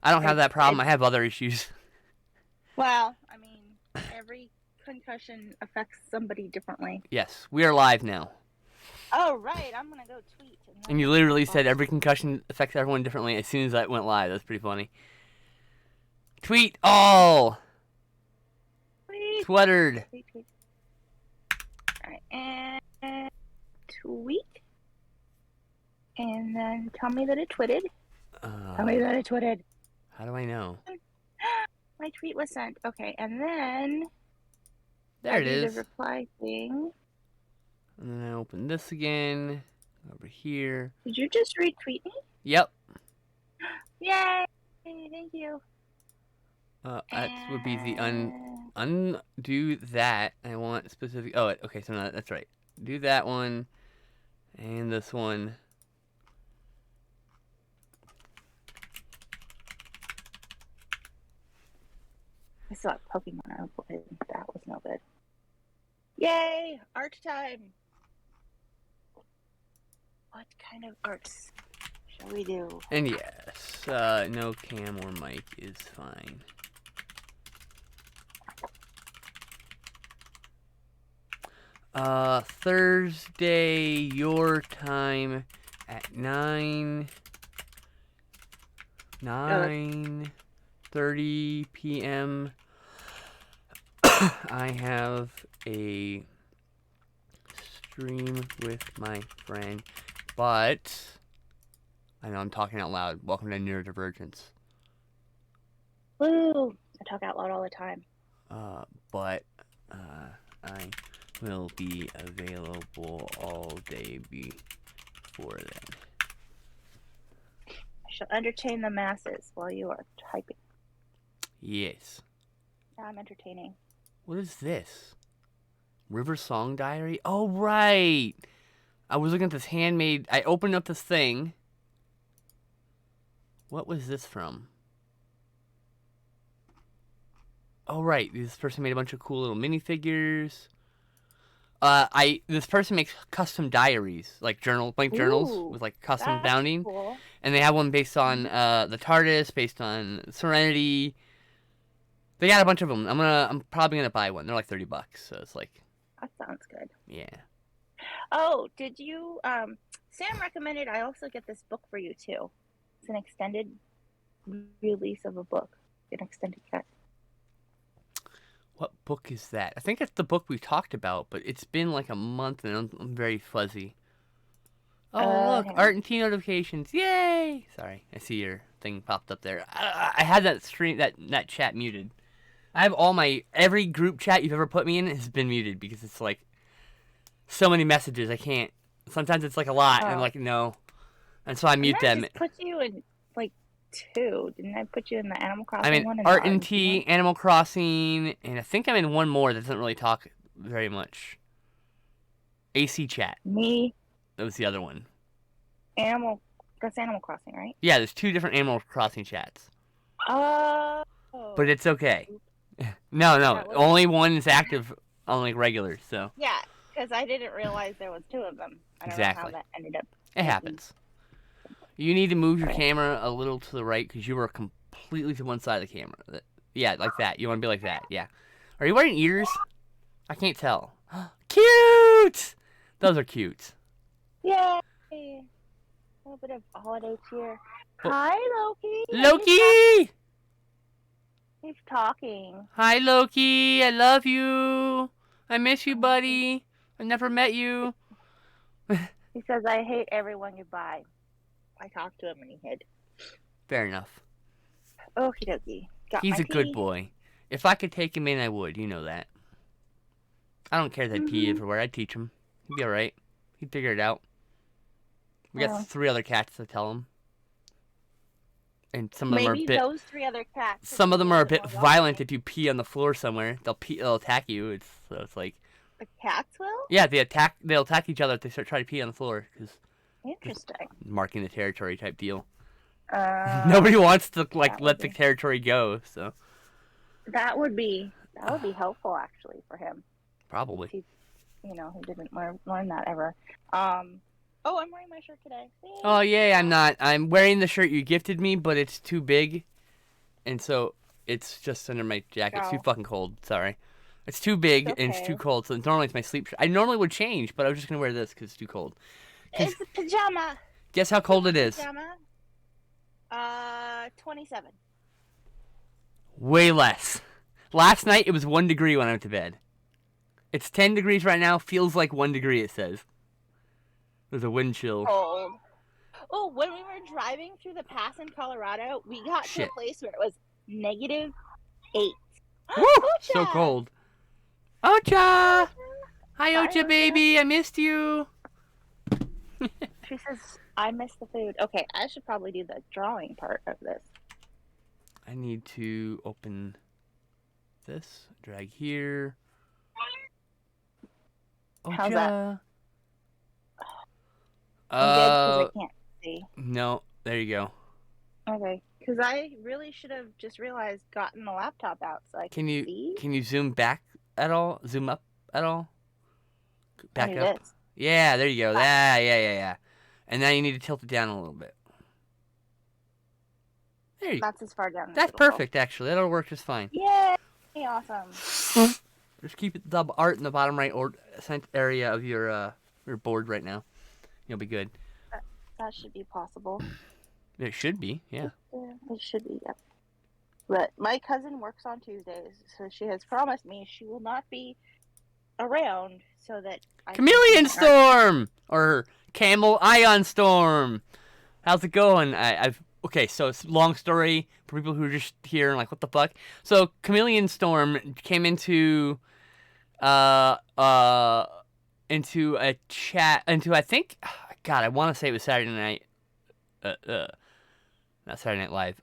I don't have that problem. I have other issues. Well, I mean, every concussion affects somebody differently. Yes, we are live now. Oh, right. I'm going to go tweet. And you literally said every concussion affects everyone differently as soon as that went live. That's pretty funny. Tweet all. Tweet. Sweatered. Tweet. All right, and tweet. And then tell me that it tweeted. Tell me that it tweeted. How do I know? My tweet was sent. Okay, and then there it is. The reply thing. And then I open this again. Over here. Did you just retweet me? Yep. Yay! Thank you. That would be the undo that. I want specific. Oh, okay. So no, that's right. Do that one, and this one. I saw Pokemon. That was no good. Yay! Art time. What kind of arts shall we do? And yes, no cam or mic is fine. Thursday, your time at 9:30 p.m. I have a stream with my friend, but I know I'm talking out loud. Welcome to Neurodivergence. Woo! I talk out loud all the time. But I will be available all day before then. I shall entertain the masses while you are typing. Yes. Yeah, I'm entertaining. What is this? River Song Diary? Oh, right! I was looking at this handmade... I opened up this thing. What was this from? Oh, right. This person made a bunch of cool little minifigures. This person makes custom diaries, like blank journals with like custom bounding. Cool. And they have one based on the TARDIS, based on Serenity. They got a bunch of them. I'm probably gonna buy one. They're like $30, so it's like. That sounds good. Yeah. Oh, did you? Sam recommended I also get this book for you too. It's an extended release of a book, an extended cut. What book is that? I think it's the book we talked about, but it's been like a month and I'm very fuzzy. Oh, look, art and tea notifications. Yay! Sorry, I see your thing popped up there. I had that that chat muted. I have every group chat you've ever put me in has been muted because it's like so many messages. I can't. Sometimes it's like a lot, and I'm like, no. And so I mute them. I just put you in like 2. Didn't I put you in the Animal Crossing one? I'm in Art and Tea, Animal Crossing, and I think I'm in one more that doesn't really talk very much. AC Chat. Me. That was the other one. That's Animal Crossing, right? Yeah, there's 2 different Animal Crossing chats. Oh. But it's okay. No, only one is active on like regular, so. Yeah, because I didn't realize there was 2 of them. I don't know how that ended up. It happens. You need to move your camera a little to the right because you are completely to one side of the camera. Yeah, like that. You want to be like that. Yeah. Are you wearing ears? I can't tell. Cute! Those are cute. Yay! A little bit of holiday cheer. Hi, Loki. Loki! He's talking. Hi, Loki. I love you. I miss you, buddy. I never met you. He says, I hate everyone goodbye. I talked to him and he hid. Fair enough. Okie dokie. He's a good boy. If I could take him in, I would. You know that. I don't care that he'd pee everywhere. I'd teach him. He'd be alright. He'd figure it out. We got 3 other cats to tell him. And some of them are a bit. Those 3 other cats. Some of them are a bit violent. If you pee on the floor somewhere, they'll attack you. So it's like. The cats will? Yeah, they'll attack each other if they start trying to pee on the floor. Interesting. Marking the territory type deal. Nobody wants to let the territory go, so. That would be helpful actually for him. Probably. He didn't learn that ever. Oh, I'm wearing my shirt today. Yay. Oh, yay, I'm not. I'm wearing the shirt you gifted me, but it's too big. and so it's just under my jacket. It's too Oh, fucking cold. Sorry. It's too big it's and it's too okay. cold. So normally it's my sleep shirt. I normally would change, but I was just gonna wear this because it's too cold. Cause It's a pajama. guess how cold it is? Pajama. 27. Way less. Last night it was 1 degree when I went to bed. It's 10 degrees right now. Feels like 1 degree. It says. There's a wind chill. Cold. Oh, when we were driving through the pass in Colorado, we got to a Shit. place where it was -8. Woo! So Ocha! cold. Ocha! Hi, Hi, Ocha Ocha. baby. I missed you. She says, I miss the food. Okay, I should probably do the drawing part of this. I need to open this. Drag here. How's that? Ocha. I'm good because I can't see. No. There you go. Okay, because I really should have just realized gotten the laptop out so I Can can you see. can you zoom back at all? Zoom up at all? Back Maybe up. this. Yeah, there you go. Yeah. And now you need to tilt it down a little bit. There you go. That's as far down as That's it'll go. perfect, actually. That'll work just fine. Yay! Awesome. Just keep the art in the bottom right or center area of your board right now. You'll be good. That should be possible. It should be, yeah. Yeah, it should be, yep. But my cousin works on Tuesdays, so she has promised me she will not be around so that I can Chameleon see my art. Storm! Or Camel Ion Storm! How's it going? Okay, so it's a long story for people who are just here and like, what the fuck? So Chameleon Storm came into a chat, I think, God, I want to say it was Saturday Night, not Saturday Night Live,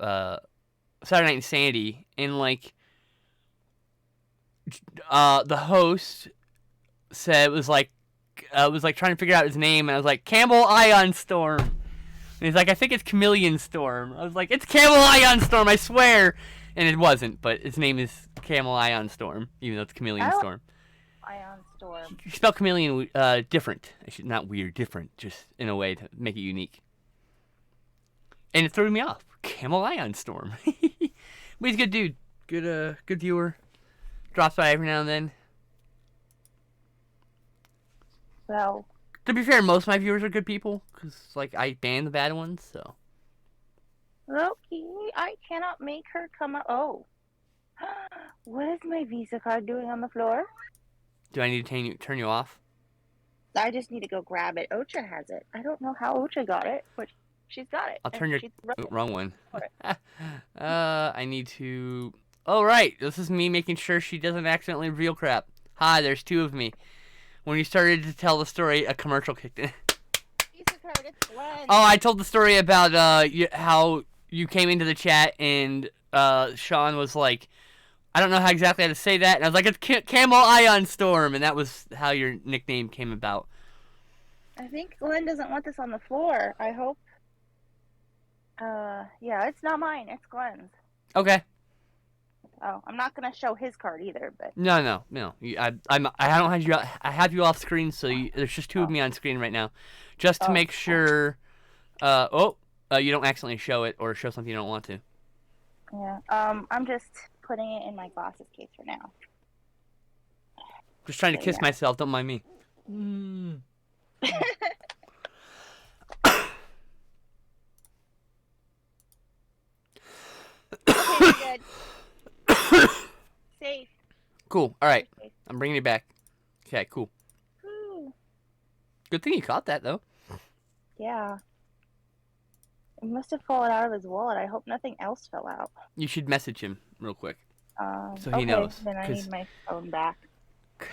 Saturday Night Insanity, and like, the host said it was like trying to figure out his name, and I was like, Camel Ion Storm. And he's like, I think it's Chameleon Storm. I was like, it's Camel Ion Storm, I swear. And it wasn't, but his name is Camel Ion Storm, even though it's Chameleon Storm. Ion Storm. You spell chameleon different. Not weird, different, just in a way to make it unique. And it threw me off. Camel Ion Storm. But he's a good dude. Good viewer. Drops by every now and then. Well, To be fair, most of my viewers are good people, because, like, I ban the bad ones, so. Loki, I cannot make her come up. Oh. What is my Visa card doing on the floor? Do I need to turn you off? I just need to go grab it. Ocha has it. I don't know how Ocha got it, but she's got it. I'll turn your... She's right. wrong one. I need to... Oh, right. This is me making sure she doesn't accidentally reveal crap. Hi, there's two of me. When you started to tell the story, a commercial kicked in. Visa card, it's Glenn. Oh, I told the story about how you came into the chat and Sean was like, I don't know how exactly how to say that. And I was like, it's Camel Ion Storm. And that was how your nickname came about. I think Glenn doesn't want this on the floor. I hope. Yeah, it's not mine. It's Glenn's. Okay. Oh, I'm not gonna show his card either, but No. I don't have you. I have you off screen, so there's just two of me on screen right now, just to make sure. You don't accidentally show it or show something you don't want to. yeah. I'm just putting it in my glasses case for now. Just trying to So, kiss yeah. myself. Don't mind me. Okay, good. Safe. Cool. All right. Safe. I'm bringing it back. Okay. Cool. Woo. Good thing you caught that though. Yeah. It must have fallen out of his wallet. I hope nothing else fell out. You should message him real quick. So he okay, knows, then I 'cause- need my phone back. Oh.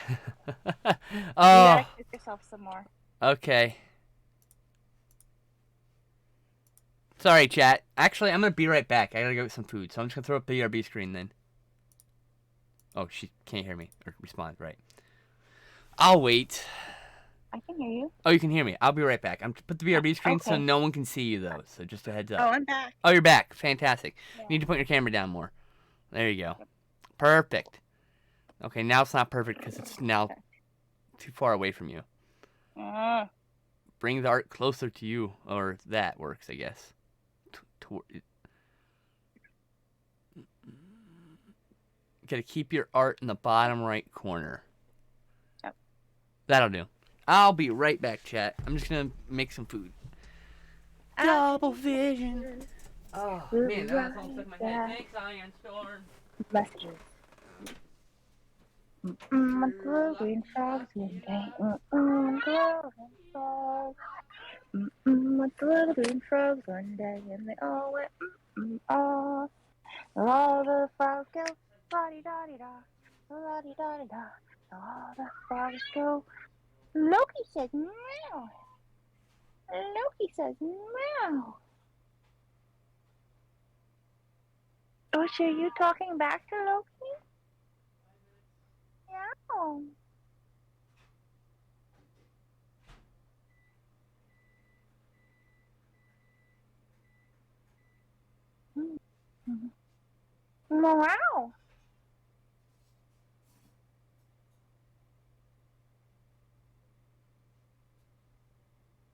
You gotta kiss yourself some more. Okay. Sorry, chat. Actually, I'm gonna be right back. I gotta go get some food, so I'm just gonna throw up the BRB screen then. Oh, she can't hear me or respond. Right. I'll wait. I can hear you. Oh, you can hear me. I'll be right back. I'm put the BRB screen so Okay. no one can see you though. So just a heads up. Oh, I'm back. Oh, you're back. Fantastic. Yeah. You need to put your camera down more. There you go. Perfect. Okay, now it's not perfect because it's now too far away from you. Bring the art closer to you, or that works, I guess. gotta keep your art in the bottom right corner. Yep. That'll do. I'll be right back, chat. I'm just gonna make some food. Double vision. Oh, man, that was all stuck in my head. Thanks, Iron Storm. Messages. Little green frogs one day. Green frogs. With the little green frogs one day, and they all went off. All the frogs go la-di-da-di-da, la-di-da-di-da. All the frogs go. Loki says meow. Loki says meow. Oh, so are you talking back to Loki? Meow. Meow.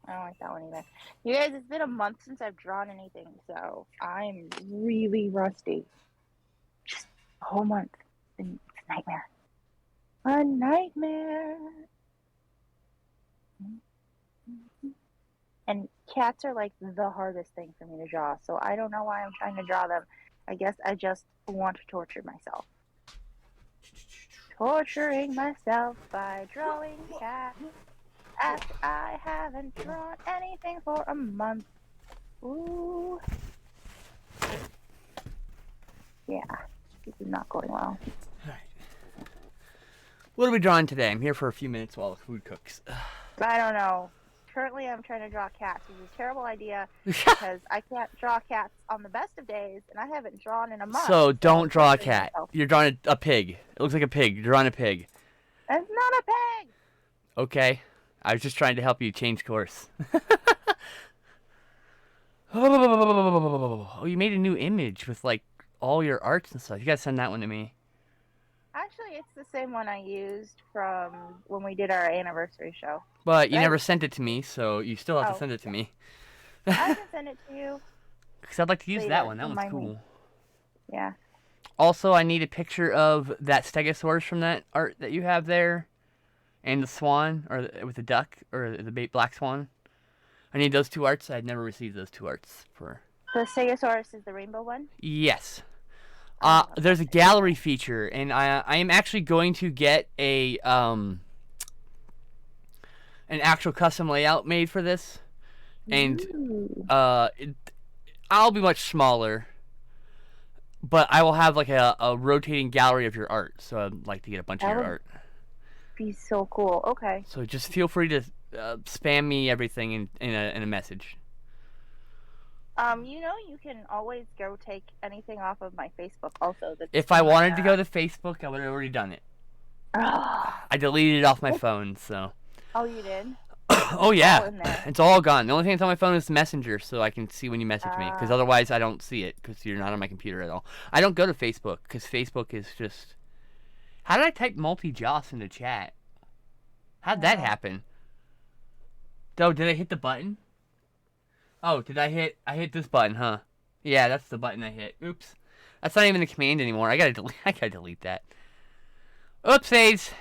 I don't like that one either. You guys, it's been a month since I've drawn anything, so I'm really rusty. Just a whole month. It's a nightmare. A nightmare. And cats are like the hardest thing for me to draw, so I don't know why I'm trying to draw them. I guess I just want to torture myself. Torturing myself by drawing cats after I haven't drawn anything for a month. Ooh. Yeah, this is not going well. Alright. What are we drawing today? I'm here for a few minutes while the food cooks. I don't know. Currently, I'm trying to draw cats, which is a terrible idea because I can't draw cats on the best of days, and I haven't drawn in a month. So don't draw a cat. You're drawing a pig. It looks like a pig. You're drawing a pig. It's not a pig! Okay. I was just trying to help you change course. Oh, you made a new image with, like, all your arts and stuff. You gotta send that one to me. Actually, it's the same one I used from when we did our anniversary show. But you never sent it to me, so you still have to send it to me. I can send it to you. Because I'd like to use that one. That one's cool. Yeah. Also, I need a picture of that stegosaurus from that art that you have there. And the swan, or with the duck, or the black swan. I need those two arts. I'd never received those two arts for. The Stegosaurus is the rainbow one? Yes. There's a gallery feature, and I am actually going to get an actual custom layout made for this, and I'll be much smaller, but I will have like a rotating gallery of your art. So I'd like to get a bunch of your art. Be so cool. Okay. So just feel free to spam me everything in a message. You know, you can always go take anything off of my Facebook also. If I wanted to go to Facebook, I would have already done it. I deleted it off my phone, so. Oh, you did? Oh, yeah. It's all gone. The only thing that's on my phone is Messenger, so I can see when you message me. Because otherwise, I don't see it, because you're not on my computer at all. I don't go to Facebook, because Facebook is just... How did I type multi-joss into chat? How'd that happen? Oh, did I hit the button? Oh, I hit this button, huh? Yeah, that's the button I hit. Oops. That's not even a command anymore. I gotta delete that. Oopsies.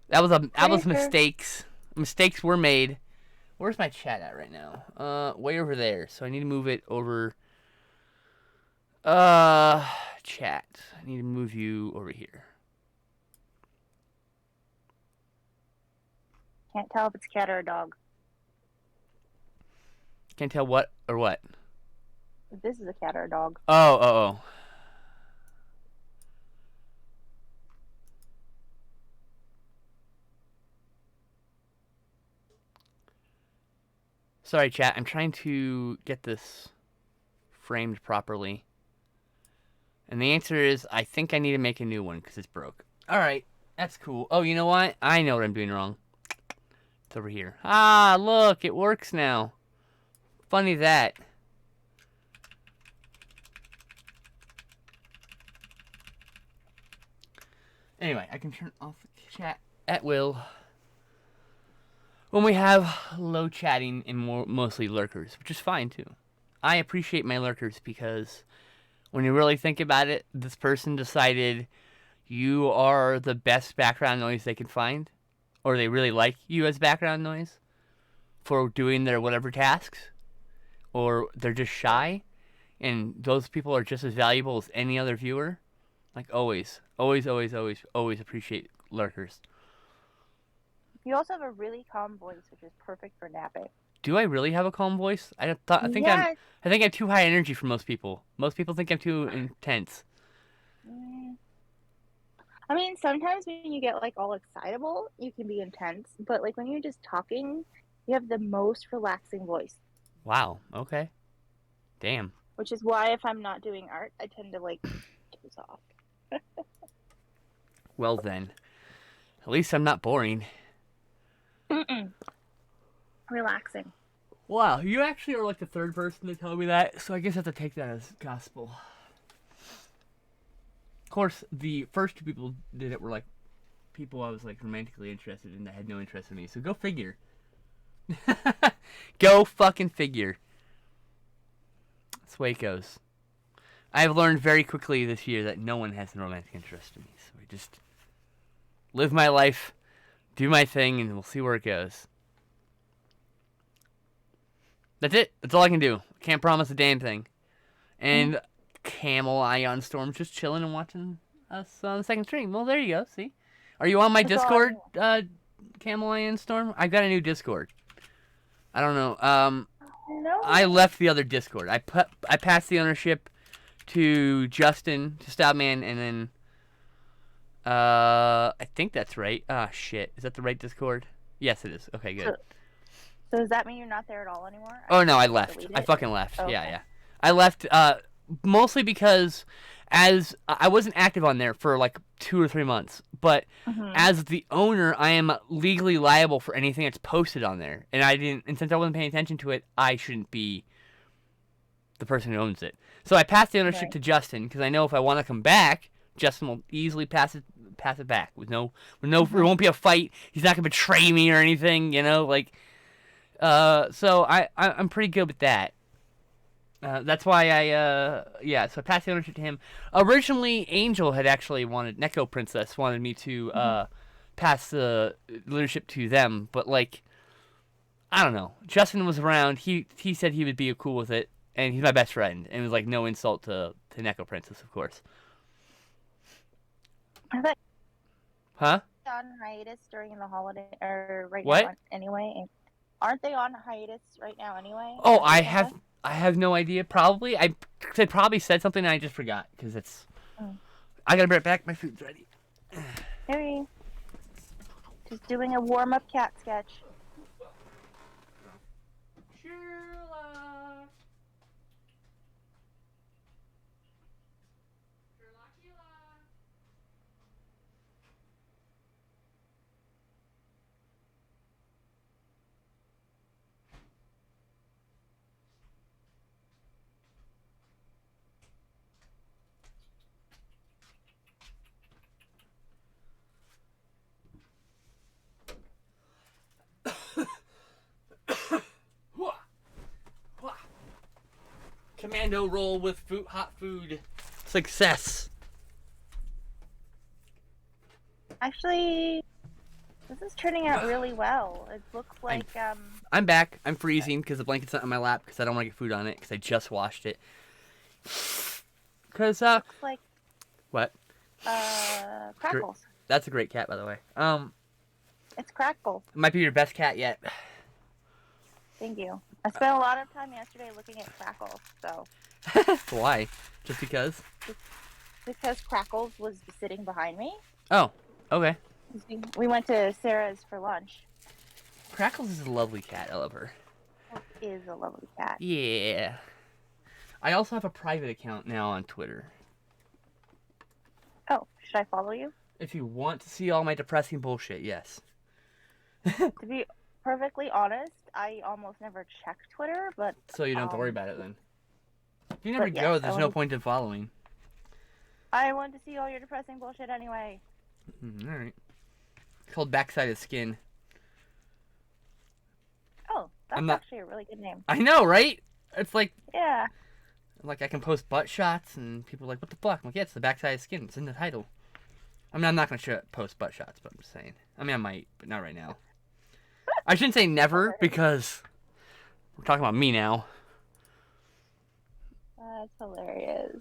That was mistakes. Mistakes were made. Where's my chat at right now? Way over there. So I need to move it over. Chat. I need to move you over here. Can't tell if it's a cat or a dog. Can't tell what or what? If this is a cat or a dog. Oh. Sorry, chat. I'm trying to get this framed properly. And the answer is, I think I need to make a new one because it's broke. Alright, that's cool. Oh, you know what? I know what I'm doing wrong. It's over here. Ah, look, it works now. Funny that. Anyway, I can turn off the chat at will when we have low chatting and mostly lurkers, which is fine too. I appreciate my lurkers because when you really think about it, this person decided you are the best background noise they can find, or they really like you as background noise for doing their whatever tasks, or they're just shy, and those people are just as valuable as any other viewer. Like always, always, always, always, always appreciate lurkers. You also have a really calm voice, which is perfect for napping. Do I really have a calm voice? I think Yes. I think I'm too high energy for most people. Most people think I'm too intense. I mean, sometimes when you get like all excitable, you can be intense, but like when you're just talking, you have the most relaxing voice. Wow. Okay. Damn. Which is why if I'm not doing art, I tend to like doze off. Well then, at least I'm not boring. Relaxing. Wow, you actually are like the third person to tell me that, so I guess I have to take that as gospel. Of course, the first two people did it were like people I was like romantically interested in that had no interest in me. So go figure. Go fucking figure. That's the way it goes. I've learned very quickly this year that no one has a romantic interest in me. So I just live my life, do my thing, and we'll see where it goes. That's it. That's all I can do. Can't promise a damn thing. And Camel Ion Storm just chilling and watching us on the second stream. Well, there you go. See? Are you on my Discord, Camel Ion Storm? I've got a new Discord. I don't know. No. I left the other Discord. I passed the ownership to Justin, to Stoutman, and then I think that's right. Ah, shit. Is that the right Discord? Yes, it is. Okay, good. So does that mean you're not there at all anymore? Oh no, I left. I fucking left. Oh, okay. Yeah. I left mostly because as I wasn't active on there for like 2 or 3 months, but as the owner, I am legally liable for anything that's posted on there, and and since I wasn't paying attention to it, I shouldn't be the person who owns it. So I passed the ownership to Justin because I know if I want to come back, Justin will easily pass it back with no. There won't be a fight. He's not gonna betray me or anything, like. So I'm pretty good with that. That's why so I passed the ownership to him. Originally, Angel had actually Neko Princess wanted me to pass the leadership to them, but like, I don't know. Justin was around. He said he would be cool with it, and he's my best friend. And it was like no insult to Neko Princess, of course. Huh? On hiatus during the holiday or right what? now anyway. Aren't they on hiatus right now anyway? Oh, I have no idea. Probably. I probably said something and I just forgot because it's. I gotta bring it back. My food's ready. Hey. Just doing a warm-up cat sketch. Commando roll with hot food. Success. Actually, this is turning out really well. It looks like I'm back. I'm freezing because the blanket's not on my lap because I don't want to get food on it because I just washed it. Because looks like what? Crackles. That's a great cat, by the way. It's Crackle. It might be your best cat yet. Thank you. I spent a lot of time yesterday looking at Crackles, so. Why? Just because? Because Crackles was sitting behind me. Oh, okay. We went to Sarah's for lunch. Crackles is a lovely cat. I love her. It is a lovely cat. Yeah. I also have a private account now on Twitter. Oh, should I follow you? If you want to see all my depressing bullshit, yes. To be perfectly honest, I almost never check Twitter, but... So you don't have to worry about it then. If you never go, there's no point in following. I want to see all your depressing bullshit anyway. Alright. It's called Backside of Skin. Oh, that's actually a really good name. I know, right? It's like... Yeah. Like, I can post butt shots, and people are like, what the fuck? I'm like, yeah, it's the backside of skin. It's in the title. I mean, I'm not going to post butt shots, but I'm just saying. I mean, I might, but not right now. I shouldn't say never, because we're talking about me now. That's hilarious.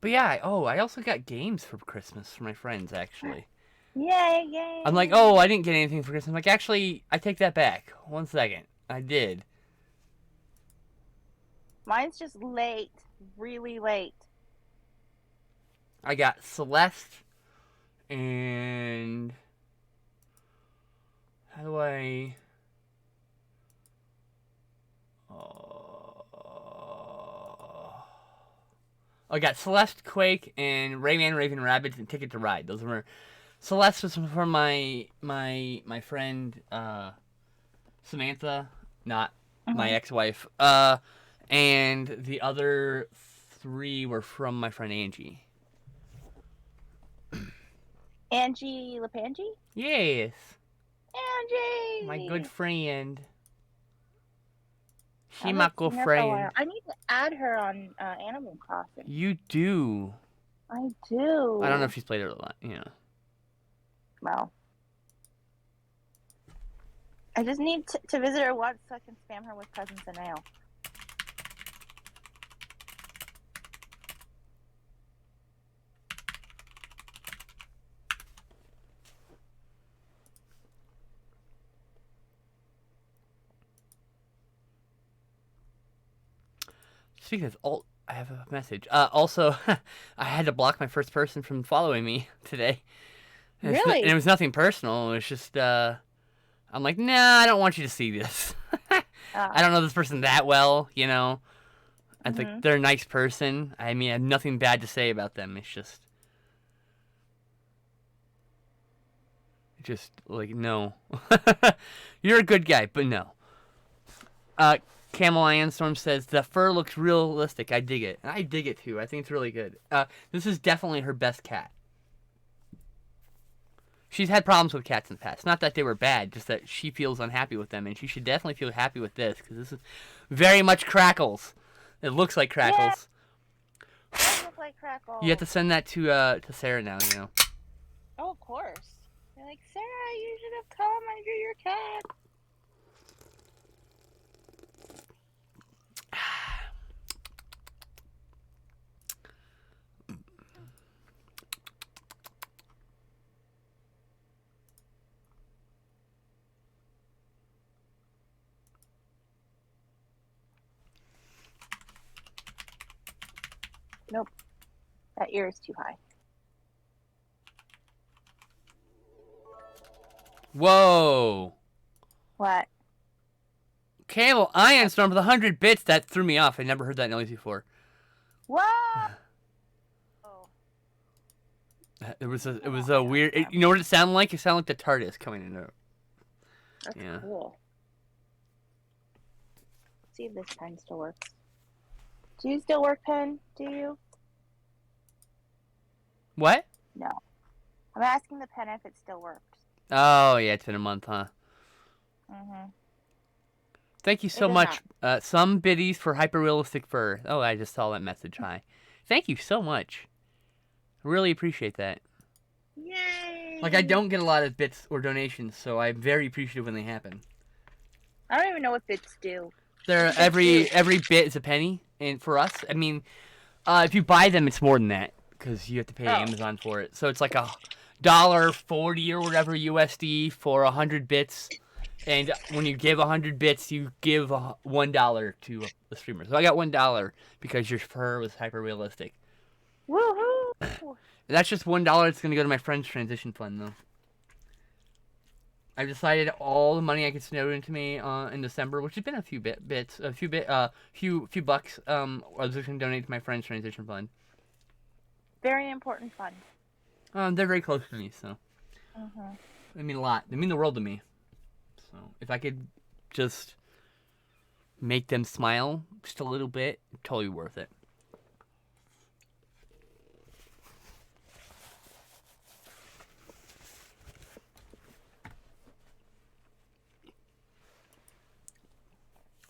But yeah, I also got games for Christmas for my friends, actually. Yay, yay. I'm like, oh, I didn't get anything for Christmas. I'm like, actually, I take that back. 1 second. I did. Mine's just late. Really late. I got Celeste and how do I? I got Celeste, Quake, and Rayman, Raven, Rabbids, and Ticket to Ride. Those were Celeste was from my friend Samantha, not my ex-wife. And the other 3 were from my friend Angie. Angie Lepangie? Yes. Angie! My good friend. I She my good friend. I need to add her on Animal Crossing. You do. I do. I don't know if she's played it a lot, you know. Well. I just need to visit her once so I can spam her with presents and mail. Speaking of alt, I have a message. Also, I had to block my first person from following me today. And Really? And it was nothing personal. It was just, I'm like, nah, I don't want you to see this. I don't know this person that well, you know. I think they're a nice person. I mean, I have nothing bad to say about them. It's just like, no. You're a good guy, but no. Camel Ionstorm says, the fur looks realistic. I dig it. And I dig it, too. I think it's really good. This is definitely her best cat. She's had problems with cats in the past. Not that they were bad, just that she feels unhappy with them. And she should definitely feel happy with this, because this is very much Crackles. It looks like Crackles. Yeah, it does look like Crackles. You have to send that to Sarah now, you know. Oh, of course. You're like, Sarah, you should have come. I drew your cat. Nope. That ear is too high. Whoa. What? Camel Ionstorm with 100 bits. That threw me off. I never heard that noise before. Whoa! It was a weird. You know what it sounded like? It sounded like the TARDIS coming in. That's cool. Let's see if this pen still works. Do you still work, pen? Do you? What? No. I'm asking the pen if it still works. Oh, yeah, it's been a month, huh? Mm-hmm. Thank you so much. Some biddies for hyper-realistic fur. Oh, I just saw that message. Hi. Thank you so much. Really appreciate that. Yay! Like, I don't get a lot of bits or donations, so I'm very appreciative when they happen. I don't even know what bits do. Every bit is a penny, and for us, I mean, if you buy them, it's more than that, because you have to pay Amazon for it. So it's like $1.40 or whatever USD for 100 bits. And when you give 100 bits, you give $1 to the streamer. So I got $1 because your fur was hyper realistic. Woohoo! That's just $1 that's gonna go to my friend's transition fund, though. I've decided all the money I could snow into me in December, which has been a few bucks. I was just gonna donate to my friend's transition fund. Very important fund. They're very close to me, so. They mean a lot. They mean the world to me. So if I could just make them smile just a little bit, totally worth it.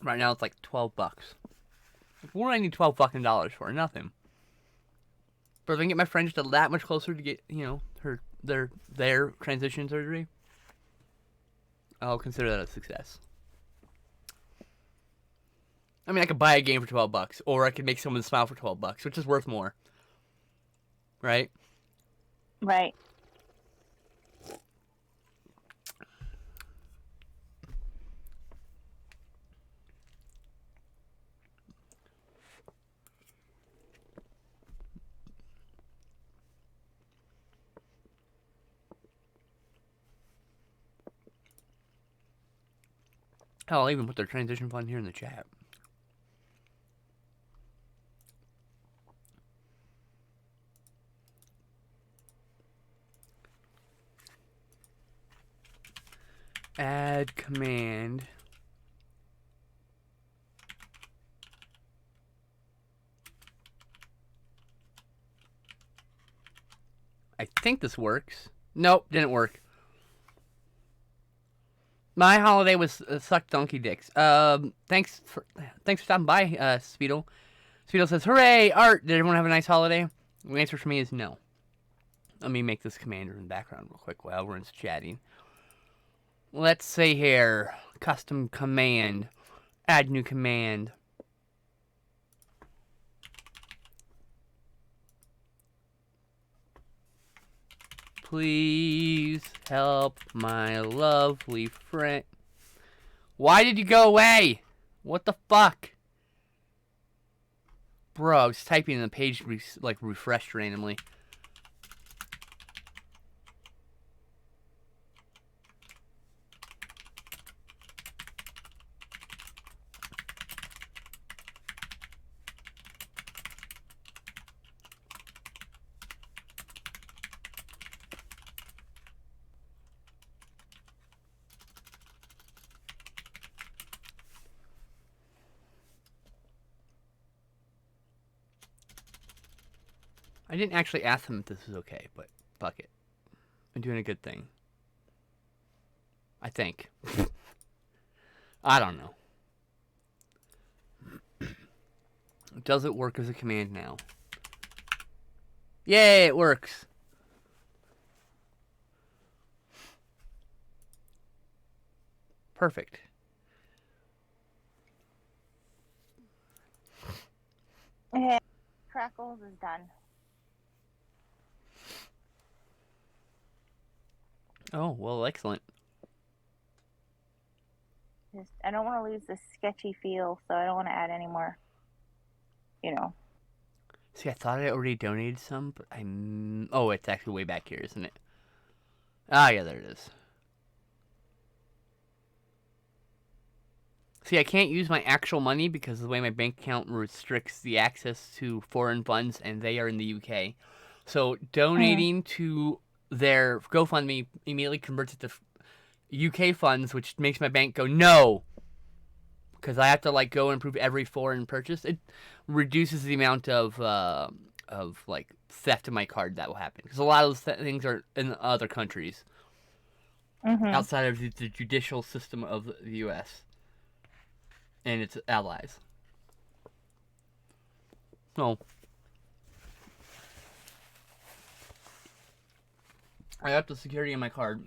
Right now it's like $12. What do I need $12 for? Nothing. But if I can get my friend just that much closer to get, their transition surgery, I'll consider that a success. I mean, I could buy a game for $12, or I could make someone smile for $12, which is worth more. Right? Right. Hell, I'll even put their transition fund here in the chat. Add command. I think this works. Nope, didn't work. My holiday was suck donkey dicks. Thanks for stopping by, Speedo. Speedo says, "Hooray, Art! Did everyone have a nice holiday?" The answer for me is no. Let me make this commander in the background real quick while everyone's chatting. Let's say here, custom command, add new command. Please help my lovely friend. Why did you go away? What the fuck? Bro, I was typing and the page refreshed randomly. I didn't actually ask him if this was okay, but fuck it. I'm doing a good thing. I think. I don't know. Does it work as a command now? Yay, it works. Perfect. Okay. Crackles is done. Oh, well, excellent. I don't want to lose the sketchy feel, so I don't want to add any more, See, I thought I already donated some, but oh, it's actually way back here, isn't it? Ah, yeah, there it is. See, I can't use my actual money because of the way my bank account restricts the access to foreign funds, and they are in the UK. So donating to their GoFundMe immediately converts it to UK funds, which makes my bank go, no! Because I have to, go and approve every foreign purchase. It reduces the amount of theft of my card that will happen. Because a lot of those things are in other countries. Outside of the judicial system of the U.S. and its allies. So, I have the security in my card.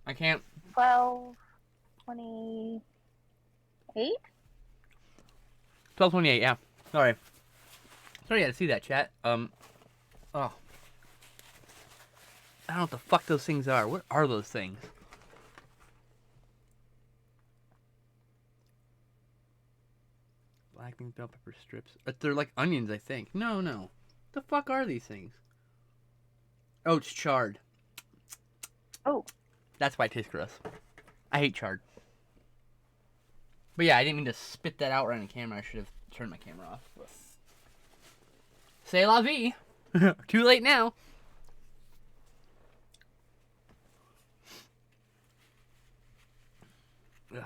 I can't. 1228. 1228, yeah. Sorry. Sorry, I had to see that, chat. Oh. I don't know what the fuck those things are. What are those things? Black bean bell pepper strips. They're like onions, I think. No. What the fuck are these things? Oh, it's chard. Oh. That's why it tastes gross. I hate chard. But yeah, I didn't mean to spit that out right on the camera. I should have turned my camera off. But... C'est la vie. Too late now. Ugh.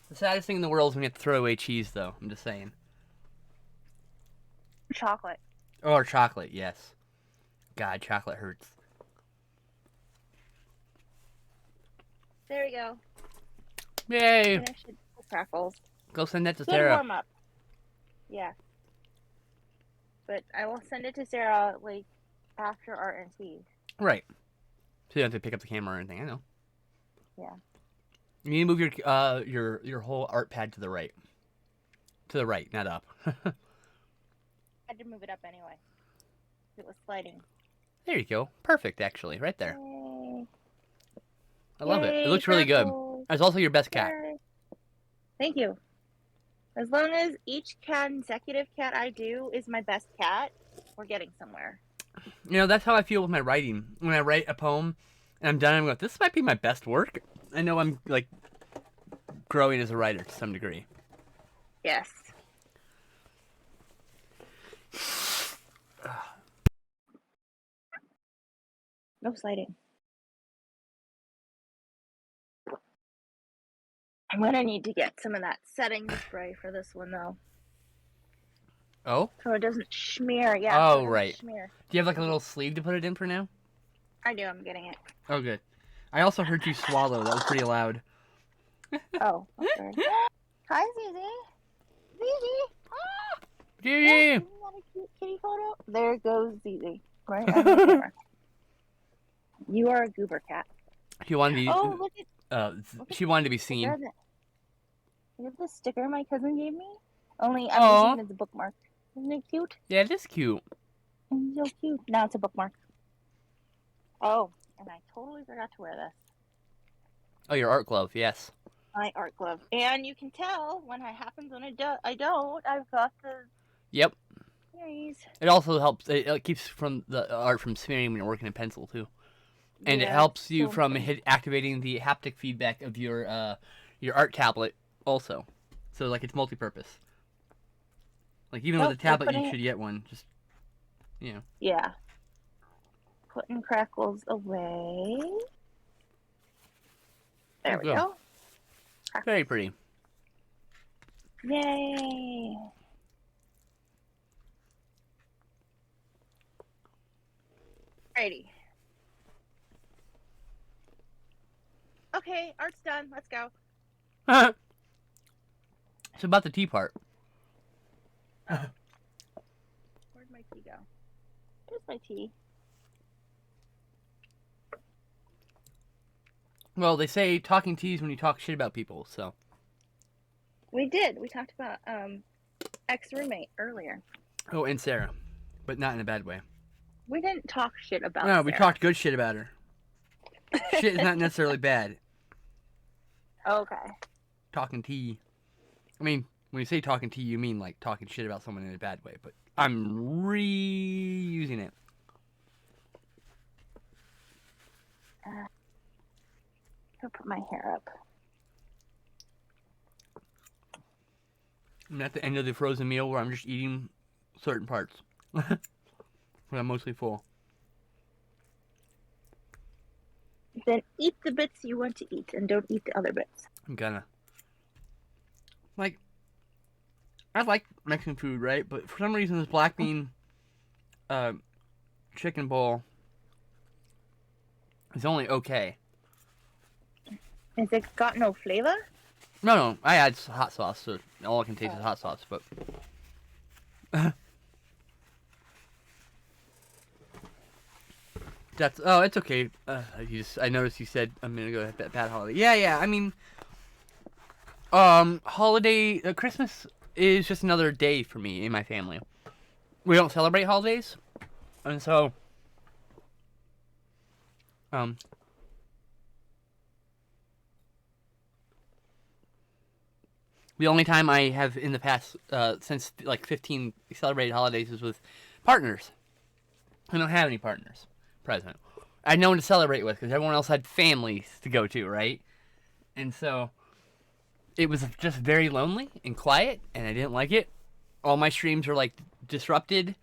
The saddest thing in the world is when you have to throw away cheese, though. I'm just saying. Chocolate. Or chocolate, yes. God, chocolate hurts. There we go. Yay! Finished the crackles. Go send that to Good Sarah. warm up. Yeah. But I will send it to Sarah like after art and tea. Right. So you don't have to pick up the camera or anything. I know. Yeah. You need to move your whole art pad to the right. To the right, not up. I had to move it up anyway. It was sliding. There you go. Perfect, actually, right there. Yay. I love it. It Yay, looks really good. crackles. It's also your best cat. Yay. Thank you. As long as each consecutive cat I do is my best cat, we're getting somewhere. You know, that's how I feel with my writing. When I write a poem and I'm done, I'm going, this might be my best work. I know I'm, like, growing as a writer to some degree. Yes. No sliding. I'm gonna need to get some of that setting spray for this one though. Oh? So it doesn't smear. Yeah. Oh, so it doesn't right. Smear. Do you have, like, a little sleeve to put it in for now? I do. I'm getting it. Oh, good. I also heard you swallow. That was pretty loud. Oh, sorry. Hi, Zizi. Zizi. Ah! Gigi! Isn't that a cute kitty photo? There goes Zizi. Right on the camera. You are a goober cat. She wanted to be, Oh, look at she wanted to be seen. Look at the sticker my cousin gave me. Only I'm Aw. using it as a bookmark. Isn't it cute? Yeah, it is cute. It's so cute. Now it's a bookmark. Oh, and I totally forgot to wear this. Oh, your art glove, yes. My art glove. And you can tell when it happens when I don't. I've got the Yep. series. It also helps. It keeps from the art from smearing when you're working in pencil too, and it Yeah, helps you so from funny. activating the haptic feedback of your art tablet also. So like it's multi-purpose. Like even with Nope, a tablet, we're you putting should get one. Just you know. Yeah. Putting crackles away. There we There you go. Very pretty. Yay. Alrighty. Okay, art's done. Let's go. It's about the tea part. Where'd my tea go? There's my tea. Well, they say talking teas when you talk shit about people. So We did. We talked about ex-roommate earlier. oh, and Sarah, but not in a bad way. We didn't talk shit about No, we Sarah. talked good shit about her. Shit is not necessarily bad. Okay. Talking tea. I mean, when you say talking tea, you mean like talking shit about someone in a bad way, but I'm reusing it. I'll put my hair up. I'm at the end of the frozen meal where I'm just eating certain parts. When I'm mostly full. Then eat the bits you want to eat and don't eat the other bits. I'm gonna. Like, I like Mexican food, right? But for some reason, this black bean chicken bowl is only okay. Has it got no flavor? No, I add hot sauce, so all I can taste is hot sauce, but... it's okay. I noticed you said a minute ago that bad holiday. Yeah, I mean... Christmas is just another day for me and my family. We don't celebrate holidays, and so... The only time I have in the past, since like 15 celebrated holidays, is with partners. I don't have any partners present. I had no one to celebrate with because everyone else had families to go to, right? And so it was just very lonely and quiet, and I didn't like it. All my streams were like disrupted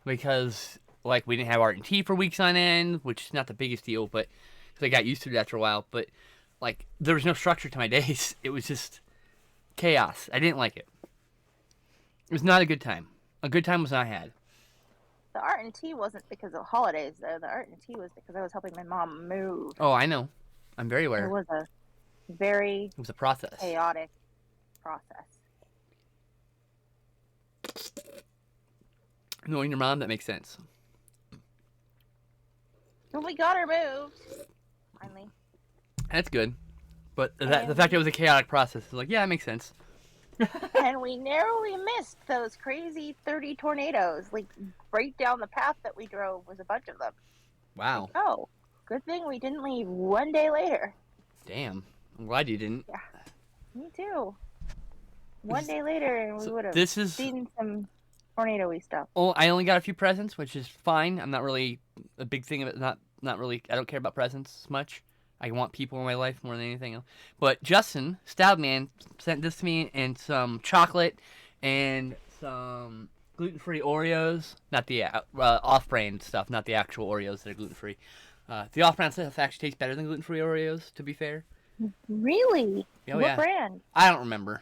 because like we didn't have art and tea for weeks on end, which is not the biggest deal, but because I got used to it after a while. But like there was no structure to my days. It was just chaos. I didn't like it. It was not a good time. A good time was not had. The art and tea wasn't because of holidays, though. The art and tea was because I was helping my mom move. Oh, I know. I'm very aware. It was a very It was a process. chaotic process. Knowing your mom, that makes sense. But we got her moved. Finally. That's good. But the fact it was a chaotic process is like, yeah, that makes sense. And we narrowly missed those crazy 30 tornadoes. Like, right down the path that we drove was a bunch of them. Wow. Like, oh, good thing we didn't leave one day later. Damn. I'm glad you didn't. Yeah. Me too. One day later, and we would have seen some tornado-y stuff. Oh, I only got a few presents, which is fine. I'm not really a big thing of it. Not really. I don't care about presents much. I want people in my life more than anything else. But Justin, Stoudman, sent this to me and some chocolate and some gluten-free Oreos. Not the off-brand stuff, not the actual Oreos that are gluten-free. The off-brand stuff actually tastes better than gluten-free Oreos, to be fair. Really? Oh, what yeah. brand? I don't remember.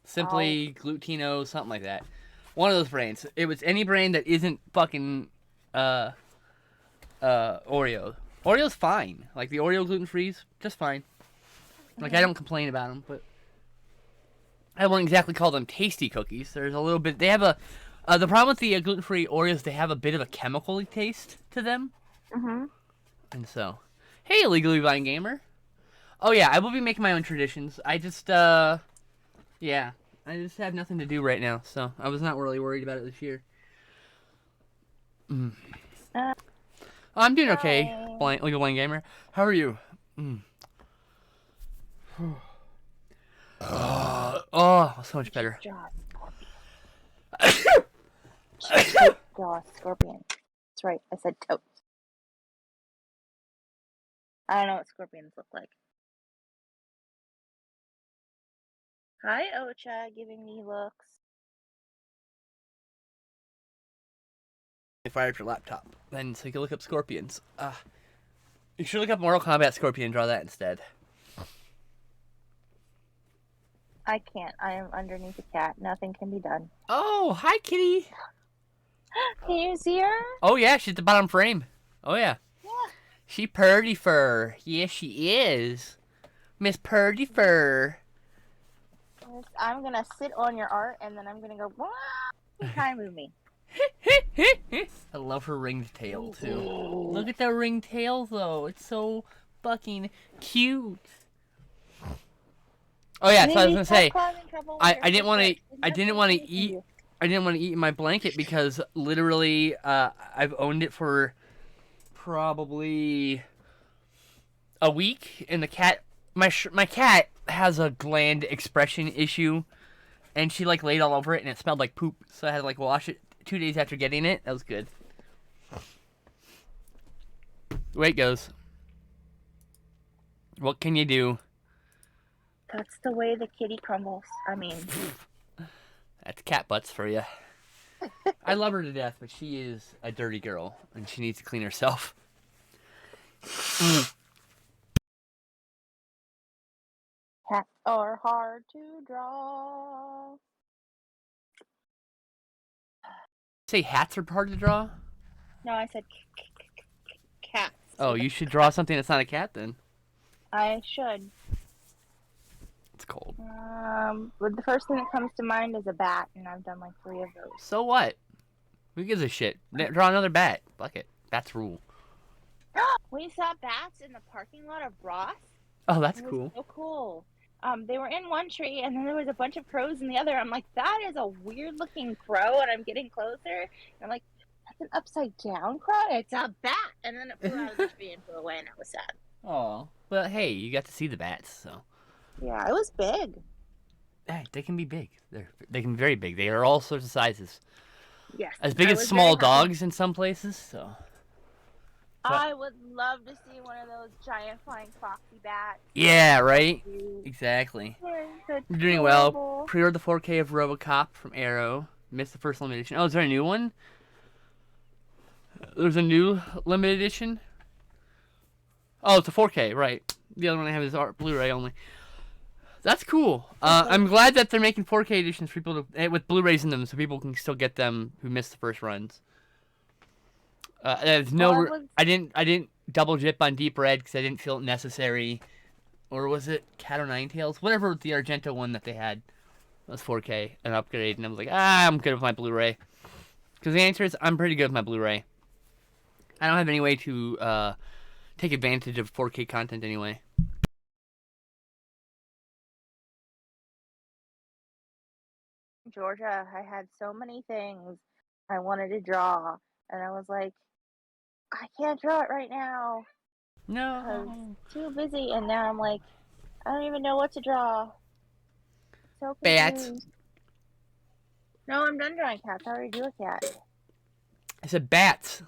Simply Glutino, something like that. One of those brands. It was any brand that isn't fucking Oreo. Oreo's fine. Like the Oreo gluten-free's just fine. Like I don't complain about them, but I wouldn't exactly call them tasty cookies. There's a little bit. They have a the problem with the gluten-free Oreos. They have a bit of a chemical-y taste to them. Mm-hmm. And so, hey, Legally Blind Gamer. Oh yeah, I will be making my own traditions. I just yeah, I just have nothing to do right now, so I was not really worried about it this year. I'm doing okay, Legal Blind Gamer. How are you? Oh, so much better. Scorpion. That's right, I said totes. I don't know what scorpions look like. Hi, Ocha, giving me looks. I fired your laptop, then so you can look up scorpions. You should look up Mortal Kombat Scorpion and draw that instead. I can't. I am underneath a cat. Nothing can be done. Oh, hi, kitty. Can you see her? Oh, yeah, she's the bottom frame. Oh, yeah. Yeah. She Purdy Fur. Yes, she is. Miss Purdy Fur. I'm going to sit on your art, and then I'm going to go, wah! Try and move me. I love her ringed tail, too. Look at that ringed tail, though. It's so fucking cute. Oh yeah, so I was gonna say, I didn't want to eat in my blanket because literally I've owned it for probably a week, and the cat, my cat has a gland expression issue, and she like laid all over it, and it smelled like poop, so I had to like wash it 2 days after getting it. That was good. The way it goes. What can you do? That's the way the kitty crumbles. I mean, that's cat butts for you. I love her to death, but she is a dirty girl, and she needs to clean herself. Cats are hard to draw. Say hats are hard to draw? No, I said cats. Oh, you should draw something that's not a cat then. I should. It's cold. But the first thing that comes to mind is a bat, and I've done like 3 of those. So what? Who gives a shit? Draw another bat. Fuck it. Bats rule. We saw bats in the parking lot of Ross. Oh, that's cool. So cool. They were in one tree, and then there was a bunch of crows in the other. I'm like, that is a weird-looking crow, and I'm getting closer. And I'm like, that's an upside-down crow? It's a bat! And then it flew out of the tree and flew away, and I was sad. Oh, but hey, you got to see the bats, so. Yeah, it was big. Hey, they can be big. They can be very big. They are all sorts of sizes. Yes. As big as small dogs in some places, so. I would love to see one of those giant flying foxy bats. Yeah, right? Exactly. You're doing well. Pre-order the 4K of Robocop from Arrow. Missed the first limited edition. Oh, is there a new one? There's a new limited edition? Oh, it's a 4K, right. The other one I have is Blu-ray only. That's cool. I'm glad that they're making 4K editions for people to, with Blu-rays in them, so people can still get them who missed the first runs. There's no. I didn't double dip on Deep Red because I didn't feel it necessary. or was it Cat o' Nine Tails? Whatever the Argento one that they had was 4K, an upgrade, and I was like, I'm good with my Blu-ray. Because the answer is, I'm pretty good with my Blu-ray. I don't have any way to take advantage of 4K content anyway. Georgia, I had so many things I wanted to draw, and I was like, I can't draw it right now because No. too busy. And now I'm like, I don't even know what to draw. So Bats. confused. No, I'm done drawing cats. I already drew a cat. I said bats.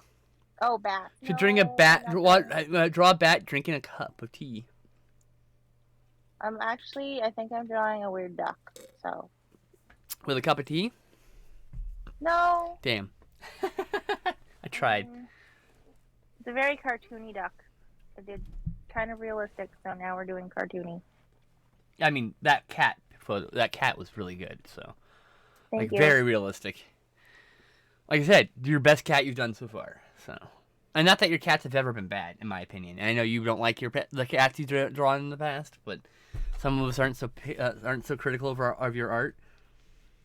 Oh, bats. Should drink a No, I'm bat. not drawing. Draw a bat drinking a cup of tea. I think I'm drawing a weird duck. So. With a cup of tea? No. Damn. I tried. It's a very cartoony duck. I did kind of realistic, so now we're doing cartoony. I mean, that cat was really good, so. Thank you. Very realistic. Like I said, your best cat you've done so far, so. And not that your cats have ever been bad, in my opinion. And I know you don't like the cats you've drawn in the past, but some of us aren't so critical of your art.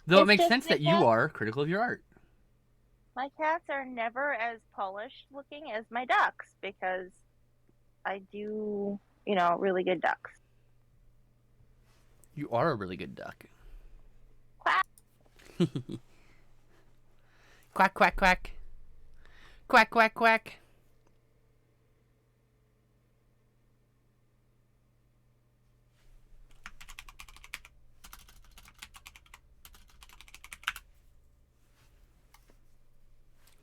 Though it makes sense that you are critical of your art. My cats are never as polished looking as my ducks because I do, really good ducks. You are a really good duck. Quack. Quack, quack, quack. Quack, quack, quack.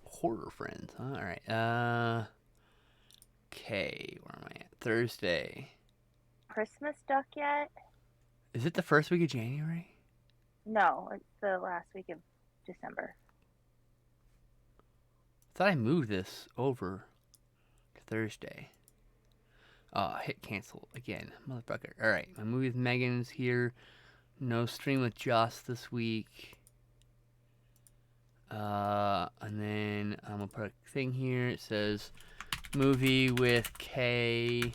Horror friends. All right. Okay. Where am I at? Thursday. Christmas duck yet? Is it the first week of January? No, it's the last week of December. I thought I moved this over to Thursday. Hit cancel again. Motherfucker. All right. My movie with Megan's here. No stream with Joss this week. And then I'm gonna put a thing here. It says movie with K.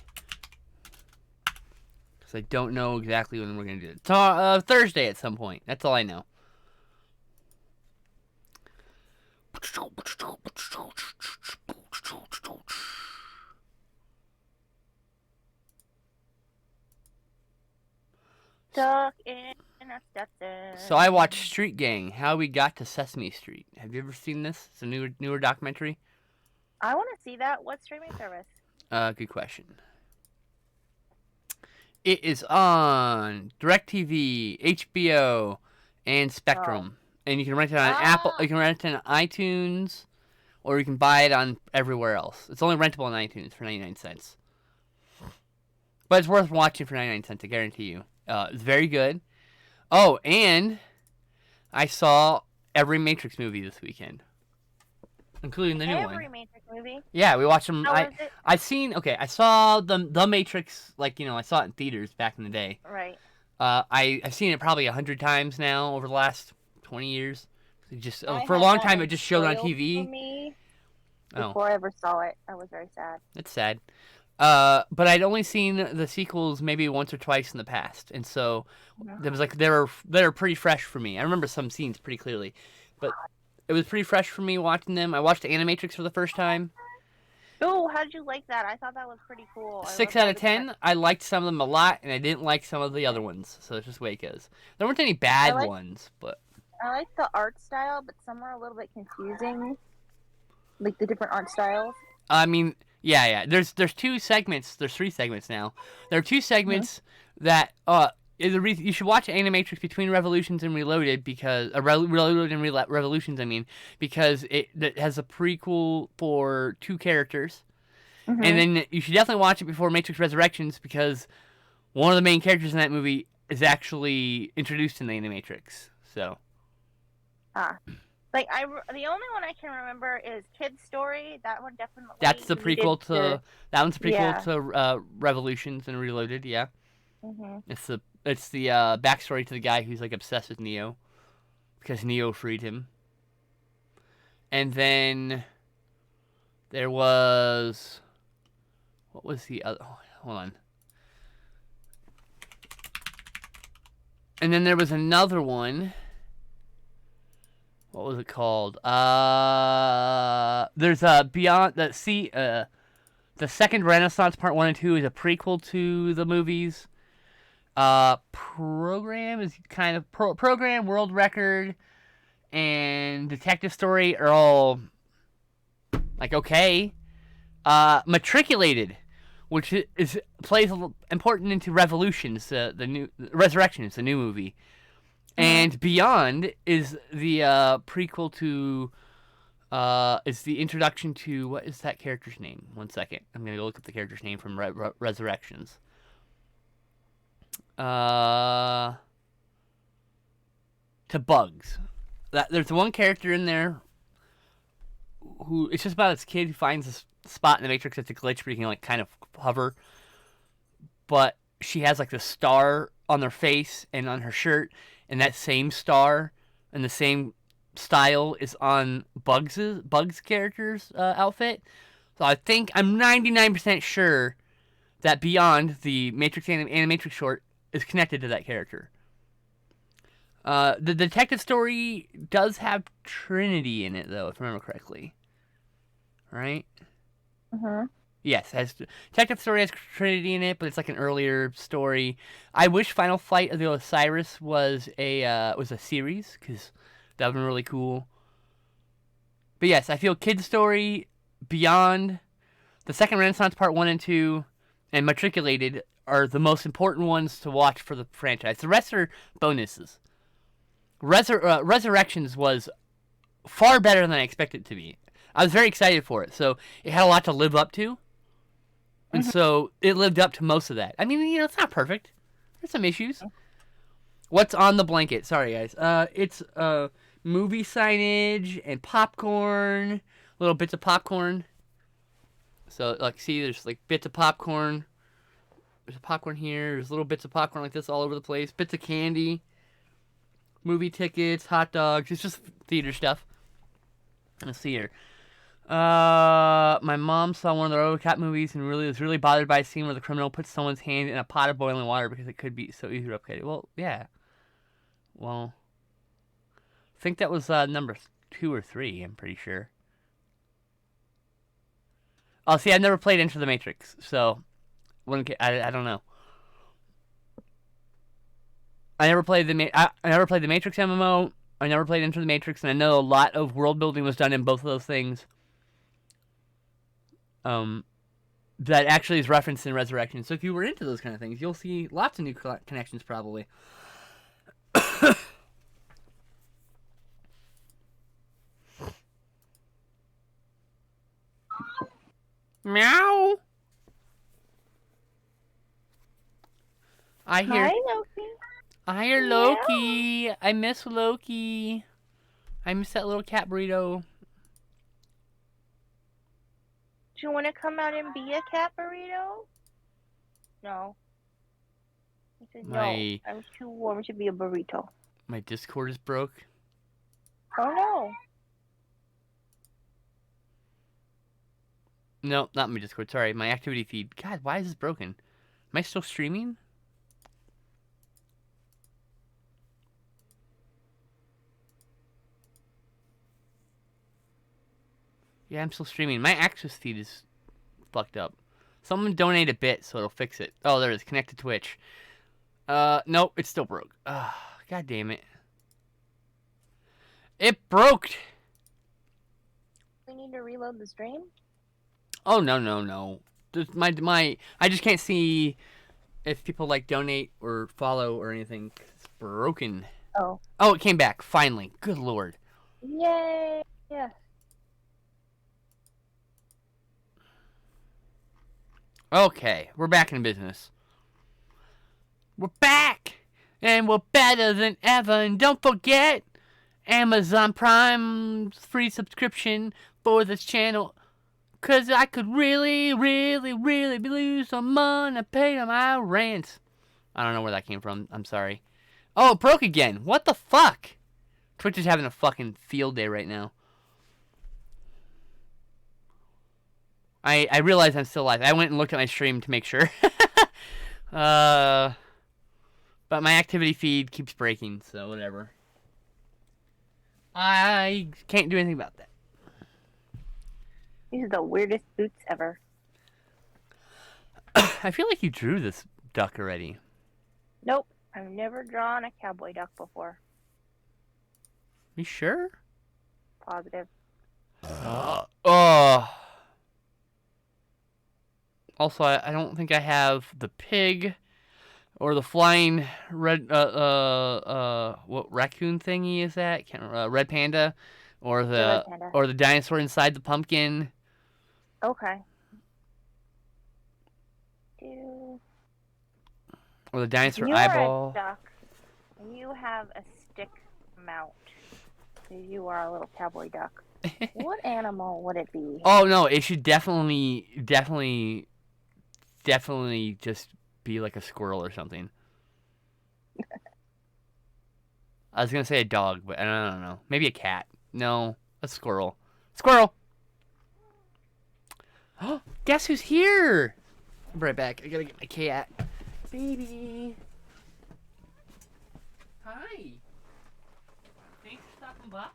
Because I don't know exactly when we're gonna do it. Thursday at some point. That's all I know. Duck in a Stetson. So I watched Street Gang: How We Got to Sesame Street. Have you ever seen this? It's a newer documentary. I want to see that. What streaming service? Good question. It is on DirecTV, HBO, and Spectrum, and you can rent it on Apple. You can rent it on iTunes, or you can buy it on everywhere else. It's only rentable on iTunes for 99 cents, but it's worth watching for 99 cents. I guarantee you. It's very good. Oh, and I saw every Matrix movie this weekend, including the new one. Every Matrix movie? Yeah, we watched them. How was it? I saw the Matrix, I saw it in theaters back in the day. Right. I've seen it probably 100 times now over the last 20 years. For a long time, it just showed on TV. For me, before I ever saw it, I was very sad. It's sad. But I'd only seen the sequels maybe once or twice in the past, and so there was they were pretty fresh for me. I remember some scenes pretty clearly, but it was pretty fresh for me watching them. I watched the Animatrix for the first time. Oh, how did you like that? I thought that was pretty cool. 6 out of 10. I liked some of them a lot, and I didn't like some of the other ones. So it's just the way it goes. There weren't any bad ones, but I like the art style, but some were a little bit confusing, like the different art styles. I mean, yeah. There's 2 segments. There's 3 segments now. There are 2 segments that is the reason you should watch Animatrix Between Revolutions and Reloaded because Reloaded and Revolutions. I mean, because it has a prequel for 2 characters, and then you should definitely watch it before Matrix Resurrections because one of the main characters in that movie is actually introduced in the Animatrix. So. The only one I can remember is Kid's Story. That one definitely. That's the prequel to. That one's the prequel to Revolutions and Reloaded. Yeah. It's the backstory to the guy who's obsessed with Neo, because Neo freed him. And then there was, what was the other? Oh, hold on. And then there was another one. What was it called? There's Beyond the Sea. The Second Renaissance Part 1 and 2 is a prequel to the movies. Program is kind of Program, World Record, and Detective Story are all like okay. Matriculated, which is plays important into Revolutions, the new Resurrections, the new movie, and Beyond is the prequel to. Is the introduction to what is that character's name? 1 second, I'm gonna go look up the character's name from Resurrections. To Bugs. There's one character in there who it's just about this kid who finds this spot in the Matrix that's a glitch where you can like kind of hover, but she has like the star on her face and on her shirt, and that same star and the same style is on Bugs character's outfit. So I think I'm 99% sure that Beyond the Matrix Animatrix short is connected to that character. The Detective Story does have Trinity in it, though, if I remember correctly. Right? Yes, Detective Story has Trinity in it, but it's like an earlier story. I wish Final Flight of the Osiris was a series, because that would have been really cool. But yes, I feel Kid Story, Beyond, The Second Renaissance Part 1 and 2, and Matriculated are the most important ones to watch for the franchise. The rest are bonuses. Resurrections was far better than I expected it to be. I was very excited for it, so it had a lot to live up to. And so it lived up to most of that. I mean, it's not perfect. There's some issues. What's on the blanket? Sorry, guys. It's movie signage and popcorn, little bits of popcorn. So, like, see, there's like bits of popcorn. There's a popcorn here. There's little bits of popcorn like this all over the place. Bits of candy. Movie tickets, hot dogs. It's just theater stuff. Let's see here. My mom saw one of the Robocop movies and was really bothered by a scene where the criminal puts someone's hand in a pot of boiling water because it could be so easy to replicate. Well, yeah. Well, I think that was number 2 or 3. I'm pretty sure. Oh, see, I've never played Enter the Matrix, so I don't know. I never played the Matrix MMO. I never played Enter the Matrix, and I know a lot of world building was done in both of those things. That actually is referenced in Resurrection. So if you were into those kind of things, you'll see lots of new connections probably. Meow. Hi, Loki. I hear Loki. I miss Loki. I miss that little cat burrito. Do you want to come out and be a cat burrito? No. I said no. I'm too warm to be a burrito. My Discord is broke. Oh no. No, not my Discord. Sorry, my activity feed. God, why is this broken? Am I still streaming? Yeah, I'm still streaming. My access feed is fucked up. Someone donate a bit so it'll fix it. Oh, there it is. Connect to Twitch. Nope, it's still broke. God damn it. It broke! We need to reload the stream? Oh, no. I just can't see if people, like, donate or follow or anything. It's broken. Oh. Oh, it came back. Finally. Good lord. Yay! Yeah. Okay, we're back in business. We're back! And we're better than ever. And don't forget, Amazon Prime's free subscription for this channel. Because I could really lose some money paid on my rent. I don't know where that came from. I'm sorry. Oh, it broke again. What the fuck? Twitch is having a fucking field day right now. I realize I'm still live. I went and looked at my stream to make sure. But But my activity feed keeps breaking, so whatever. I can't do anything about that. These are the weirdest boots ever. I feel like you drew this duck already. Nope. I've never drawn a cowboy duck before. You sure? Positive. Oh. Also, I don't think I have the pig or the flying red what raccoon thingy is that? Red panda or Red panda. or the dinosaur inside the pumpkin. Okay. Or the dinosaur You're eyeball. a duck. You have a stick mount. So you are a little cowboy duck. What animal would it be? Oh no, it should definitely just be like a squirrel or something. I was gonna say a dog, but I don't know. Maybe a cat. No, a squirrel. Squirrel! Oh, guess who's here? I'll be right back. I gotta get my cat. Baby. Hi. Thanks for stopping by.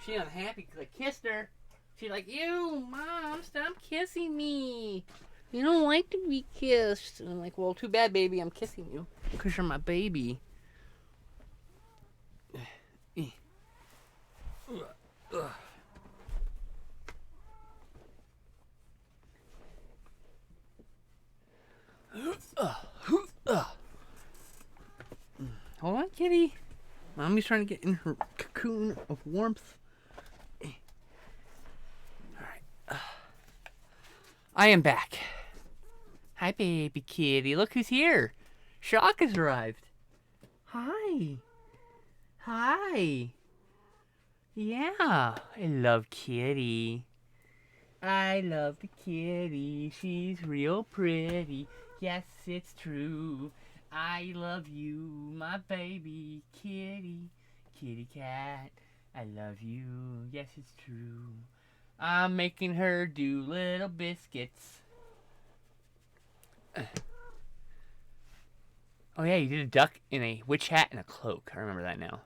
She unhappy because I kissed her. She's like, ew, Mom, stop kissing me. You don't like to be kissed. And I'm like, well, too bad, baby. I'm kissing you because you're my baby. Hold on, kitty. Mommy's trying to get in her cocoon of warmth. Alright. I am back. Hi, baby kitty. Look who's here. Shock has arrived. Hi. Hi. Yeah. I love kitty. I love the kitty. She's real pretty. Yes, it's true. I love you, my baby kitty. Kitty cat. I love you. Yes, it's true. I'm making her do little biscuits. Oh yeah, you did a duck in a witch hat and a cloak. I remember that now.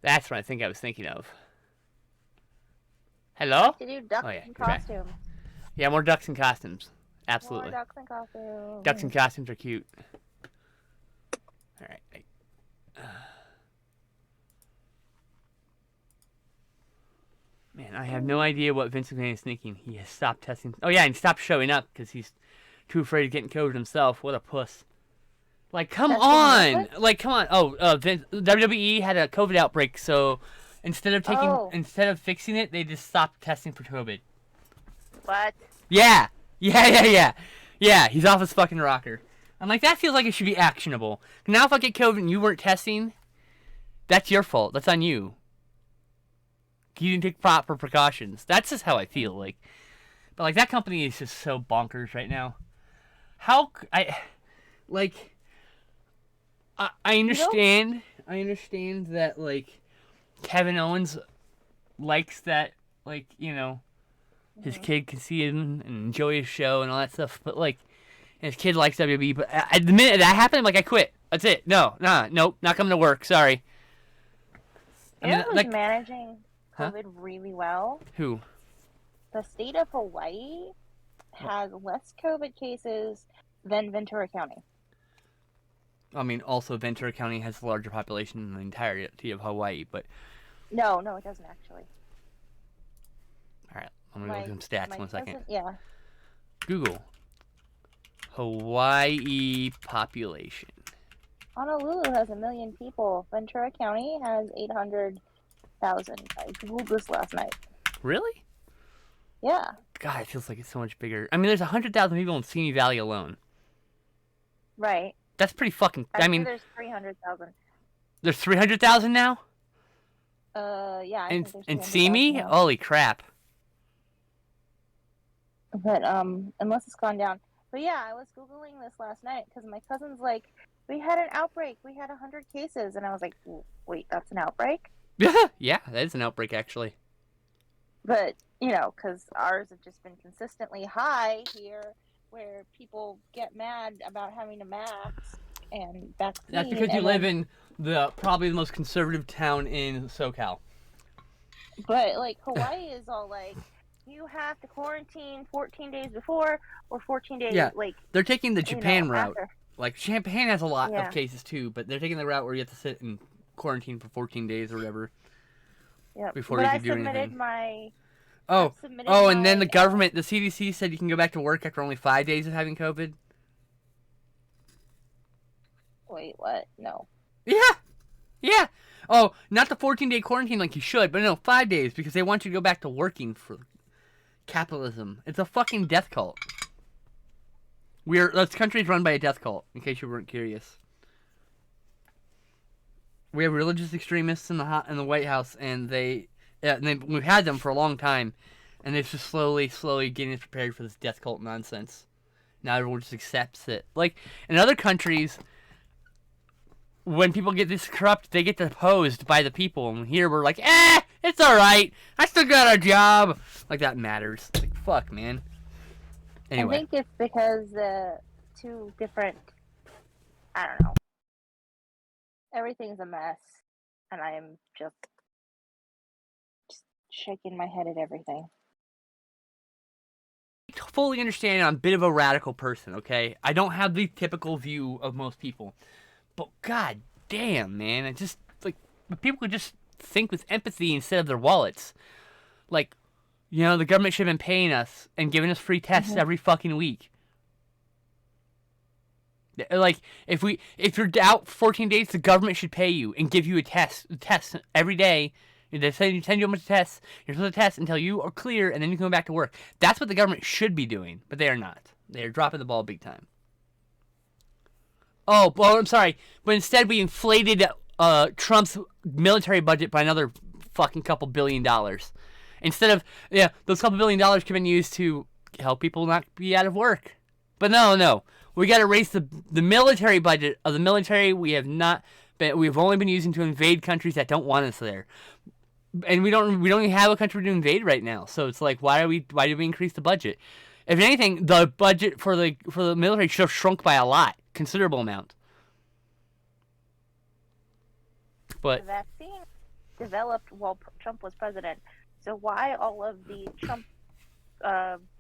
That's what I think I was thinking of. Hello? To do ducks yeah, in you're back. costumes. Yeah, more ducks in costumes. Absolutely. More ducks in costumes. Ducks in costumes are cute. Alright. Man, I have no idea what Vince McMahon is thinking. He has stopped testing. Oh, yeah, and he stopped showing up because he's too afraid of getting COVID himself. What a puss. Like, come on! Like, come on. Oh, WWE had a COVID outbreak, so instead of fixing it, they just stopped testing for COVID. What? Yeah, he's off his fucking rocker. I'm like, that feels like it should be actionable. Now if I get COVID and you weren't testing, that's your fault. That's on you. You didn't take proper precautions. That's just how I feel. Like, but like that company is just so bonkers right now. I understand. I understand that like Kevin Owens likes that, like, you know, his kid can see him and enjoy his show and all that stuff. But like, his kid likes WWE. But the minute that happened, like, I quit. That's it. Nope, not coming to work. Sorry. You know who's managing COVID really well? Who? The state of Hawaii has less COVID cases than Ventura County. I mean, also Ventura County has a larger population than the entirety of Hawaii, but... No, it doesn't actually. Alright, I'm gonna look at some stats 1 second. Yeah. Google. Hawaii population. Honolulu has 1 million people. Ventura County has 800,000. I Googled this last night. Really? Yeah. God, it feels like it's so much bigger. I mean, there's 100,000 people in Simi Valley alone. Right. That's pretty fucking... I mean... there's 300,000. There's 300,000 now? Yeah. In Simi? Holy crap. But, unless it's gone down. But yeah, I was Googling this last night because my cousin's like, we had an outbreak. We had 100 cases. And I was like, wait, that's an outbreak? Yeah, that is an outbreak, actually. But, because ours have just been consistently high here, where people get mad about having a mask and That's vaccine, because you and live then, in probably the most conservative town in SoCal. but like Hawaii is all like, you have to quarantine 14 days before or 14 days, Yeah, they're taking the Japan route. after. Like Japan has a lot of Yeah. cases too, but they're taking the route where you have to sit in quarantine for 14 days or whatever Yep. before But you I can do submitted anything. my, Oh, I've submitted oh, and then my, the government, the CDC said you can go back to work after only 5 days of having COVID. wait, what? No. Yeah, yeah. Oh, not the 14-day quarantine like you should, but no, 5 days because they want you to go back to working for capitalism. It's a fucking death cult. This country's run by a death cult. In case you weren't curious, we have religious extremists in the White House, and we've had them for a long time, and they're just slowly getting us prepared for this death cult nonsense. Now everyone just accepts it. Like in other countries, when people get this corrupt, they get deposed by the people. And here we're like, it's all right. I still got a job. Like that matters. Like fuck, man. Anyway, I think it's because the two different, I don't know. Everything's a mess, and I am just shaking my head at everything. I fully understand I'm a bit of a radical person. Okay, I don't have the typical view of most people, but god damn, man, I just like people could just think with empathy instead of their wallets. Like, the government should have been paying us and giving us free tests every fucking week. Like, if you're out for 14 days, the government should pay you and give you a test every day. They send you a bunch of tests. You're supposed to test until you are clear, and then you can go back to work. That's what the government should be doing, but they are not. They are dropping the ball big time. Oh, well, I'm sorry, but instead we inflated Trump's military budget by another fucking couple $1 billion. Instead of those couple $1 billion could have been used to help people not be out of work. But no, we got to raise the military budget of the military. We've only been using to invade countries that don't want us there, and we don't even have a country to invade right now. So it's like, why did we increase the budget? If anything, the budget for the military should have shrunk by a lot, considerable amount. But the vaccine developed while Trump was president. So why all of the Trump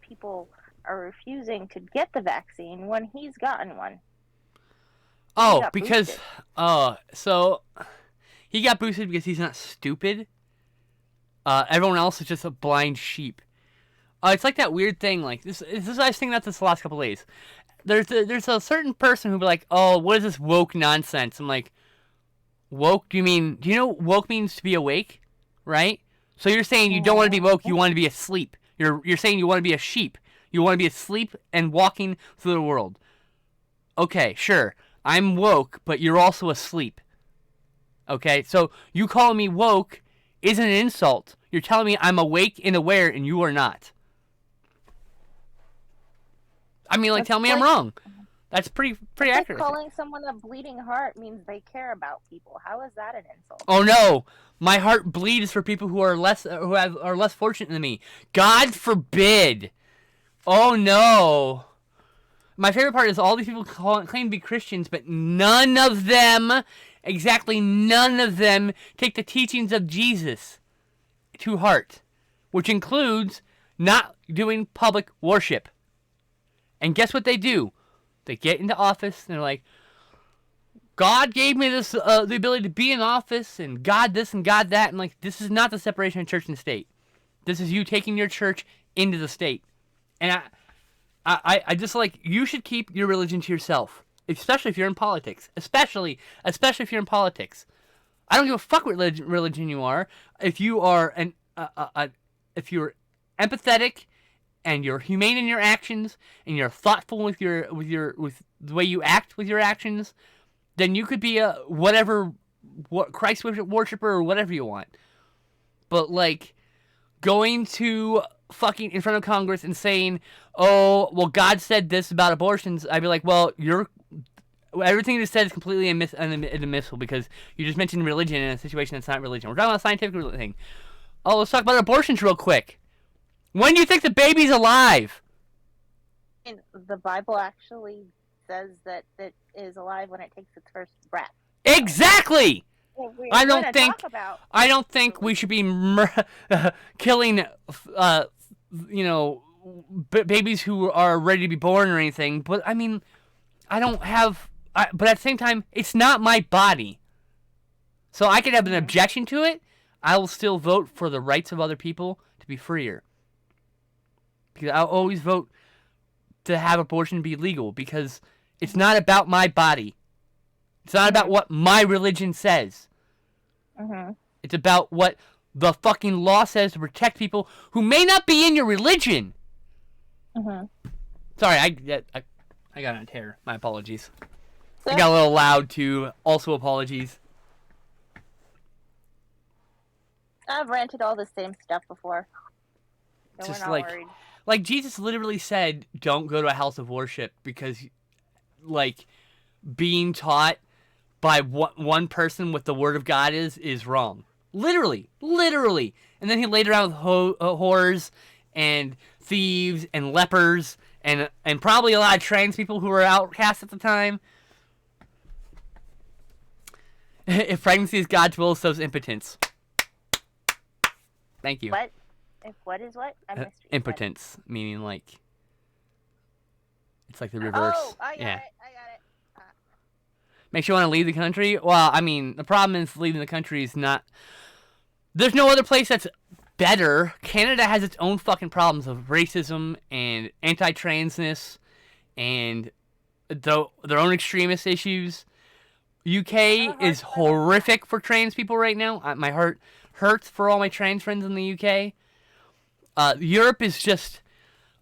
people are refusing to get the vaccine when he's gotten one? so he got boosted because he's not stupid. Everyone else is just a blind sheep. It's like that weird thing. Like this I was thinking about this the last couple of days. There's a certain person who'll be like, "Oh, what is this woke nonsense?" I'm like, "Woke? Do you know what woke means to be awake, right? So you're saying you don't want to be woke, you want to be asleep. You're saying you want to be a sheep. You want to be asleep and walking through the world. Okay, sure. I'm woke, but you're also asleep. Okay? So you calling me woke isn't an insult. You're telling me I'm awake and aware and you are not. I mean, like, tell me I'm wrong. That's pretty accurate. Calling someone a bleeding heart means they care about people. How is that an insult? Oh no, my heart bleeds for people who are less fortunate than me. God forbid. Oh no. My favorite part is all these people claim to be Christians, but none of them, exactly none of them, take the teachings of Jesus to heart, which includes not doing public worship. And guess what they do? They get into office and they're like, God gave me this the ability to be in office, and God this and God that, and like, this is not the separation of church and state. This is you taking your church into the state. And I just like, you should keep your religion to yourself, especially if you're in politics. Especially if you're in politics. I don't give a fuck what religion you are. If you are if you're empathetic and you're humane in your actions and you're thoughtful with the way you act with your actions, then you could be a Christ worshiper or whatever you want. But like, going to fucking in front of Congress and saying, "Oh, well, God said this about abortions," I'd be like, "Well, everything you just said is completely inadmissible because you just mentioned religion in a situation that's not religion. We're talking about a scientific thing. Oh, let's talk about abortions real quick. When do you think the baby's alive? And the Bible actually says that it is alive when it takes its first breath. Exactly. I don't think we should be killing, babies who are ready to be born or anything. But I mean, but at the same time, it's not my body. So I could have an objection to it. I will still vote for the rights of other people to be freer. Because I'll always vote to have abortion be legal, because it's not about my body. It's not about what my religion says. It's about what the fucking law says to protect people who may not be in your religion. Sorry, I got on a tear. My apologies. I got a little loud too. Also apologies. I've ranted all the same stuff before. So Just we're not worried. Like Jesus literally said, don't go to a house of worship, because like being taught by what one person with the word of God is wrong. Literally. And then he laid around with whores and thieves and lepers and probably a lot of trans people who were outcast at the time. If pregnancy is God's will, so is impotence. Thank you. What? If what is what? I missed what impotence, meaning like it's like the reverse. Oh, I got it. Makes you want to leave the country? Well, I mean, the problem is leaving the country is not... There's no other place that's better. Canada has its own fucking problems of racism and anti-transness and their own extremist issues. UK is horrific for trans people right now. My heart hurts for all my trans friends in the UK. Europe is just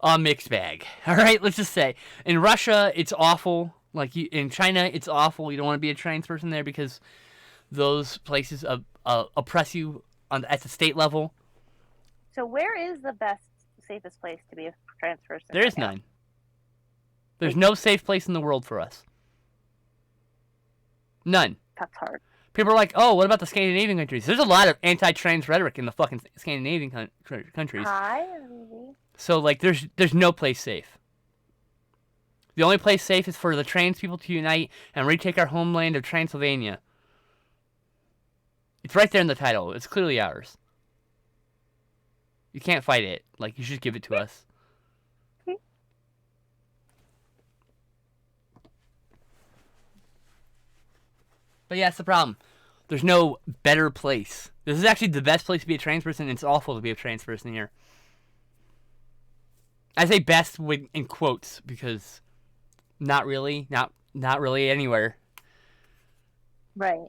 a mixed bag. All right, let's just say. In Russia, it's awful. Like in China, it's awful. You don't want to be a trans person there because those places oppress you at the state level. So where is the best, safest place to be a trans person? There is none. There's no safe place in the world for us. None. That's hard. People are like, oh, what about the Scandinavian countries? There's a lot of anti-trans rhetoric in the fucking Scandinavian countries. Hi. So, like, there's no place safe. The only place safe is for the trans people to unite and retake our homeland of Transylvania. It's right there in the title. It's clearly ours. You can't fight it. Like, you should give it to us. But yeah, that's the problem. There's no better place. This is actually the best place to be a trans person, and it's awful to be a trans person here. I say best in quotes because not really anywhere. Right.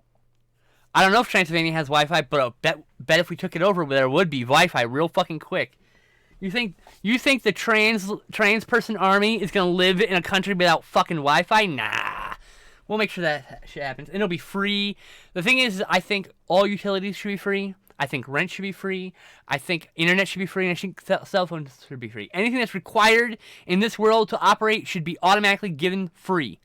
I don't know if Transylvania has Wi-Fi, but I'll bet if we took it over, there would be Wi-Fi real fucking quick. You think the trans person army is gonna live in a country without fucking Wi-Fi? Nah. We'll make sure that shit happens. And it'll be free. The thing is, I think all utilities should be free. I think rent should be free. I think internet should be free. And I think cell phones should be free. Anything that's required in this world to operate should be automatically given free.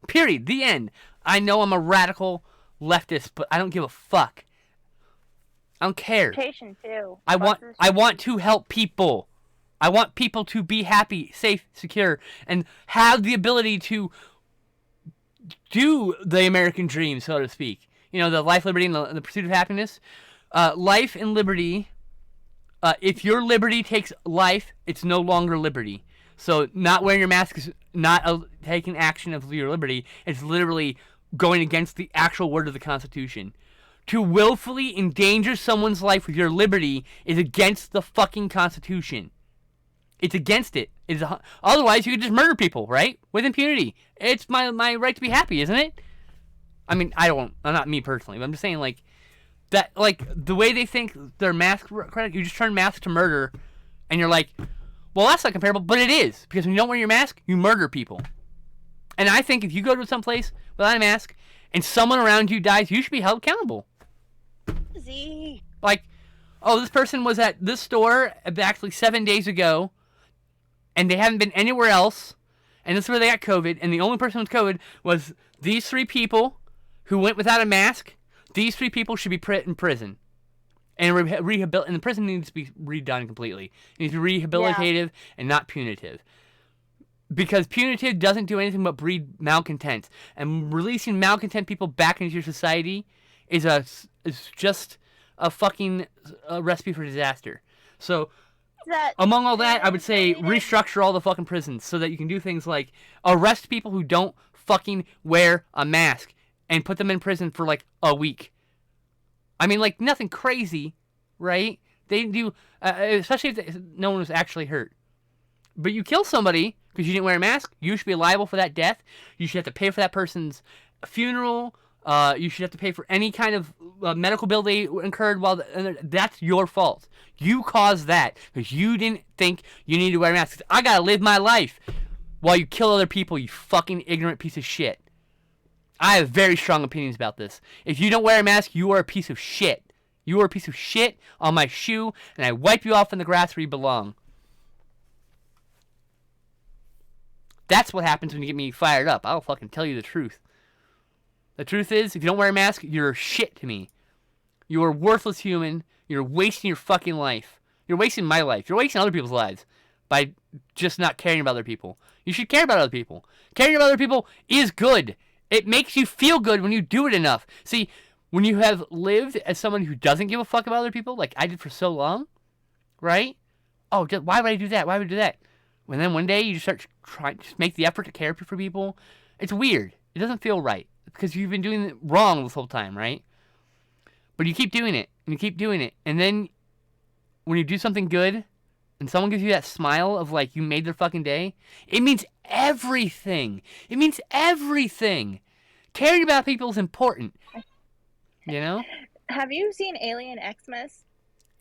Period. The end. I know I'm a radical leftist, but I don't give a fuck. I don't care. Too. I want to help people. I want people to be happy, safe, secure, and have the ability to do the American dream, so to speak. You know, the life, liberty, and the pursuit of happiness. Life and liberty. If your liberty takes life, it's no longer liberty. So not wearing your mask is not taking action of your liberty. It's literally going against the actual word of the Constitution. To willfully endanger someone's life with your liberty is against the fucking Constitution. It's against it. Otherwise, you could just murder people, right? With impunity. It's my right to be happy, isn't it? I mean, not me personally, but I'm just saying, like, that, like, the way they think their mask credit, you just turn mask to murder, and you're like, well, that's not comparable, but it is. Because when you don't wear your mask, you murder people. And I think if you go to some place without a mask, and someone around you dies, you should be held accountable. Like, oh, this person was at this store actually 7 days ago, and they haven't been anywhere else, and this is where they got COVID, and the only person with COVID was these 3 people who went without a mask. These 3 people should be put in prison. And and the prison needs to be redone completely. It needs to be rehabilitative and not punitive. Because punitive doesn't do anything but breed malcontent. And releasing malcontent people back into your society is just a fucking recipe for disaster. So, among all that, I would say restructure all the fucking prisons so that you can do things like arrest people who don't fucking wear a mask and put them in prison for like a week. I mean, like, nothing crazy, right? They do, especially if no one was actually hurt. But you kill somebody because you didn't wear a mask, you should be liable for that death. You should have to pay for that person's funeral. You should have to pay for any kind of medical bill they incurred that's your fault. You caused that because you didn't think you needed to wear a mask. I gotta live my life while you kill other people, you fucking ignorant piece of shit. I have very strong opinions about this. If you don't wear a mask, you are a piece of shit. You are a piece of shit on my shoe, and I wipe you off in the grass where you belong. That's what happens when you get me fired up. I'll fucking tell you the truth. The truth is, if you don't wear a mask, you're shit to me. You're a worthless human. You're wasting your fucking life. You're wasting my life. You're wasting other people's lives by just not caring about other people. You should care about other people. Caring about other people is good. It makes you feel good when you do it enough. See, when you have lived as someone who doesn't give a fuck about other people, like I did for so long, right? Oh, why would I do that? Why would I do that? And then one day you just start trying to make the effort to care for people. It's weird. It doesn't feel right because you've been doing it wrong this whole time, right? But you keep doing it and you keep doing it. And then when you do something good and someone gives you that smile of like you made their fucking day, it means everything. It means everything. Caring about people is important. You know? Have you seen Alien Xmas?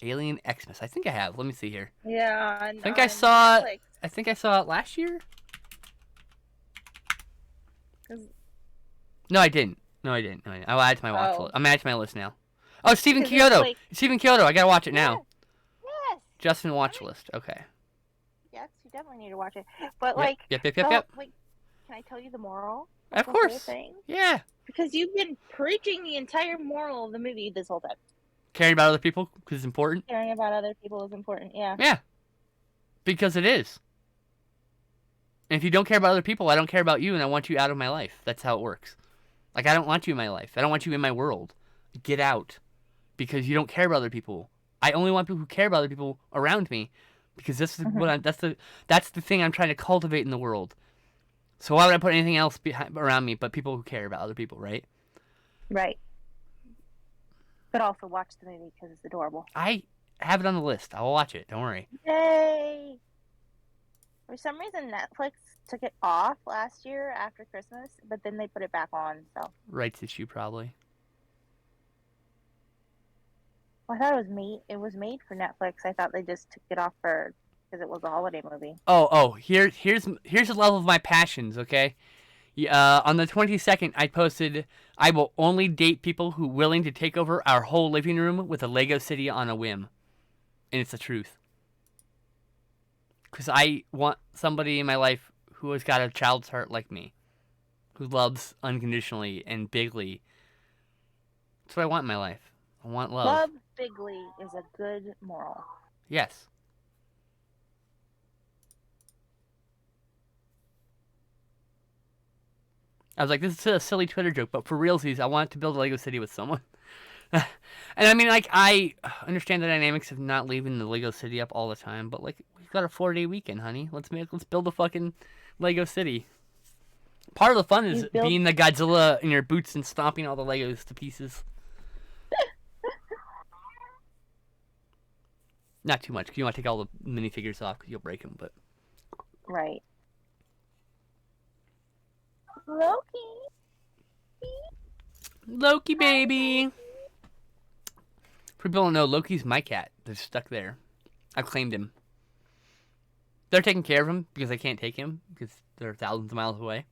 Alien Xmas. I think I have. Let me see here. Yeah. I think I saw it. I think I saw it last year. No, I didn't. I'll add it to my watch list. I'm adding to my list now. Oh, Stephen Kyoto. Like... Stephen Kyoto. I gotta watch it now. Yes. Justin watch list. Okay. Yes, you definitely need to watch it. But Yep. Like, can I tell you the moral? Of course. Yeah. Because you've been preaching the entire moral of the movie this whole time. Caring about other people because it's important. Caring about other people is important. Yeah. Yeah. Because it is. And if you don't care about other people, I don't care about you, and I want you out of my life. That's how it works. Like, I don't want you in my life. I don't want you in my world. Get out. Because you don't care about other people. I only want people who care about other people around me. Because this is that's the thing I'm trying to cultivate in the world. So why would I put anything else around me but people who care about other people, right? Right. But also watch the movie because it's adorable. I have it on the list. I'll watch it. Don't worry. Yay! For some reason, Netflix took it off last year after Christmas, but then they put it back on. So rights issue probably. Well, I thought it was made for Netflix. I thought they just took it off because it was a holiday movie. Oh, here's the level of my passions. Okay, on the 22nd, I posted, I will only date people who are willing to take over our whole living room with a Lego city on a whim, and it's the truth. Because I want somebody in my life who has got a child's heart like me, who loves unconditionally and bigly. That's what I want in my life. I want love. Love bigly is a good moral. Yes. I was like, this is a silly Twitter joke, but for realsies, I want to build a Lego city with someone. And I mean, like, I understand the dynamics of not leaving the Lego city up all the time, but like, we've got a 4-day weekend, honey. Let's build a fucking Lego city. Part of the fun is being the Godzilla in your boots and stomping all the Legos to pieces. Not too much, because you want to take all the minifigures off, because you'll break them, but... Right. Loki, baby! For people who don't know, Loki's my cat. They're stuck there. I've claimed him. They're taking care of him, because I can't take him, because they're thousands of miles away.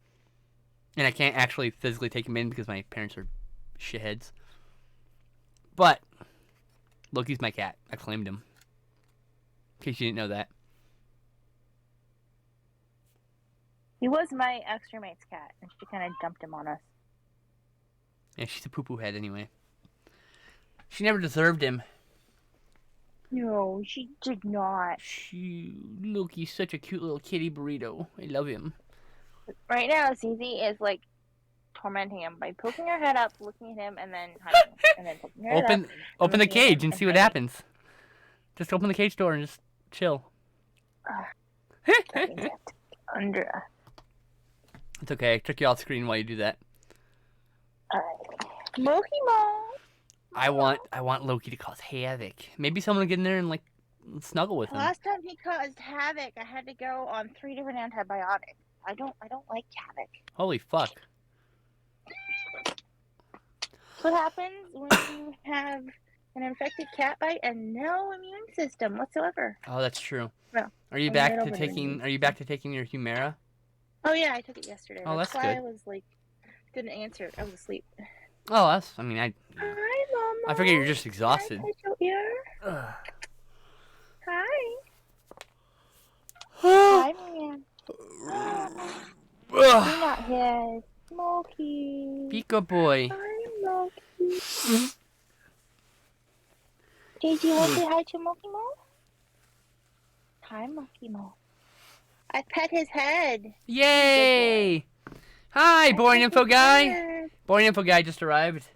And I can't actually physically take him in, because my parents are shitheads. But, Loki's my cat. I claimed him. In case you didn't know that. He was my extra mate's cat, and she kind of dumped him on us. Yeah, she's a poo-poo head anyway. She never deserved him. No, she did not. Loki's such a cute little kitty burrito. I love him. Right now, Zizi is like tormenting him by poking her head up, looking at him, and then hiding, and then poking her head up, and Open the looking at cage him, and and see what hiding. happens. Just open the cage door and just chill. That means I have to under. It's okay. I took you off screen while you do that. Alright. Mokimo! I want Loki to cause havoc. Maybe someone will get in there and like snuggle with him. Last time he caused havoc, I had to go on 3 different antibiotics. I don't like havoc. Holy fuck. That's what happens when you have an infected cat bite and no immune system whatsoever. Oh, that's true. No. Are you back to taking your Humira? Oh yeah, I took it yesterday. Oh, that's why good. I was like didn't answer it. I was asleep. Oh, I Hi, Mama. I figure you're just exhausted. Hi, touch your ear. Hi. Hi, man. You're not his. Smokey. Be good boy. Hi, Smokey. Did you want to say hi to Mokimo? Hi, Mokimo. I pet his head. Yay! Hi, boring info guy. Boring info guy just arrived.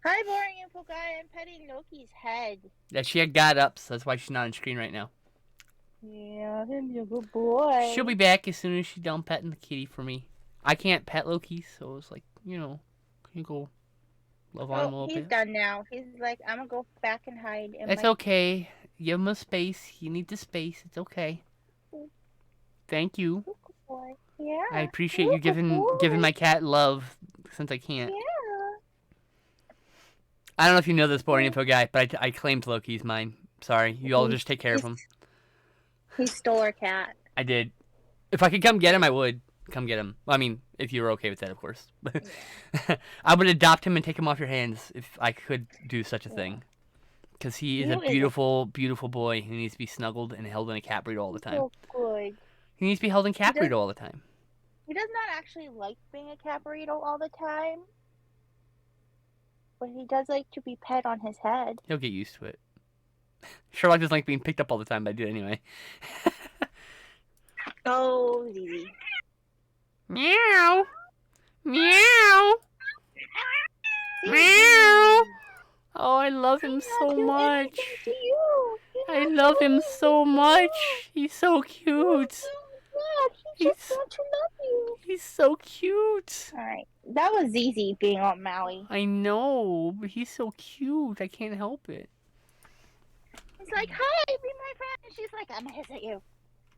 Hi, boring info guy. I'm petting Loki's head. Yeah, she had got up, so that's why she's not on screen right now. Yeah, he's a good boy. She'll be back as soon as she's done petting the kitty for me. I can't pet Loki, so it's like, can you go love on him a little bit? He's done now. He's like, I'm gonna go back and hide. It's okay. Give him a space. He needs the space. It's okay. Thank you. Boy. Yeah. I appreciate you giving my cat love since I can't. Yeah. I don't know if you know this, boring info guy, but I claimed Loki's mine. Sorry, you all just take care of him. He stole our cat. I did. If I could come get him, I would come get him. I mean, if you were okay with that, of course. I would adopt him and take him off your hands if I could do such a thing. Because he is a beautiful, beautiful boy who needs to be snuggled and held in a cat burrito all the time. So good. He needs to be held in cat burrito all the time. He does not actually like being a cat burrito all the time. But he does like to be pet on his head. He'll get used to it. Sherlock doesn't like being picked up all the time, but I do anyway. Oh, Zizi. Meow. Meow. Meow. Oh, I love him so much. I love him so much. He's so cute. He just wants to love you. He's so cute. Alright. That was Zizi being on Maui. I know, but he's so cute. I can't help it. He's like, hi, be my friend. And she's like, I'm gonna hiss at you.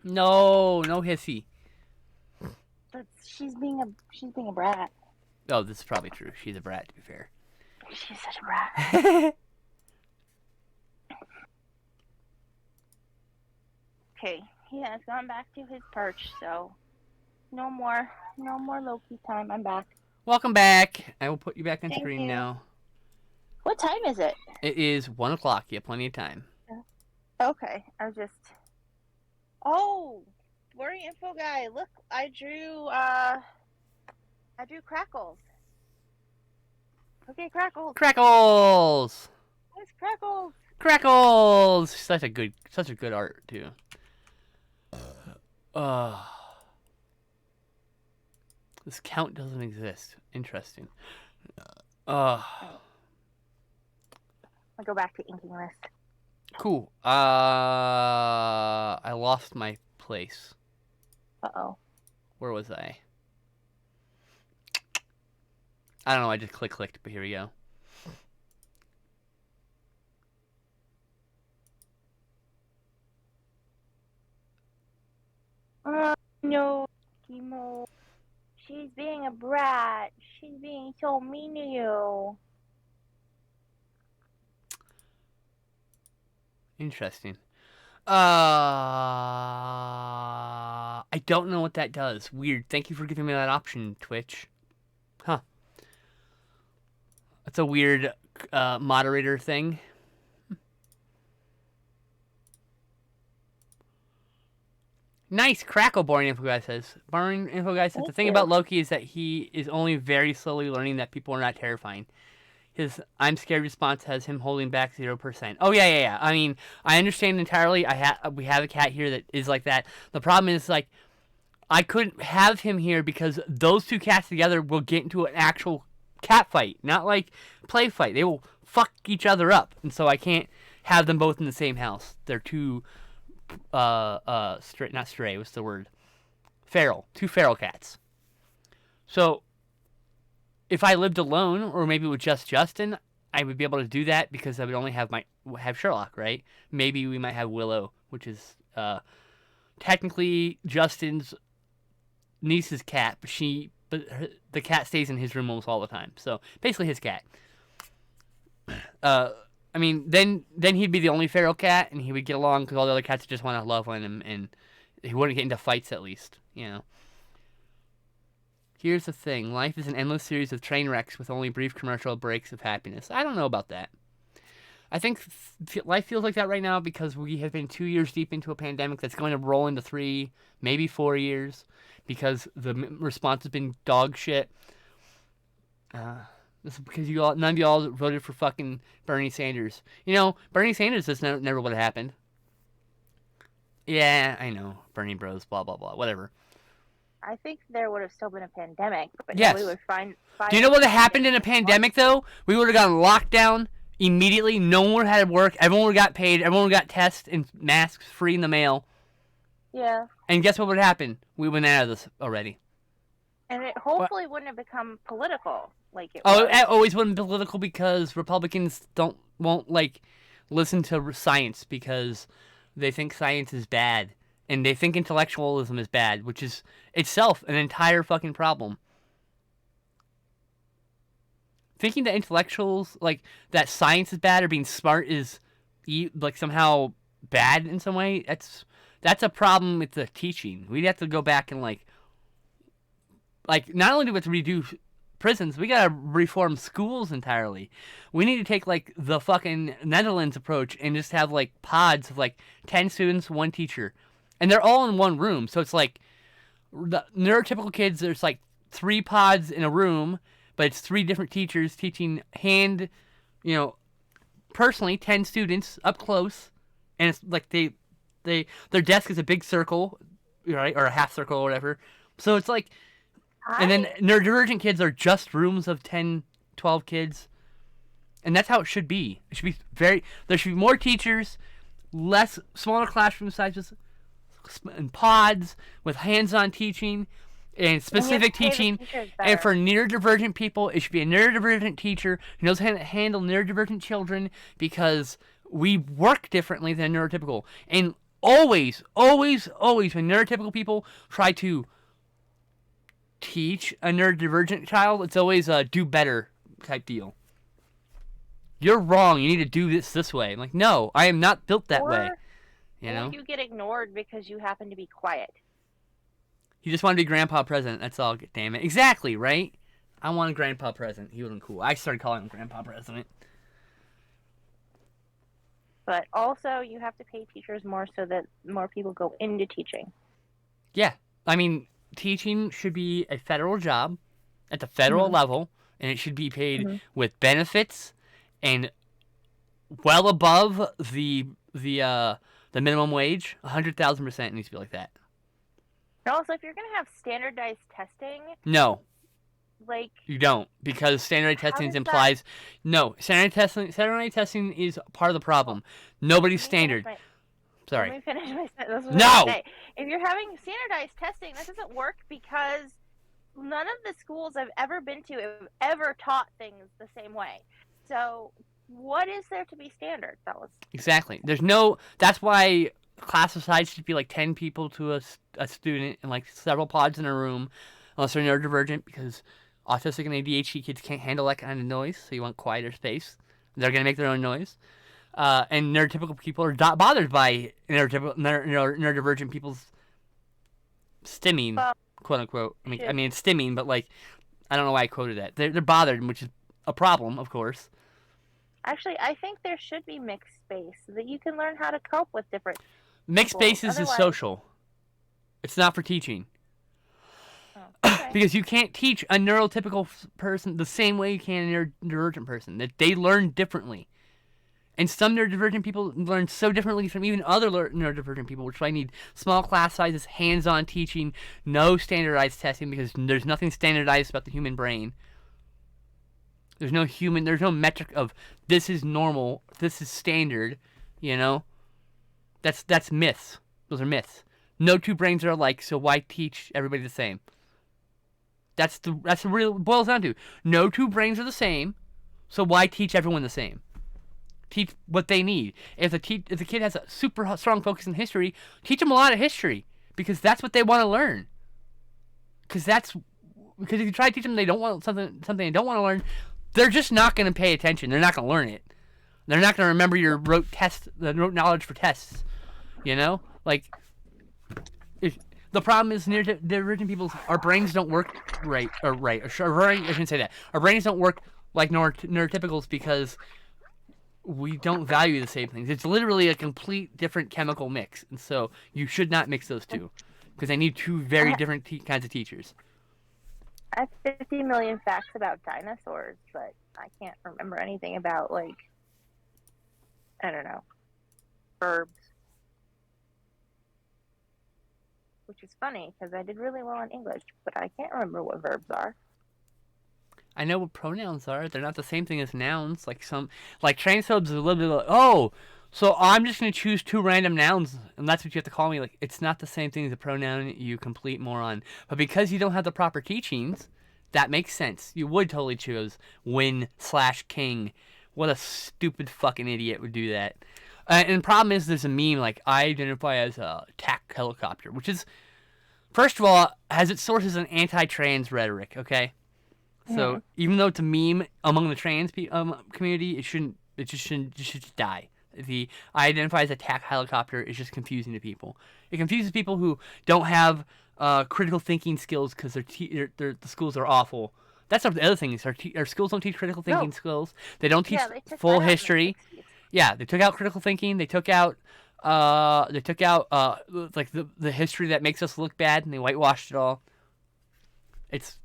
No hissy. But she's being a brat. Oh, this is probably true. She's a brat, to be fair. She's such a brat. Okay, he has gone back to his perch, so no more Loki time. I'm back. Welcome back. I will put you back on screen now. What time is it? It is 1 o'clock. You have plenty of time. Okay, Oh, worry info guy. Look, I drew Crackles. Okay, Crackles. Crackles. What's Crackles? Crackles. Such a good art too. This count doesn't exist. Interesting. I'll go back to inking this. Cool. I lost my place. Uh-oh. Where was I? I don't know. I just clicked, but here we go. No, Kimo. She's being a brat. She's being so mean to you. Interesting. I don't know what that does. Weird. Thank you for giving me that option, Twitch. Huh. That's a weird moderator thing. Nice crackle, Boring Info Guy says. Boring Info Guy says the thing about Loki is that he is only very slowly learning that people are not terrifying. his I'm scared response has him holding back 0%. Oh yeah. I mean, I understand entirely. We have a cat here that is like that. The problem is like I couldn't have him here because those two cats together will get into an actual cat fight, not like play fight. They will fuck each other up, and so I can't have them both in the same house. They're too stray, not stray. What's the word? Feral. Two feral cats. So if I lived alone, or maybe with just Justin, I would be able to do that because I would only have Sherlock, right? Maybe we might have Willow, which is technically Justin's niece's cat, but the cat stays in his room almost all the time. So basically his cat. I mean, then he'd be the only feral cat, and he would get along because all the other cats just want to love on him, and he wouldn't get into fights at least, you know. Here's the thing. Life is an endless series of train wrecks with only brief commercial breaks of happiness. I don't know about that. I think life feels like that right now because we have been 2 years deep into a pandemic that's going to roll into 3, maybe 4 years because the response has been dog shit. This is because none of y'all voted for fucking Bernie Sanders. You know, Bernie Sanders, this never would have happened. Yeah, I know. Bernie bros, blah, blah, blah, whatever. I think there would have still been a pandemic, but yes. we would find. Do you know what happened in a pandemic, though? We would have gotten locked down immediately. No one would have had to work. Everyone would have got paid. Everyone would have got tests and masks free in the mail. Yeah. And guess what would happen? We went out of this already. And it hopefully wouldn't have become political like it was. It always wouldn't be political because Republicans won't listen to science because they think science is bad. And they think intellectualism is bad, which is itself an entire fucking problem. Thinking that intellectuals, that science is bad or being smart is, somehow bad in some way, that's a problem with the teaching. We'd have to go back and, not only do we have to redo prisons, we gotta reform schools entirely. We need to take, the fucking Netherlands approach and just have, pods of, 10 students, 1 teacher. And they're all in one room, so it's the neurotypical kids, there's 3 pods in a room, but it's 3 different teachers teaching personally 10 students up close, and it's their desk is a big circle, right, or a half circle or whatever. So it's and then neurodivergent kids are just rooms of 10, 12 kids, and that's how it should be. It should be there should be more teachers, smaller classroom sizes, and pods with hands-on teaching and specific teaching. And for neurodivergent people, it should be a neurodivergent teacher who knows how to handle neurodivergent children because we work differently than neurotypical. And always, always, always, when neurotypical people try to teach a neurodivergent child, it's always a do better type deal. You're wrong. You need to do this way. I'm no, I am not built that way. You know? You get ignored because you happen to be quiet. He just wanted to be grandpa president. That's all. Damn it. Exactly, right? I wanted grandpa president. He wasn't cool. I started calling him grandpa president. But also, you have to pay teachers more so that more people go into teaching. Yeah. I mean, teaching should be a federal job at the federal level, and it should be paid with benefits and well above the minimum wage. 100,000% needs to be like that. And also, if you're going to have standardized testing... No. You don't, because standardized testing implies... No, standardized testing is part of the problem. Nobody's standard. Sorry. Let me finish my sentence. No! If you're having standardized testing, that doesn't work because none of the schools I've ever been to have ever taught things the same way. So... what is there to be standard, fellas? Exactly. That's why class size should be 10 people to a student and several pods in a room, unless they're neurodivergent, because autistic and ADHD kids can't handle that kind of noise, so you want quieter space. They're going to make their own noise. And neurotypical people are not bothered by neurodivergent people's stimming, quote unquote. I mean, it's stimming, but I don't know why I quoted that. They're bothered, which is a problem, of course. Actually, I think there should be mixed space so that you can learn how to cope with different mixed spaces is social. It's not for teaching. Oh, okay. Because you can't teach a neurotypical person the same way you can a neurodivergent person. That they learn differently. And some neurodivergent people learn so differently from even other neurodivergent people, which is why I need small class sizes, hands-on teaching, no standardized testing, because there's nothing standardized about the human brain. There's no metric of this is normal, this is standard, you know? That's myths. Those are myths. No two brains are alike, so why teach everybody the same? That's the real boils down to. No two brains are the same, so why teach everyone the same? Teach what they need. If the kid has a super strong focus in history, teach them a lot of history, because that's what they want to learn. Because if you try to teach them they don't want something they don't want to learn, they're just not going to pay attention. They're not going to learn it. They're not going to remember your rote knowledge for tests. You know, like the problem is neurodivergent people, our brains don't work right. I shouldn't say that. Our brains don't work like neurotypicals because we don't value the same things. It's literally a complete different chemical mix, and so you should not mix those two, because they need two very different kinds of teachers. I have 50 million facts about dinosaurs, but I can't remember anything about, like, I don't know, verbs. Which is funny, because I did really well in English, but I can't remember what verbs are. I know what pronouns are. They're not the same thing as nouns. Like transphobes are a little bit like, oh, so I'm just going to choose two random nouns, and that's what you have to call me. Like, it's not the same thing as a pronoun, you complete moron. But because you don't have the proper teachings, that makes sense. You would totally choose win/king. What a stupid fucking idiot would do that. And the problem is there's a meme, like, I identify as a TAC helicopter, which is, first of all, has its sources in anti-trans rhetoric, okay? So even though it's a meme among the trans community, it should just die. The I identify as a TAC helicopter is just confusing to people. It confuses people who don't have critical thinking skills because the schools are awful. That's the other thing is our schools don't teach critical thinking skills. They don't teach full history. Yeah, they took out critical thinking. They took out like the history that makes us look bad, and they whitewashed it all. It's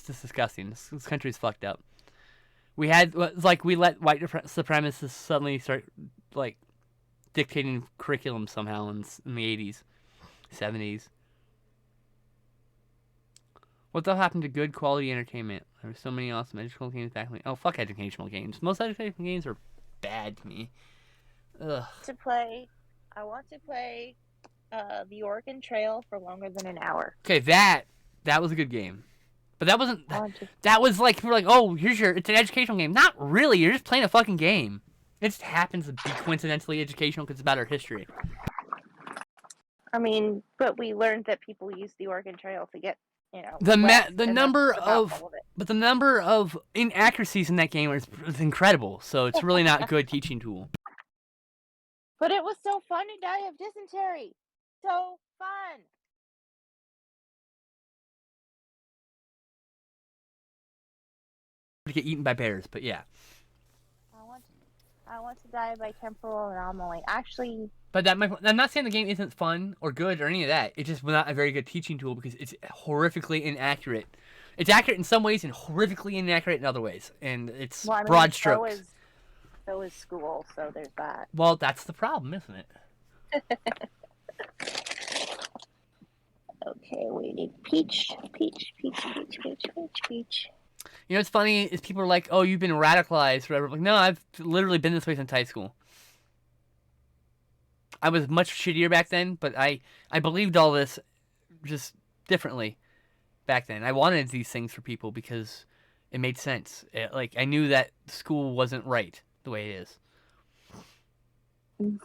just disgusting. This country's fucked up. We let white supremacists suddenly start like dictating curriculum somehow in the 80s, 70s. What the hell happened to good quality entertainment? There were so many awesome educational games back when. Oh, fuck educational games. Most educational games are bad to me. Ugh. I want to play the Oregon Trail for longer than an hour. Okay, that was a good game. But that wasn't. That was like, we're like, oh, it's an educational game. Not really. You're just playing a fucking game. It just happens to be coincidentally educational because it's about our history. I mean, but we learned that people use the Oregon Trail to get, the number of inaccuracies in that game is incredible. So it's really not a good teaching tool. But it was so fun to die of dysentery. So fun. To get eaten by bears, but yeah. I want to die by temporal anomaly. Actually, but I'm not saying the game isn't fun or good or any of that. It's just not a very good teaching tool because it's horrifically inaccurate. It's accurate in some ways and horrifically inaccurate in other ways, and it's broad strokes. So is school, so there's that. Well, that's the problem, isn't it? Okay, we need peach. You know what's funny is people are like, oh, you've been radicalized, whatever. Like, no, I've literally been this way since high school. I was much shittier back then, but I believed all this just differently back then. I wanted these things for people because it made sense. I knew that school wasn't right the way it is.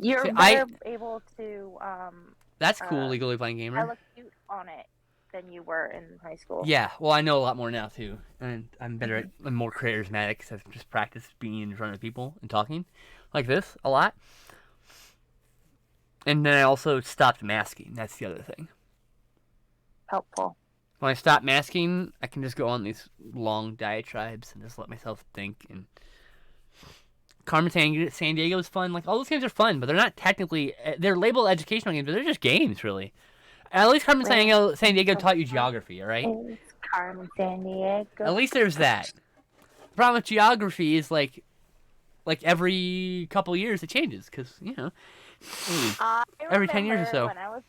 You're better able to... that's cool, legally blind gamer. I look cute on it than you were in high school. Yeah, well, I know a lot more now, too. And I'm more charismatic because I've just practiced being in front of people and talking like this a lot. And then I also stopped masking. That's the other thing. Helpful. When I stop masking, I can just go on these long diatribes and just let myself think. And Carmen San Diego is fun. Like, all those games are fun, but they're not technically... They're labeled educational games, but they're just games, really. At least Carmen Where San Diego taught you geography, all right? is Carmen San Diego? At least there's that. The problem with geography is like every couple years it changes because I every 10 years or remember so. when I was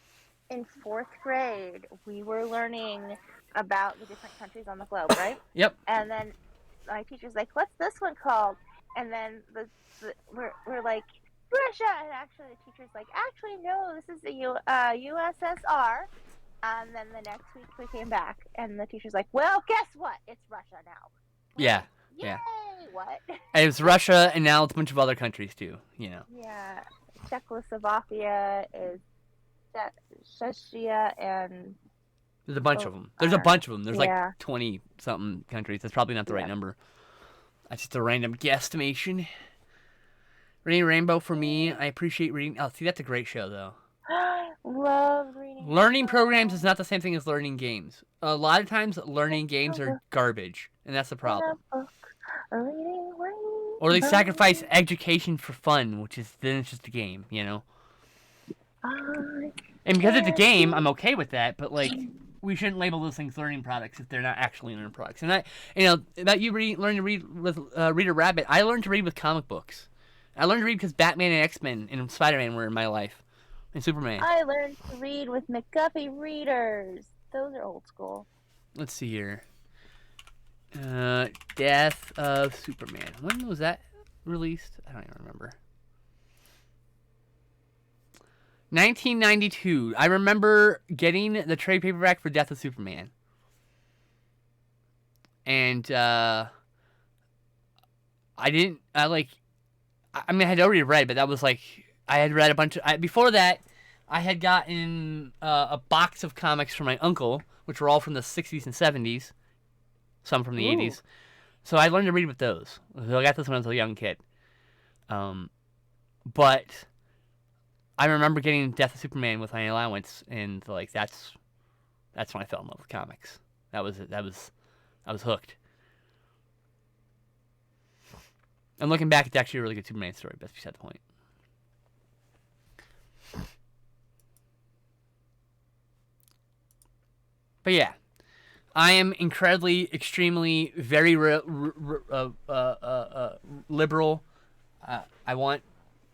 in 4th grade, we were learning about the different countries on the globe, right? Yep. And then my teacher's like, "What's this one called?" And then we're like, "Russia." And actually, the teacher's like, "Actually, no, this is the USSR." And then the next week we came back, and the teacher's like, "Well, guess what? It's Russia now." Yeah. Yay! Yeah. What? It was Russia, and now it's a bunch of other countries too. Yeah, Czechoslovakia is Czechia, and There's a bunch of them. There's like 20 something countries. That's probably not the right number. That's just a random guesstimation. Reading Rainbow for me. I appreciate reading. Oh, see, that's a great show though. Love reading. Learning programs is not the same thing as learning games. A lot of times, learning games are garbage, and that's the problem. Or they sacrifice education for fun, which is then it's just a game, And because it's a game, I'm okay with that. But like, we shouldn't label those things learning products if they're not actually learning products. And about you learning to read with Reader Rabbit, I learned to read with comic books. I learned to read because Batman and X-Men and Spider-Man were in my life, and Superman. I learned to read with McGuffey readers. Those are old school. Let's see here. Death of Superman. When was that released? I don't even remember. 1992. I remember getting the trade paperback for Death of Superman. And I had already read, but that was like, I had read a bunch of, before that, I had gotten a box of comics from my uncle, which were all from the 60s and 70s, some from the 80s. So I learned to read with those. So I got this when I was a young kid. But I remember getting Death of Superman with my allowance, and like that's when I fell in love with comics. I was hooked. And looking back, it's actually a really good Superman story, but beside the point. But yeah, I am incredibly, extremely, very liberal. I want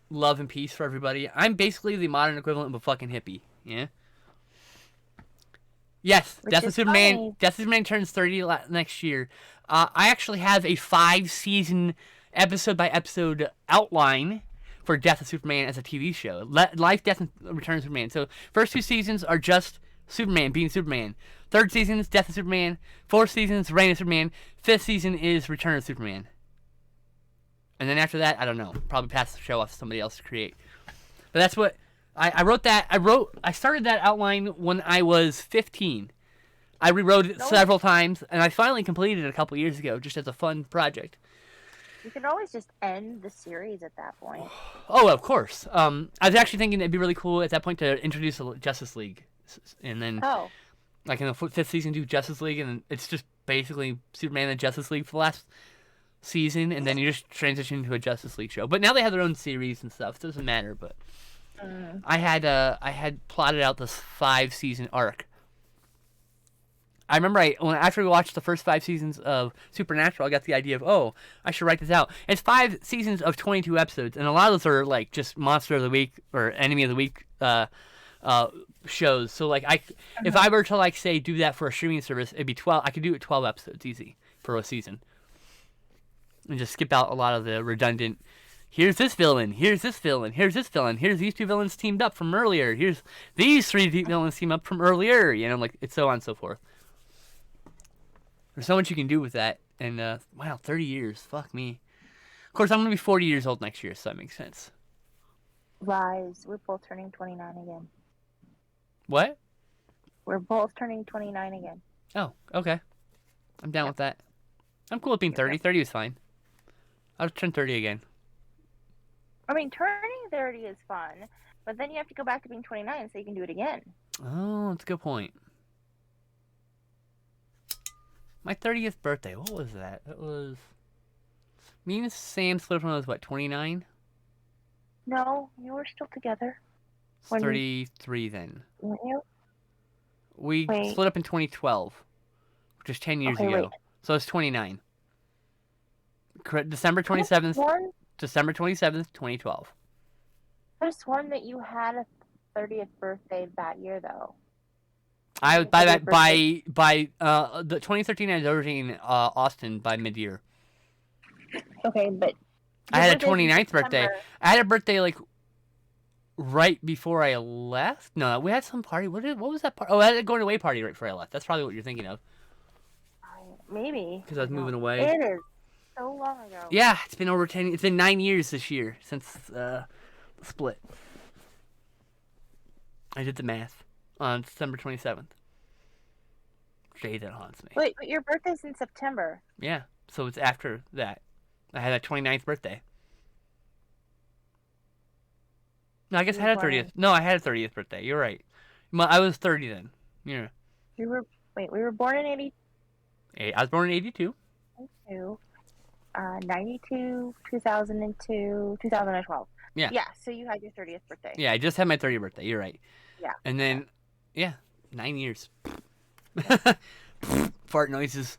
love and peace for everybody. I'm basically the modern equivalent of a fucking hippie. Yeah. Yes, Death of Superman. Death of Superman turns 30 next year. I actually have a 5-season, episode-by-episode outline for Death of Superman as a TV show. Life, Death, and Return of Superman. So first 2 seasons are just Superman being Superman. 3rd season is Death of Superman. 4th season is Reign of Superman. 5th season is Return of Superman. And then after that, I don't know. Probably pass the show off to somebody else to create. But that's what I wrote. I started that outline when I was 15. I rewrote it several times, and I finally completed it a couple years ago, just as a fun project. You can always just end the series at that point. Oh, of course. I was actually thinking it'd be really cool at that point to introduce a Justice League, and then like in the 5th season, do Justice League, and it's just basically Superman and Justice League for the last season, and then you just transition to a Justice League show. But now they have their own series and stuff. It doesn't matter. But I had plotted out this 5-season arc. I remember after we watched the first 5 seasons of Supernatural, I got the idea of, I should write this out. It's 5 seasons of 22 episodes, and a lot of those are like just Monster of the Week or Enemy of the Week shows. So like if I were to like say do that for a streaming service, it'd be 12. I could do it 12 episodes easy for a season, and just skip out a lot of the redundant. Here's this villain. Here's this villain. Here's this villain. Here's these 2 villains teamed up from earlier. Here's these 3 villains teamed up from earlier. Like it's so on and so forth. There's so much you can do with that, and wow, 30 years. Fuck me. Of course, I'm gonna be 40 years old next year, so that makes sense. Lies. We're both turning 29 again. What? We're both turning 29 again. Oh, okay. I'm down with that. I'm cool with being 30. 30 is fine. I'll turn 30 again. I mean, turning 30 is fun, but then you have to go back to being 29 so you can do it again. Oh, that's a good point. My 30th birthday, what was that? It was... Me and Sam split when I was, 29? No, you were still together. 33 then. Weren't you? We Wait. split up in 2012, which is 10 years Okay, ago. wait. So it's 29. December I could've 27th, sworn, December 27th, 2012. I could've sworn that you had a 30th birthday that year, though. I Your by 30th that birthday. by the 2013 I was already in Austin by mid-year. Okay, but I your had a birthday's in 29th birthday. September. I had a birthday like right before I left. No, we had some party. What was that party? Oh, I had a going away party right before I left. That's probably what you're thinking of. Maybe. Because I was don't moving know. away. It is so long ago. Yeah, it's been over 10. It's been 9 years this year since the split. I did the math on December 27th. Day that haunts me. Wait, but your birthday's in September. Yeah, so it's after that. I had a 29th birthday. No, I guess I had a 30th. No, I had a 30th birthday. You're right. I was 30 then. Yeah. We were born in 82, I was born in 82. 92, 2002, 2012. Yeah. Yeah, so you had your 30th birthday. Yeah, I just had my 30th birthday. You're right. Yeah. And then, yeah, 9 years. Fart noises.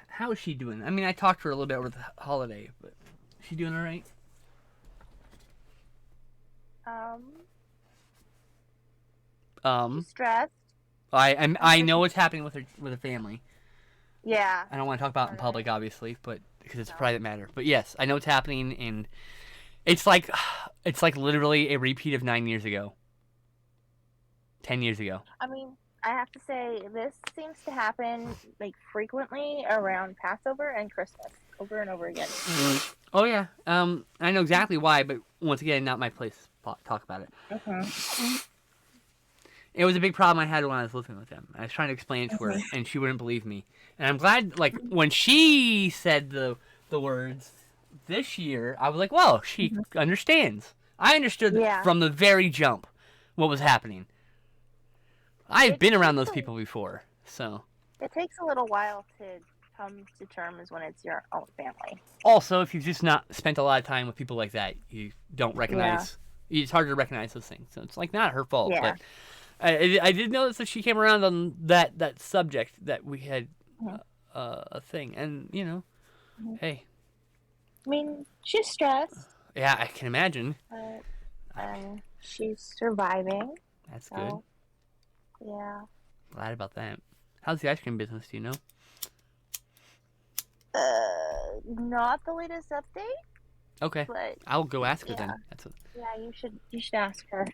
How is she doing? I mean, I talked to her a little bit over the holiday, but is she doing all right? She's stressed. I know what's happening with her family. Yeah. I don't want to talk about it in public, obviously, but because it's a private matter. But yes, I know what's happening, and it's like literally a repeat of 9 years ago. 10 years ago. I mean, I have to say, this seems to happen like frequently around Passover and Christmas, over and over again. Oh yeah. I know exactly why, but once again, not my place to talk about it. It was a big problem I had when I was living with them. I was trying to explain it to her, and she wouldn't believe me. And I'm glad, like, when she said the words this year, I was like, well, she understands. I understood from the very jump what was happening. I've been around those people before, so. It takes a little while to come to terms when it's your own family. Also, if you've just not spent a lot of time with people like that, you don't recognize. Yeah. It's harder to recognize those things. So it's like not her fault, but I did notice that she came around on that subject that we had a thing, and you know, hey. I mean, she's stressed. Yeah, I can imagine. She's surviving. That's good. Yeah. Glad about that. How's the ice cream business? Do you know? Not the latest update. Okay. But I'll go ask her then. Yeah, you should ask her.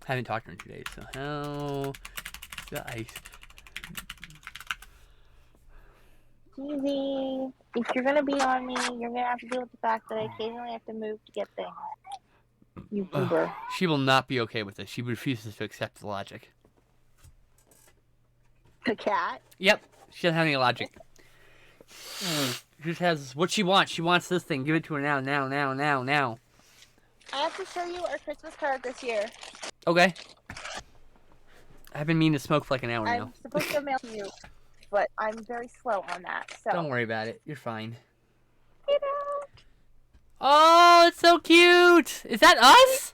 I haven't talked to her in 2 days, so how the ice? Easy. If you're gonna be on me, you're gonna have to deal with the fact that I occasionally have to move to get things. You goober. She will not be okay with this. She refuses to accept the logic. The cat? Yep. She doesn't have any logic. She just has what she wants. She wants this thing. Give it to her now, now, now, now, now. I have to show you our Christmas card this year. Okay. I've been meaning to smoke for like an hour now. I'm supposed to mail to you, but I'm very slow on that. So don't worry about it. You're fine. You know. Oh, it's so cute. Is that us?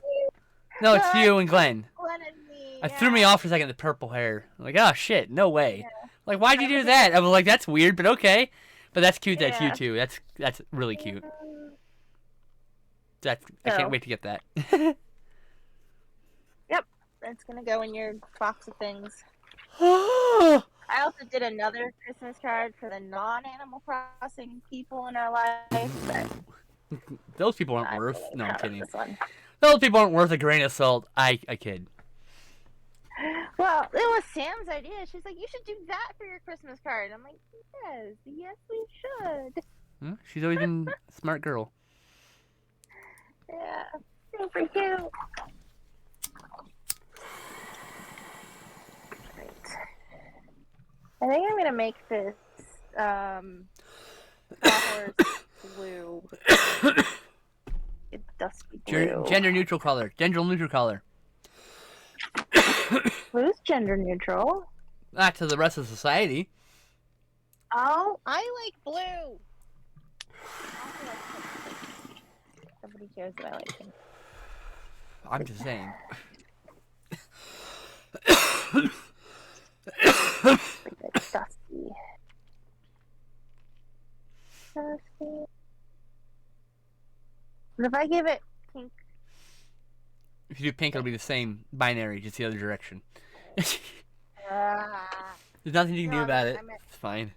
No, it's you and Glenn. Glenn and me. It threw me off for a second, the purple hair. I'm like, oh shit, no way. Yeah. Like, why'd you do that? I was like, that's weird, but okay. But that's cute. That's you too. That's really cute. I can't wait to get that. Yep, it's gonna go in your box of things. I also did another Christmas card for the non-Animal Crossing people in our life. But those people aren't worth. No, I'm kidding. Those people aren't worth a grain of salt. I kid. Well, it was Sam's idea. She's like, you should do that for your Christmas card. I'm like, yes, we should. She's always been a smart girl. Yeah, super cute. Great. I think I'm gonna make this flowers blue. It's dusky blue. Gender neutral color. Gender neutral color. Blue's gender neutral. Not to the rest of society. Oh, I like blue. also like pink. Nobody cares that I like pink. I'm just saying. Like dusty. Dusty. But if I give it pink. If you do pink, it'll be the same binary, just the other direction. There's nothing you can do about it. It's fine.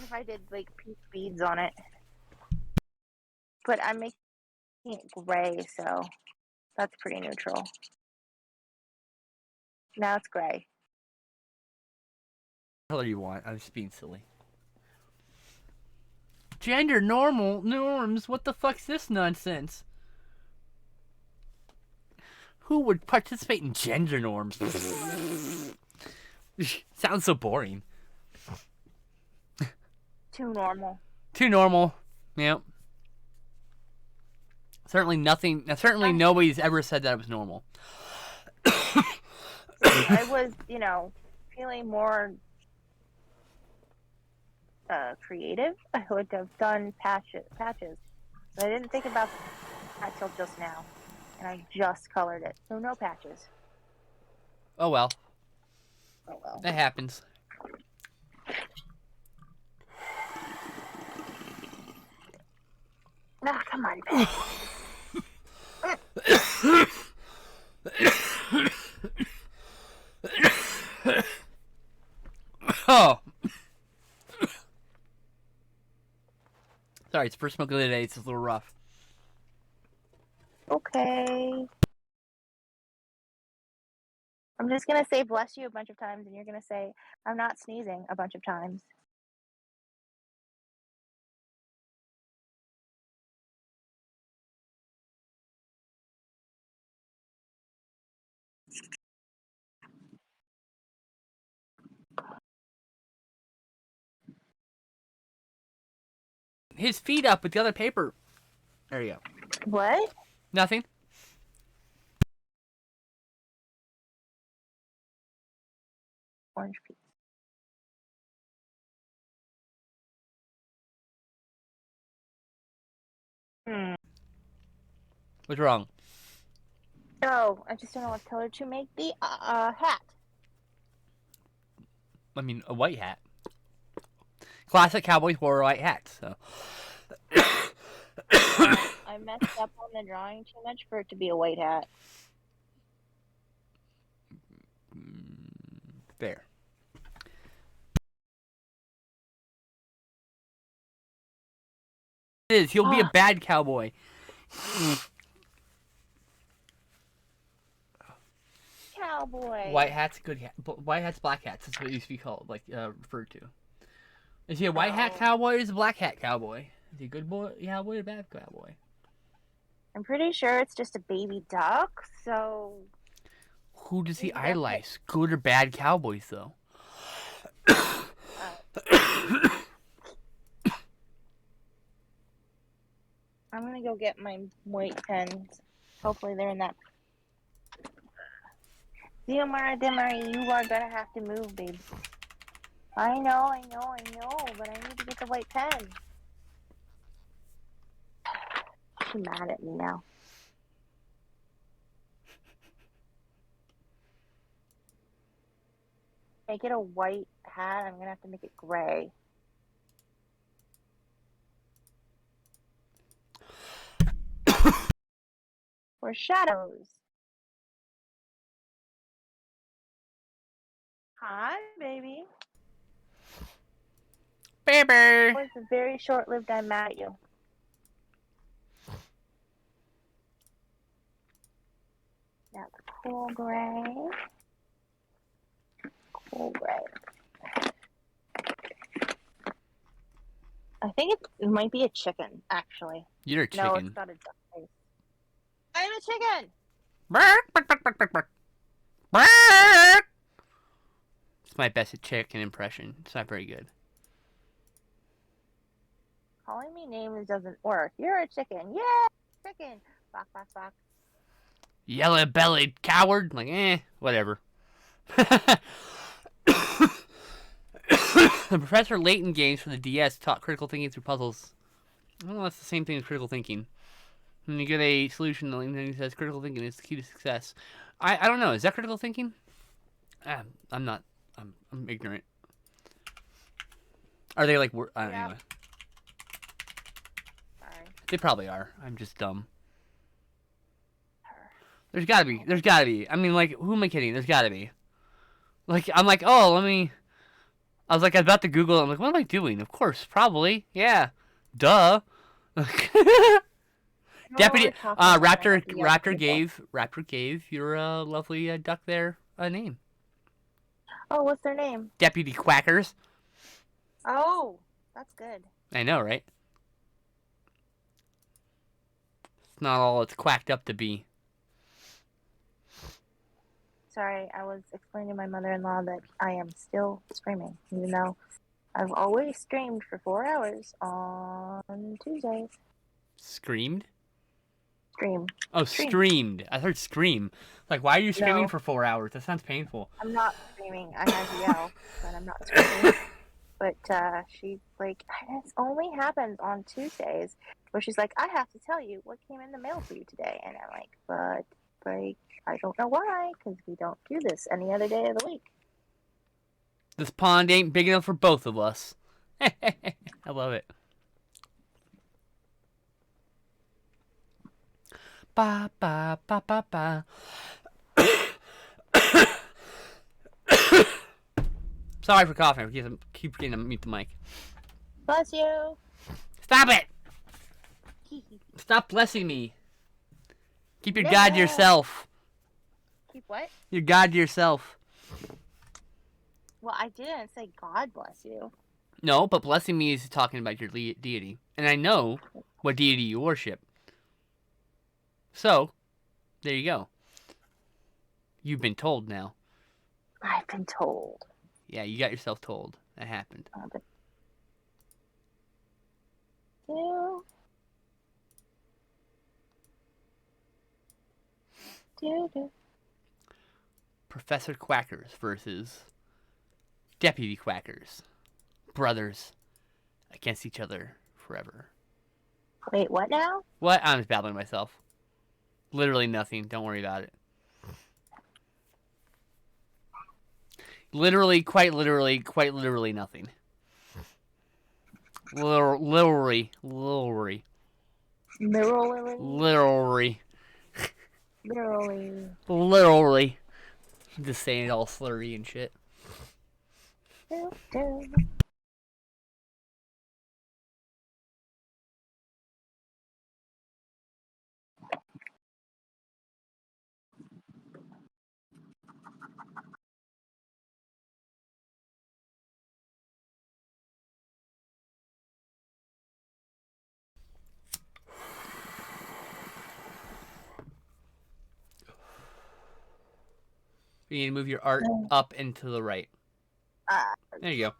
If I did like pink beads on it. But I'm making it gray, so that's pretty neutral. Now it's gray. What color you want? I'm just being silly. Gender norms? What the fuck's this nonsense? Who would participate in gender norms? Sounds so boring. Too normal. Too normal. Yep. Certainly nothing. Certainly nobody's ever said that it was normal. I was, feeling more creative. I would have done patches. But I didn't think about that till just now. And I just colored it. So no patches. Oh well. Oh well. That happens. Ah, come on, babe. Oh. Sorry, it's the first smoke of the day. It's a little rough. Okay. I'm just going to say bless you a bunch of times, and you're going to say I'm not sneezing a bunch of times. His feet up with the other paper. There you go. What? Nothing. Orange piece. What's wrong? No, I just don't know what color to make the hat. I mean, a white hat. Classic cowboys wore white hats, so. I messed up on the drawing too much for it to be a white hat. There. It is. He'll be a bad cowboy. Cowboy. White hat's good hat. White hat's black hats. That's what it used to be called, referred to. Is he a white hat cowboy or is he a black hat cowboy? Is he a good boy cowboy or a bad cowboy? I'm pretty sure it's just a baby duck, so... Who does he idolize? Good or bad cowboys, though? I'm gonna go get my white pens. Hopefully they're in that... Diomara, you are gonna have to move, babe. I know, but I need to get the white pen. She's mad at me now. Make it a white hat, I'm gonna have to make it gray. Or shadows. Hi, baby. Baby. It was a very short-lived I'm mad at you. Now the cool gray. Cool gray. I think it might be a chicken, actually. You're a chicken. No, it's not a duck face. I'm a chicken! It's my best chicken impression. It's not very good. Calling me names doesn't work. You're a chicken. Yeah, chicken. Bok, bok, bok. Yellow-bellied coward. Whatever. The Professor Layton games for the DS taught critical thinking through puzzles. Well, that's the same thing as critical thinking. When you get a solution, and then it says critical thinking is the key to success. I don't know. Is that critical thinking? I'm not. I'm ignorant. Are they like? Anyway, Sorry. they probably are. I'm just dumb. Her. There's gotta be. There's gotta be. I mean, like, who am I kidding? There's gotta be. Like, I'm like, oh, let me. I was like, I was about to Google. I'm like, what am I doing? Of course, probably. Yeah. Duh. Deputy Raptor gave your lovely duck there a name. Oh, what's their name? Deputy Quackers. Oh, that's good. I know, right? It's not all it's quacked up to be. Sorry, I was explaining to my mother-in-law that I am still screaming, even though I've always screamed for 4 hours on Tuesdays. Screamed? Stream. Oh, streamed. I heard scream. Like, why are you screaming No. for 4 hours? That sounds painful. I'm not screaming. I had to yell, but I'm not screaming. But she, like, it only happens on Tuesdays, where she's like, I have to tell you what came in the mail for you today. And I'm like, but, like, I don't know why, because we don't do this any other day of the week. This pond ain't big enough for both of us. I love it. Ba ba ba ba ba. Sorry for coughing. I keep forgetting to mute the mic. Bless you. Stop it! Stop blessing me. Keep your No. God to yourself. Keep what? Your God to yourself. Well, I didn't say God bless you. No, but blessing me is talking about your deity. And I know what deity you worship. So, there you go. You've been told now. I've been told. Yeah, you got yourself told. That happened. Professor Quackers versus Deputy Quackers. Brothers against each other forever. Wait, what now? What? I'm just babbling myself. Literally nothing. Don't worry about it. Literally, quite literally nothing. Literally. Literally. Literally. I'm just saying it all slurry and shit. You need to move your art up and to the right. There you go.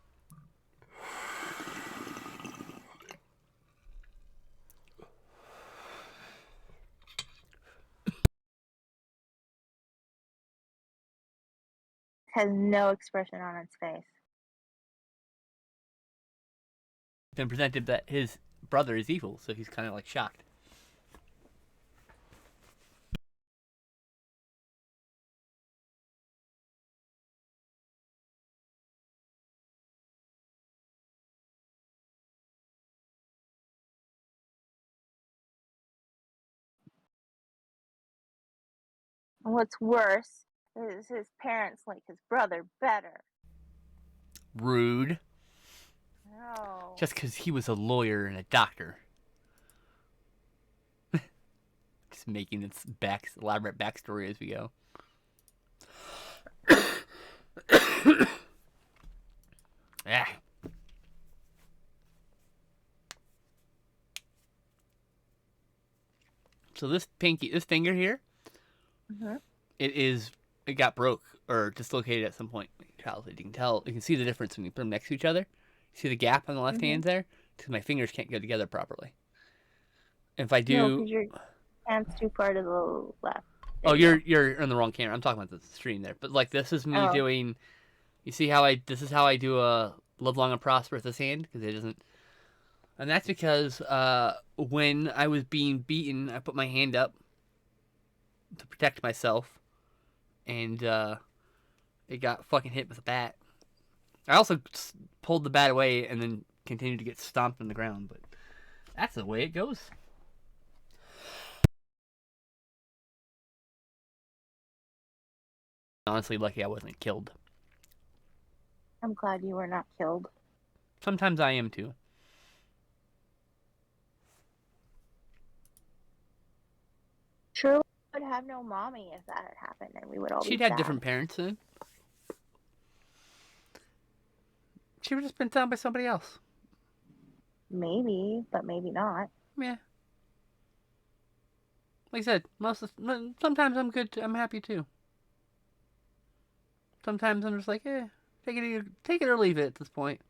Has no expression on its face. Been presented that his brother is evil, so he's kind of like shocked. And what's worse is his parents like his brother better. Rude. No. Just because he was a lawyer and a doctor. Just making its elaborate backstory as we go. Yeah. So this finger here, it got broke or dislocated at some point in childhood. You can see the difference when you put them next to each other. See the gap on the left hand there? Because my fingers can't go together properly. If I do... No, because your hand's too far to the left. Oh, you're on the wrong camera. I'm talking about the stream there. But like this is me doing... You see how this is how I do a live long and prosper with this hand? Because it doesn't... And that's because when I was being beaten, I put my hand up to protect myself, and it got fucking hit with a bat. I also pulled the bat away and then continued to get stomped on the ground, but that's the way it goes. Honestly, lucky I wasn't killed. I'm glad you were not killed. Sometimes I am too. True would have no mommy if that had happened, and we would all She'd be had sad. different parents then. She would have just been found by somebody else. Maybe, but maybe not. Yeah. Like I said, sometimes I'm good. I'm happy too. Sometimes I'm just like, take it or leave it at this point.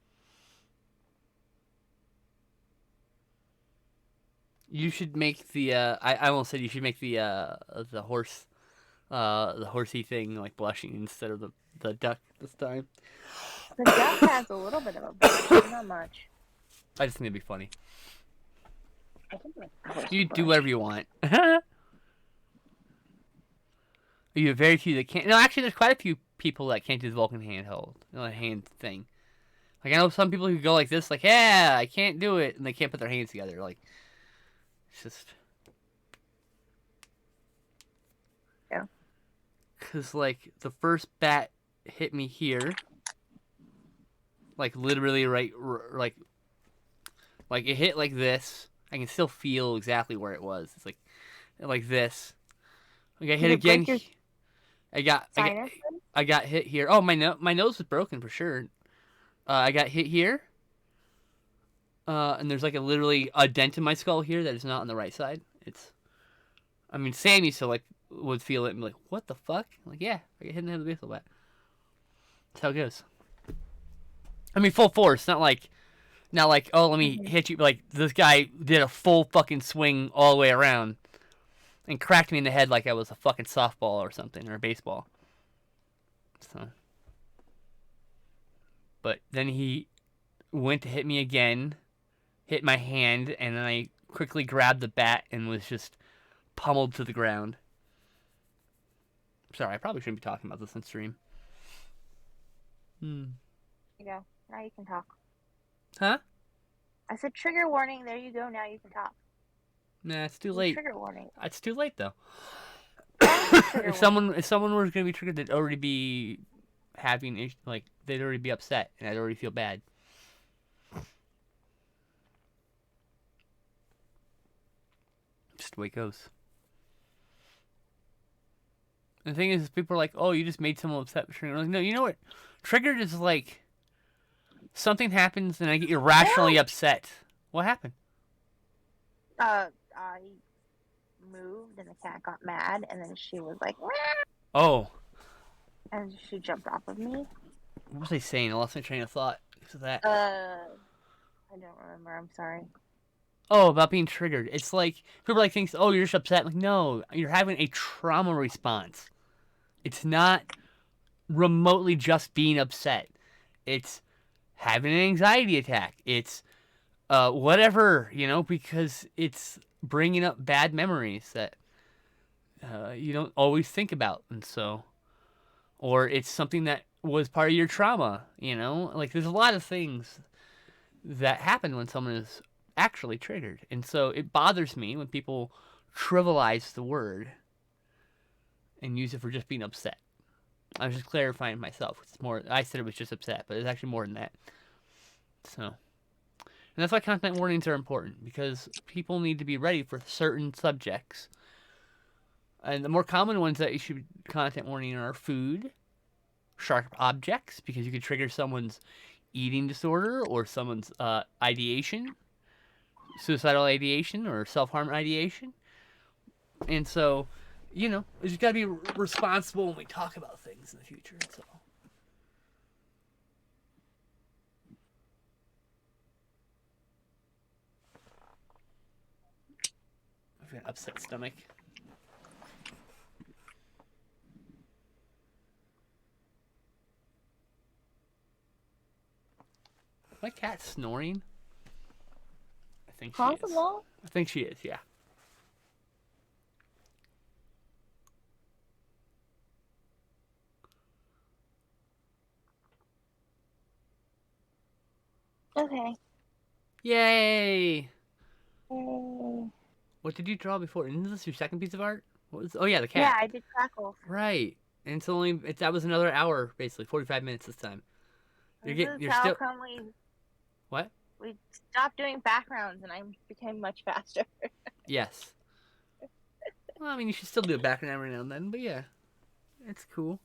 You should make the. I won't say you should make the horse, the horsey thing like blushing instead of the duck this time. The duck has a little bit of a blush, not much. I just think it'd be funny. I think like You do whatever you want. You have very few that can't. No, actually, there's quite a few people that can't do the Vulcan handheld, hand thing. Like I know some people who go like this, like yeah, I can't do it, and they can't put their hands together. Like it's just yeah. Cause like the first bat hit me here, like literally right, like it hit like this. I can still feel exactly where it was. It's like this. Like I hit again. I got hit here. Oh, my nose was broken for sure. I got hit here. And there's like literally a dent in my skull here that is not on the right side. I mean, Sam used to would feel it and be like, "What the fuck?" I'm like, yeah, I get hit in the head with a baseball bat. That's how it goes. I mean, full force, not like, oh, let me hit you. Like this guy did a full fucking swing all the way around and cracked me in the head like I was a fucking softball or something or a baseball. So, but then he went to hit me again, hit my hand, and then I quickly grabbed the bat and was just pummeled to the ground. Sorry, I probably shouldn't be talking about this on stream. There you go. Now you can talk. Huh? I said trigger warning. There you go. Now you can talk. Nah, it's too late. Trigger warning. It's too late though. If someone were going to be triggered, they'd already be having they'd already be upset, and I'd already feel bad. Just the way it goes. And the thing is, people are like, "Oh, you just made someone upset." I'm like, no, you know what? Triggered is like something happens, and I get irrationally upset. What happened? I moved, and the cat got mad, and then she was like, "Wah!" Oh. And she jumped off of me. What was I saying? I lost my train of thought because of that. I don't remember. I'm sorry. Oh, about being triggered. It's like people like think, "Oh, you're just upset." I'm like, no, you're having a trauma response. It's not remotely just being upset. It's having an anxiety attack. It's whatever, because it's bringing up bad memories that you don't always think about, and so, or it's something that was part of your trauma. Like there's a lot of things that happen when someone is actually triggered, and so it bothers me when people trivialize the word and use it for just being upset. I was just clarifying myself. It's more. I said it was just upset, but it's actually more than that. So, and that's why content warnings are important, because people need to be ready for certain subjects. And the more common ones that you should content warning are food, sharp objects, because you could trigger someone's eating disorder or someone's ideation, suicidal ideation, or self-harm ideation. And so, we just got to be responsible when we talk about things in the future. So. I've got an upset stomach. My cat's snoring. think she is. Possible. I think she is, yeah. Okay. Yay! Yay. What did you draw before? Isn't this your second piece of art? What was? Oh yeah, the Yeah, cat. I did crackles. Right. And that was another hour basically, 45 minutes this time. This is You're how still come what? we stopped doing backgrounds and I became much faster. Yes. Well, I mean, you should still do a background every now and then, but yeah, it's cool.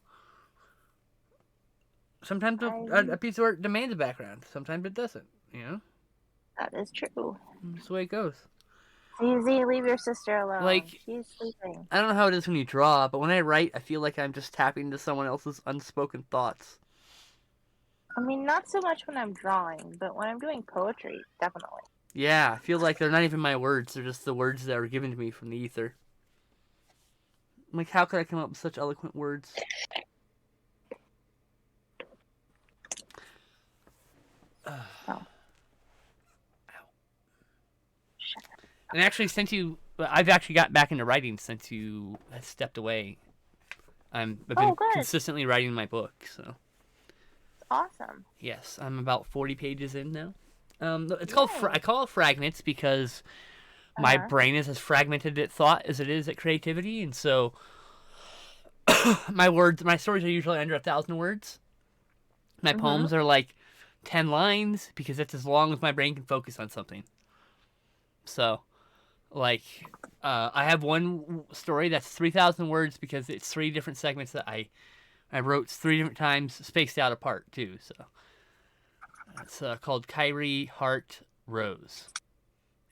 Sometimes a piece of art demands a background. Sometimes it doesn't. You know. That is true. That's the way it goes. Easy, leave your sister alone. Like, she's sleeping. I don't know how it is when you draw, but when I write, I feel like I'm just tapping into someone else's unspoken thoughts. I mean, not so much when I'm drawing, but when I'm doing poetry, definitely. Yeah, I feel like they're not even my words. They're just the words that were given to me from the ether. Like, how could I come up with such eloquent words? Oh. And actually, I've actually got back into writing since you have stepped away. I've been consistently writing my book, so. Awesome. Yes, I'm about 40 pages in now. It's called I call it fragments because my brain is as fragmented at thought as it is at creativity, and so my stories are usually under 1,000 words. My poems are like 10 lines because that's as long as my brain can focus on something. So, like, I have one story that's 3,000 words because it's 3 different segments that I wrote 3 different times, spaced out apart too. So it's called Kyrie Heart Rose,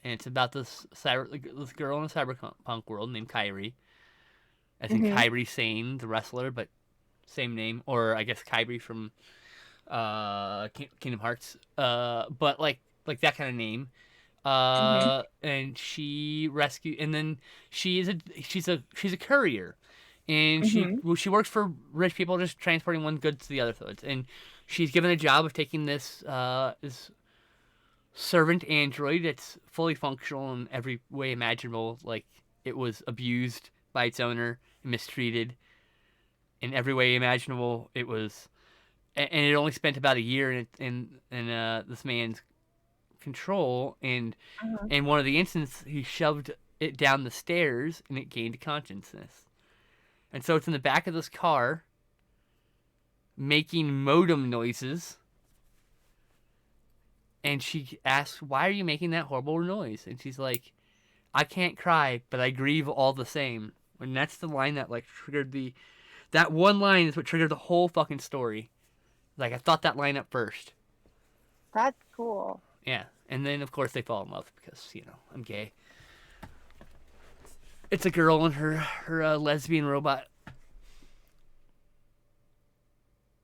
and it's about this girl in a cyberpunk world named Kyrie. I think Kyrie Sane, the wrestler, but same name, or I guess Kyrie from Kingdom Hearts. But like that kind of name. And she rescued, and then she's a courier, and she works for rich people, just transporting one goods to the other goods, and she's given a job of taking this servant android that's fully functional in every way imaginable. Like, it was abused by its owner and mistreated in every way imaginable. It was, and it only spent about a year in this man's control, and in one of the instances he shoved it down the stairs and it gained consciousness, and so it's in the back of this car making modem noises, and she asks, why are you making that horrible noise? And she's like, I can't cry, but I grieve all the same. And that's the line that like triggered that one line is what triggered the whole fucking story. Like, I thought that line up first. That's cool. Yeah, and then of course they fall in love because, you know, I'm gay. It's a girl and her lesbian robot.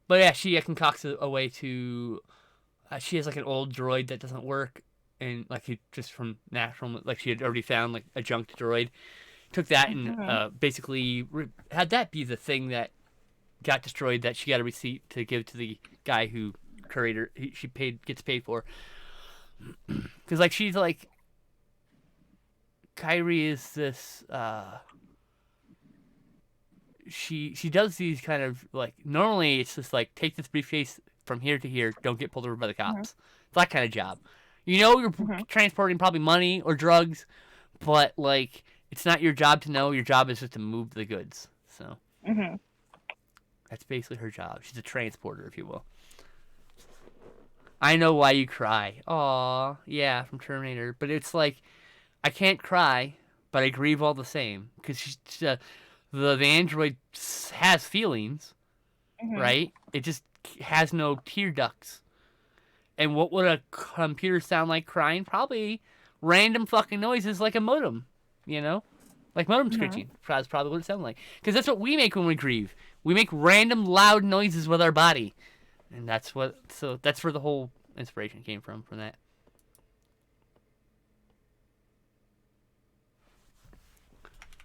But yeah, she concocts a way to. She has like an old droid that doesn't work, and like he just from natural, like she had already found like a junked droid. Took that and basically had that be the thing that got destroyed. That she got a receipt to give to the guy who curator gets paid for. Because like she's like, Kyrie is this. She does these kind of like, normally it's just like, take this briefcase from here to here, don't get pulled over by the cops. It's that kind of job. You know, you're transporting probably money or drugs, but like, it's not your job to know. Your job is just to move the goods. So that's basically her job. She's a transporter, if you will. I know why you cry. Aw, yeah, from Terminator. But it's like, I can't cry, but I grieve all the same. Because the android has feelings, right? It just has no tear ducts. And what would a computer sound like crying? Probably random fucking noises like a modem, you know? Like modem screeching. That's probably what it sounds like. Because that's what we make when we grieve. We make random loud noises with our body. And that's where the whole inspiration came from that.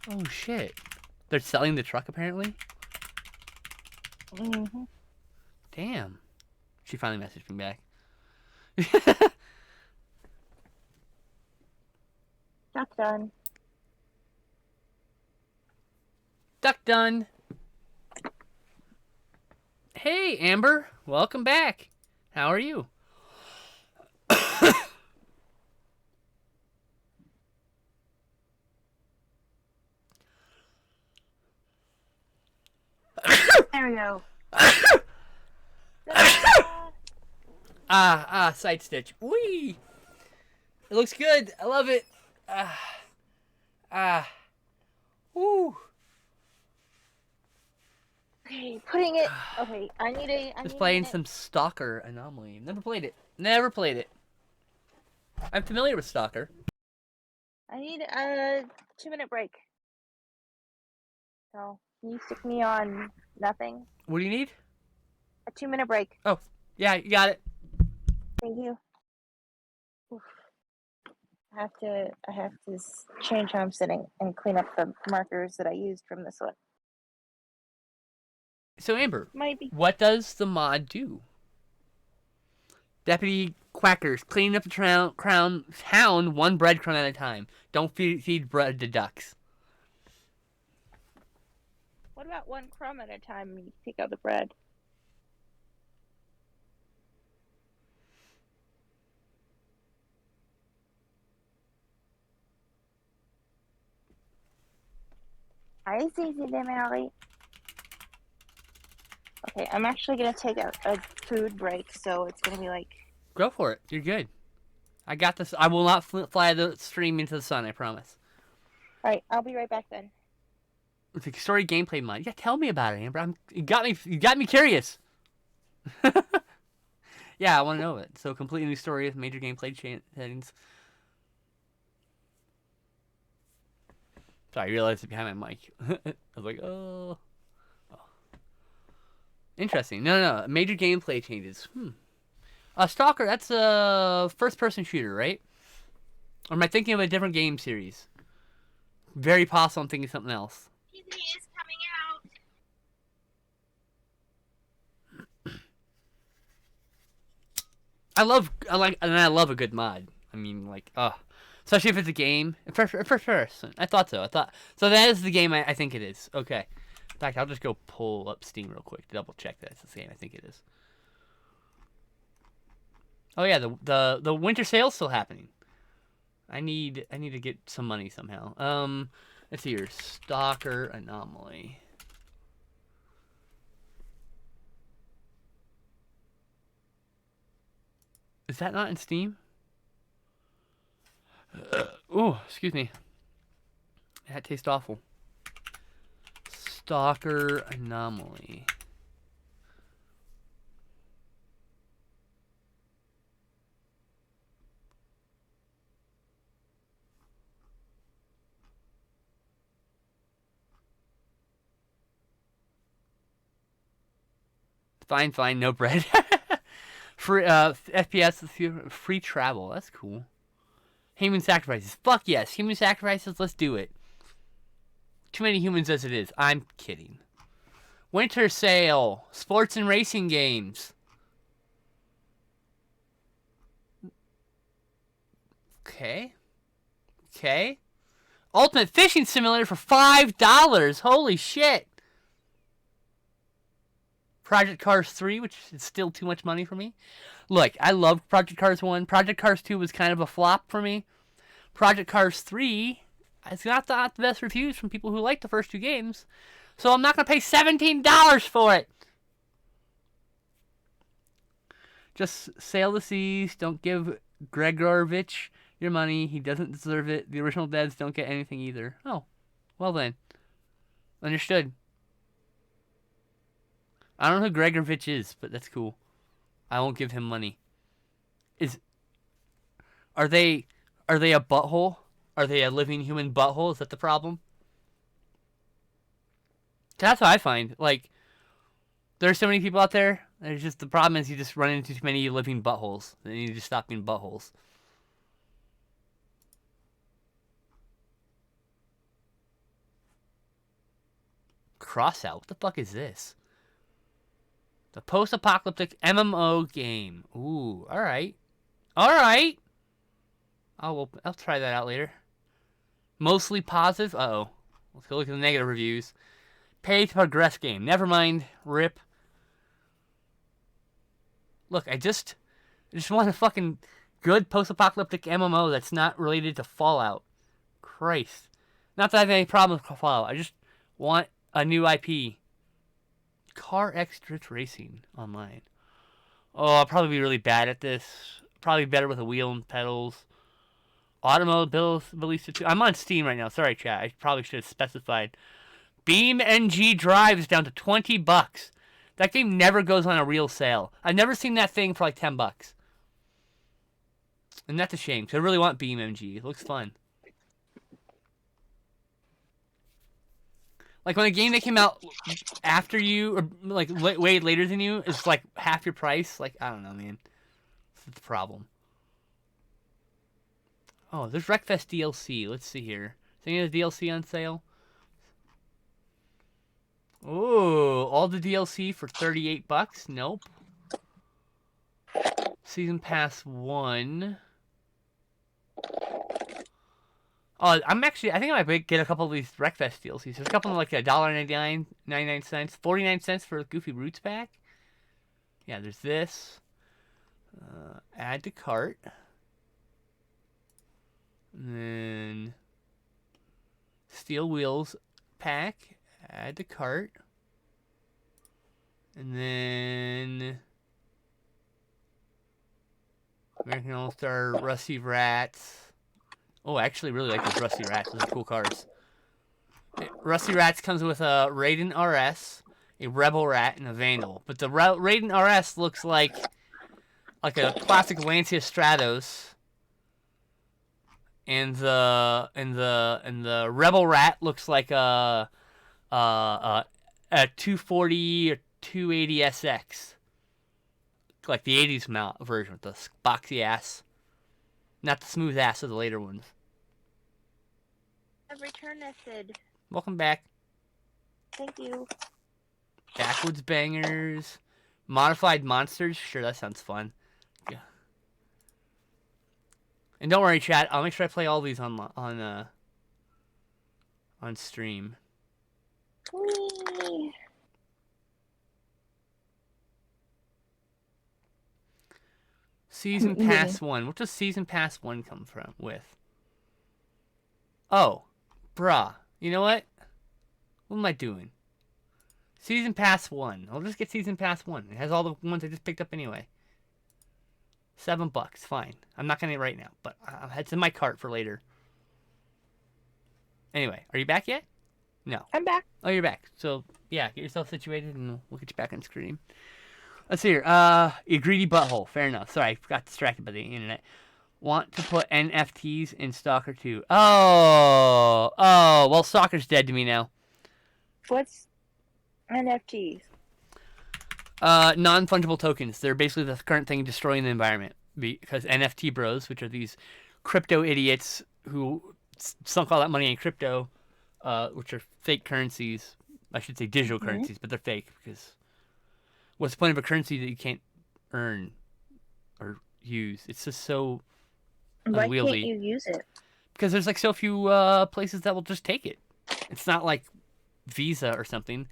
Oh shit. They're selling the truck apparently? Damn. She finally messaged me back. That's done. Duck done. Hey, Amber. Welcome back. How are you? There we go. Side stitch. Whee! It looks good. I love it. Woo. Okay, putting it. Okay, I need Just playing some Stalker Anomaly. Never played it. Never played it. I'm familiar with Stalker. I need a 2-minute break. So, can you stick me on nothing? What do you need? A 2-minute break. Oh, yeah, you got it. Thank you. Oof. I have to change how I'm sitting and clean up the markers that I used from this one. So, Amber, Might be. what does the mod do? Deputy Quackers, clean up the town one breadcrumb at a time. Don't feed bread to ducks. What about one crumb at a time and you take out the bread? Hi, Cece Mary. Okay, I'm actually going to take a food break, so it's going to be like... Go for it. You're good. I got this. I will not fly the stream into the sun, I promise. Alright, I'll be right back then. It's a story gameplay mod. Yeah, tell me about it, Amber. You got me curious. Yeah, I want to know it. So, completely new story with major gameplay settings. Sorry, I realized it behind my mic. I was like, oh. Interesting. No. Major gameplay changes. Stalker, that's a first-person shooter, right? Or am I thinking of a different game series? Very possible I'm thinking of something else. He is coming out. I love a good mod. I mean, like, especially if it's a game. First person. I thought so. So that is the game I think it is. Okay. In fact, I'll just go pull up Steam real quick to double check that it's the game I think it is. Oh yeah, the winter sale's still happening. I need to get some money somehow. Let's see here. Stalker Anomaly. Is that not in Steam? Oh, excuse me. That tastes awful. Stalker Anomaly. Fine, no bread. Free FPS, free travel. That's cool. Human sacrifices. Fuck yes, human sacrifices. Let's do it. Too many humans as it is. I'm kidding. Winter sale. Sports and racing games. Okay. Ultimate fishing simulator for $5. Holy shit. Project Cars 3, which is still too much money for me. Look, I love Project Cars 1. Project Cars 2 was kind of a flop for me. Project Cars 3, it's not the best reviews from people who like the first two games. So I'm not going to pay $17 for it. Just sail the seas. Don't give Gregorovich your money. He doesn't deserve it. The original devs don't get anything either. Oh, well then. Understood. I don't know who Gregorovich is, but that's cool. I won't give him money. Are they a butthole? Are they a living human butthole? Is that the problem? That's what I find. Like, there's so many people out there. There's just the problem is you just run into too many living buttholes. They need to stop being buttholes. Crossout. What the fuck is this? The post-apocalyptic MMO game. Ooh, all right. I'll try that out later. Mostly positive. Uh-oh. Let's go look at the negative reviews. Pay to progress game. Never mind. Rip. Look, I just want a fucking good post-apocalyptic MMO that's not related to Fallout. Christ. Not that I have any problem with Fallout. I just want a new IP. Car X Drift Racing online. Oh, I'll probably be really bad at this. Probably better with a wheel and pedals. Automobile release to 2. I'm on Steam right now. Sorry, chat. I probably should have specified. Beam NG Drive is down to $20. That game never goes on a real sale. I've never seen that thing for like $10. And that's a shame, because I really want Beam MG. It looks fun. Like, when a game that came out after you, or like way later than you, is like half your price. Like, I don't know, man. That's the problem. Oh, there's Wreckfest DLC. Let's see here. Is any of the DLC on sale? Oh, all the DLC for $38? Nope. Season Pass 1. Oh, I think I might get a couple of these Wreckfest DLCs. There's a couple of like $1.99, 99 cents, 49 cents for a Goofy Roots pack. Yeah, there's this. Add to cart. And then Steel Wheels pack. Add to cart. And then American All-Star Rusty Rats. Oh, I actually really like those Rusty Rats. Those are cool cars. Rusty Rats comes with a Raiden RS, a Rebel Rat, and a Vandal. But the Raiden RS looks like a classic Lancia Stratos. And the Rebel Rat looks like a 240 or 280 SX, like the 80s mount version with the boxy ass, not the smooth ass of the later ones. I've returned this, Sid. Welcome back. Thank you. Backwoods Bangers, Modified Monsters. Sure, that sounds fun. Yeah. And don't worry, chat. I'll make sure I play all these on stream. Whee. Season Pass 1. What does Season Pass 1 come from with? Oh, bruh. You know what? What am I doing? Season Pass 1. I'll just get Season Pass 1. It has all the ones I just picked up anyway. $7. Fine. I'm not going to right now, but it's in my cart for later. Anyway, are you back yet? No. I'm back. Oh, you're back. So, yeah, get yourself situated and we'll get you back on screen. Let's see here. You greedy butthole. Fair enough. Sorry, I got distracted by the internet. Want to put NFTs in Stalker 2. Oh, well, Stalker's dead to me now. What's NFTs? Non-fungible tokens. They're basically the current thing destroying the environment. Because NFT bros, which are these crypto idiots who sunk all that money in crypto, which are fake currencies. I should say digital currencies, but they're fake because what's the point of a currency that you can't earn or use? It's just so unwieldy. Why can't you use it? Because there's like so few places that will just take it. It's not like Visa or something.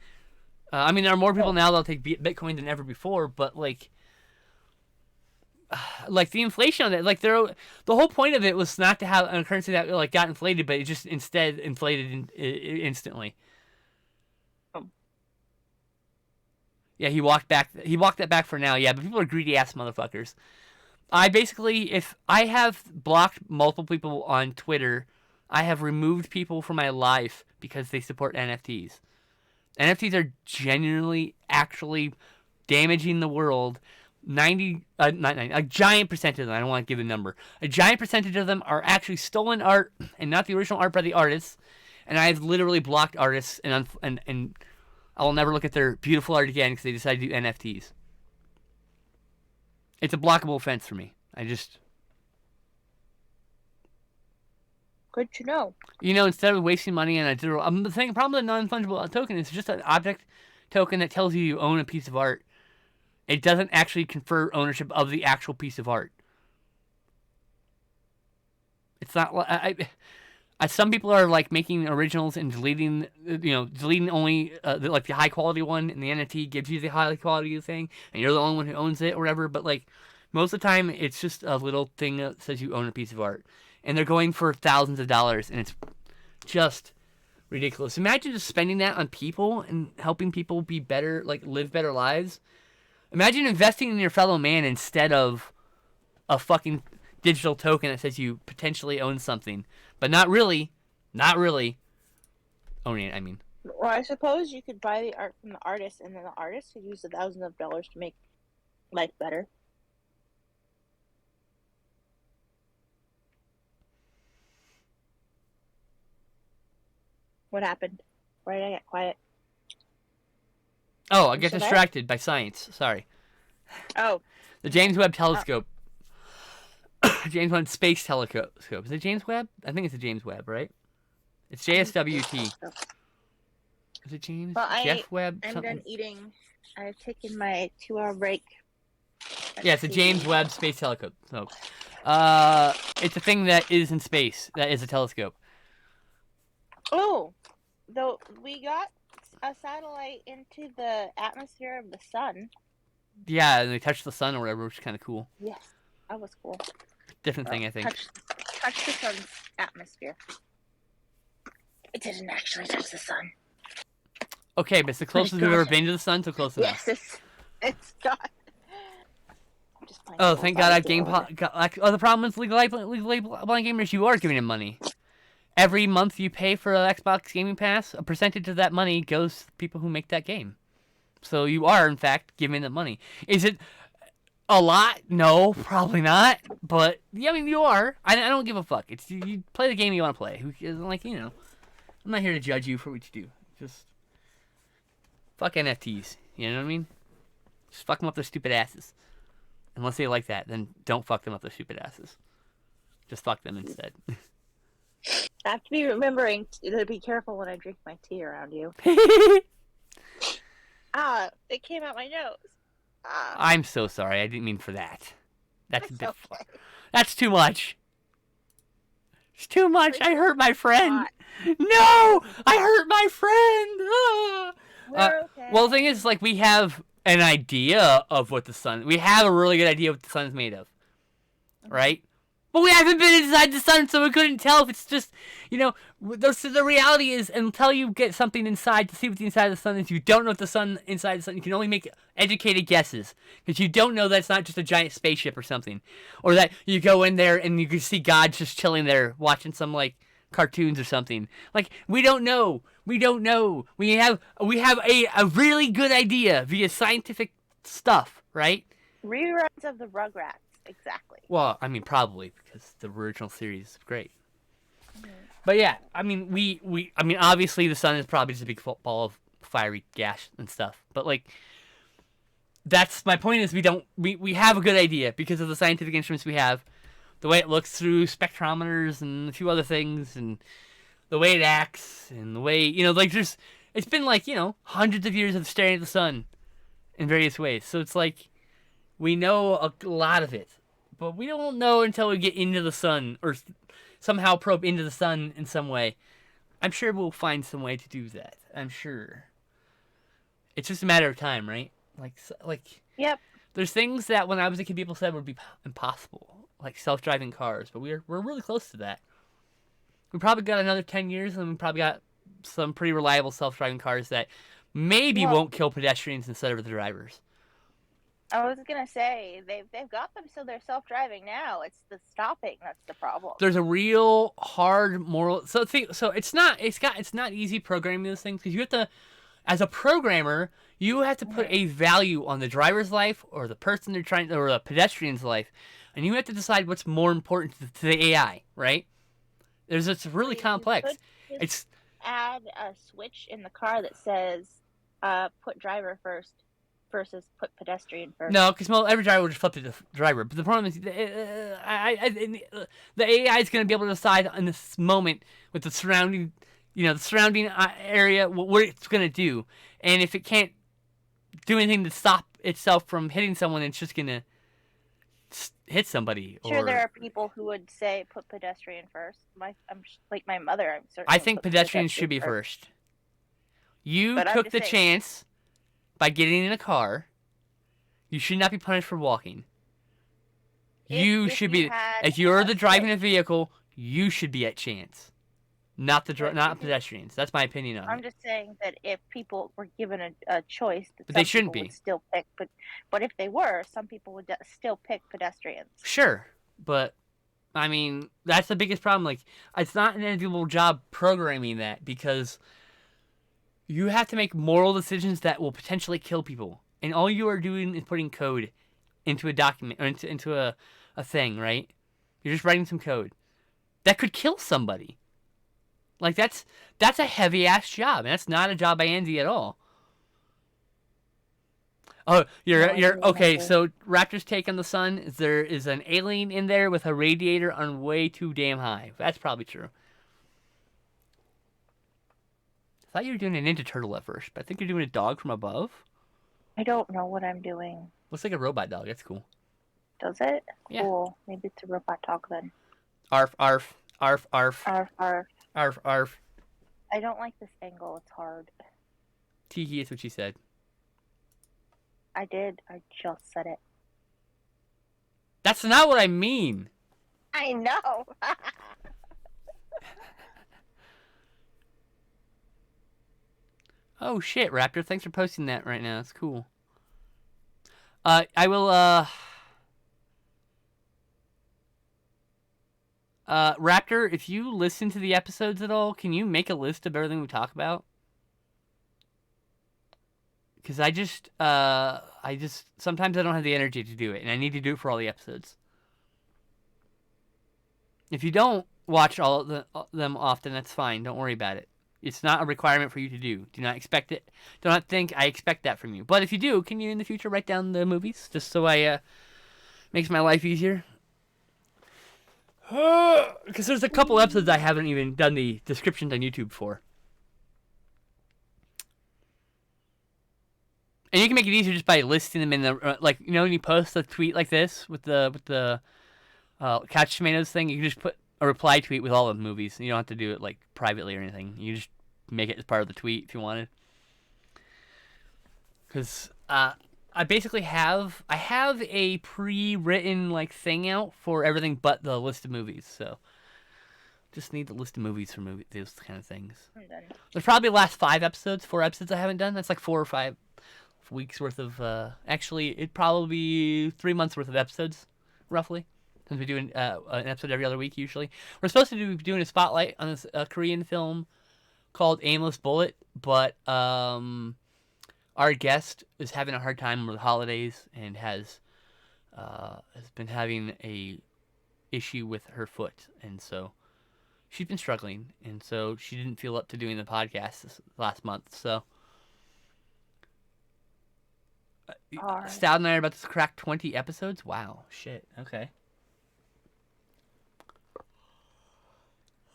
I mean, there are more people now that'll take Bitcoin than ever before, but like the inflation on it, like the whole point of it was not to have a currency that like got inflated, but it just instead inflated instantly. Yeah, he walked that back for now. Yeah, but people are greedy ass motherfuckers. If I have blocked multiple people on Twitter, I have removed people from my life because they support NFTs. NFTs are genuinely actually damaging the world. A giant percentage of them, I don't want to give a number. A giant percentage of them are actually stolen art and not the original art by the artists. And I've literally blocked artists and I will never look at their beautiful art again because they decided to do NFTs. It's a blockable offense for me. Good to know. Instead of wasting money on a digital... the problem with a non-fungible token is just an object token that tells you own a piece of art. It doesn't actually confer ownership of the actual piece of art. It's not... Some people are like making originals and deleting, deleting only like the high quality one, and the NFT gives you the high quality thing, and you're the only one who owns it or whatever. But like most of the time, it's just a little thing that says you own a piece of art, and they're going for thousands of dollars, and it's just ridiculous. Imagine just spending that on people and helping people be better, like live better lives. Imagine investing in your fellow man instead of a fucking digital token that says you potentially own something, but not really owning it. I mean, Well, I suppose you could buy the art from the artist, and then the artist could use the thousands of dollars to make life better. What happened? Why did I get quiet? oh, I get distracted by science. Sorry. Oh. The James Webb Telescope. James Webb Space Telescope. Is it James Webb? I think it's the James Webb, right? It's JSWT. Is it James? Well, Jeff Webb? I'm something? done eating. I've taken my 2-hour break. Yeah, it's a James Webb Space Telescope. So, it's a thing that is in space. That is a telescope. Oh, though we got a satellite into the atmosphere of the sun. Yeah, and they touched the sun or whatever, which is kind of cool. Yes, that was cool. Different thing, I think. Touch the sun's atmosphere. It didn't actually touch the sun. Okay, but it's the closest we've ever been to the sun, so close enough. Yes, it's got. Oh, thank God I have Game Pass. Oh, the problem is legally blind gamers, you are giving them money. Every month you pay for an Xbox Gaming Pass, a percentage of that money goes to people who make that game. So you are, in fact, giving them money. Is it a lot? No, probably not. But, yeah, I mean, you are. I don't give a fuck. It's you play the game you want to play. I'm not here to judge you for what you do. Just fuck NFTs. You know what I mean? Just fuck them up their stupid asses. Unless they like that, then don't fuck them up their stupid asses. Just fuck them instead. I have to be remembering to be careful when I drink my tea around you. It came out my nose. I'm so sorry. I didn't mean for that. That's a bit okay. That's too much. It's too much. I hurt my friend. No! I hurt my friend! We're okay. Well, the thing is, like, we have an idea of what the sun... We have a really good idea what the sun is made of. Right? But we haven't been inside the sun, so we couldn't tell if it's just... the reality is, until you get something inside to see what the inside of the sun is, you don't know what the sun inside the sun... You can only make educated guesses. Because you don't know that it's not just a giant spaceship or something. Or that you go in there and you can see God just chilling there watching some, like, cartoons or something. Like, we don't know. We don't know. We have a really good idea via scientific stuff, right? Reruns of the Rugrats, exactly. Well, I mean, probably, because the original series is great. Mm-hmm. But yeah, I mean, obviously the sun is probably just a big ball of fiery gas and stuff. But, like, that's my point is we have a good idea because of the scientific instruments we have. The way it looks through spectrometers and a few other things, and the way it acts, and the way, it's been like, hundreds of years of staring at the sun in various ways. So it's like, we know a lot of it, but we don't know until we get into the sun, or somehow probe into the sun in some way. I'm sure we'll find some way to do that. I'm sure. It's just a matter of time, right? Like. Yep. There's things that when I was a kid people said would be impossible. Like self-driving cars, but we're really close to that. We probably got another 10 years, and we probably got some pretty reliable self-driving cars that maybe won't kill pedestrians instead of the drivers. I was gonna say they've got them so they're self-driving now. It's the stopping that's the problem. There's a real hard moral. So it's not easy programming those things because you have to, as a programmer, you have to put a value on the driver's life or the person they're trying or the pedestrian's life. And you have to decide what's more important to the AI, right? It's really complex. It's add a switch in the car that says, "Put driver first," versus "Put pedestrian first." No, because every driver will just flip to the driver. But the problem is, the AI is going to be able to decide in this moment with the surrounding, area what it's going to do, and if it can't do anything to stop itself from hitting someone, it's just going to hit somebody. Sure, there Or are people who would say put pedestrian first. Like my mother. I'm I certainly think put pedestrians should pedestrian be first. first. You But I'm took just the saying, chance by getting in a car. You should not be punished for walking. You if should you be. had If you're a the driving a choice, vehicle, you should be at chance, not but not pedestrians. That's my opinion on I'm it. just saying that if people were given a choice, that But they some shouldn't people would be. still pick. But if they were, some people would still pick pedestrians. Sure, but I mean that's the biggest problem. Like, it's not an enviable job programming that, because you have to make moral decisions that will potentially kill people, and all you are doing is putting code into a document or into a thing, right? You're just writing some code that could kill somebody. Like, that's a heavy ass job, and that's not a job I envy at all. Oh, No, I you're do okay. remember. So Raptor's take on the sun is there is an alien in there with a radiator on way too damn high. That's probably true. I thought you were doing a Ninja Turtle at first, but I think you're doing a dog from above. I don't know what I'm doing. Looks like a robot dog. That's cool. Does it? Yeah. Cool. Maybe it's a robot dog then. Arf, arf, arf, arf, Arf, arf. arf, arf. I don't like this angle. It's hard. Tee is what she said. I did. I just said it. That's not what I mean. I know. Oh shit, Raptor! Thanks for posting that right now. It's cool. I will. Raptor, if you listen to the episodes at all, can you make a list of everything we talk about? Because I just sometimes I don't have the energy to do it, and I need to do it for all the episodes. If you don't watch all of them often, that's fine. Don't worry about it. It's not a requirement for you to do. Do not expect it. Do not think I expect that from you. But if you do, can you in the future write down the movies just so I makes my life easier? Because there's a couple episodes I haven't even done the descriptions on YouTube for. And you can make it easier just by listing them in the like, you know, when you post a tweet like this with the Couch Tomatoes thing, you can just put a reply tweet with all the movies. You don't have to do it like privately or anything. You just make it as part of the tweet if you wanted. Because I basically have a pre-written like thing out for everything but the list of movies. So just need the list of movies for those kind of things. There's probably the last 4 episodes I haven't done. That's like 4 or 5 weeks worth of. Actually, it'd probably be 3 months worth of episodes, roughly. Since we do an episode every other week usually. We're supposed to be doing a spotlight on this Korean film called Aimless Bullet, but our guest is having a hard time with the holidays and has been having a issue with her foot, and so she's been struggling, and so she didn't feel up to doing the podcast this last month. So Stout and I are about to crack 20 episodes. Wow, shit. Okay.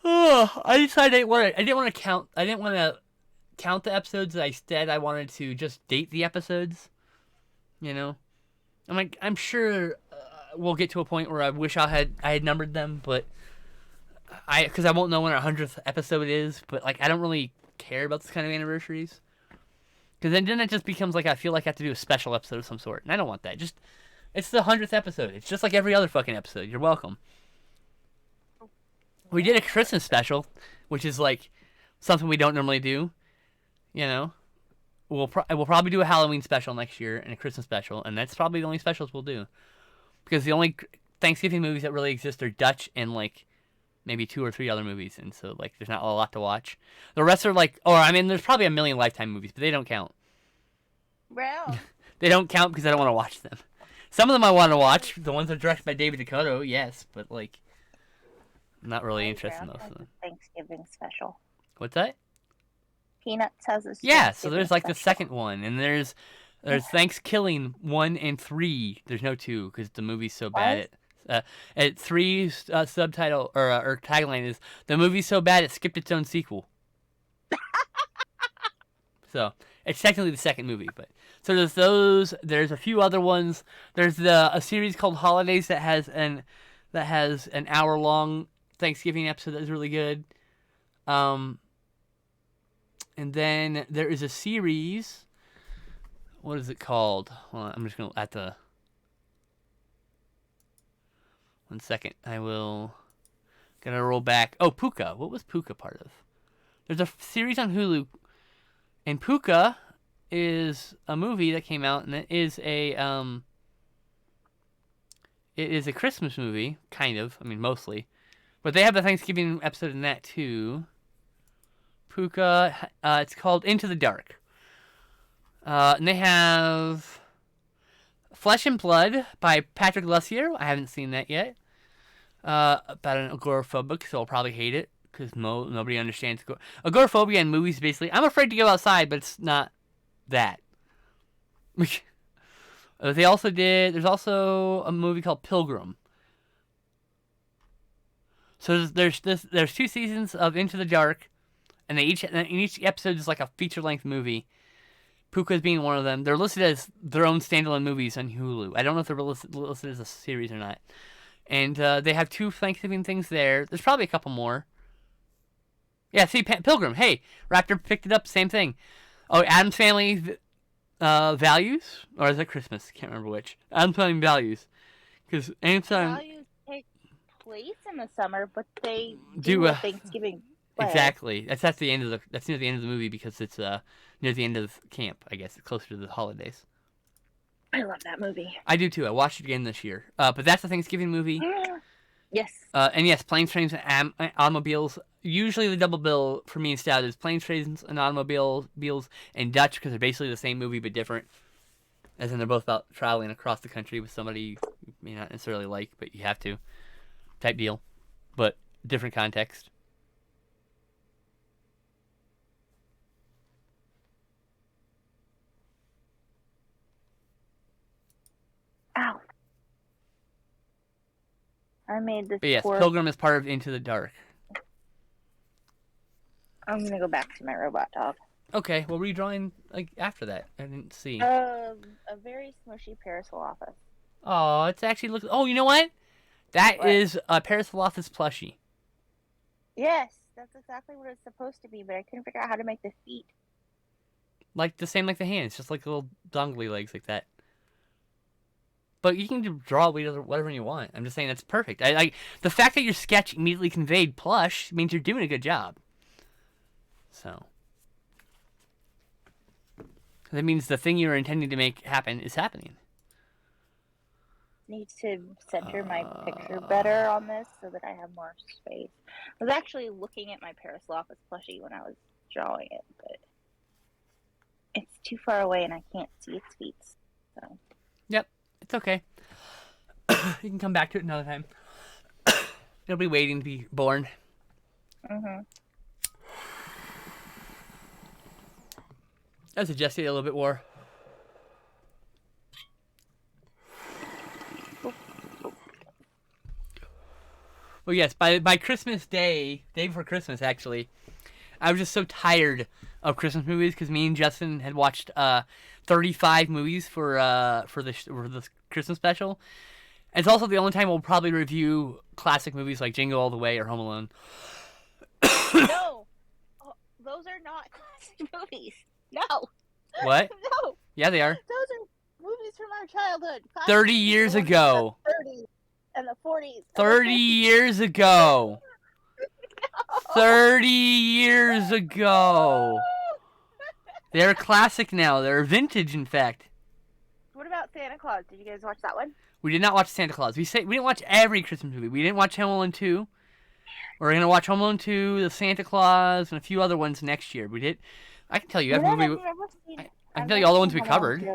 I decided I didn't want to count. I didn't want to count the episodes. Instead, I wanted to just date the episodes. You know, I'm sure we'll get to a point where I wish I had numbered them, but because I won't know when our 100th episode is. But like, I don't really care about this kind of anniversaries, because then it just becomes like I feel like I have to do a special episode of some sort, and I don't want that. It's the 100th episode. It's just like every other fucking episode. You're welcome. We did a Christmas special, which is like something we don't normally do. You know, we'll probably do a Halloween special next year and a Christmas special, and that's probably the only specials we'll do. Because the only Thanksgiving movies that really exist are Dutch and like maybe 2 or 3 other movies, and so like there's not a lot to watch. The rest are like, or I mean, there's probably a million Lifetime movies, but they don't count. Well, They don't count because I don't want to watch them. Some of them I want to watch. The ones that are directed by David Dakota, yes, but like. I'm not really interested in those of them. Thanksgiving special. What's that? Peanuts has a Yeah, so there's like special. the second one, and there's Thanksgiving 1 and 3. There's no 2 because the movie's so bad. At 3 subtitle or tagline is the movie's so bad it skipped its own sequel. So It's technically the second movie, but so there's those. There's a few other ones. There's a series called Holidays that has an hour long Thanksgiving episode that is really good. And then there is a series. What is it called? Well, I'm just gonna at the. 1 second. I will. Gonna roll back. Oh, Puka. What was Puka part of? There's a series on Hulu, and Puka is a movie that came out, and it is a Christmas movie, kind of. I mean, mostly, but they have a Thanksgiving episode in that too. Puka. It's called Into the Dark. And they have Flesh and Blood by Patrick Lussier. I haven't seen that yet. About an agoraphobic, so I'll probably hate it because nobody understands agoraphobia in movies. Basically, I'm afraid to go outside, but it's not that. They also did. There's also a movie called Pilgrim. So there's 2 seasons of Into the Dark, and each episode is like a feature-length movie. Puka's being one of them. They're listed as their own standalone movies on Hulu. I don't know if they're listed as a series or not. And they have 2 Thanksgiving things there. There's probably a couple more. Yeah, see, Pilgrim. Hey, Raptor picked it up. Same thing. Oh, Addams Family Values? Or is it Christmas? Can't remember which. Addams Family Values. Because anytime... Values take place in the summer, but they do a Thanksgiving play. Exactly. That's the end of the movie because it's near the end of camp, I guess. It's closer to the holidays. I love that movie. I do too. I watched it again this year. But that's a Thanksgiving movie. Yes. And yes, Planes, Trains, and Automobiles. Usually the double bill for me and Stout is Planes, Trains, and Automobiles and Dutch because they're basically the same movie but different. As in they're both about traveling across the country with somebody you may not necessarily like, but you have to. Type deal. But different context. Ow. I made this. But yes, Pilgrim is part of Into the Dark. I'm gonna go back to my robot dog. Okay, what were you drawing like after that? I didn't see. A very smushy Parasolopis. Oh, it's actually looks. Oh, you know what? That is a Parasolopis plushie. Yes, that's exactly what it's supposed to be, but I couldn't figure out how to make the feet. Like the same like the hands, just like little dongly legs like that. But you can draw whatever you want. I'm just saying that's perfect. I like the fact that your sketch immediately conveyed plush means you're doing a good job. So that means the thing you're intending to make happen is happening. Need to center my picture better on this so that I have more space. I was actually looking at my Parasolopis plushie when I was drawing it, but it's too far away and I can't see its feet. So. Yep. It's okay. You can come back to it another time. It'll be waiting to be born. Mm-hmm. I suggest you a little bit more. Well, yes, by Christmas day before Christmas, actually, I was just so tired of Christmas movies because me and Justin had watched 35 movies for the Christmas special. And it's also the only time we'll probably review classic movies like Jingle All the Way or Home Alone. No, those are not classic movies. No. What? No. Yeah, they are. Those are movies from our childhood. 30 years ago. The 30s and the 40s. 30 years ago. No. 30 years ago. They're classic now. They're vintage, in fact. What about Santa Claus? Did you guys watch that one? We did not watch Santa Claus. We didn't watch every Christmas movie. We didn't watch Home Alone 2. We're going to watch Home Alone 2, the Santa Claus, and a few other ones next year. We did. I can tell you every movie. I can tell you all the ones we covered.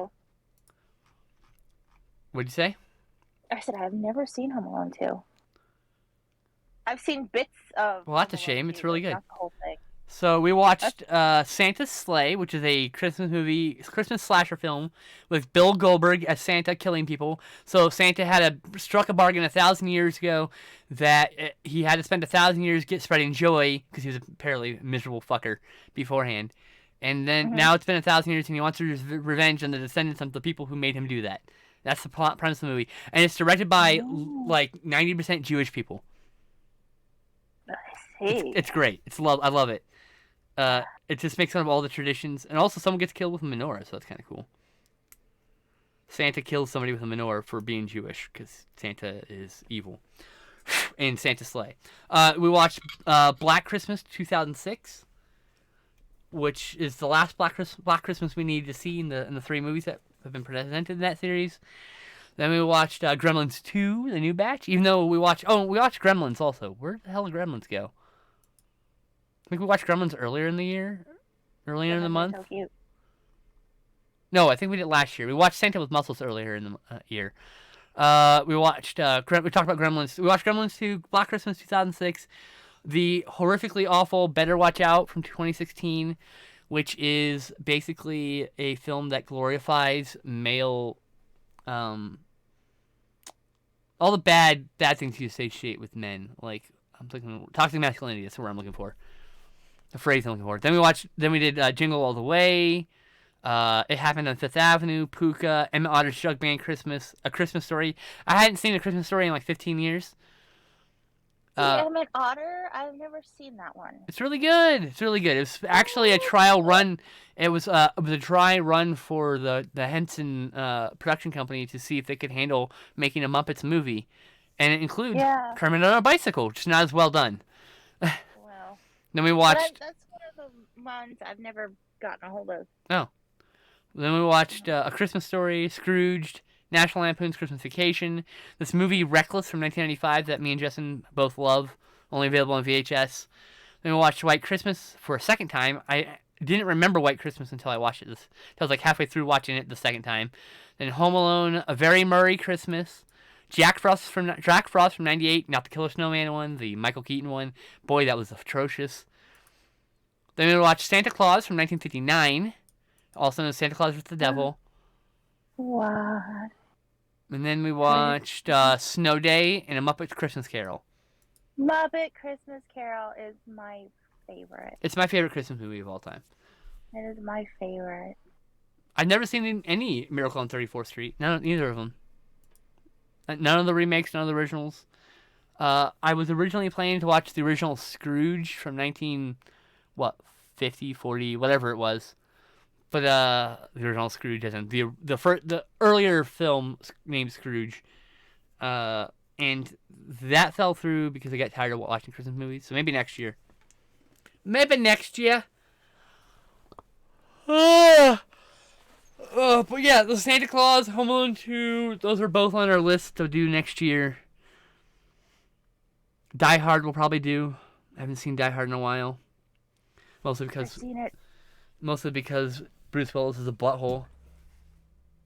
What'd you say? I said I've never seen Home Alone 2. I've seen bits of. Well, that's a shame. It's really good. Not the whole thing. So we watched Santa's Sleigh, which is a Christmas slasher film with Bill Goldberg as Santa killing people. So Santa struck a bargain 1,000 years ago that he had to spend 1,000 years spreading joy because he was apparently a miserable fucker beforehand. And then Mhm. now it's been 1,000 years, and he wants revenge on the descendants of the people who made him do that. That's the plot premise of the movie, and it's directed by Oh, like 90% Jewish people. I It's see. it's great. I love it. It just makes fun of all the traditions, and also someone gets killed with a menorah, so that's kind of cool. Santa kills somebody with a menorah for being Jewish because Santa is evil. And Santa's sleigh. We watched Black Christmas 2006, which is the last Black Christmas we needed to see in the three movies that have been presented in that series. Then we watched Gremlins 2, the new batch. Even though we watched Gremlins also. Where the hell did Gremlins go? I think we watched Gremlins earlier in the year, earlier in the Gremlins are month. so cute. No, I think we did last year. We watched Santa with Muscles earlier in the year. We watched. We talked about Gremlins. We watched Gremlins 2, Black Christmas 2006, the horrifically awful Better Watch Out from 2016, which is basically a film that glorifies male, all the bad things you associate with men. Like I'm thinking toxic masculinity. That's what I'm looking for. The phrase I'm looking for. Then we did Jingle All the Way. It Happened on Fifth Avenue, Puka, Emma Otter's Jug Band Christmas, A Christmas Story. I hadn't seen A Christmas Story in like 15 years. See, Emmett Otter, I've never seen that one. It's really good. It's really good. It was actually a trial run. It was a dry run for the Henson production company to see if they could handle making a Muppets movie, and it includes Kermit on a bicycle, just not as well done. Well, Then we watched. That's one of the ones I've never gotten a hold of. Oh. Then we watched A Christmas Story, Scrooged, National Lampoon's Christmas Vacation, this movie Reckless from 1995 that me and Justin both love, only available on VHS. Then we watched White Christmas for a second time. I didn't remember White Christmas until I watched it. I was like halfway through watching it the second time. Then Home Alone, A Very Murray Christmas, Jack Frost from '98, not the Killer Snowman one, the Michael Keaton one. Boy, that was atrocious. Then we watched Santa Claus from 1959. Also known as Santa Claus with the Devil. What? And then we watched Snow Day and A Muppet Christmas Carol. Muppet Christmas Carol is my favorite. It's my favorite Christmas movie of all time. It is my favorite. I've never seen any Miracle on 34th Street. Neither of them. None of the remakes, none of the originals. I was originally planning to watch the original Scrooge from 50, 40, whatever it was. But the original Scrooge isn't. The earlier film named Scrooge, and that fell through because I got tired of watching Christmas movies. So maybe next year. Maybe next year. But yeah, the Santa Claus, Home Alone 2, those are both on our list to do next year. Die Hard we'll probably do. I haven't seen Die Hard in a while. Mostly because I've seen it. Mostly because Bruce Willis is a butthole.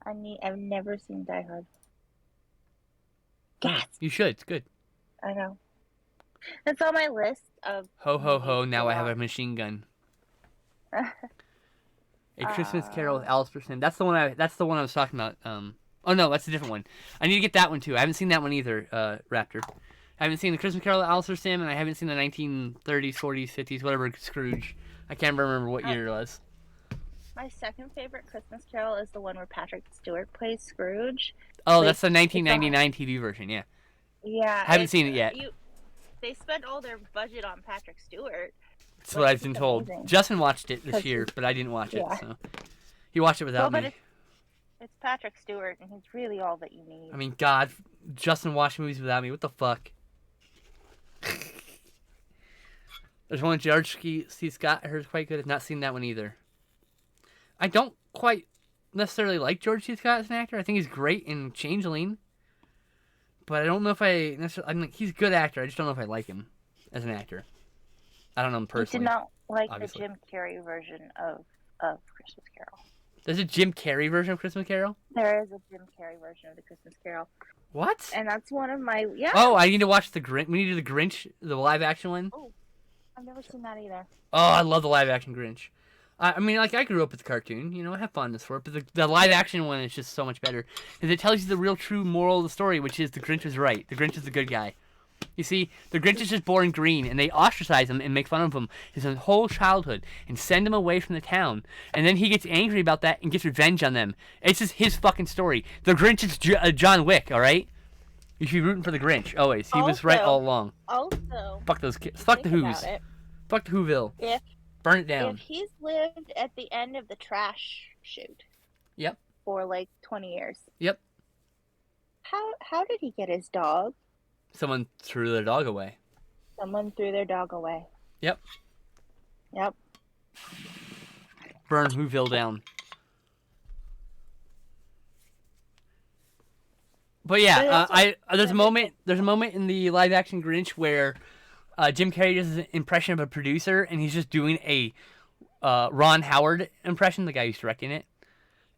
I've never seen Die Hard. Yes. You should. It's good. I know. It's on my list of. Ho ho ho! Now I have a machine gun. A Christmas Carol with Alistair Sim. That's the one I was talking about. Oh no, that's a different one. I need to get that one too. I haven't seen that one either. Raptor. I haven't seen the Christmas Carol with Alistair Sim, and I haven't seen the 1930s, 40s, 50s, whatever Scrooge. I can't remember what year it was. My second favorite Christmas Carol is the one where Patrick Stewart plays Scrooge. Oh, that's the 1999 TV version. Yeah. Yeah. I haven't seen it yet. They spent all their budget on Patrick Stewart. That's what I've been told. Amazing. Justin watched it this year, but I didn't watch it. So he watched it without me. It's Patrick Stewart, and he's really all that you need. I mean, God, Justin watched movies without me. What the fuck? There's one with George C. Scott. I heard is quite good. I've not seen that one either. I don't quite necessarily like George C. Scott as an actor. I think he's great in Changeling. But I don't know if I necessarily... I mean, he's a good actor. I just don't know if I like him as an actor. I don't know him personally. You did not like obviously. the Jim Carrey version of Christmas Carol. There's a Jim Carrey version of Christmas Carol? There is a Jim Carrey version of the Christmas Carol. What? And that's one of my... Yeah. Oh, I need to watch the Grinch. We need to do the Grinch, the live-action one. Oh, I've never seen that either. Oh, I love the live-action Grinch. I mean, like, I grew up with the cartoon, you know, I have fondness for it, but the live-action one is just so much better. Because it tells you the real true moral of the story, which is the Grinch is right. The Grinch is the good guy. You see, the Grinch is just born green, and they ostracize him and make fun of him his whole childhood and send him away from the town. And then he gets angry about that and gets revenge on them. It's just his fucking story. The Grinch is John Wick, all right? You should be rooting for the Grinch always. He was right all along. Also, fuck those kids. Fuck the Who's. Fuck the Whoville. Burn it down. If he's lived at the end of the trash chute. Yep. For like 20 years. Yep. How did he get his dog? Someone threw their dog away. Someone threw their dog away. Yep. Yep. Burn Whoville down. But yeah, there's a moment in the live action Grinch where Jim Carrey does an impression of a producer, and he's just doing a Ron Howard impression, the guy who's directing it,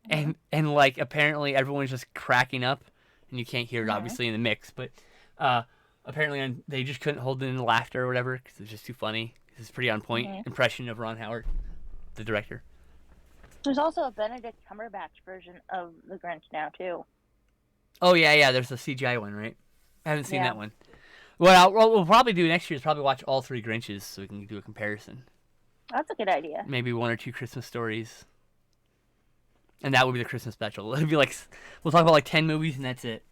and like apparently everyone's just cracking up, and you can't hear it obviously in the mix, but apparently they just couldn't hold in laughter or whatever because it was just too funny. It's a pretty on point impression of Ron Howard, the director. There's also a Benedict Cumberbatch version of the Grinch now too. Oh yeah, there's a CGI one, right? I haven't seen that one. What we'll probably do next year is probably watch all 3 Grinches so we can do a comparison. That's a good idea. Maybe 1 or 2 Christmas stories. And that would be the Christmas special. It'd be like, we'll talk about like 10 movies and that's it.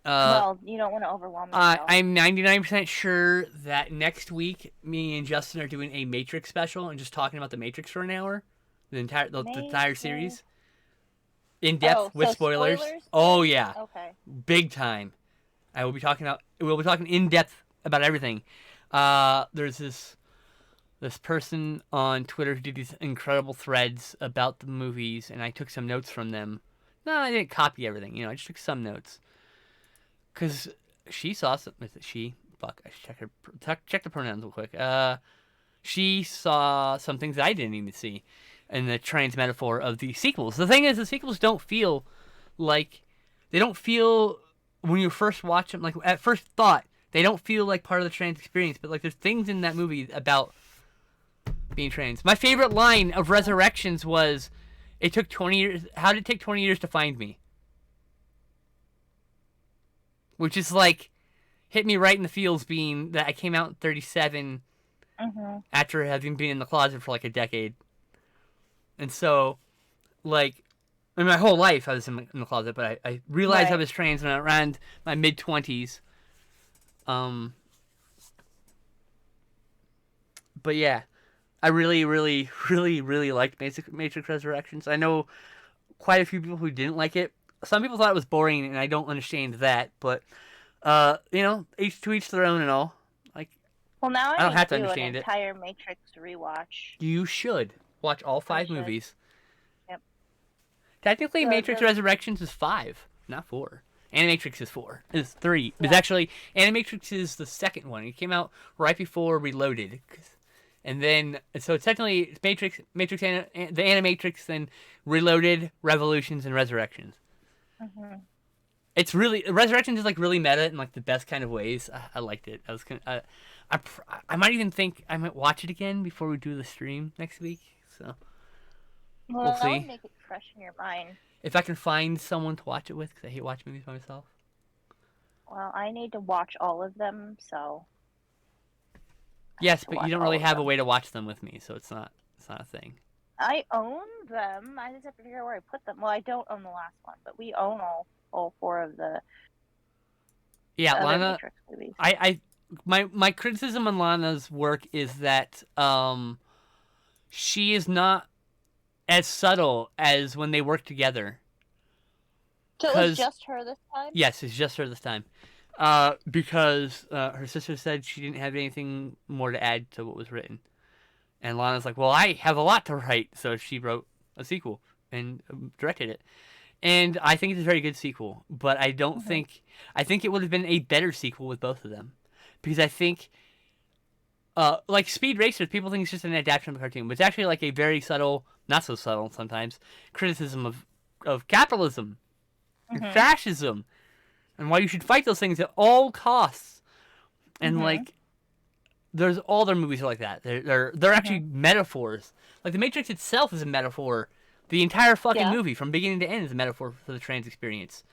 Well, you don't want to overwhelm yourself. I'm 99% sure that next week, me and Justin are doing a Matrix special and just talking about the Matrix for an hour. The entire series. In depth with spoilers. Oh yeah. Okay. Big time. We'll be talking in depth about everything. There's this person on Twitter who did these incredible threads about the movies, and I took some notes from them. No, I didn't copy everything. I just took some notes. Cause she saw some. She. Fuck. I should check the pronouns real quick. She saw some things that I didn't even see, in the trans metaphor of the sequels. The thing is, the sequels don't feel like when you first watch them, like at first thought, they don't feel like part of the trans experience. But like, there's things in that movie about being trans. My favorite line of Resurrections was, "It took 20 years. How did it take 20 years to find me?" Which is like, hit me right in the feels, being that I came out in 37 after having been in the closet for like a decade. And so, like, in my whole life I was in the closet, but I realized I was trans when I was around my mid-20s. But yeah, I really, really, really, really liked Matrix Resurrections. I know quite a few people who didn't like it. Some people thought it was boring, and I don't understand that. But, each to each their own and all. Like, well, now I don't have to do understand an entire Matrix rewatch. You should watch all 5 movies. Yep. Technically, Matrix Resurrections is 5, not 4. Animatrix is 4. It's 3. Yeah. It's actually, Animatrix is the second one. It came out right before Reloaded. And then, so it's technically it's Matrix, the Animatrix, then Reloaded, Revolutions, and Resurrections. It's really, Resurrections is like really meta in like the best kind of ways. I liked it. I might watch it again before we do the stream next week. So we'll see. That would make it fresh in your mind. If I can find someone to watch it with, because I hate watching movies by myself. Well, I need to watch all of them, so. Yes, but you don't really have a way to watch them with me, so it's not a thing. I own them. I just have to figure out where I put them. Well, I don't own the last one, but we own all 4 of the. Yeah, other Lana. Matrix movies. My criticism on Lana's work is that she is not as subtle as when they work together. So it was just her this time? Yes, it's just her this time. Because her sister said she didn't have anything more to add to what was written. And Lana's like, well, I have a lot to write. So she wrote a sequel and directed it. And I think it's a very good sequel. But I don't think... I think it would have been a better sequel with both of them. Because I think... like Speed Racer, people think it's just an adaptation of a cartoon. But it's actually like a very subtle, not so subtle sometimes, criticism of capitalism. And fascism. And why you should fight those things at all costs. And like... There's all their movies are like that. They're actually metaphors. Like The Matrix itself is a metaphor. The entire fucking movie, from beginning to end, is a metaphor for the trans experience.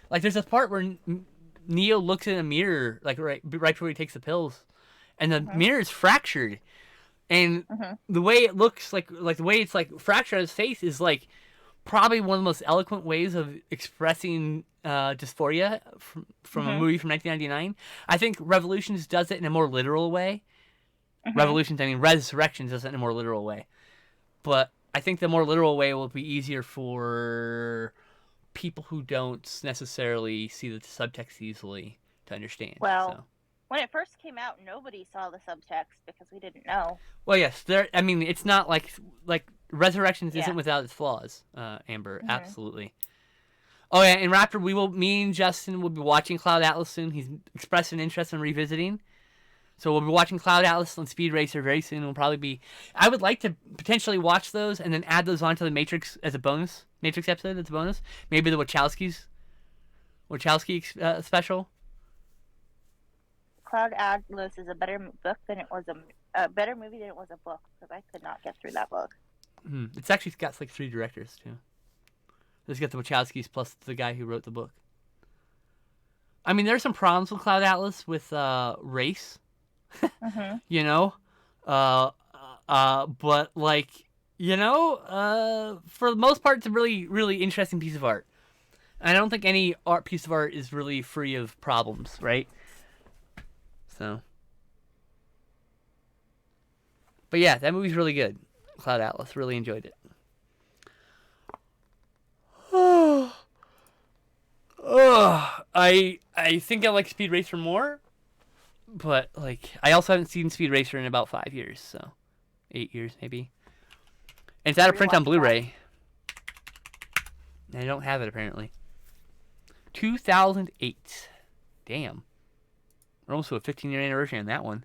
Like there's a part where Neo looks in a mirror, like right before he takes the pills, and the Mhm. mirror is fractured, and Mhm. the way it looks like the way it's like fractured on his face is like probably one of the most eloquent ways of expressing dysphoria from a Mhm. movie from 1999. I think Revolutions does it in a more literal way. Mhm. Revolutions, I mean Resurrections, does it in a more literal way. But I think the more literal way will be easier for people who don't necessarily see the subtext easily to understand. Well, So, when it first came out, nobody saw the subtext because we didn't know. well, yes, there. I mean, it's not like Resurrections isn't Yeah. without its flaws. Amber, Mhm. absolutely. Oh yeah, and Raptor, me and Justin will be watching Cloud Atlas soon. He's expressed an interest in revisiting. So we'll be watching Cloud Atlas and Speed Racer very soon. We'll probably be. I would like to potentially watch those and then add those onto the Matrix as a bonus. Matrix episode as a bonus. Maybe the Wachowski special. Cloud Atlas is a better book than it was a better movie than it was a book because I could not get through that book. It's actually got like 3 directors too. It's got the Wachowskis plus the guy who wrote the book. I mean, there's some problems with Cloud Atlas with race. Mhm. You know, uh, but like for the most part, it's a really really interesting piece of art. And I don't think any piece of art is really free of problems, right? So, but yeah, that movie's really good. Cloud Atlas, really enjoyed it. I think I like Speed Racer more, but like I also haven't seen Speed Racer in about 5 years, so 8 years maybe. And it's out of print on Rewatch that. Blu-ray. And I don't have it apparently. 2008. Damn. We're almost to a 15-year anniversary on that one.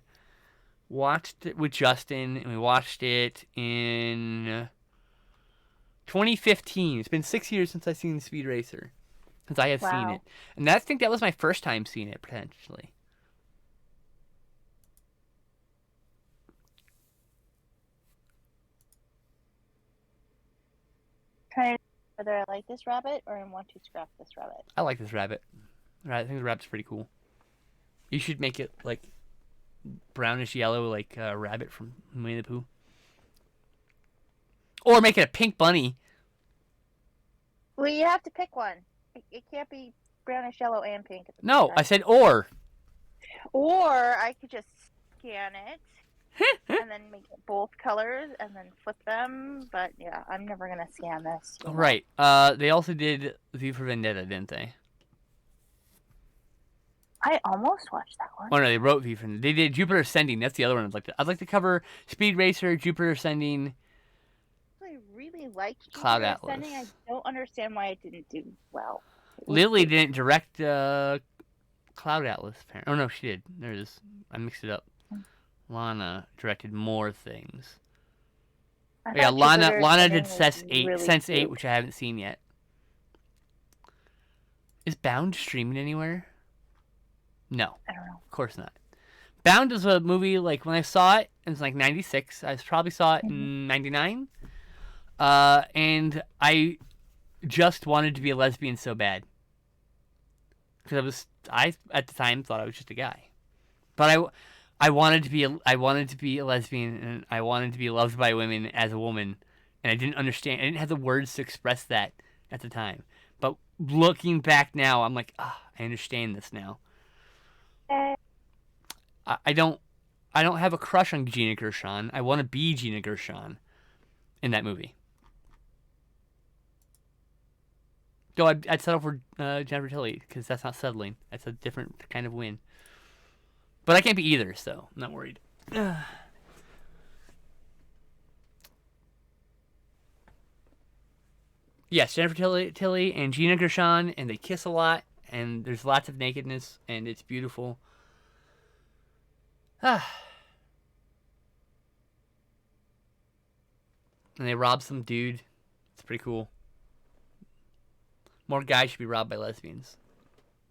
Watched it with Justin, and we watched it in 2015. It's been 6 years since I've seen Speed Racer. Since I have seen it. Wow. And I think that was my first time seeing it, potentially. Trying to whether I like this rabbit or I want to scrap this rabbit. I like this rabbit. I think the rabbit's pretty cool. You should make it like brownish yellow, like a rabbit from Winnie the Pooh. Or make it a pink bunny. Well, you have to pick one. It can't be brownish yellow and pink at the same No, time. I said or. Or I could just scan it and then make it both colors and then flip them. But yeah, I'm never gonna scan this. Right. They also did V for Vendetta, didn't they? I almost watched that one. Oh no, they wrote V for Vendetta. They did Jupiter Ascending. That's the other one I'd like to. I'd like to cover Speed Racer, Jupiter Ascending. I really liked Cloud Jupiter Atlas. Ascending. I don't understand why it didn't do well. Lily didn't direct Cloud Atlas. Apparently. Oh no, she did. There it is. I mixed it up. Lana directed more things. Yeah, Lana did Sense 8, which I haven't seen yet. Is Bound streaming anywhere? No, I don't know. of course not. Bound is a movie, like, when I saw it, it was like 96. I probably saw it in 99. And I just wanted to be a lesbian so bad. Because I at the time thought I was just a guy. But I wanted to be a lesbian, and I wanted to be loved by women as a woman, and I didn't understand. I didn't have the words to express that at the time. But looking back now, I'm like, I understand this now. I don't have a crush on Gina Gershon. I want to be Gina Gershon in that movie. Though I'd settle for Jennifer Tilly because that's not settling. That's a different kind of win. But I can't be either, so I'm not worried. Yes, Jennifer Tilly and Gina Gershon, and they kiss a lot, and there's lots of nakedness, and it's beautiful. And they rob some dude. It's pretty cool. More guys should be robbed by lesbians.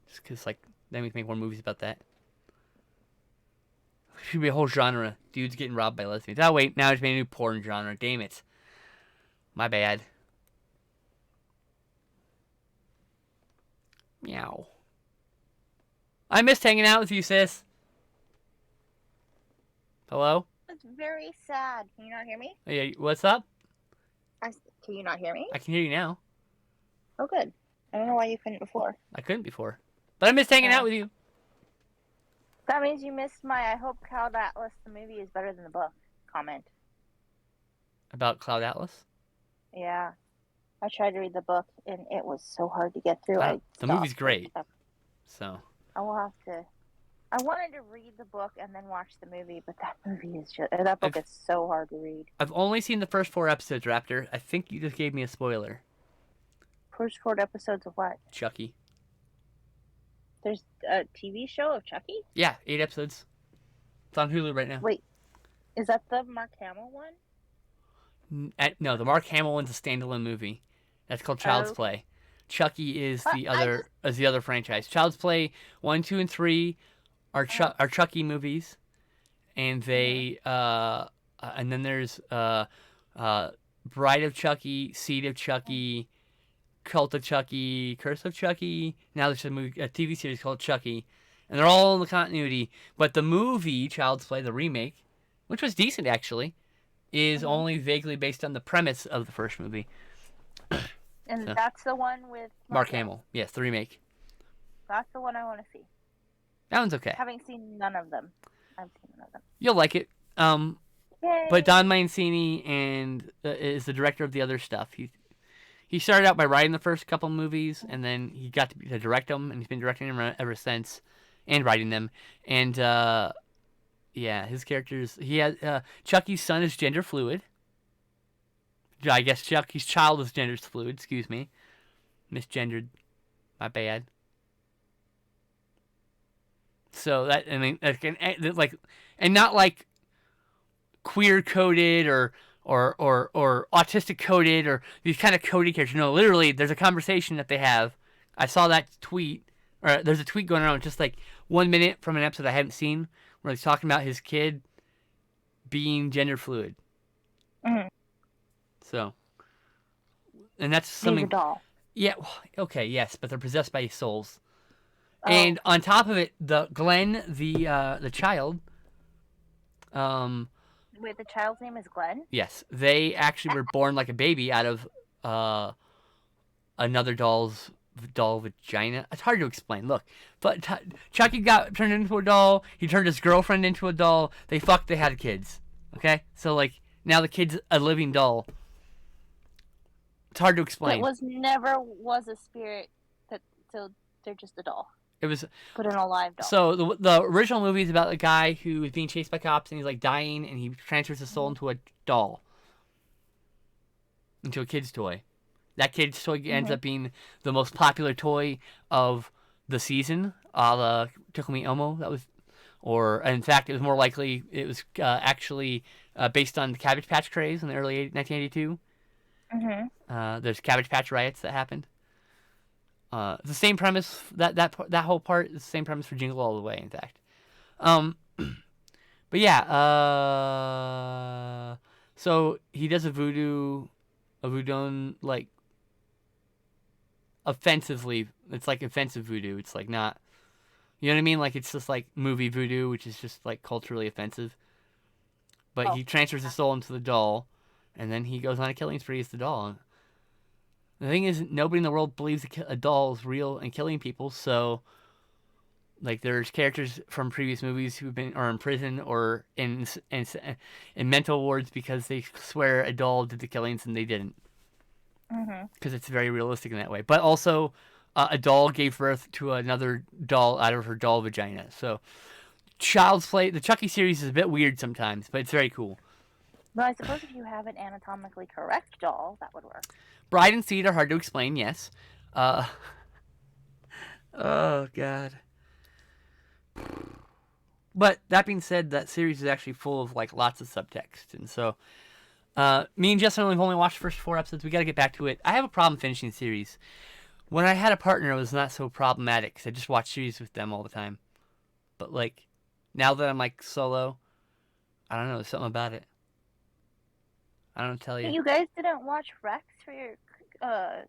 Just because, like, then we can make more movies about that. Should be a whole genre. Dudes getting robbed by lesbians. Oh, wait. Now it's made a new porn genre. Damn it. My bad. Meow. I missed hanging out with you, sis. Hello? It's very sad. Can you not hear me? Yeah, what's up? Can you not hear me? I can hear you now. Oh, good. I don't know why you couldn't before. I couldn't before. But I missed hanging out with you. That means you missed my I hope Cloud Atlas the movie is better than the book comment. About Cloud Atlas? Yeah. I tried to read the book, and it was so hard to get through. The movie's great. So. I will have to... I wanted to read the book and then watch the movie, but that book is so hard to read. I've only seen the first 4 episodes, Raptor. I think you just gave me a spoiler. First 4 episodes of what? Chucky. There's a TV show of Chucky? Yeah, 8 episodes. It's on Hulu right now. Wait, is that the Mark Hamill one? No, the Mark Hamill one's a standalone movie. That's called Child's Play. Chucky is the other franchise. Child's Play 1, 2, and 3 are Chucky movies, and they and then there's Bride of Chucky, Seed of Chucky, Cult of Chucky, Curse of Chucky. Now there's a TV series called Chucky, and they're all in the continuity. But the movie Child's Play, the remake, which was decent actually, is only vaguely based on the premise of the first movie. And so, that's the one with Mark Hamill. Yes, the remake. That's the one I want to see. That one's okay. Having seen none of them. I've seen none of them. You'll like it. Yay. But Don Mancini is the director of the other stuff. He started out by writing the first couple movies, and then he got to direct them, and he's been directing them ever since, and writing them. And yeah, his characters. He has Chucky's son is gender fluid. I guess Chucky's child is gender fluid. Excuse me, misgendered. My bad. So that and not like queer coded or autistic coded or these kind of coded characters. No, literally, there's a conversation that they have. I saw that tweet, or there's a tweet going around just like 1 minute from an episode I haven't seen where he's talking about his kid being gender fluid. Mm-hmm. So, and that's something. He's a doll. Yeah. Okay. Yes, but they're possessed by souls. Oh. And on top of it, Glenn, the child. Wait, the child's name is Glenn? Yes, they actually were born like a baby out of another doll vagina. It's hard to explain. Look, but Chucky got turned into a doll. He turned his girlfriend into a doll. They fucked. They had kids. Okay, so like now the kid's a living doll. It's hard to explain. It never was a spirit. So they're just a doll. It was put in a live doll. So the original movie is about a guy who is being chased by cops and he's like dying and he transfers his soul into a doll, into a kid's toy. That kid's toy ends up being the most popular toy of the season. The Tickle Me Elmo. That was, or in fact, it was more likely it was actually based on the Cabbage Patch craze in the early 1982. There's Cabbage Patch riots that happened. The same premise that whole part is the same premise for Jingle All the Way, in fact. But yeah, so he does a voodoo like offensively. It's like offensive voodoo. It's like not, you know what I mean? Like it's just like movie voodoo, which is just like culturally offensive. But he transfers his soul into the doll, and then he goes on a killing spree as the doll. The thing is, nobody in the world believes a doll is real and killing people. So, like, there's characters from previous movies who are in prison or in mental wards because they swear a doll did the killings and they didn't. Because it's very realistic in that way. But also, a doll gave birth to another doll out of her doll vagina. So, Child's Play, the Chucky series is a bit weird sometimes, but it's very cool. Well, I suppose if you have an anatomically correct doll, that would work. Bride and Seed are hard to explain, yes. Oh, God. But that being said, that series is actually full of, like, lots of subtext. And so, me and Justin have only watched the first 4 episodes. We got to get back to it. I have a problem finishing series. When I had a partner, it was not so problematic because I just watched series with them all the time. But, like, now that I'm, like, solo, I don't know. There's something about it. I don't tell you. You guys didn't watch Rex for your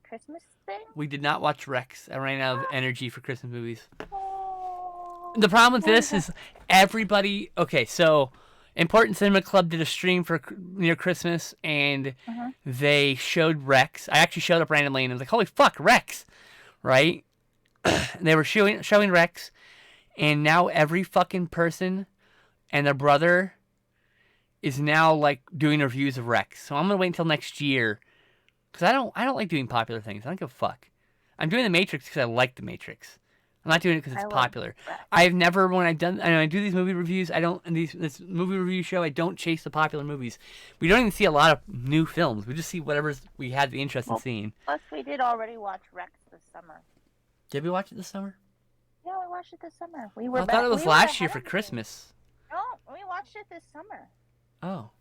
Christmas thing? We did not watch Rex. I ran out of energy for Christmas movies. Oh. The problem with this is everybody. Okay, so Important Cinema Club did a stream for near Christmas, and they showed Rex. I actually showed up randomly, and I was like, "Holy fuck, Rex!" Right? They were showing Rex, and now every fucking person and their brother is now like doing reviews of Rex. So I'm gonna wait until next year because I don't like doing popular things. I don't give a fuck. I'm doing the Matrix because I like the Matrix. I'm not doing it because it's popular. I've never when I do these movie reviews, I don't in this movie review show. I don't chase the popular movies. We don't even see a lot of new films. We just see whatever we had the interest in seeing. Plus, we did already watch Rex this summer. Did we watch it this summer? Yeah, we watched it this summer. I thought it was last year for Christmas. No, we watched it this summer. Oh.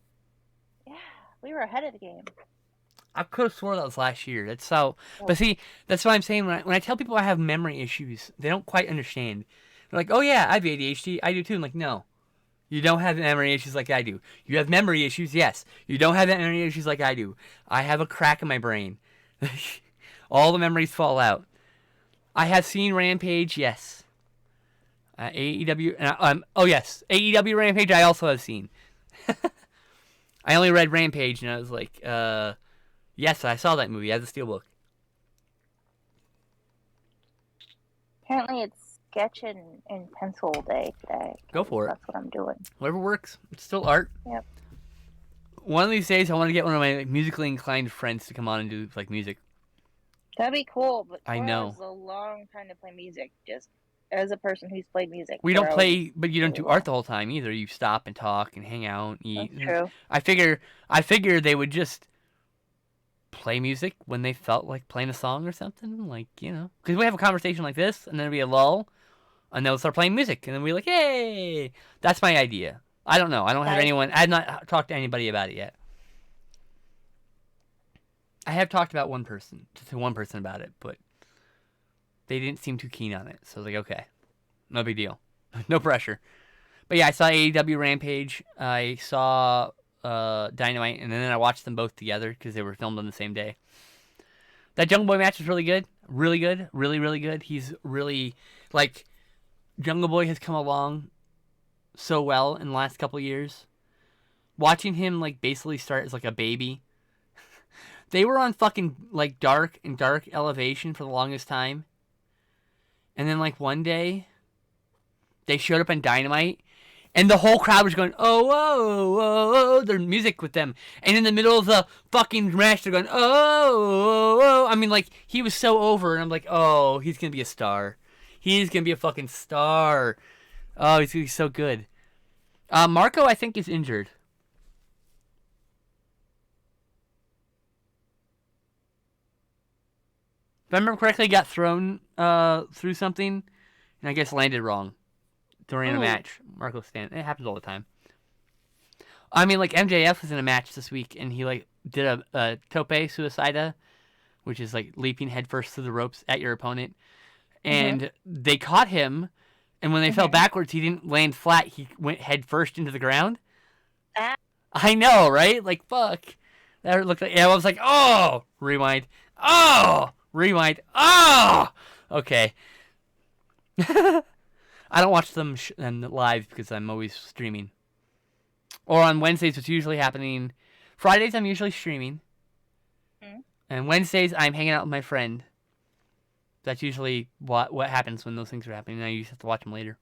Yeah, we were ahead of the game. I could have sworn that was last year. That's so. But see, that's what I'm saying. When I tell people I have memory issues, they don't quite understand. They're like, "Oh yeah, I have ADHD. I do too." I'm like, "No, you don't have memory issues like I do. You have memory issues, yes. You don't have memory issues like I do. I have a crack in my brain. All the memories fall out. I have seen Rampage, yes. AEW. Oh yes, AEW Rampage. I also have seen. I only read Rampage, and I was like, yes, I saw that movie. I have the steelbook. Apparently, it's sketch and pencil day today. Go for it. That's what I'm doing. Whatever works. It's still art. Yep. One of these days, I want to get one of my musically inclined friends to come on and do like music. That'd be cool, but I know. it's a long time to play music. Just as a person who's played music. We don't play, but you don't do art the whole time either. You stop and talk and hang out and eat. That's true. I figure they would just play music when they felt like playing a song or something, like, you know, because we have a conversation like this, and then there'd be a lull, and they'll start playing music, and then we're like, "Hey!" That's my idea. I don't know. I don't have anyone. I have not talked to anybody about it yet. I have talked about one person about it, but they didn't seem too keen on it. So I was like, okay, no big deal, no pressure. But yeah, I saw AEW Rampage. I saw Dynamite, and then I watched them both together because they were filmed on the same day. That Jungle Boy match was really good, really good, really, really good. He's really like Jungle Boy has come along so well in the last couple of years. Watching him like basically start as like a baby. They were on fucking like dark elevation for the longest time. And then like one day they showed up on Dynamite and the whole crowd was going, "Oh, whoa, whoa, whoa," their music with them. And in the middle of the fucking match they're going, "Oh, whoa." I mean, like, he was so over, and I'm like, oh, he's gonna be a star. He's gonna be a fucking star. Oh, he's gonna be so good. Marco, I think, is injured. If I remember correctly, he got thrown through something, and I guess landed wrong during a match. Marco Stan. It happens all the time. I mean, like, MJF was in a match this week, and he like did a tope suicida, which is like leaping headfirst through the ropes at your opponent, and they caught him, and when they fell backwards, he didn't land flat. He went headfirst into the ground. I know, right? Like, fuck. That looked like. Yeah, I was like, oh, rewind. Oh. Rewind. Oh! Okay. I don't watch them live because I'm always streaming. Or on Wednesdays, what's usually happening. Fridays, I'm usually streaming. And Wednesdays, I'm hanging out with my friend. That's usually what happens when those things are happening. And I usually have to watch them later.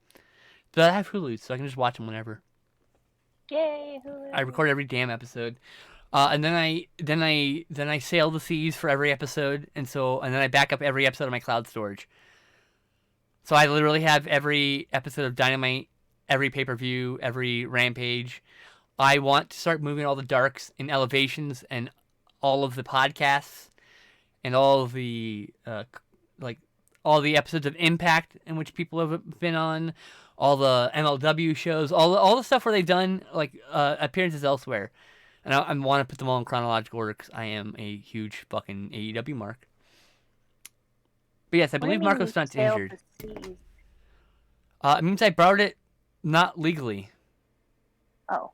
But I have Hulu, so I can just watch them whenever. Yay, Hulu. I record every damn episode. And then I sail the seas for every episode, and then I back up every episode of my cloud storage. So I literally have every episode of Dynamite, every pay-per-view, every Rampage. I want to start moving all the darks and elevations and all of the podcasts and all of the all the episodes of Impact in which people have been on, all the MLW shows, all the stuff where they've done like appearances elsewhere. And I want to put them all in chronological order because I am a huge fucking AEW mark. But yes, I believe Marco Stunt's injured. It means I borrowed it not legally. Oh.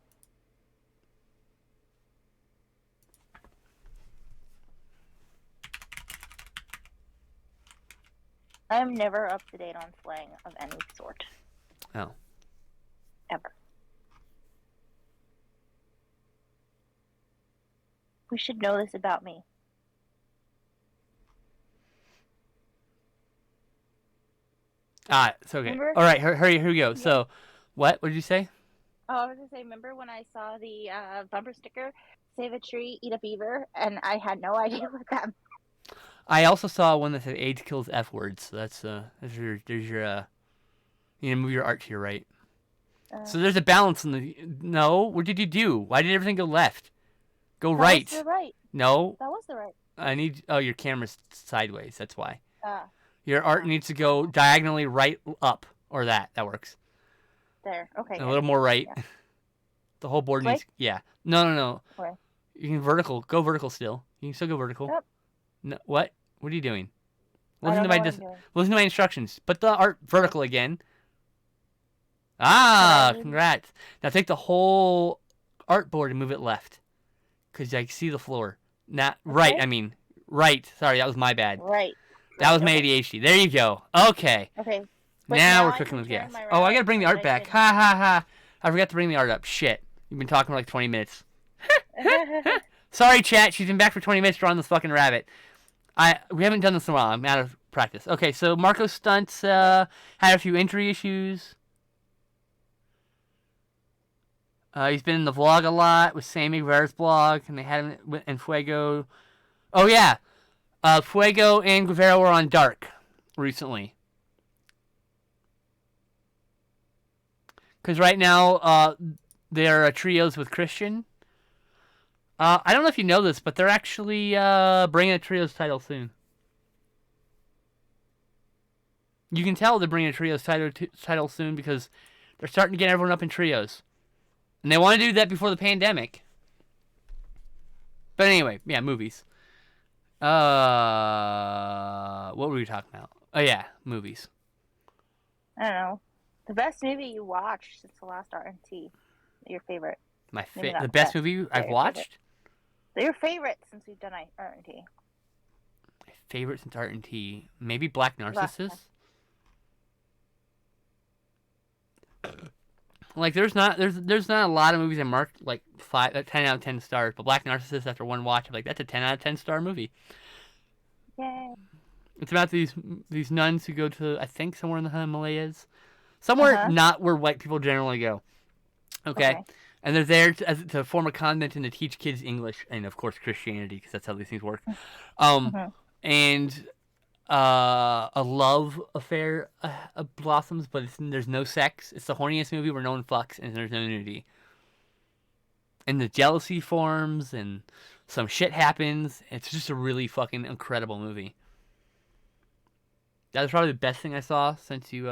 I'm never up to date on slang of any sort. Oh. Ever. We should know this about me. It's okay. Remember? All right, hurry, here we go. Yeah. So, what did you say? Oh, I was gonna say, remember when I saw the bumper sticker, "Save a tree, eat a beaver," and I had no idea what that meant. I also saw one that said AIDS kills F words. So there's your you need to move your art to your right. So there's a balance in the. No, what did you do? Why did everything go left? Go right. That was the right. No, That was the right. I need. Oh, your camera's sideways. That's why. Ah, Your art needs to go diagonally right up, or that. That works. there. Okay. A little more right. Yeah. The whole board needs. Yeah. No. Okay. You can vertical. Go vertical still. You can still go vertical. Yep. No, what? What are you doing? I don't know what I'm doing. Listen to my instructions. Put the art vertical again. Ah, congrats. Now take the whole artboard and move it left. Because I see the floor. Not right, I mean. Right. Sorry, that was my bad. Right. That was my ADHD. There you go. Okay. Okay. Now we're cooking with gas. Oh, I gotta bring the art back. Ha ha ha. I forgot to bring the art up. Shit. You've been talking for like 20 minutes. Sorry, chat. She's been back for 20 minutes drawing this fucking rabbit. We haven't done this in a while. I'm out of practice. Okay, so Marco Stunts had a few injury issues. He's been in the vlog a lot with Sammy Guevara's blog, and they had him in Fuego. Oh, yeah. Fuego and Guevara were on Dark recently. Because right now, they're trios with Christian. I don't know if you know this, but they're actually bringing a trios title soon. You can tell they're bringing a trios title soon because they're starting to get everyone up in trios. And they want to do that before the pandemic. But anyway, yeah, movies. What were we talking about? Oh, yeah, movies. I don't know. The best movie you watched since the last RNT. Your favorite. The best movie I've watched? Your favorite since we've done RNT. My favorite since RNT? Maybe Black Narcissus? Like there's not a lot of movies I marked like 10 out of 10 stars, but Black Narcissus after one watch I'm like that's a 10 out of 10 star movie. Yay. It's about these nuns who go to I think somewhere in the Himalayas, somewhere not where white people generally go. Okay. And they're there to form a convent and to teach kids English and of course Christianity because that's how these things work. And a love affair blossoms, but there's no sex. It's the horniest movie where no one fucks and there's no nudity. And the jealousy forms and some shit happens. It's just a really fucking incredible movie. That was probably the best thing I saw since you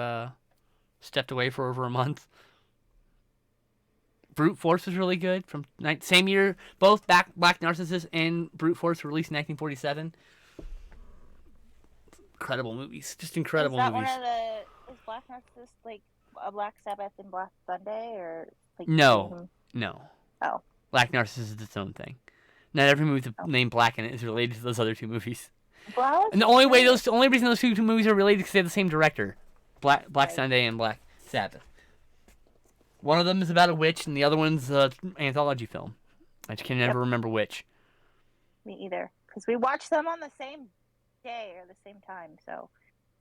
stepped away for over a month. Brute Force was really good. From same year, both Black Narcissus and Brute Force were released in 1947. Incredible movies, just incredible movies. Is Black Narcissus like a Black Sabbath and Black Sunday, or like? No. Oh. Black Narcissus is its own thing. Not every movie with the name Black in it is related to those other two movies. Well, and the only reason those two movies are related is because they have the same director, Black Sunday and Black Sabbath. One of them is about a witch, and the other one's an anthology film. I just can never remember which. Me either, because we watched them on the same day or the same time, so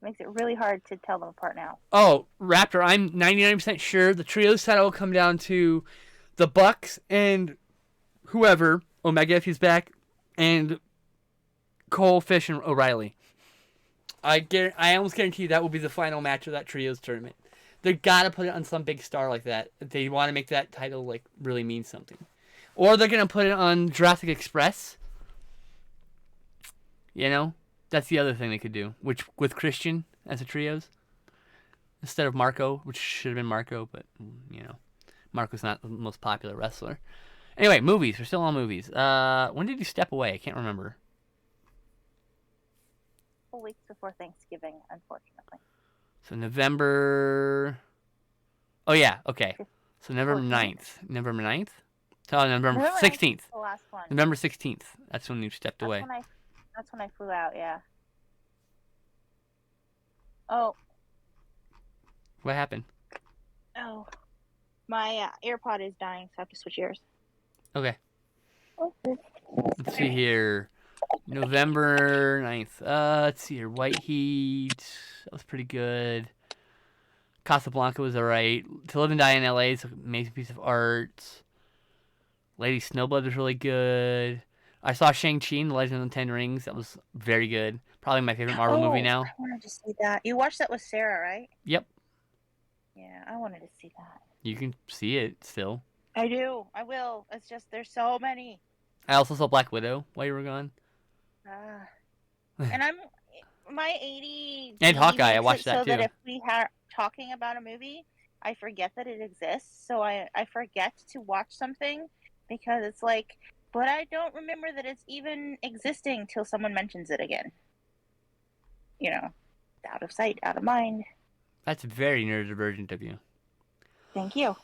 it makes it really hard to tell them apart now. Oh, Raptor, I'm 99% sure the trio's title will come down to the Bucks and whoever, Omega if he's back, and Cole, Fish, and O'Reilly. I almost guarantee that will be the final match of that trio's tournament. They gotta put it on some big star like that. They want to make that title like really mean something, or they're gonna put it on Jurassic Express. You know, that's the other thing they could do. Which with Christian as a trios instead of Marco, which should have been Marco, but you know, Marco's not the most popular wrestler. Anyway, movies. We're still on movies. When did you step away? I can't remember. 4 weeks before Thanksgiving, unfortunately. So November... Oh, yeah. Okay. So November 9th. November 9th? Oh, November 16th. The last one. November 16th. That's when you stepped away. That's when I flew out, yeah. Oh. What happened? Oh, my AirPod is dying, so I have to switch ears. Okay. Okay. Let's see here. November 9th. Let's see here. White Heat. That was pretty good. Casablanca was alright. To Live and Die in LA is an amazing piece of art. Lady Snowblood was really good. I saw Shang-Chi and the Legend of the Ten Rings. That was very good. Probably my favorite Marvel movie now. I wanted to see that. You watched that with Sarah, right? Yep. Yeah, I wanted to see that. You can see it still. I do. I will. It's just there's so many. I also saw Black Widow while you were gone. And my 80 and Hawkeye. I watched that so too. that if we are talking about a movie, I forget that it exists. So I forget to watch something because it's like, but I don't remember that it's even existing till someone mentions it again. You know, out of sight, out of mind. That's very neurodivergent of you. Thank you.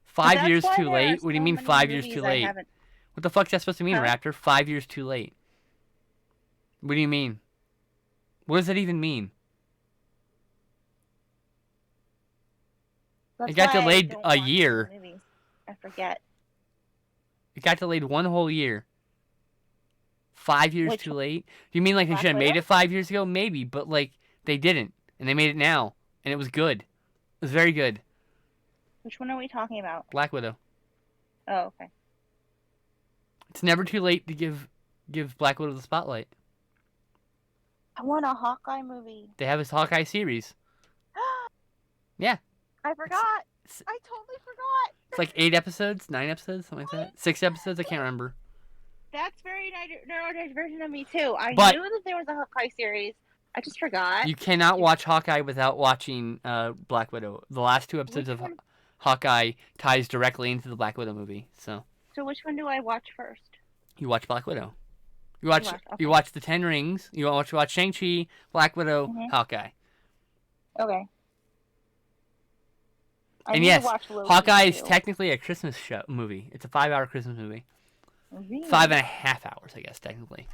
5 years too late? What do you mean 5 years too late? What the fuck's that supposed to mean, Raptor? 5 years too late. What do you mean? What does that even mean? It got delayed a year. I forget. It got delayed one whole year. 5 years too late? Do you mean like they should have made it 5 years ago? Maybe, but like they didn't. And they made it now. And it was good. It was very good. Which one are we talking about? Black Widow. Oh, okay. It's never too late to give Black Widow the spotlight. I want a Hawkeye movie. They have this Hawkeye series. Yeah. I forgot. I totally forgot. It's like 8 episodes, 9 episodes, something like that. 6 episodes, I can't remember. That's very neurodivergent of me too. I knew that there was a Hawkeye series. I just forgot. You cannot watch Hawkeye without watching Black Widow. The last 2 episodes of Hawkeye ties directly into the Black Widow movie. So which one do I watch first? You watch Black Widow. You watch The Ten Rings. You watch Shang-Chi, Black Widow, Hawkeye. Okay. And yes, Hawkeye is technically a Christmas movie. It's a 5-hour Christmas movie. Really? 5.5 hours, I guess, technically.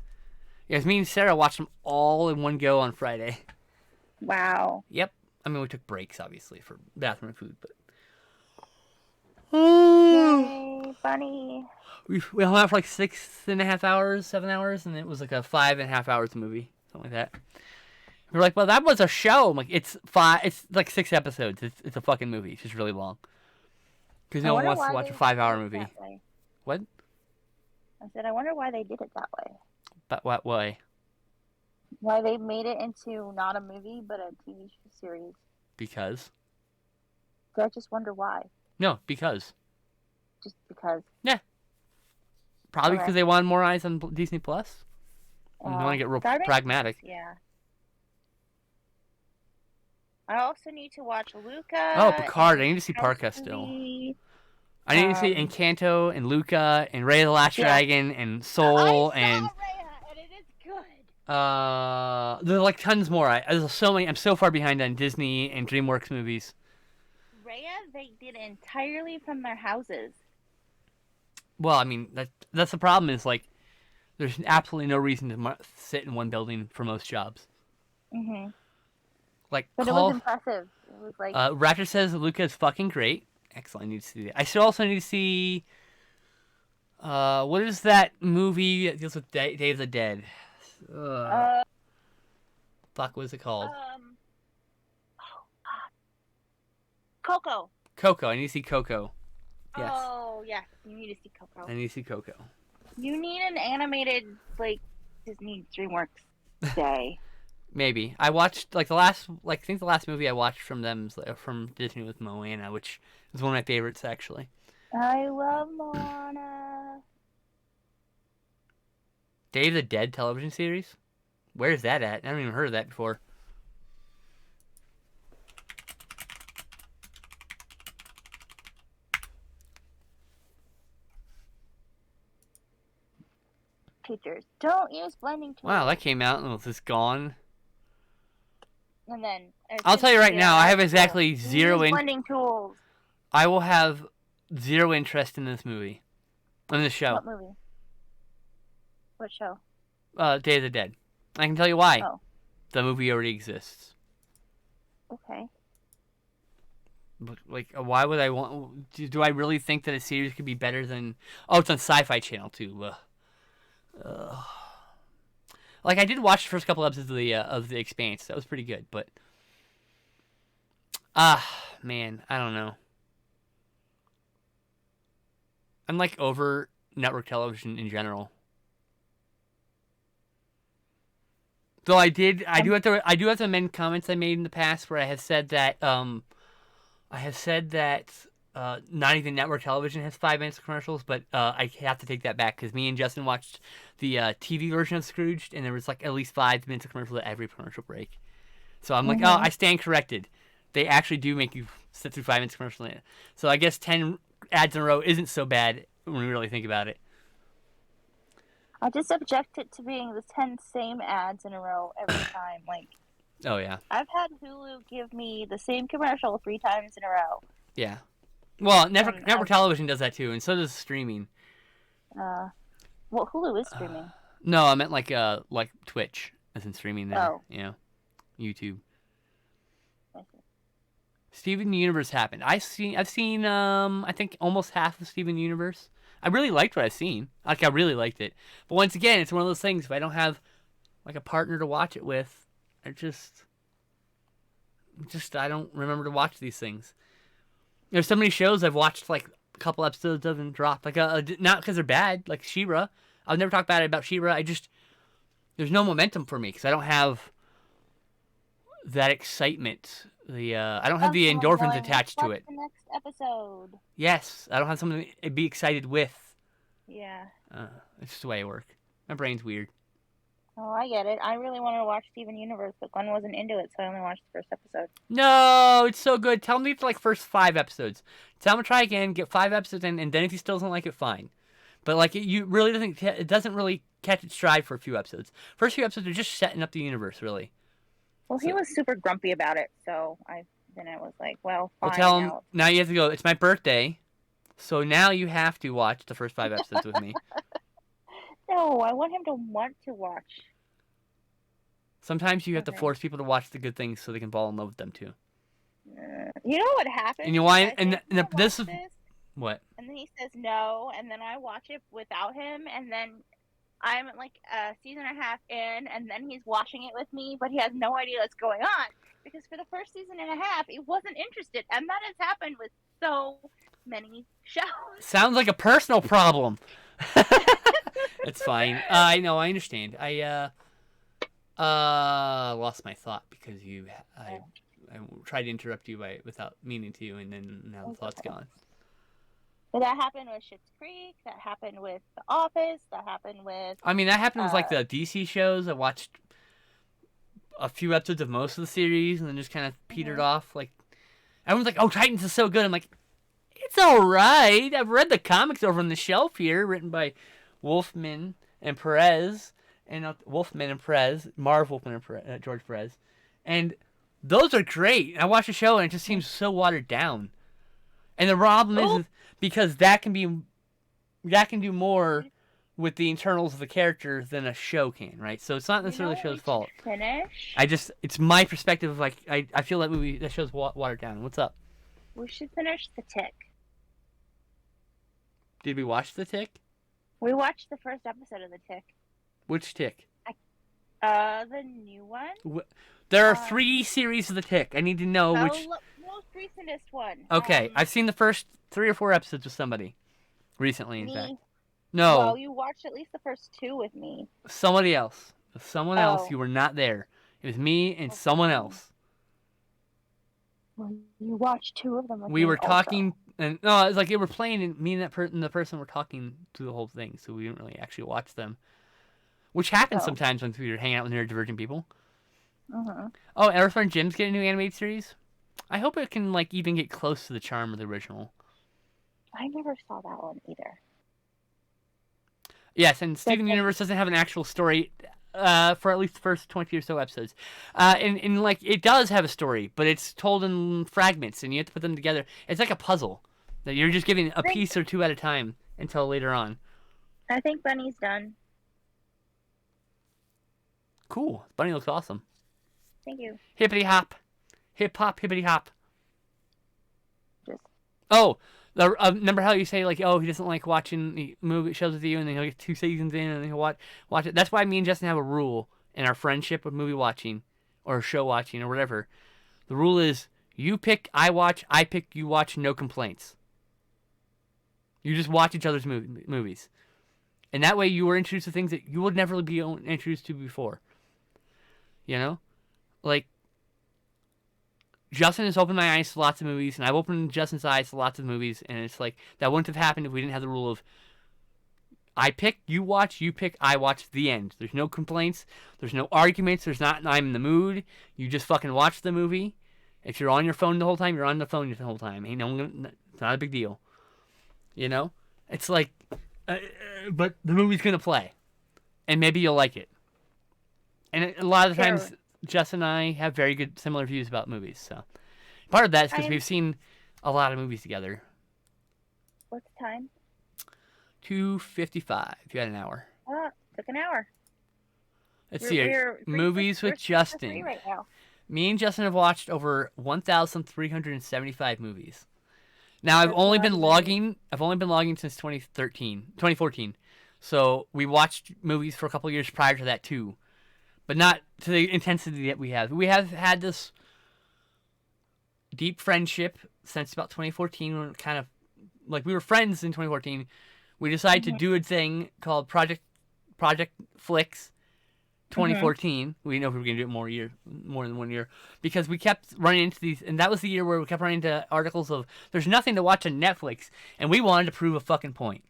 Yes, me and Sarah watched them all in one go on Friday. Wow. Yep. I mean, we took breaks, obviously, for bathroom and food, but... Yay, funny. We hung out for like 6.5 hours, 7 hours, and it was like a 5.5 hours movie, something like that. We were like, well, that was a show. I'm like, it's like 6 episodes. It's a fucking movie. It's just really long. Because no one wants to watch a 5-hour movie. What? I said, I wonder why they did it that way. But what way? Why they made it into not a movie, but a TV series. Because? So I just wonder why. No, because. Just because? Yeah. Probably because they wanted more eyes on Disney Plus. They want to get real pragmatic. Yeah. I also need to watch Luca. Oh, Picard. I need to see Parka still. I need to see Encanto and Luca and Raya the Last Dragon and Soul and... Raya, and it is good. There's like tons more. There's so many. I'm so far behind on Disney and DreamWorks movies. Raya, they did entirely from their houses. Well, I mean, that's the problem is, like, there's absolutely no reason to sit in one building for most jobs. Mm-hmm. Like, but it was impressive. It was like... Raptor says Luca is fucking great. Excellent. I need to see that. I still also need to see... what is that movie that deals with Day of the Dead? Fuck, what is it called? Coco. Coco. I need to see Coco. Yes. Oh, yeah. You need to see Coco. I need to see Coco. You need an animated, like, Disney DreamWorks day. Maybe. I watched, like, I think the last movie I watched from them was from Disney was Moana, which is one of my favorites, actually. I love Moana. Day of the Dead television series? Where is that at? I haven't even heard of that before. Teachers, don't use blending tools. Wow, that came out and was just gone. And then I'll tell you right now, I have exactly zero blending tools. I will have zero interest in this movie. In this show. What movie? What show? Day of the Dead. I can tell you why. Oh. The movie already exists. Okay. But, like, why would I want? Do I really think that a series could be better than? Oh, it's on Sci-Fi Channel too. Like, I did watch the first couple episodes of the Expanse. That was pretty good, but man, I don't know. I'm like over network television in general. Though I do have to amend comments I made in the past where I have said that not even network television has 5 minutes of commercials, but I have to take that back because me and Justin watched the TV version of Scrooged, and there was like at least 5 minutes of commercials at every commercial break. So I'm like, oh, I stand corrected. They actually do make you sit through 5 minutes of commercial. So I guess 10 ads in a row isn't so bad when we really think about it. I just object it to being the 10 same ads in a row every time. Like, oh yeah, I've had Hulu give me the same commercial 3 times in a row. Yeah. Well, network television does that too, and so does streaming. Well, Hulu is streaming. No, I meant like Twitch, as in streaming there. Oh. You know, YouTube. I see. Steven Universe happened. I've seen I think almost half of Steven Universe. I really liked what I've seen. Like, I really liked it. But once again, it's one of those things, if I don't have like a partner to watch it with, I don't remember to watch these things. There's so many shows I've watched like a couple episodes of and dropped. Like not because they're bad, like She-Ra. I'll never talk bad about She-Ra. There's no momentum for me because I don't have that excitement. I don't have the endorphins attached to it. The next episode. Yes, I don't have something to be excited with. Yeah. It's just the way I work. My brain's weird. Oh, I get it. I really wanted to watch Steven Universe, but Glenn wasn't into it, so I only watched the first episode. No, it's so good. Tell him to get like first 5 episodes. Tell him to try again, get 5 episodes in, and then if he still doesn't like it, fine. But like it doesn't really catch its stride for a few episodes. First few episodes are just setting up the universe, really. Well, he was super grumpy about it, so I was like, well, fine. Well, tell him now you have to go. It's my birthday, so now you have to watch the first 5 episodes with me. No, I want him to want to watch. Sometimes you have to force people to watch the good things so they can fall in love with them too. You know what happens? And you know why? And this is what? And then he says no, and then I watch it without him, and then I'm like a season and a half in, and then he's watching it with me, but he has no idea what's going on because for the first season and a half, he wasn't interested, and that has happened with so many shows. Sounds like a personal problem. It's fine. I know. I understand. I lost my thought because I tried to interrupt you without meaning to, and then now the thought's gone. But that happened with Schitt's Creek. That happened with The Office. That happened with... I mean, that happened with, like, the DC shows. I watched a few episodes of most of the series and then just kind of petered off. Like, everyone's like, oh, Titans is so good. I'm like, it's all right. I've read the comics over on the shelf here, written by Wolfman and Perez. And Marv Wolfman and George Perez. And those are great. I watched the show and it just seems so watered down. And the problem is because that can do more with the internals of the character than a show can, right? So it's not necessarily the show's fault. It's my perspective of like I feel that show's watered down. What's up? We should finish The Tick. Did we watch The Tick? We watched the first episode of The Tick. Which Tick? The new one. There are 3 series of The Tick. I need to know which. Most recentest one. Okay, I've seen the first 3 or 4 episodes with somebody recently. In fact, no. Well, you watched at least the first 2 with me. Somebody else. Someone else. You were not there. It was me and someone else. Well, you watched 2 of them with me. We were talking, and no, it was like they were playing, and me and the person were talking through the whole thing, so we didn't really actually watch them. Which happens sometimes when we were hanging out with neurodivergent people. Oh, and our friend Jim's getting a new animated series. I hope it can like even get close to the charm of the original. I never saw that one either. Yes, and Steven Universe doesn't have an actual story for at least the first 20 or so episodes. And like it does have a story, but it's told in fragments, and you have to put them together. It's like a puzzle that you're just giving a piece or 2 at a time until later on. I think Bunny's done. Cool. Bunny looks awesome. Thank you. Hippity hop. Hip hop, hippity hop. Oh, remember how you say like, oh, he doesn't like watching the movie shows with you, and then he'll get 2 seasons in, and then he'll watch it. That's why me and Justin have a rule in our friendship with movie watching, or show watching, or whatever. The rule is you pick, I watch, I pick, you watch, no complaints. You just watch each other's movies, and that way you are introduced to things that you would never be introduced to before. You know, like Justin has opened my eyes to lots of movies, and I've opened Justin's eyes to lots of movies, and it's like that wouldn't have happened if we didn't have the rule of I pick, you watch, you pick, I watch, the end. There's no complaints, there's no arguments, there's not I'm in the mood. You just fucking watch the movie. If you're on your phone the whole time, you're on the phone the whole time. Ain't no one, it's not a big deal. You know? It's like, but the movie's gonna play, and maybe you'll like it. And a lot of the times, Justin and I have very good, similar views about movies. So part of that is because we've seen a lot of movies together. What's the time? 2:55. You had an hour. Took an hour. Let's see here. Movies with Justin. Right now. Me and Justin have watched over 1,375 movies. Now I've only been logging since 2014. So we watched movies for a couple years prior to that too, but not to the intensity that we have. We have had this deep friendship since about 2014. When kind of like we were friends in 2014. We decided to do a thing called Project Flicks 2014. We didn't know if we were going to do it more than 1 year, because we kept running into these, and that was the year where we kept running into articles of there's nothing to watch on Netflix, and we wanted to prove a fucking point.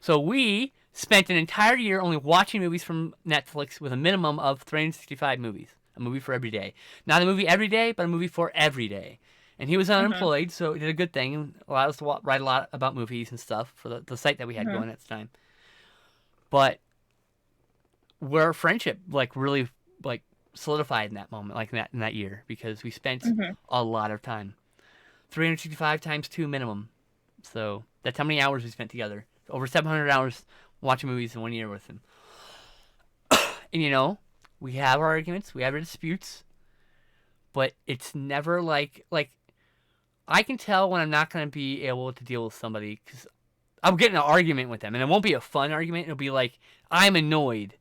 So we spent an entire year only watching movies from Netflix with a minimum of 365 movies, a movie for every day. Not a movie every day, but a movie for every day. And he was unemployed, so it did a good thing and allowed us to write a lot about movies and stuff for the site that we had going at the time. But our friendship really solidified in that moment, in that year, because we spent a lot of time. 365 times 2 minimum. So that's how many hours we spent together. Over 700 hours watching movies in 1 year with him. And we have our arguments, we have our disputes, but it's never like I can tell when I'm not going to be able to deal with somebody, because I'll get in an argument with them, and it won't be a fun argument. It'll be like, I'm annoyed,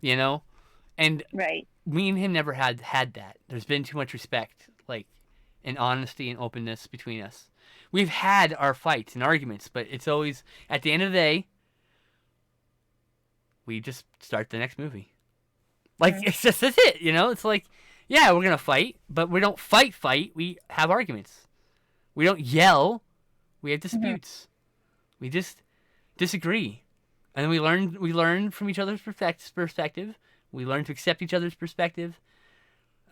And right. Me and him never had that. There's been too much respect, and honesty and openness between us. We've had our fights and arguments, but it's always, at the end of the day, we just start the next movie. It's just, that's it, It's like, yeah, we're going to fight, but we don't fight. We have arguments. We don't yell. We have disputes. We just disagree. And then we learn from each other's perspective. We learn to accept each other's perspective.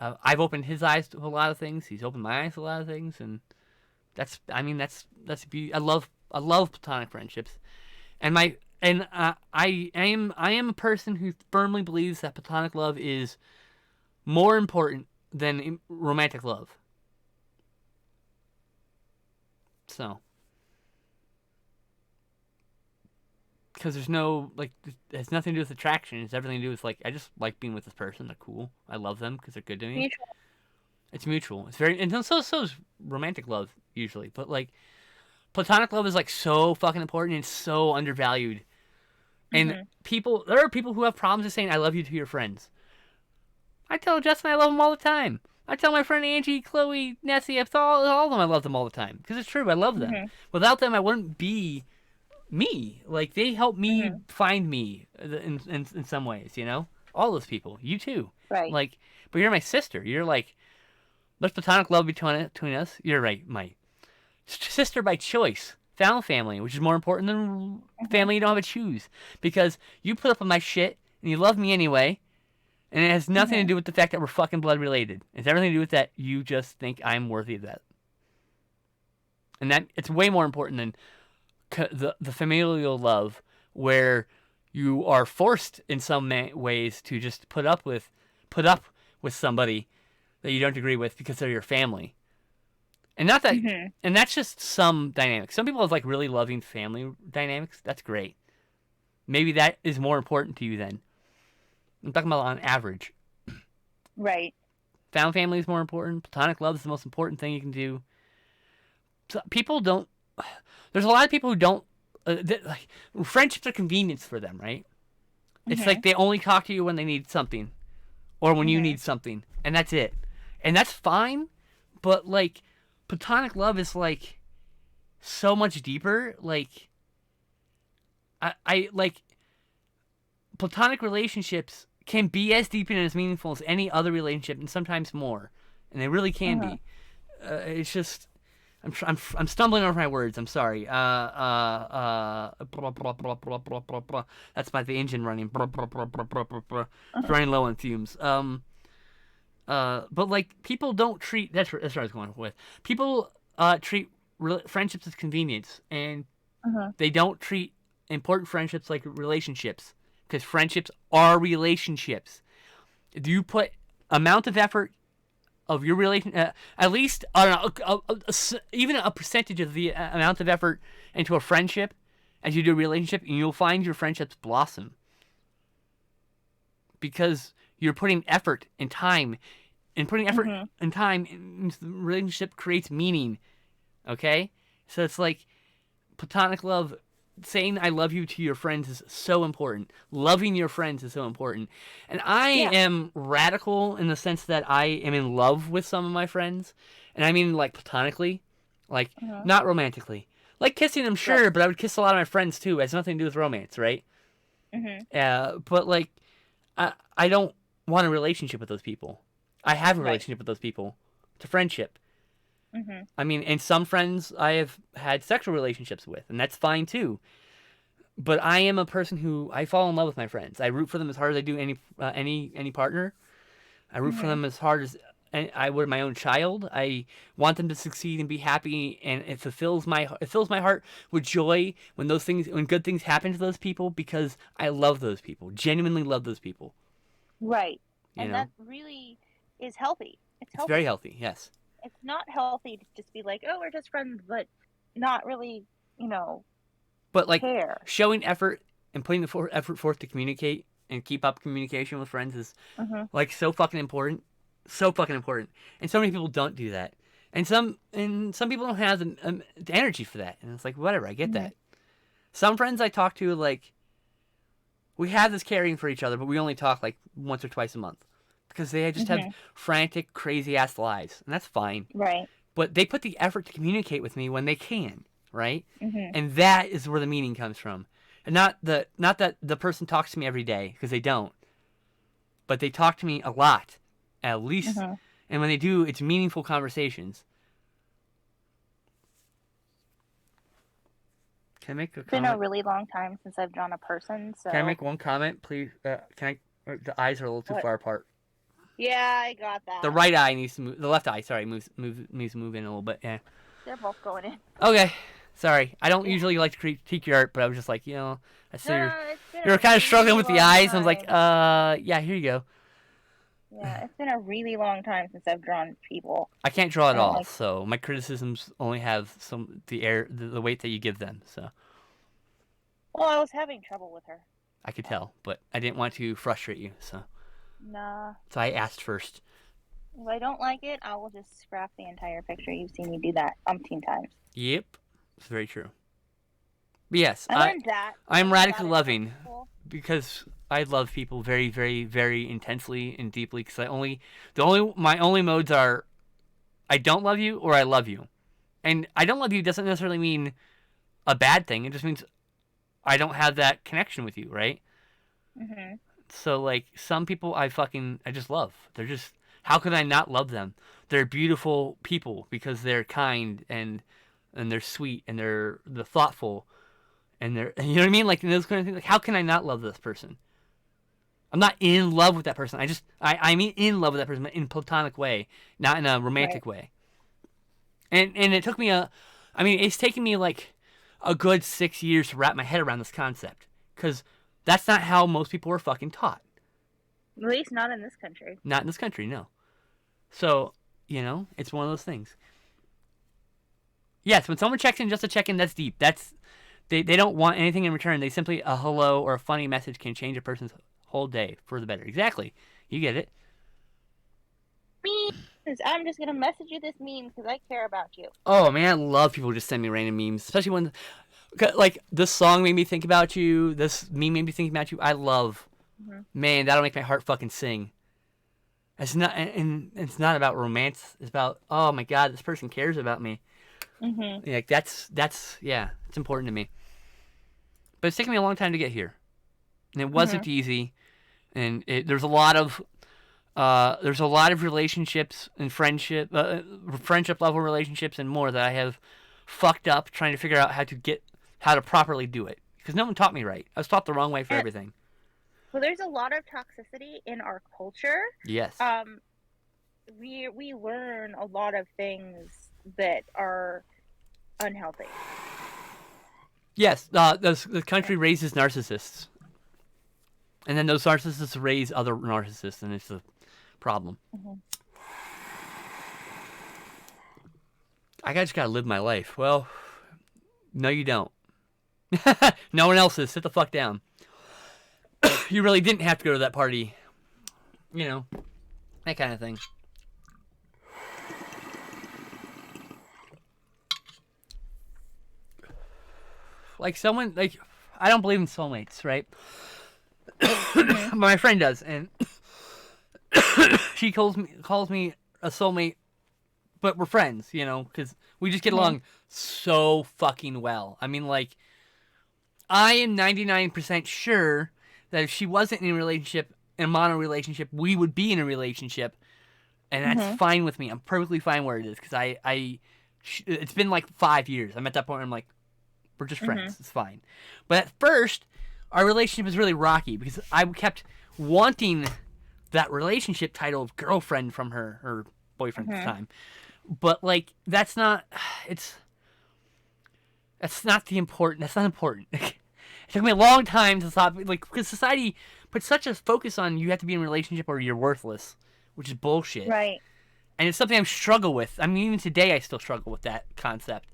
I've opened his eyes to a lot of things. He's opened my eyes to a lot of things, and that's beauty. I love platonic friendships, and I am a person who firmly believes that platonic love is more important than romantic love. So, because there's no, it has nothing to do with attraction. It's everything to do with, I just like being with this person. They're cool. I love them because they're good to me. Mutual. It's mutual. It's very, and so is romantic love usually. But, platonic love is, so fucking important and so undervalued. And there are people who have problems with saying, I love you to your friends. I tell Justin I love them all the time. I tell my friend Angie, Chloe, Nessie, I tell all of them I love them all the time. Because it's true, I love them. Without them, I wouldn't be me. They help me find me in some ways, All those people. You too. Right. But you're my sister. You're there's platonic love between us. You're right, my sister by choice. Found family, which is more important than family you don't have to choose. Because you put up with my shit, and you love me anyway. And it has nothing to do with the fact that we're fucking blood related. It's everything to do with that you just think I'm worthy of that. And that it's way more important than the familial love, where you are forced in some ways to just put up with somebody that you don't agree with because they're your family. And not that, and that's just some dynamics. Some people have really loving family dynamics. That's great. Maybe that is more important to you then. I'm talking about on average. Right. Found family is more important. Platonic love is the most important thing you can do. people don't. There's a lot of people who don't. Like, friendships are convenience for them, right? It's like they only talk to you when they need something, or when you need something, and that's it. And that's fine, but like, platonic love is like so much deeper. Like, I like platonic relationships can be as deep and as meaningful as any other relationship, and sometimes more, and they really can be. It's just I'm stumbling over my words. I'm sorry. Blah, blah, blah, blah, blah, blah, blah. That's the engine running. Blah, blah, blah, blah, blah, blah, blah. It's running low on fumes. But like people don't treat. That's what I was going with. People treat friendships as convenience, and they don't treat important friendships like relationships, because friendships are relationships. Do you put amount of effort of your relation, at least even a percentage of the amount of effort into a friendship as you do a relationship, and you'll find your friendships blossom because you're putting effort and time, and putting effort and time into the relationship creates meaning. Okay, so it's like platonic love. Saying I love you to your friends is so important. Loving your friends is so important. And I am radical in the sense that I am in love with some of my friends. And I mean like platonically. Like, not romantically. Like kissing them, sure, but I would kiss a lot of my friends too. It has nothing to do with romance, right? But like, I don't want a relationship with those people. I have a relationship with those people. It's a friendship. I mean, and some friends I have had sexual relationships with, and that's fine too. But I am a person who I fall in love with my friends. I root for them as hard as I do any partner. I root for them as hard as I would my own child. I want them to succeed and be happy, and it fills my heart with joy when good things happen to those people, because I love those people, genuinely love those people. Right, and that really is healthy. It's healthy. It's very healthy. Yes. It's not healthy to just be like, oh, we're just friends, but not really, But like care. Showing effort and putting the effort forth to communicate and keep up communication with friends is like so fucking important. So fucking important. And so many people don't do that. And some people don't have the energy for that. And it's like, whatever, I get that. Some friends I talk to, like, we have this caring for each other, but we only talk like once or twice a month. Because they just have frantic, crazy-ass lives. And that's fine. Right. But they put the effort to communicate with me when they can, right? And that is where the meaning comes from. And not that the person talks to me every day, because they don't. But they talk to me a lot, at least. And when they do, it's meaningful conversations. Can I make a comment? It's been a really long time since I've drawn a person, so... Can I make one comment, please? The eyes are a little too far apart. Yeah, I got that. The right eye needs to move. The left eye, sorry, needs to move in a little bit. Yeah. They're both going in. Okay. Sorry. I don't usually like to critique your art, but I was just like, I see you're kind of struggling with the eyes. And I was like, yeah, here you go. Yeah, it's been a really long time since I've drawn people. I can't draw at all, so my criticisms only have the weight that you give them. So. Well, I was having trouble with her. I could tell, but I didn't want to frustrate you, so. Nah. So I asked first. If I don't like it, I will just scrap the entire picture. You've seen me do that umpteen times. Yep, it's very true. But yes, I'm radically loving because I love people very, very, very intensely and deeply. Because my only modes are, I don't love you or I love you, and I don't love you doesn't necessarily mean a bad thing. It just means I don't have that connection with you, right? So, like, some people I just love. They're just, how could I not love them? They're beautiful people because they're kind and they're sweet and they're thoughtful and they're, you know what I mean? Like, those kind of things. Like, how can I not love this person? I'm not in love with that person. I mean in love with that person, but in a platonic way, not in a romantic way. And it took me it's taken me like a good 6 years to wrap my head around this concept, because that's not how most people are fucking taught. At least not in this country. Not in this country, no. So, it's one of those things. Yes, when someone checks in just to check in, that's deep. They don't want anything in return. They simply, a hello or a funny message can change a person's whole day for the better. Exactly. You get it. I'm just gonna message you this meme because I care about you. Oh man, I love people who just send me random memes, especially when, like, this song made me think about you. This meme made me think about you. I love, man, that'll make my heart fucking sing. It's not, and it's not about romance. It's about, oh my god, this person cares about me. Mm-hmm. Like that's yeah, it's important to me. But it's taken me a long time to get here, and it wasn't easy. And there's a lot of relationships and friendship level relationships and more that I have fucked up trying to figure out how to properly do it, because no one taught me right. I was taught the wrong way for everything. Well, there's a lot of toxicity in our culture. Yes. We learn a lot of things that are unhealthy. Yes. The country raises narcissists, and then those narcissists raise other narcissists, and it's a problem. I just gotta live my life. Well, no, you don't. No one else is. Sit the fuck down. You really didn't have to go to that party. You know, that kind of thing. Like I don't believe in soulmates, right? My friend does, and she calls me a soulmate, but we're friends, you know, because we just get along so fucking well. I mean, like, I am 99% sure that if she wasn't in a mono relationship, we would be in a relationship, and that's fine with me. I'm perfectly fine where it is, because it's been like 5 years. I'm at that point where I'm like, we're just friends. It's fine. But at first, our relationship was really rocky, because I kept wanting that relationship title of girlfriend from her boyfriend at the time. But, like, that's not important. That's not important. It took me a long time to stop, like, because society puts such a focus on you have to be in a relationship or you're worthless, which is bullshit. Right. And it's something I struggle with. I mean, even today I still struggle with that concept.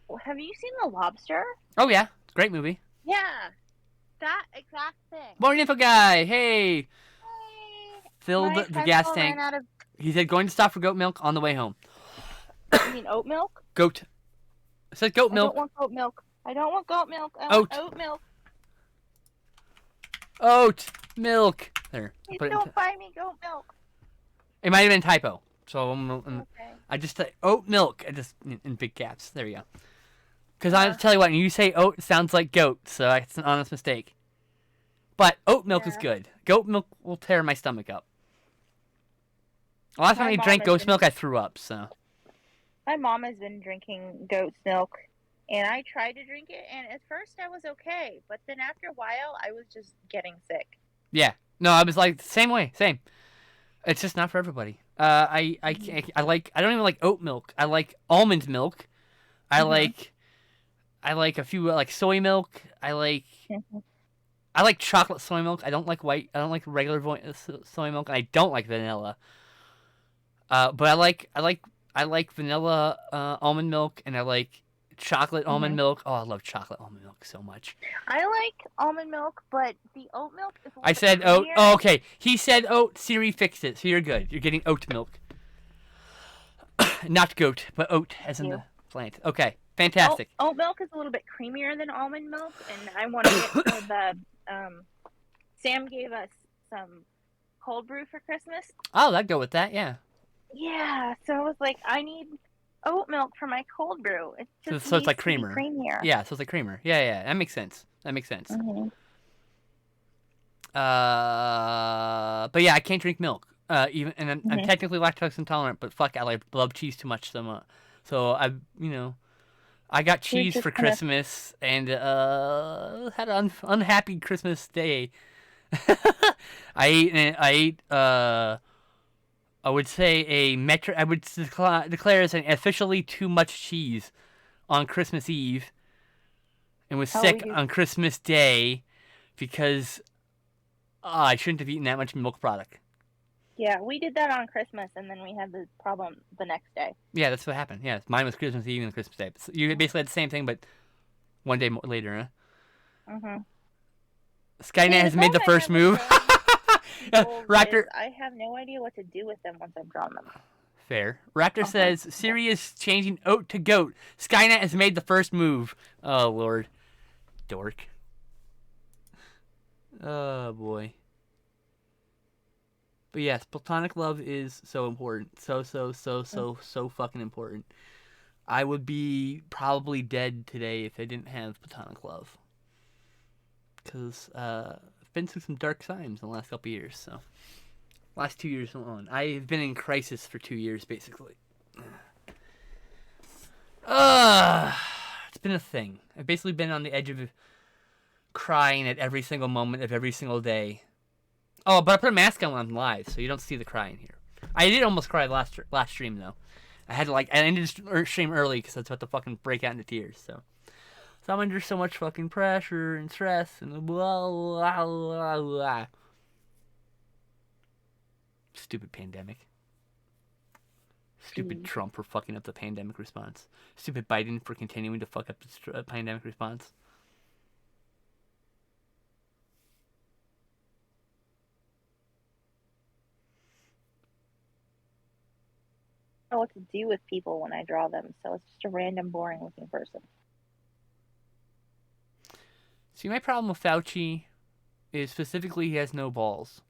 Well, have you seen The Lobster? Oh, yeah. It's a great movie. Yeah. That exact thing. Morning info guy. Hey. Filled My the gas tank. ran out of... He said going to stop for goat milk on the way home. You mean oat milk? Goat. I said goat milk. I don't want goat milk. I don't want goat milk. I want oat milk. Oat milk. There. Please don't buy me goat milk. It might have been a typo. So Okay. I just said oat milk. I just in big caps. There we go. Because I tell you what, when you say oat, it sounds like goat. So it's an honest mistake. But oat milk is good. Goat milk will tear my stomach up. Last time I drank goat's milk, I threw up. So. My mom has been drinking goat's milk, and I tried to drink it, and at first I was okay, but then after a while, I was just getting sick. Yeah. No, I was like, same way. Same. It's just not for everybody. I don't even like oat milk. I like almond milk. I like a few, like soy milk. I like chocolate soy milk. I don't like regular soy milk. I don't like vanilla. But I like vanilla almond milk, and I like chocolate almond milk. Oh, I love chocolate almond milk so much. I like almond milk, but the oat milk is I said oat. Oh, okay. He said oat. Siri fixed it, so you're good. You're getting oat milk. Not goat, but oat as in the plant. Okay, fantastic. Oat milk is a little bit creamier than almond milk, and I want to get the Sam gave us some cold brew for Christmas. Oh, I'd go with that, yeah. Yeah, so I was like, I need oat milk for my cold brew. It just so it's like creamer. Creamier. Yeah, so it's like creamer. Yeah, that makes sense. Mm-hmm. But yeah, I can't drink milk. I'm technically lactose intolerant, but fuck, I love cheese too much so much. So I got cheese for Christmas and had an unhappy Christmas day. I ate I would say I would declare as an officially too much cheese on Christmas Eve, and was sick on Christmas Day because I shouldn't have eaten that much milk product. Yeah, we did that on Christmas, and then we had the problem the next day. Yeah, that's what happened. Yeah, mine was Christmas Eve and Christmas Day. So you basically had the same thing, but one day later, huh? Mm-hmm. Skynet has made the first move. Raptor, I have no idea what to do with them once I've drawn them. Fair. Raptor Okay. says, Siri is changing oat to goat. Skynet has made the first move. Oh, Lord. Dork. Oh, boy. But yes, platonic love is so important. So fucking important. I would be probably dead today if I didn't have platonic love. Because I've been through some dark times in the last couple of years, so. Last 2 years alone. I've been in crisis for 2 years, basically. It's been a thing. I've basically been on the edge of crying at every single moment of every single day. Oh, but I put a mask on when I'm live, so you don't see the crying here. I did almost cry last stream, though. I had to, I ended the stream early because I was about to fucking break out into tears, so. So I'm under so much fucking pressure and stress and blah, blah, blah, blah. Stupid pandemic. Stupid Trump for fucking up the pandemic response. Stupid Biden for continuing to fuck up the pandemic response. I don't know what to do with people when I draw them, so it's just a random, boring-looking person. See, my problem with Fauci is specifically he has no balls.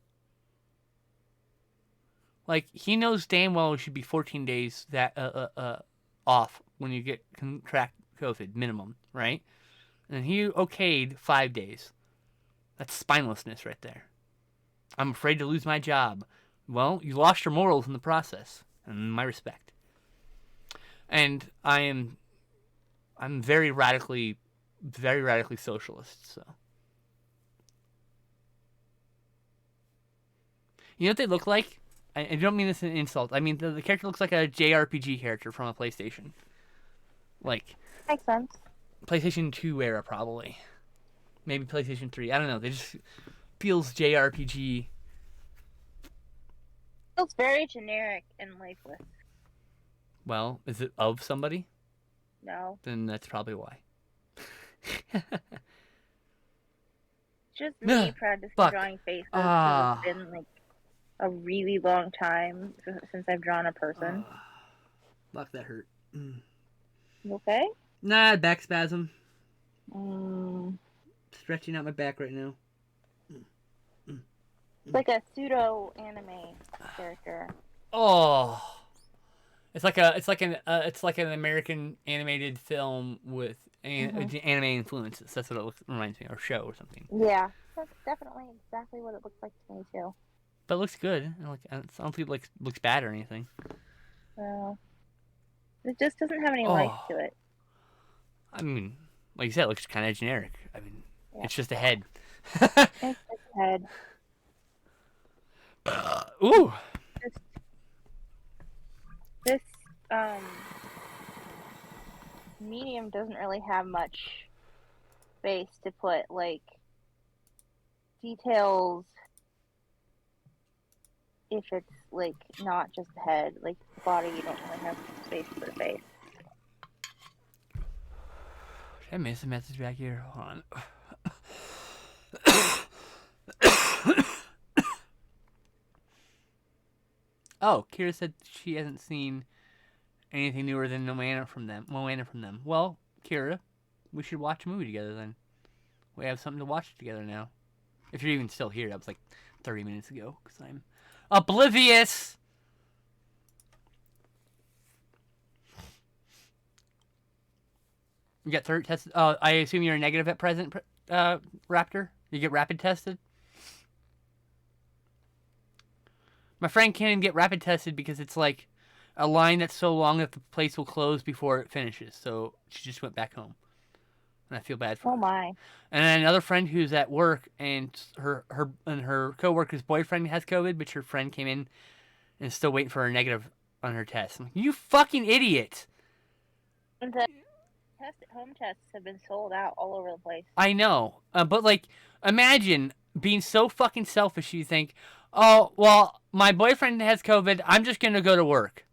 Like, he knows damn well it should be 14 days that off when you contract COVID, minimum, right? And he okayed 5 days. That's spinelessness right there. I'm afraid to lose my job. Well, you lost your morals in the process, and my respect. And I'm very radically socialist, so. You know what they look like? I don't mean this as an insult. I mean, the character looks like a JRPG character from a PlayStation. Like... Makes sense. PlayStation 2 era, probably. Maybe PlayStation 3. I don't know. They just... feels JRPG. Feels very generic and lifeless. Well, is it of somebody? No. Then that's probably why. Just me practicing drawing faces because it's been, like, a really long time since I've drawn a person. Fuck, that hurt. You okay? Nah, back spasm. Stretching out my back right now. It's like a pseudo anime character. Oh, it's like an American animated film with anime influences. That's what it reminds me, or show or something. Yeah, that's definitely exactly what it looks like to me too. But it looks good. I don't think it looks bad or anything. Well, it just doesn't have any life to it. I mean, like you said, it looks kind of generic. I mean, it's just a head. It's just a head. Ooh. This medium doesn't really have much space to put, like, details if it's, like, not just the head. Like, the body, you don't really have space for the face. Did I miss a message back here? Hold on. Oh, Kira said she hasn't seen anything newer than Moana from them. Well, Kira, we should watch a movie together then. We have something to watch together now. If you're even still here, that was like 30 minutes ago, because I'm oblivious! You got third tested? I assume you're negative at present, Raptor? You get rapid tested? My friend can't even get rapid tested because it's like a line that's so long that the place will close before it finishes. So she just went back home. And I feel bad for her. Oh my. And then another friend who's at work and her coworker's boyfriend has COVID, but her friend came in and is still waiting for her negative on her test. I'm like, you fucking idiot. The home tests have been sold out all over the place. I know. But like, imagine being so fucking selfish you think, oh, well, my boyfriend has COVID, I'm just going to go to work.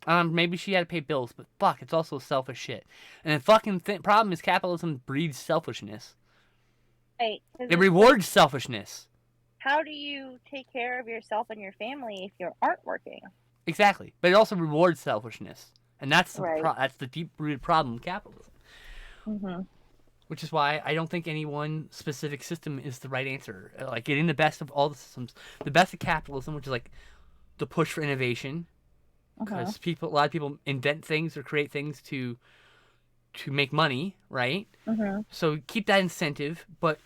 Maybe she had to pay bills, but fuck, it's also selfish shit. And the fucking problem is capitalism breeds selfishness. Right. It rewards selfishness. how do you take care of yourself and your family if you aren't working? Exactly. But it also rewards selfishness. And that's Right. that's the deep-rooted problem in capitalism. Mm-hmm. Which is why I don't think any one specific system is the right answer. Like getting the best of all the systems, the best of capitalism, which is like the push for innovation, Mm-hmm. because a lot of people invent things or create things to make money, right? Mm-hmm. So keep that incentive, but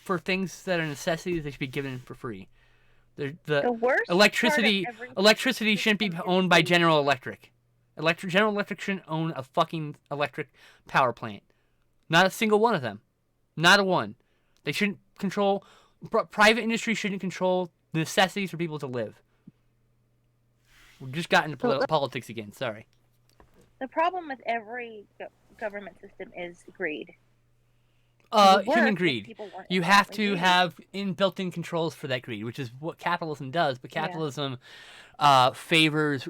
for things that are necessities, they should be given for free. The The worst part of electricity every electricity shouldn't be system is owned by greed. General Electric. General Electric shouldn't own a fucking electric power plant. Not a single one of them. Not a one. They shouldn't control. Private industry shouldn't control the necessities for people to live. We just got into So politics again. Sorry. the problem with every government system is greed. It would Human work if greed. people weren't You have inherently to greedy. have built-in controls for that greed, which is what capitalism does. But Yeah. capitalism favors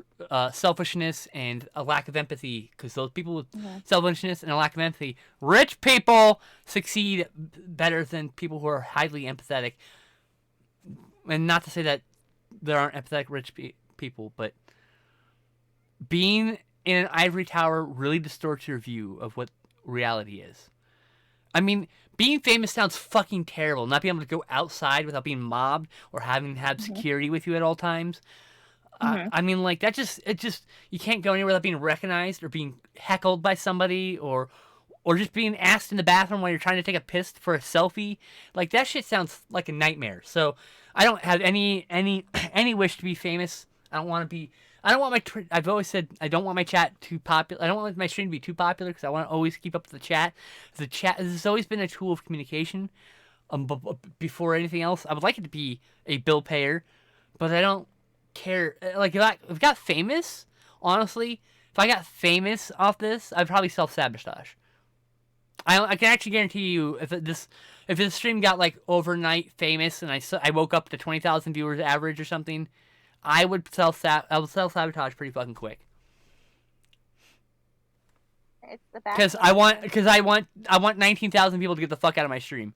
selfishness and a lack of empathy, because those people with selfishness and a lack of empathy, rich people succeed better than people who are highly empathetic. And not to say that there aren't empathetic rich people, but being in an ivory tower really distorts your view of what reality is. I mean, being famous sounds fucking terrible. Not being able to go outside without being mobbed or having to have Mm-hmm. security with you at all times. Mm-hmm. I mean, like you can't go anywhere without being recognized or being heckled by somebody or just being asked in the bathroom while you're trying to take a piss for a selfie. Like that shit sounds like a nightmare. So I don't have any any wish to be famous. I don't want to be. I don't want I've always said I don't want my chat too popular. I don't want my stream to be too popular because I want to always keep up with the chat. The chat has always been a tool of communication. Before anything else, I would like it to be a bill payer, but I don't care. Like if I got famous, honestly, if I got famous off this, I'd probably self sabotage. I can actually guarantee you if this stream got like overnight famous and I woke up to 20,000 viewers average or something, I would self sabotage pretty fucking quick. It's the Because I want 19,000 people to get the fuck out of my stream.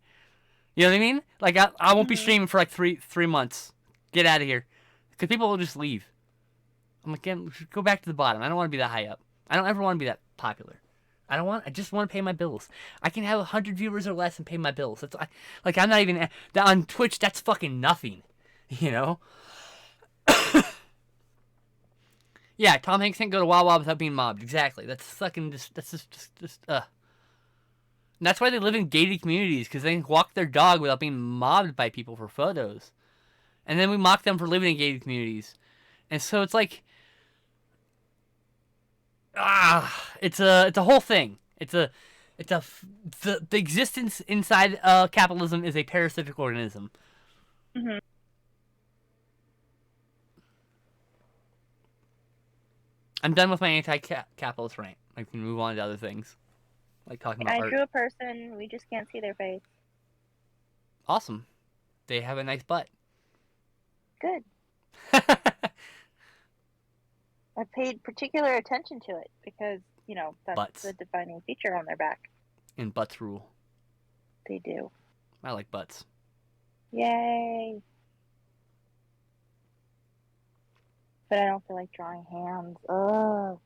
You know what I mean? Like I won't be streaming for like three months. Get out of here, because people will just leave. I'm like, go back to the bottom. I don't want to be that high up. I don't ever want to be that popular. I just want to pay my bills. I can have 100 viewers or less and pay my bills. Like I'm not even on Twitch. That's fucking nothing. You know? Yeah, Tom Hanks can't go to Wawa without being mobbed. Exactly. That's fucking that's just And that's why they live in gated communities, because they can walk their dog without being mobbed by people for photos. And then we mock them for living in gated communities. And so it's like it's a whole thing. The existence inside capitalism is a parasitic organism. Mm-hmm. I'm done with my anti-capitalist rant. I can move on to other things, like talking about I art. drew a person. We just can't see their face. Awesome. They have a nice butt. Good. I paid particular attention to it because, that's Butts. the defining feature on their back. And butts rule. They do. I like butts. Yay. But I don't feel like drawing hands. Ugh.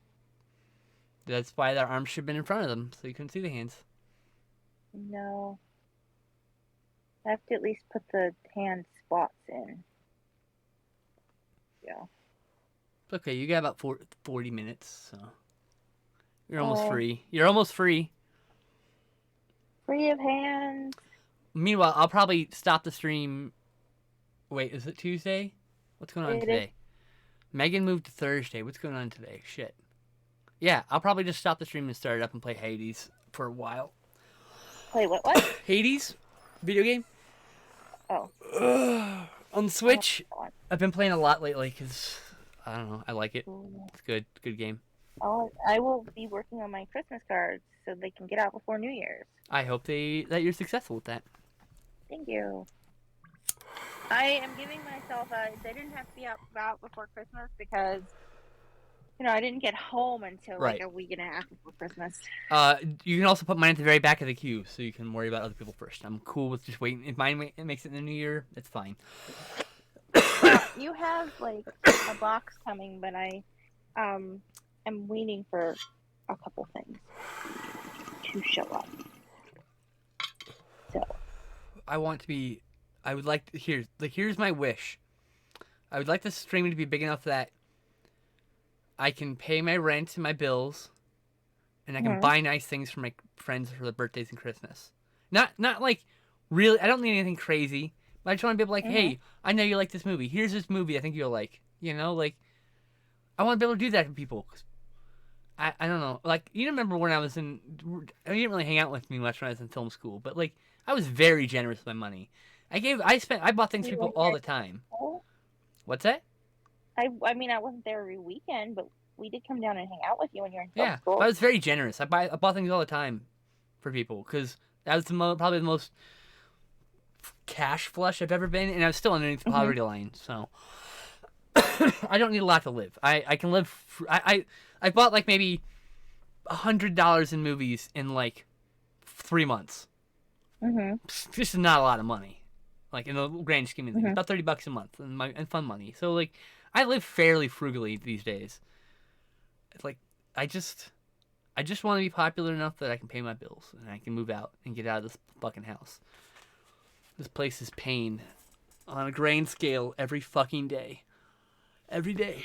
That's why their arms should have been in front of them, so you couldn't see the hands. No. I have to at least put the hand spots in. Yeah. It's okay, you got about 40 minutes, so you're almost free. You're almost free. Free of hands. Meanwhile, I'll probably stop the stream. Wait, is it Tuesday? What's going on today? Megan moved to Thursday. What's going on today? Shit. Yeah, I'll probably just stop the stream and start it up and play Hades for a while. Play what? Hades? Video game? Oh. On Switch, I've been playing a lot lately because, I don't know, I like it. It's good. Good game. I will be working on my Christmas cards so they can get out before New Year's. I hope that you're successful with that. Thank you. I am giving myself they didn't have to be out before Christmas because I didn't get home until like Right. a week and a half before Christmas. You can also put mine at the very back of the queue, so you can worry about other people first. I'm cool with just waiting. If mine makes it in the new year, it's fine. Now you have like a box coming, but I am waiting for a couple things to show up. So I want to be. I would like to, here's my wish. I would like the stream to be big enough that I can pay my rent and my bills, and I can buy nice things for my friends for their birthdays and Christmas. Not like really. I don't need anything crazy. But I just want to be able to hey, I know you like this movie. Here's this movie I think you'll like. Like I want to be able to do that for people. I don't know. Like you remember when I was in? You didn't really hang out with me much when I was in film school, but like I was very generous with my money. I bought things for people all the time. What's that? I mean, I wasn't there every weekend, but we did come down and hang out with you when you were in film school. I was very generous. I bought things all the time for people because that was probably the most cash flush I've ever been, and I was still underneath the poverty line. So I don't need a lot to live. I can live. I bought like maybe $100 in movies in like 3 months. This is not a lot of money, like in the grand scheme of things. About $30 a month and fun money. So like, I live fairly frugally these days. It's like I just want to be popular enough that I can pay my bills and I can move out and get out of this fucking house. This place is pain on a grain scale every fucking day. Every day.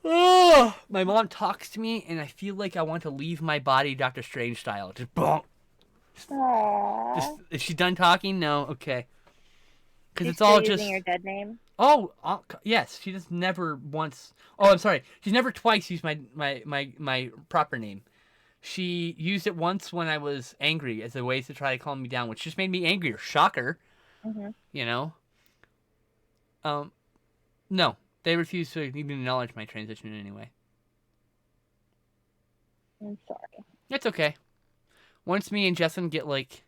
Oh, my mom talks to me and I feel like I want to leave my body Doctor Strange style. Just bonk. Is she done talking? No? Okay. Because it's all just... using your dead name? Oh, yes. She just never once... Oh, I'm sorry. She's never twice used my proper name. She used it once when I was angry as a way to try to calm me down, which just made me angrier. Shocker. No. They refused to even acknowledge my transition in any way. I'm sorry. It's okay. Once me and Justin get, like,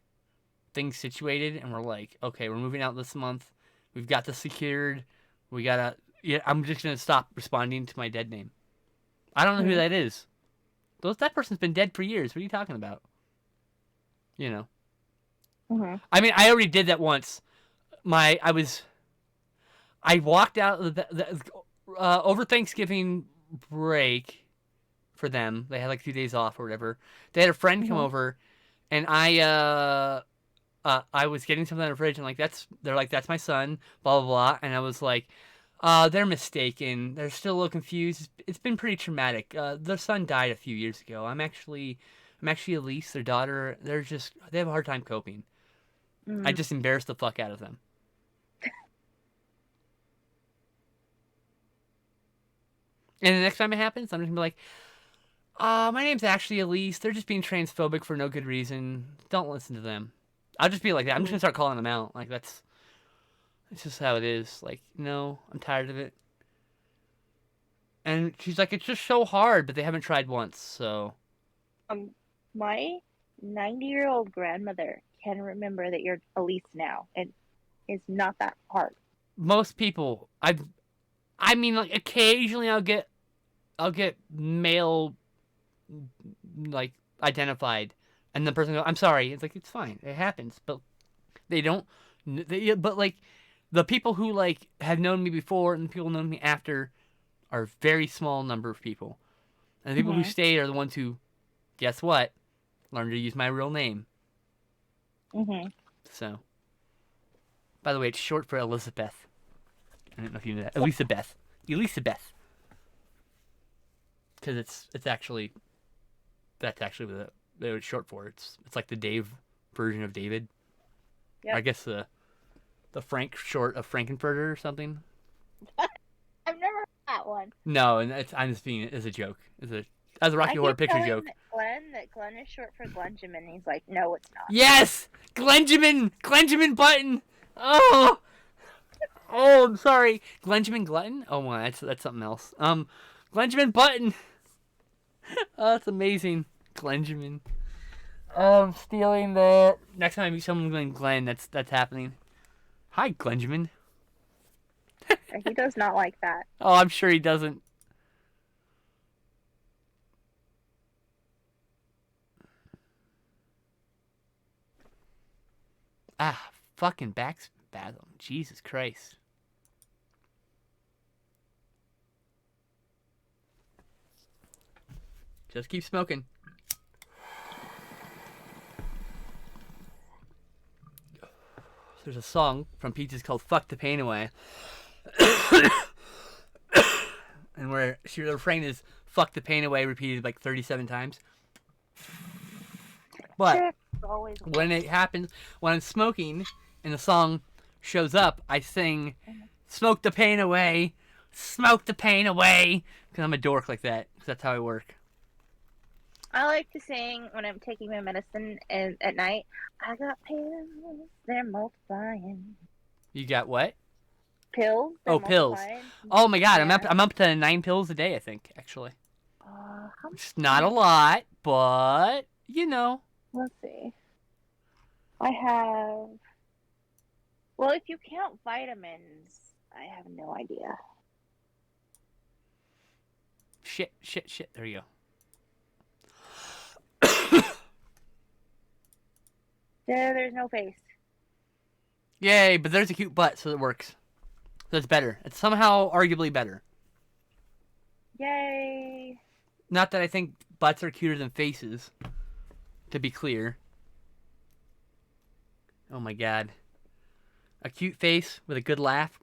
things situated and we're like, okay, we're moving out this month. We've got this secured. We gotta... Yeah, I'm just gonna stop responding to my dead name. I don't know who that is. That person's been dead for years. What are you talking about? I mean, I already did that once. I walked out over Thanksgiving break for them. They had like a few days off or whatever. They had a friend come over, and I was getting something in the fridge, and they're like, that's my son, blah blah blah, and I was like, they're mistaken. They're still a little confused. It's been pretty traumatic. Their son died a few years ago. I'm actually Elise, their daughter. They have a hard time coping. I just embarrassed the fuck out of them. And the next time it happens, I'm just gonna be like, my name's actually Elise. They're just being transphobic for no good reason. Don't listen to them. I'll just be like that. I'm just gonna start calling them out. Like it's just how it is. Like, no, I'm tired of it. And she's like, it's just so hard, but they haven't tried once, so. My 90-year-old grandmother can remember that you're Elise now, and it's not that hard. Most people, I mean, like occasionally I'll get male, like identified, and the person goes, "I'm sorry." It's like it's fine, it happens, but they don't. But like the people who like have known me before and the people who known me after are a very small number of people, and the people who stay are the ones who, guess what, learn to use my real name. So, by the way, it's short for Elizabeth. I don't know if you knew that. Elizabeth. Because that's actually what it's short for. It's like the Dave version of David. Yep. I guess the Frank short of Frankenfurter or something. I've never heard that one. No, and I'm just being it as a joke, as a Rocky Horror Picture Joke. That Glenn is short for Glenjamin. He's like, no, it's not. Yes, Glenjamin Button. Oh, I'm sorry, Glenjamin Glutton. Oh my, that's something else. Glenjamin Button. Oh, that's amazing, Glenjamin. Oh, I'm stealing that. Next time I meet someone named Glenn, that's happening. Hi, Glenjamin. He does not like that. Oh, I'm sure he doesn't. Fucking back spasm. Jesus Christ. Just keep smoking. There's a song from Peaches called Fuck the Pain Away. And where the refrain is fuck the pain away repeated like 37 times. But when it happens, when I'm smoking and the song shows up, I sing smoke the pain away, smoke the pain away. Because I'm a dork like that. Because that's how I work. I like to sing when I'm taking my medicine at night. I got pills, they're multiplying. You got what? Pills. Oh, pills. Oh my god, yeah. I'm up to 9 pills a day, I think, actually. It's not a lot, but you know. Let's see. I have. Well, if you count vitamins, I have no idea. Shit. There you go. There's no face. Yay, but there's a cute butt, so it works. So it's better. It's somehow arguably better. Yay. Not that I think butts are cuter than faces, to be clear. Oh my god. A cute face with a good laugh.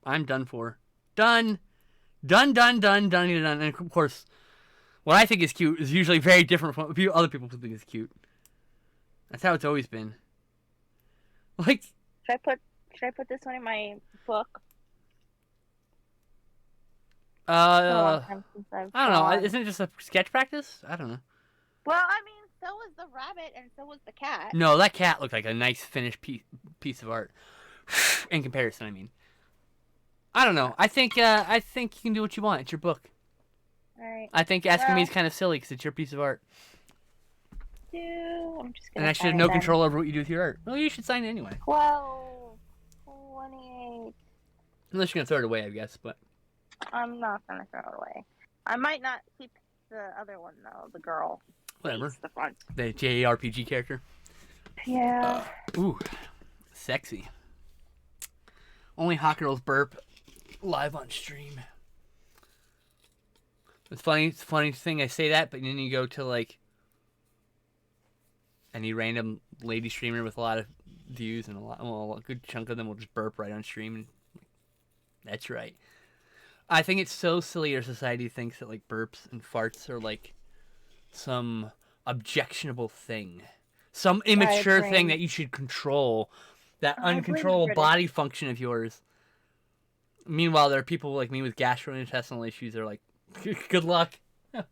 I'm done for. Done. Done. And of course, what I think is cute is usually very different from what other people think is cute. That's how it's always been. Like, should I put this one in my book? I don't know. Isn't it just a sketch practice? I don't know. Well, I mean, so was the rabbit and so was the cat. No, that cat looked like a nice finished piece of art. In comparison, I mean. I don't know. I think you can do what you want. It's your book. All right. I think asking me is kind of silly because it's your piece of art. I'm just gonna. And I should have no control over what you do with your art. Well, you should sign it anyway. 12, 28. Unless you're gonna throw it away, I guess. But I'm not gonna throw it away. I might not keep the other one though. The girl. Whatever. The front. The JRPG character. Yeah. Ooh, sexy. Only hot girls burp live on stream. It's funny thing I say that, but then you go to like any random lady streamer with a lot of views and a good chunk of them will just burp right on stream. And that's right. I think it's so silly our society thinks that like burps and farts are like some objectionable thing. Some immature thing that you should control. That uncontrollable body function of yours. Meanwhile, there are people like me with gastrointestinal issues that are like, good luck. I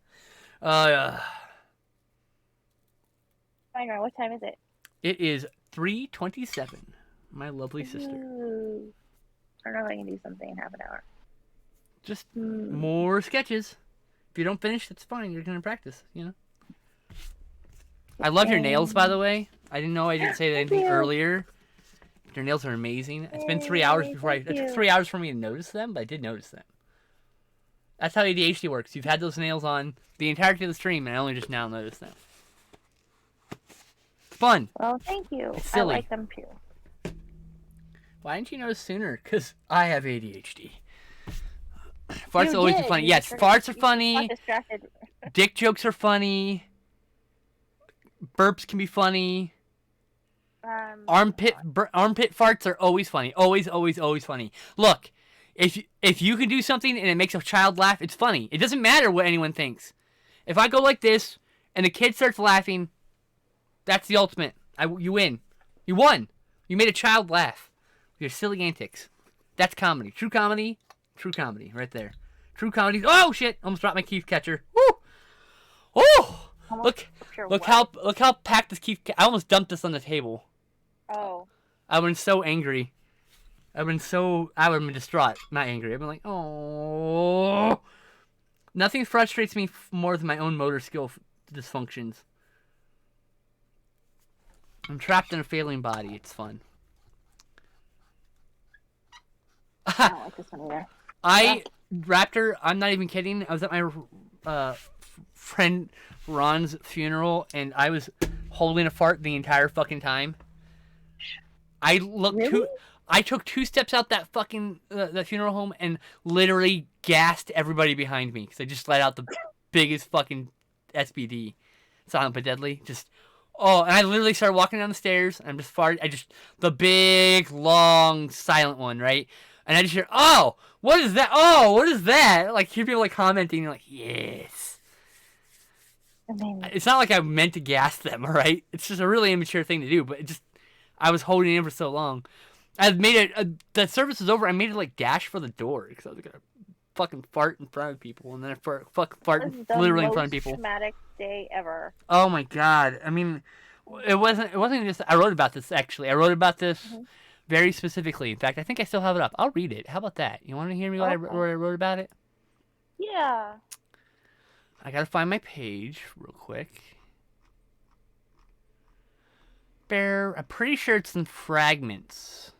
know. What time is it? It is 3:27. My lovely sister. I don't know if I can do something in half an hour. Just more sketches. If you don't finish, that's fine. You're going to practice, you know? I love your nails, by the way. I didn't know I didn't say anything earlier. Your nails are amazing. It's been 3 hours before it took 3 hours for me to notice them, but I did notice them. That's how ADHD works. You've had those nails on the entirety of the stream, and I only just now noticed them. It's fun. Well, thank you. It's silly. I like them too. Why didn't you notice sooner? Because I have ADHD. Farts are always funny. Yes, farts are funny. Dick jokes are funny. Burps can be funny. Armpit farts are always funny. Always funny. Look, if you can do something and it makes a child laugh, it's funny. It doesn't matter what anyone thinks. If I go like this and the kid starts laughing, that's the ultimate. You win. You won. You made a child laugh with your silly antics. That's comedy. True comedy right there. True comedy. Oh shit! Almost dropped my Keith catcher. Woo! Oh! Look how packed this Keith. I almost dumped this on the table. Oh. I would been so angry. I would have been distraught. Not angry. I've been like, oh. Nothing frustrates me more than my own motor skill dysfunctions. I'm trapped in a failing body. It's fun. I don't like this one either. Raptor, I'm not even kidding. I was at my friend Ron's funeral, and I was holding a fart the entire fucking time. I looked Really? I took 2 steps out that fucking that funeral home and literally gassed everybody behind me because I just let out the biggest fucking SBD, silent but deadly. Just and I literally started walking down the stairs. And I'm just farted. I just the big long silent one, right? And I just hear, oh, what is that? Oh, what is that? Like hear people like commenting, like yes. I mean, It's not like I meant to gas them, all right? It's just a really immature thing to do, but it just I was holding it in for so long. I made it. The service was over. I made it like dash for the door because I was gonna fucking fart in front of people, and then I fart this is the literally in front of most people. traumatic day ever. Oh my god! I mean, it wasn't just. I wrote about this actually. I wrote about this very specifically. In fact, I think I still have it up. I'll read it. How about that? You want to hear me what I wrote about it? Yeah. I gotta find my page real quick. I'm pretty sure it's in fragments.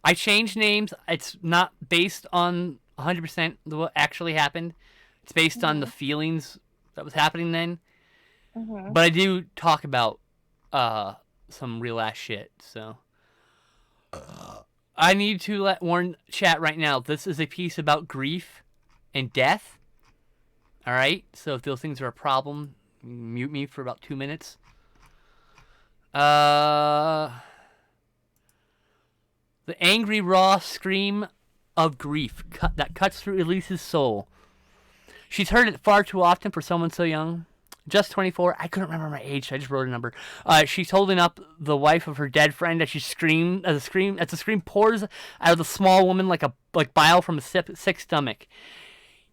I changed names. It's not based on 100% what actually happened. It's based on the feelings that was happening then. But I do talk about some real ass shit. So I need to warn chat right now. This is a piece about grief and death. All right. So if those things are a problem, mute me for about 2 minutes. The angry, raw scream of grief that cuts through Elise's soul. She's heard it far too often for someone so young. Just 24. I couldn't remember my age, so I just wrote a number. She's holding up the wife of her dead friend as she screams. As the scream pours out of the small woman like bile from a sick stomach.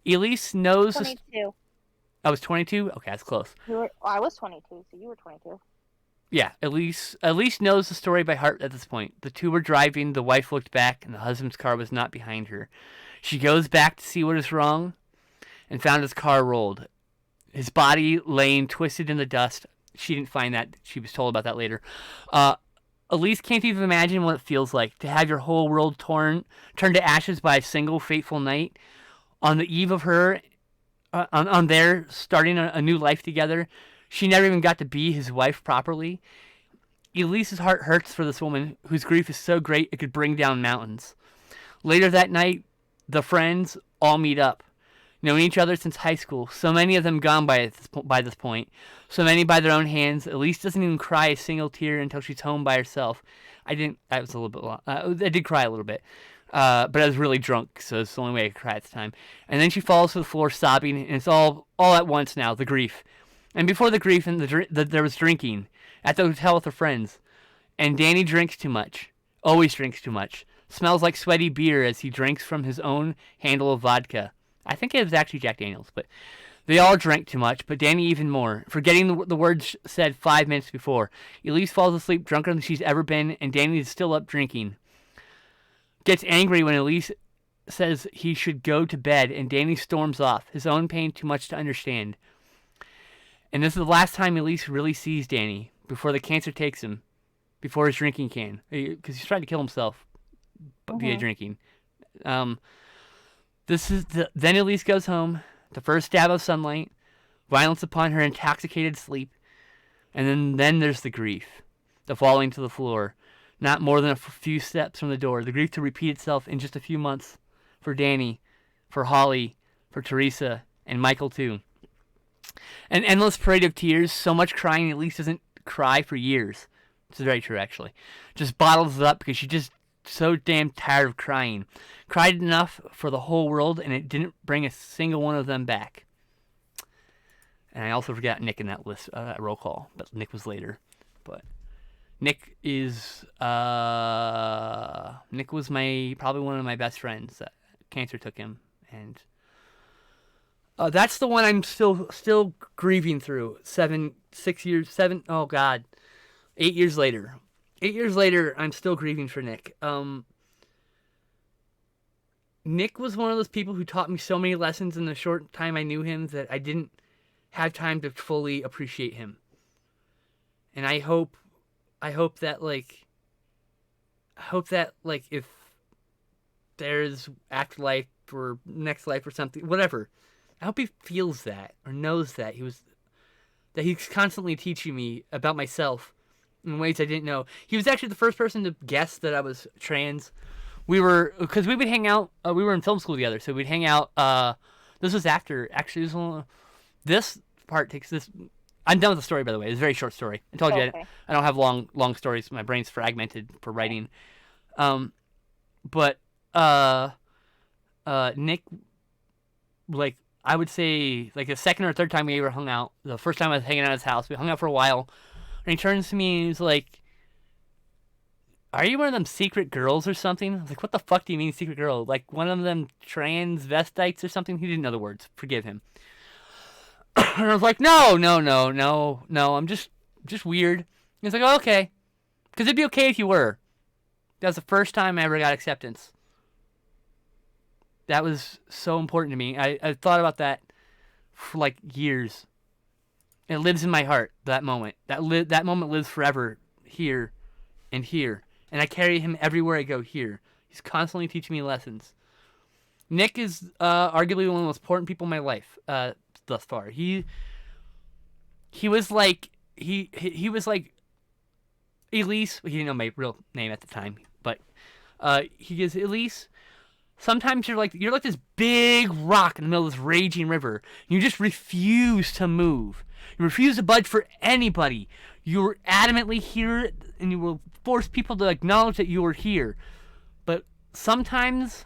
Elise knows. 22. I was 22. Okay, that's close. I was 22, so you were 22. Yeah, Elise knows the story by heart at this point. The two were driving, the wife looked back, and the husband's car was not behind her. She goes back to see what is wrong, and found his car rolled. His body laying twisted in the dust. She didn't find that. She was told about that later. Elise can't even imagine what it feels like to have your whole world turned to ashes by a single fateful night. On the eve of her, on their starting a new life together, she never even got to be his wife properly. Elise's heart hurts for this woman whose grief is so great it could bring down mountains. Later that night, the friends all meet up. Knowing each other since high school, so many of them gone by this point, so many by their own hands. Elise doesn't even cry a single tear until she's home by herself. I was a little bit long. I did cry a little bit, but I was really drunk, so it's the only way I could cry at the time. And then she falls to the floor sobbing, and it's all at once now, the grief. And before the grief, there was drinking at the hotel with her friends. And Danny drinks too much. Always drinks too much. Smells like sweaty beer as he drinks from his own handle of vodka. I think it was actually Jack Daniels, but they all drank too much, but Danny even more, forgetting the words said 5 minutes before. Elise falls asleep drunker than she's ever been, and Danny is still up drinking. Gets angry when Elise says he should go to bed, and Danny storms off, his own pain too much to understand. And this is the last time Elise really sees Danny, before the cancer takes him, before his drinking can, because he's trying to kill himself via drinking. Then Elise goes home, the first stab of sunlight, violence upon her intoxicated sleep, and then there's the grief, the falling to the floor, not more than a few steps from the door, the grief to repeat itself in just a few months, for Danny, for Holly, for Teresa, and Michael too. An endless parade of tears, so much crying Elise doesn't cry for years. It's very true, actually. Just bottles it up because she's just so damn tired of crying. Cried enough for the whole world, and it didn't bring a single one of them back. And I also forgot Nick in that list, roll call, but Nick was later. But Nick was probably one of my best friends. Cancer took him, and that's the one I'm still grieving through. 8 years later. 8 years later, I'm still grieving for Nick. Nick was one of those people who taught me so many lessons in the short time I knew him that I didn't have time to fully appreciate him. And I hope that if there's afterlife or next life or something, whatever, I hope he feels that or knows that he's constantly teaching me about myself in ways I didn't know. He was actually the first person to guess that I was trans. Because we would hang out. We were in film school together, so we'd hang out. This was after. Actually, this part takes this. I'm done with the story, by the way. It's a very short story. I told you Okay. I don't have long stories. My brain's fragmented for writing. But Nick, like, I would say, like, the second or third time we ever hung out, the first time I was hanging out at his house, we hung out for a while, and he turns to me and he's like, "Are you one of them secret girls or something?" I was like, "What the fuck do you mean secret girl? Like one of them transvestites or something?" He didn't know the words. Forgive him. And I was like, "No. I'm just weird." He's like, "Oh, okay. Because it'd be okay if you were." That was the first time I ever got acceptance. That was so important to me. I thought about that for like years. It lives in my heart, that moment. That moment lives forever here and here. And I carry him everywhere I go here. He's constantly teaching me lessons. Nick is arguably one of the most important people in my life thus far. He was like he was like Elise. He didn't know my real name at the time, but he is Elise. Sometimes you're like this big rock in the middle of this raging river. You just refuse to move. You refuse to budge for anybody. You're adamantly here, and you will force people to acknowledge that you are here. But sometimes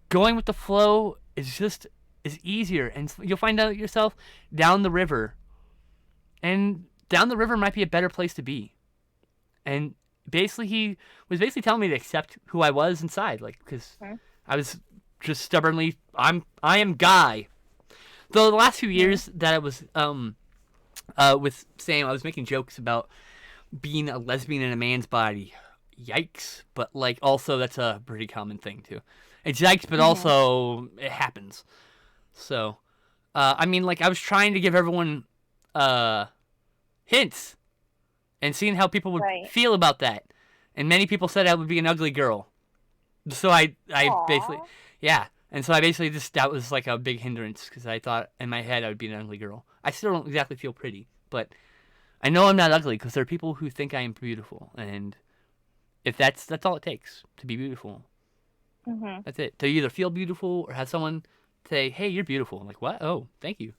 going with the flow is easier, and you'll find out yourself down the river. And down the river might be a better place to be. And basically, he was telling me to accept who I was inside, like, because I was just stubbornly, I am Guy. Though the last few years that I was with Sam, I was making jokes about being a lesbian in a man's body. Yikes! But like, also that's a pretty common thing too. It's yikes, but also it happens. So, I mean, like, I was trying to give everyone hints and seeing how people would feel about that. And many people said I would be an ugly girl. So I basically, yeah. And so I basically that was like a big hindrance because I thought in my head I would be an ugly girl. I still don't exactly feel pretty, but I know I'm not ugly because there are people who think I am beautiful. And if that's all it takes to be beautiful. That's it. To either feel beautiful or have someone say, "Hey, you're beautiful." I'm like, "What? Oh, thank you."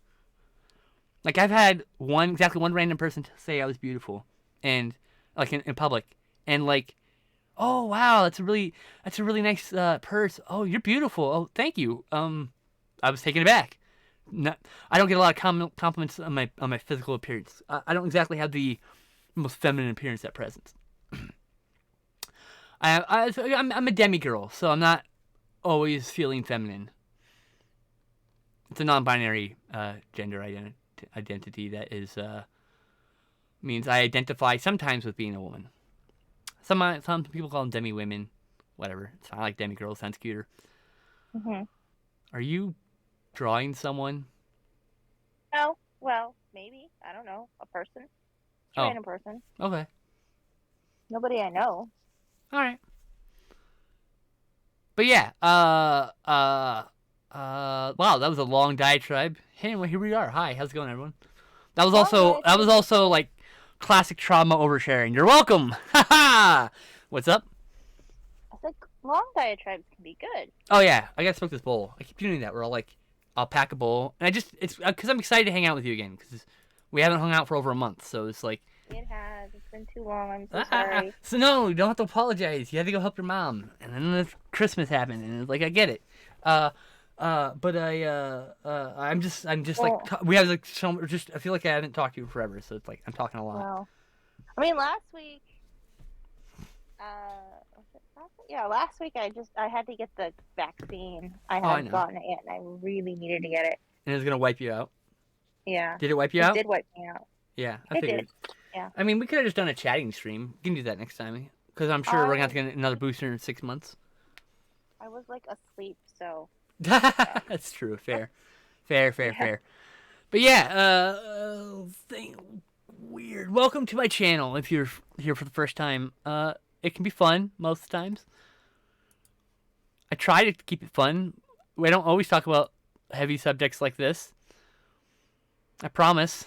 Like, I've had one random person say I was beautiful, and like in public, and like, "Oh wow, that's a really nice purse. Oh, you're beautiful. Oh, thank you." I was taken aback. I don't get a lot of compliments on my physical appearance. I don't exactly have the most feminine appearance at present. I'm a demigirl, so I'm not always feeling feminine. It's a non-binary gender identity that is means I identify sometimes with being a woman. Some people call them demi-women, whatever. I like demigirl, sounds cuter. Are you drawing someone? Oh, well, maybe. I don't know. A person. A random person. Okay. Nobody I know. All right. But yeah, wow, that was a long diatribe. Hey, well, here we are. Hi, how's it going, everyone? That was also like classic trauma oversharing. You're welcome. Ha ha. What's up? I said long diatribes can be good. Oh yeah, I gotta smoke this bowl. I keep doing that. Where I'll pack a bowl, and it's because I'm excited to hang out with you again because we haven't hung out for over a month, so it's like. It has. It's been too long. I'm so sorry. So no, you don't have to apologize. You had to go help your mom, and then Christmas happened, and it's like I get it. But I'm just like we have like so just. I feel like I haven't talked to you forever, so it's like I'm talking a lot. Well, I mean, last week. Last week I had to get the vaccine. I hadn't gotten it yet, and I really needed to get it. And it was gonna wipe you out. Yeah. Did it wipe you out? It did wipe me out. Yeah, I figured. Did. Yeah. I mean, we could have just done a chatting stream. We can do that next time, because I'm sure we're gonna have to get another booster in 6 months. I was like asleep, so. That's true. Fair. But yeah, weird. Welcome to my channel. If you're here for the first time, it can be fun most of the times. I try to keep it fun. We don't always talk about heavy subjects like this. I promise.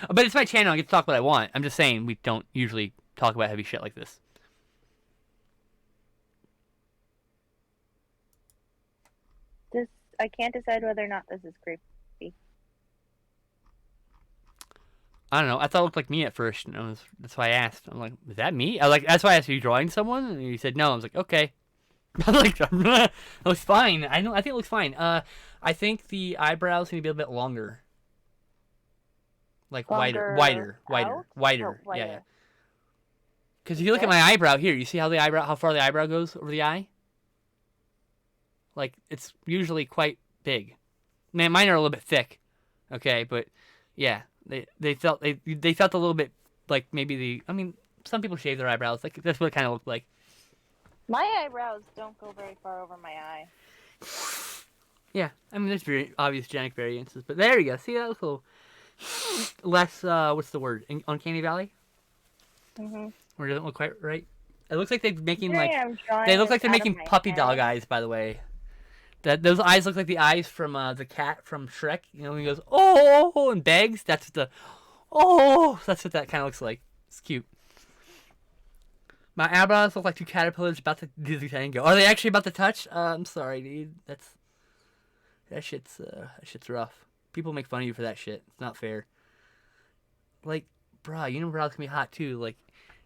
But it's my channel. I get to talk what I want. I'm just saying we don't usually talk about heavy shit like this. I can't decide whether or not this is creepy. I don't know. I thought it looked like me at first. And that's why I asked. I'm like, is that me? That's why I asked, are you drawing someone? And you said no. I was like, okay. I'm like, it looks fine. I think it looks fine. I think the eyebrows need to be a bit longer. Like wider. Oh, wider. Yeah. Because if you look at my eyebrow here, you see how far the eyebrow goes over the eye? Like, it's usually quite big. Man, mine are a little bit thick. Okay, but yeah, they felt a little bit like maybe some people shave their eyebrows. Like, that's what it kind of looked like. My eyebrows don't go very far over my eye. Yeah, there's very obvious genetic variances, but there you go. See, that looks a little less, what's the word? Uncanny Valley? Mm-hmm. Where it doesn't look quite right? It looks like they're making, they look like they're making puppy dog eyes, by the way. Those eyes look like the eyes from the cat from Shrek. You know, when he goes, oh, and begs. That's what that kind of looks like. It's cute. My eyebrows look like two caterpillars about to do the tango. Are they actually about to touch? I'm sorry, dude. That shit's rough. People make fun of you for that shit. It's not fair. Like, bruh, you know brows can be hot too. Like,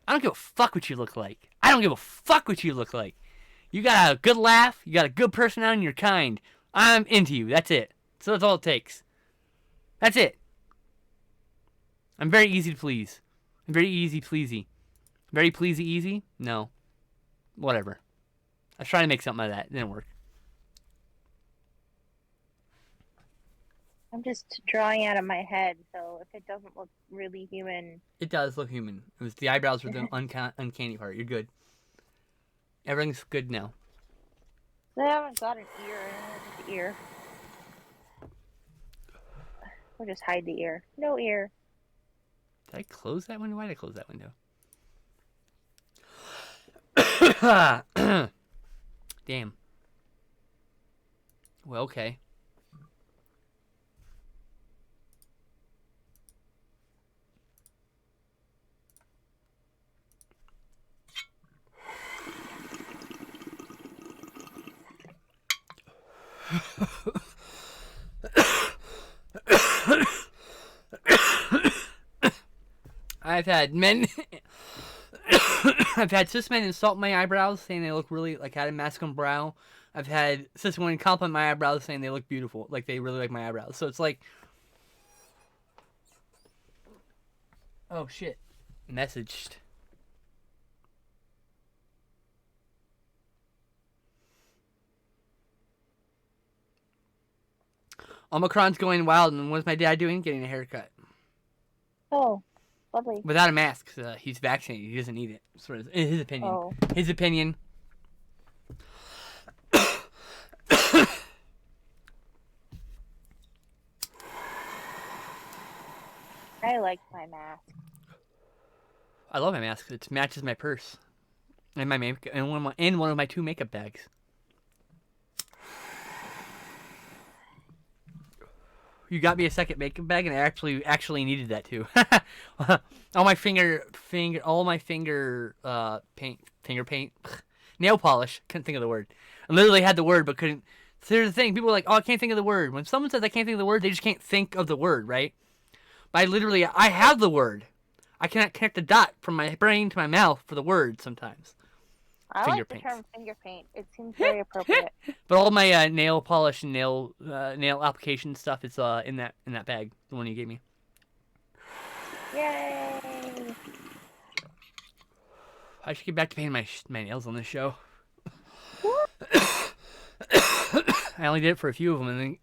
I don't give a fuck what you look like. I don't give a fuck what you look like. You got a good laugh. You got a good personality, and you're kind. I'm into you. That's it. So that's all it takes. That's it. I'm very easy to please. I'm very easy pleasy. Very pleasy easy? No. Whatever. I was trying to make something out of that. It didn't work. I'm just drawing out of my head, so if it doesn't look really human... It does look human. It was the eyebrows were the uncanny part. You're good. Everything's good now. I haven't got an ear. Just ear. Or just hide the ear. No ear. Did I close that window? Why did I close that window? Damn. Well, okay. I've had men... I've had cis men insult my eyebrows, saying they look really, like, had a masculine brow. I've had cis women compliment my eyebrows, saying they look beautiful. Like, they really like my eyebrows. So it's like... Oh, shit. Messaged. Omicron's going wild, and what's my dad doing? Getting a haircut. Oh, lovely. Without a mask. He's vaccinated. He doesn't need it. Sort of, in his opinion. Oh. His opinion. I like my mask. I love my mask. It matches my purse and my makeup, and one of my 2 makeup bags. You got me a second makeup bag, and I actually needed that too. all my finger paint, nail polish. Couldn't think of the word. I literally had the word, but couldn't. So here's the thing: people are like, "Oh, I can't think of the word." When someone says I can't think of the word, they just can't think of the word, right? But I have the word. I cannot connect the dot from my brain to my mouth for the word sometimes. I like the term finger paint. It seems very appropriate. But all my nail polish and nail application stuff is in that bag, the one you gave me. Yay! I should get back to painting my nails on this show. I only did it for a few of them and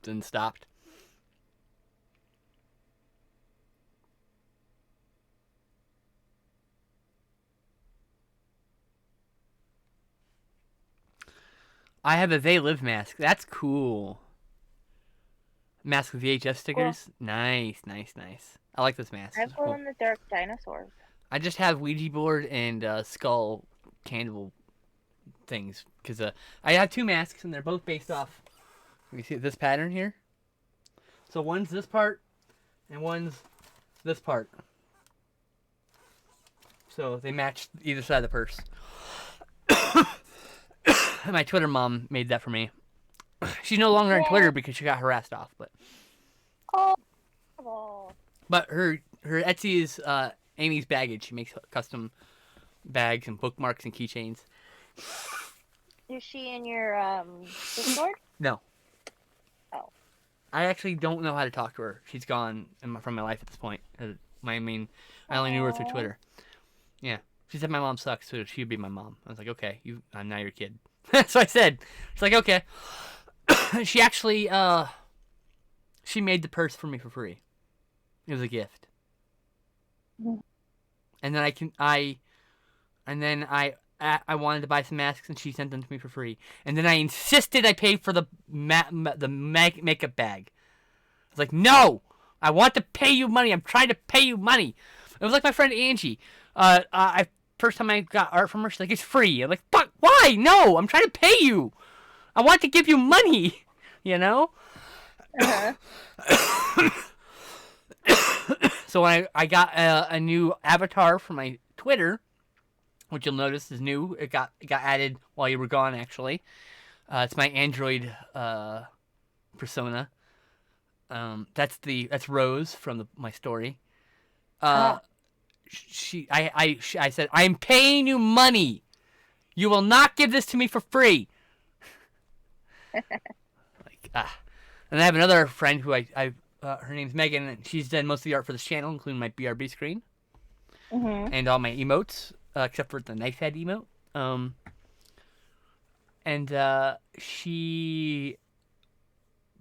then stopped. I have a They Live mask. That's cool. Mask with VHS stickers. Cool. Nice. I like this mask. I have glow in the dark dinosaurs. I just have Ouija board and skull candle things because I have 2 masks and they're both based off. You see this pattern here. So one's this part, and one's this part. So they match either side of the purse. My Twitter mom made that for me. She's no longer on Twitter because she got harassed off, but her Etsy is Amy's Baggage. She makes custom bags and bookmarks and keychains. Is she in your Discord? No. Oh. I actually don't know how to talk to her. She's gone from my life at this point. I only knew her through Twitter. Yeah. She said my mom sucks, so she'd be my mom. I was like, okay, I'm now your kid. So I said. She's like, okay. She actually, she made the purse for me for free. It was a gift. Mm-hmm. And then I wanted to buy some masks, and she sent them to me for free. And then I insisted I pay for the makeup bag. I was like, no! I want to pay you money. I'm trying to pay you money. It was like my friend Angie. First time I got art from her, she's like, it's free. I'm like, fuck, why? No, I'm trying to pay you. I want to give you money, you know? Uh-huh. So when I got a new avatar for my Twitter, which you'll notice is new. It got added while you were gone, actually. It's my Android persona. That's Rose from my story. I said, I am paying you money. You will not give this to me for free. And I have another friend who her name's Megan, and she's done most of the art for this channel, including my BRB screen. Mm-hmm. And all my emotes, except for the knife head emote. And she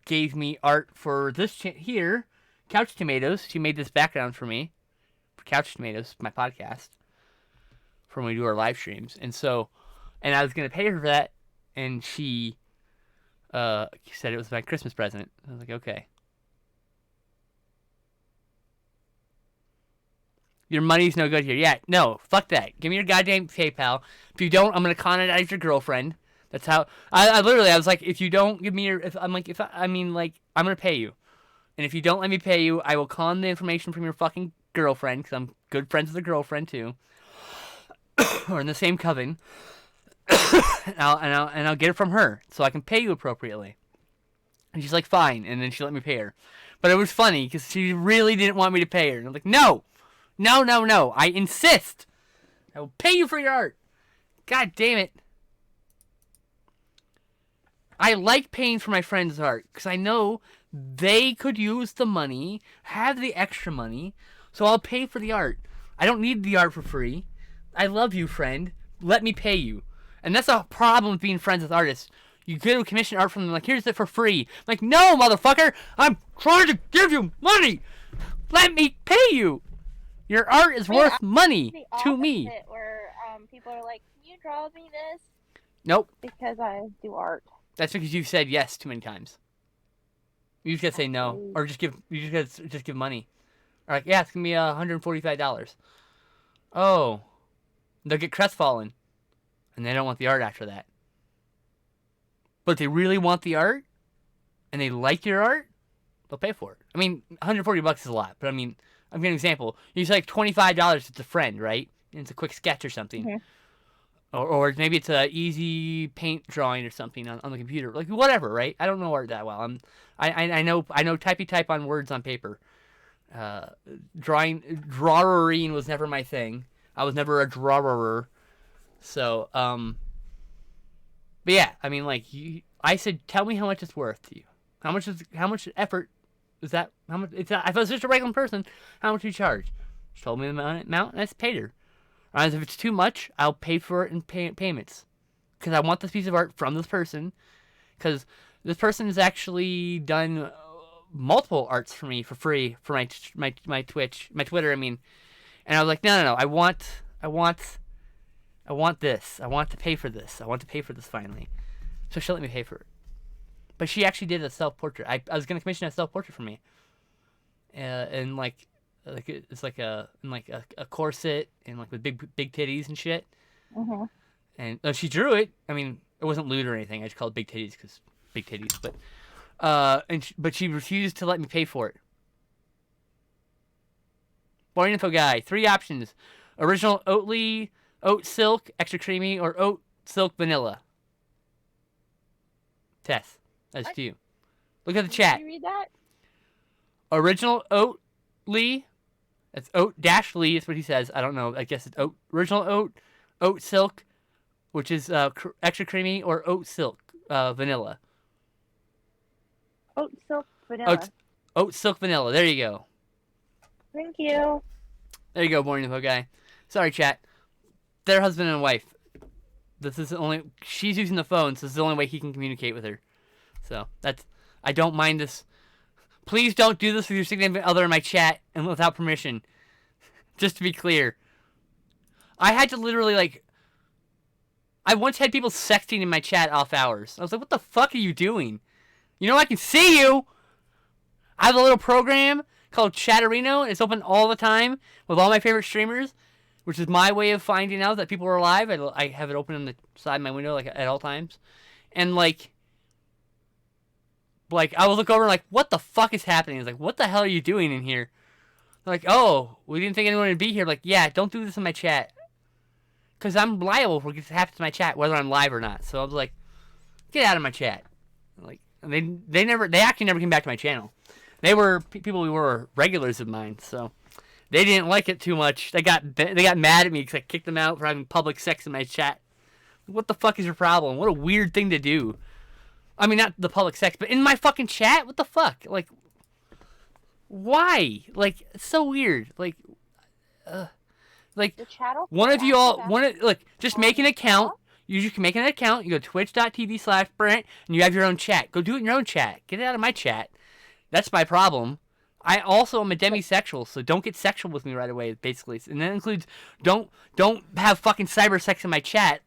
gave me art for this here, Couch Tomatoes. She made this background for me, for Couch Tomatoes, my podcast, for when we do our live streams. And I was going to pay her for that, and she said it was my Christmas present. I was like, okay. Your money's no good here. Yeah, no, fuck that. Give me your goddamn PayPal. If you don't, I'm gonna con it out of your girlfriend. That's how. I was like, if you don't give me I'm gonna pay you, and if you don't let me pay you, I will con the information from your fucking girlfriend, because I'm good friends with a girlfriend too, or in the same coven. and I'll get it from her, so I can pay you appropriately. And she's like, fine, and then she let me pay her. But it was funny because she really didn't want me to pay her, and I'm like, no. No. I insist. I will pay you for your art. God damn it. I like paying for my friends' art because I know they could use the money, have the extra money, so I'll pay for the art. I don't need the art for free. I love you, friend. Let me pay you. And that's a problem with being friends with artists. You go to commission art from them, like, here's it for free. I'm like, no, motherfucker. I'm trying to give you money. Let me pay you. Your art is worth money to me. Where people are like, can you draw me this? Nope. Because I do art. That's because you've said yes too many times. You just gotta say no, or just give money. Or like, yeah, it's gonna be $145. Oh, they'll get crestfallen, and they don't want the art after that. But they really want the art, and they like your art, they'll pay for it. I mean, $140 is a lot, but I mean, I'm giving an example. You say like $25, it's a friend, right? And it's a quick sketch or something. Mm-hmm. Or maybe it's a easy paint drawing or something on the computer. Like, whatever, right? I don't know art that well. I know type on words on paper. Drawing was never my thing. I was never a drawer. So, but yeah, I mean, like, I said, tell me how much it's worth to you. How much effort is that? How much? If I was just a regular person, how much do you charge? She told me the amount, and I paid her. If it's too much, I'll pay for it in payments, because I want this piece of art from this person, because this person has actually done multiple arts for me for free for my Twitter. I mean, and I was like, no, I want this. I want to pay for this. I want to pay for this finally. So she let me pay for it. But she actually did a self-portrait. I was gonna commission a self-portrait for me, and like it's like a corset and like with big titties and shit. Mm-hmm. And she drew it. I mean, it wasn't lewd or anything. I just called it big titties because big titties. But but she refused to let me pay for it. Boring info guy. 3 options: original Oatly, oat silk, extra creamy, or oat silk vanilla. Tess, that's to you. Look at the chat. Can you read that? Original Oatly. That's oat dash Lee is what he says. I don't know. I guess it's oat. Original oat silk, which is extra creamy, or oat silk vanilla. Oat silk vanilla. Oat silk vanilla. There you go. Thank you. There you go, boring info guy. Sorry, chat. They're husband and wife. This is the only. She's using the phone, so this is the only way he can communicate with her. So that's. I don't mind this. Please don't do this with your significant other in my chat and without permission. Just to be clear. I had to literally, like... I once had people sexting in my chat off hours. I was like, what the fuck are you doing? You know I can see you! I have a little program called Chatterino. It's open all the time with all my favorite streamers, which is my way of finding out that people are alive. I have it open on the side of my window like at all times. And, like, I will look over and like, what the fuck is happening? It's like, what the hell are you doing in here? They're like, oh, we didn't think anyone would be here. Like, yeah, don't do this in my chat. Because I'm liable for what happens to my chat, whether I'm live or not. So I was like, get out of my chat. Like, they actually never came back to my channel. They were people who were regulars of mine, so they didn't like it too much. They got mad at me because I kicked them out for having public sex in my chat. What the fuck is your problem? What a weird thing to do. I mean, not the public sex, but in my fucking chat? What the fuck? Like, why? Like, it's so weird. Like, one of you all, just make an account. You just can make an account. You go to twitch.tv/Brent, and you have your own chat. Go do it in your own chat. Get it out of my chat. That's my problem. I also am a demisexual, so don't get sexual with me right away, basically. And that includes, don't have fucking cyber sex in my chat.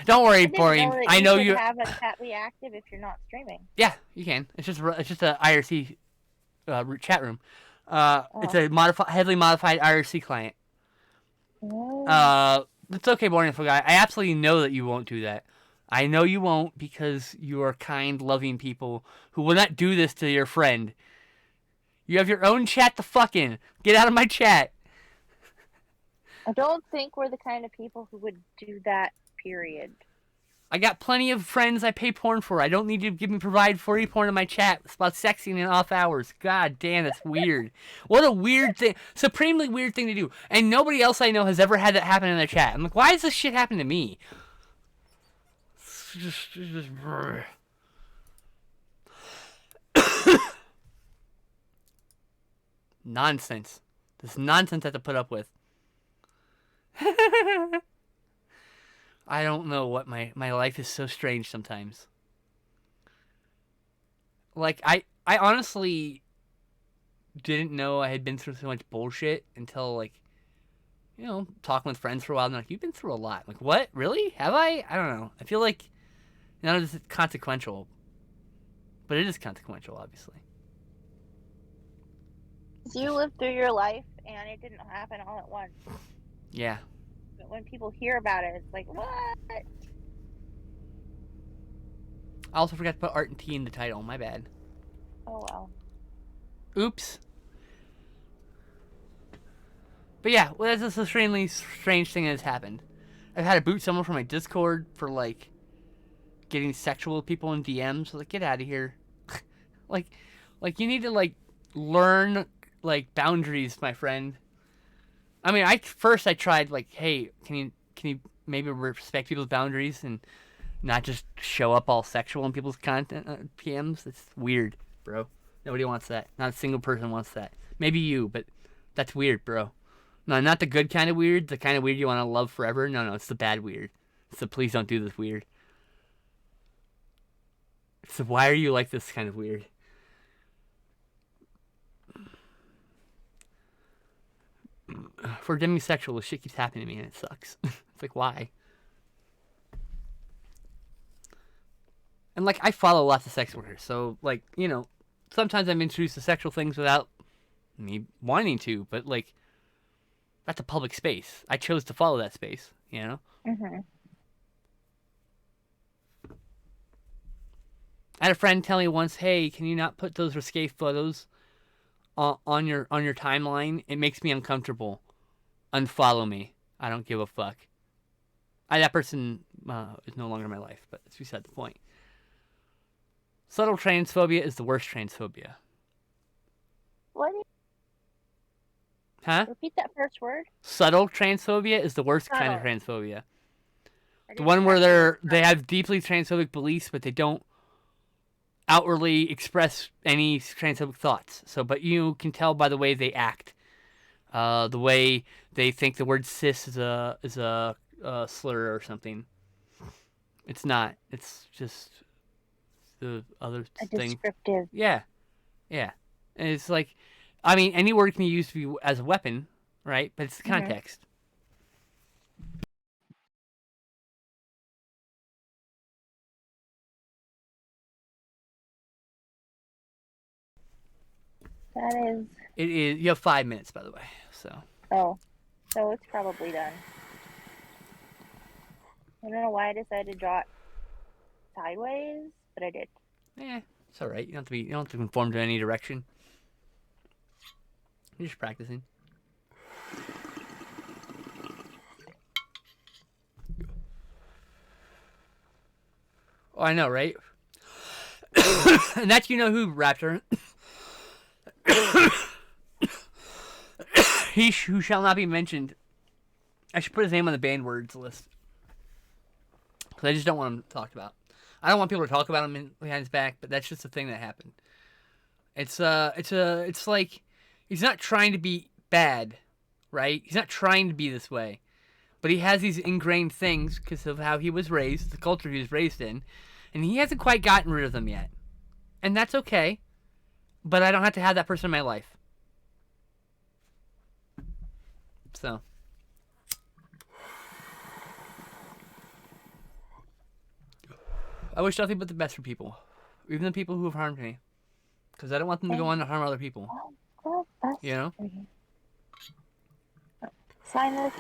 Don't worry, boring. I know you have a chat be active if you're not streaming. Yeah, you can. It's just a IRC chat room. It's a heavily modified IRC client. Oh. It's okay, boring info guy. I absolutely know that you won't do that. I know you won't because you are kind, loving people who will not do this to your friend. You have your own chat to fucking get out of my chat. I don't think we're the kind of people who would do that. Period. I got plenty of friends I pay porn for. I don't need you to provide free porn in my chat. It's about sexing in off hours. God damn, that's weird. What a weird thing. Supremely weird thing to do. And nobody else I know has ever had that happen in their chat. I'm like, why does this shit happen to me? Nonsense. This nonsense I have to put up with. I don't know what my life is so strange sometimes. Like, I honestly didn't know I had been through so much bullshit until, like, you know, talking with friends for a while. And they're like, you've been through a lot. I'm like, what? Really? Have I? I don't know. I feel like none of this is consequential. But it is consequential, obviously. You lived through your life, and it didn't happen all at once. Yeah. But when people hear about it, it's like, what? I also forgot to put Art and T in the title. My bad. Oh, well. Oops. But yeah, well, that's just a strange thing that has happened. I've had to boot someone from my Discord for, like, getting sexual with people in DMs. Like, get out of here. like, you need to, like, learn, like, boundaries, my friend. I mean, I tried, like, hey, can you maybe respect people's boundaries and not just show up all sexual in people's content PMs? It's weird, bro. Nobody wants that. Not a single person wants that. Maybe you, but that's weird, bro. No, not the good kind of weird, the kind of weird you want to love forever. No, it's the bad weird. It's the please don't do this weird. It's the why are you like this kind of weird. For demisexual, this shit keeps happening to me and it sucks. It's like, why? And, like, I follow lots of sex workers, so, like, you know, sometimes I'm introduced to sexual things without me wanting to, but, like, that's a public space. I chose to follow that space, you know? Mm-hmm. I had a friend tell me once, hey, can you not put those risque photos on your timeline, it makes me uncomfortable. Unfollow me. I don't give a fuck. That person is no longer in my life, but that's beside the point. Subtle transphobia is the worst transphobia. What? Huh? Repeat that first word. Subtle transphobia is the worst kind of Subtle. transphobia. The one where they have deeply transphobic beliefs, but they don't outwardly express any transphobic thoughts. So, but you can tell by the way they act, the way they think the word cis is a slur or something. It's not. It's just the other A thing. descriptive. Yeah, yeah. And it's like, I mean, any word can be used as a weapon, right? But it's the context. That is. It is. You have 5 minutes, by the way. So. Oh, so it's probably done. I don't know why I decided to draw it sideways, but I did. It's all right. You don't have to conform to any direction. You're just practicing. Oh, I know, right? And that's you know who, Raptor. Who shall not be mentioned. I should put his name on the banned words list. Because I just don't want him talked about. I don't want people to talk about him behind his back, but that's just a thing that happened. It's like he's not trying to be bad, right? He's not trying to be this way. But he has these ingrained things because of how he was raised, the culture he was raised in, and he hasn't quite gotten rid of them yet. And that's okay. But I don't have to have that person in my life. So. I wish nothing but the best for people. Even the people who have harmed me. Because I don't want them to go on to harm other people. You know? Sign this.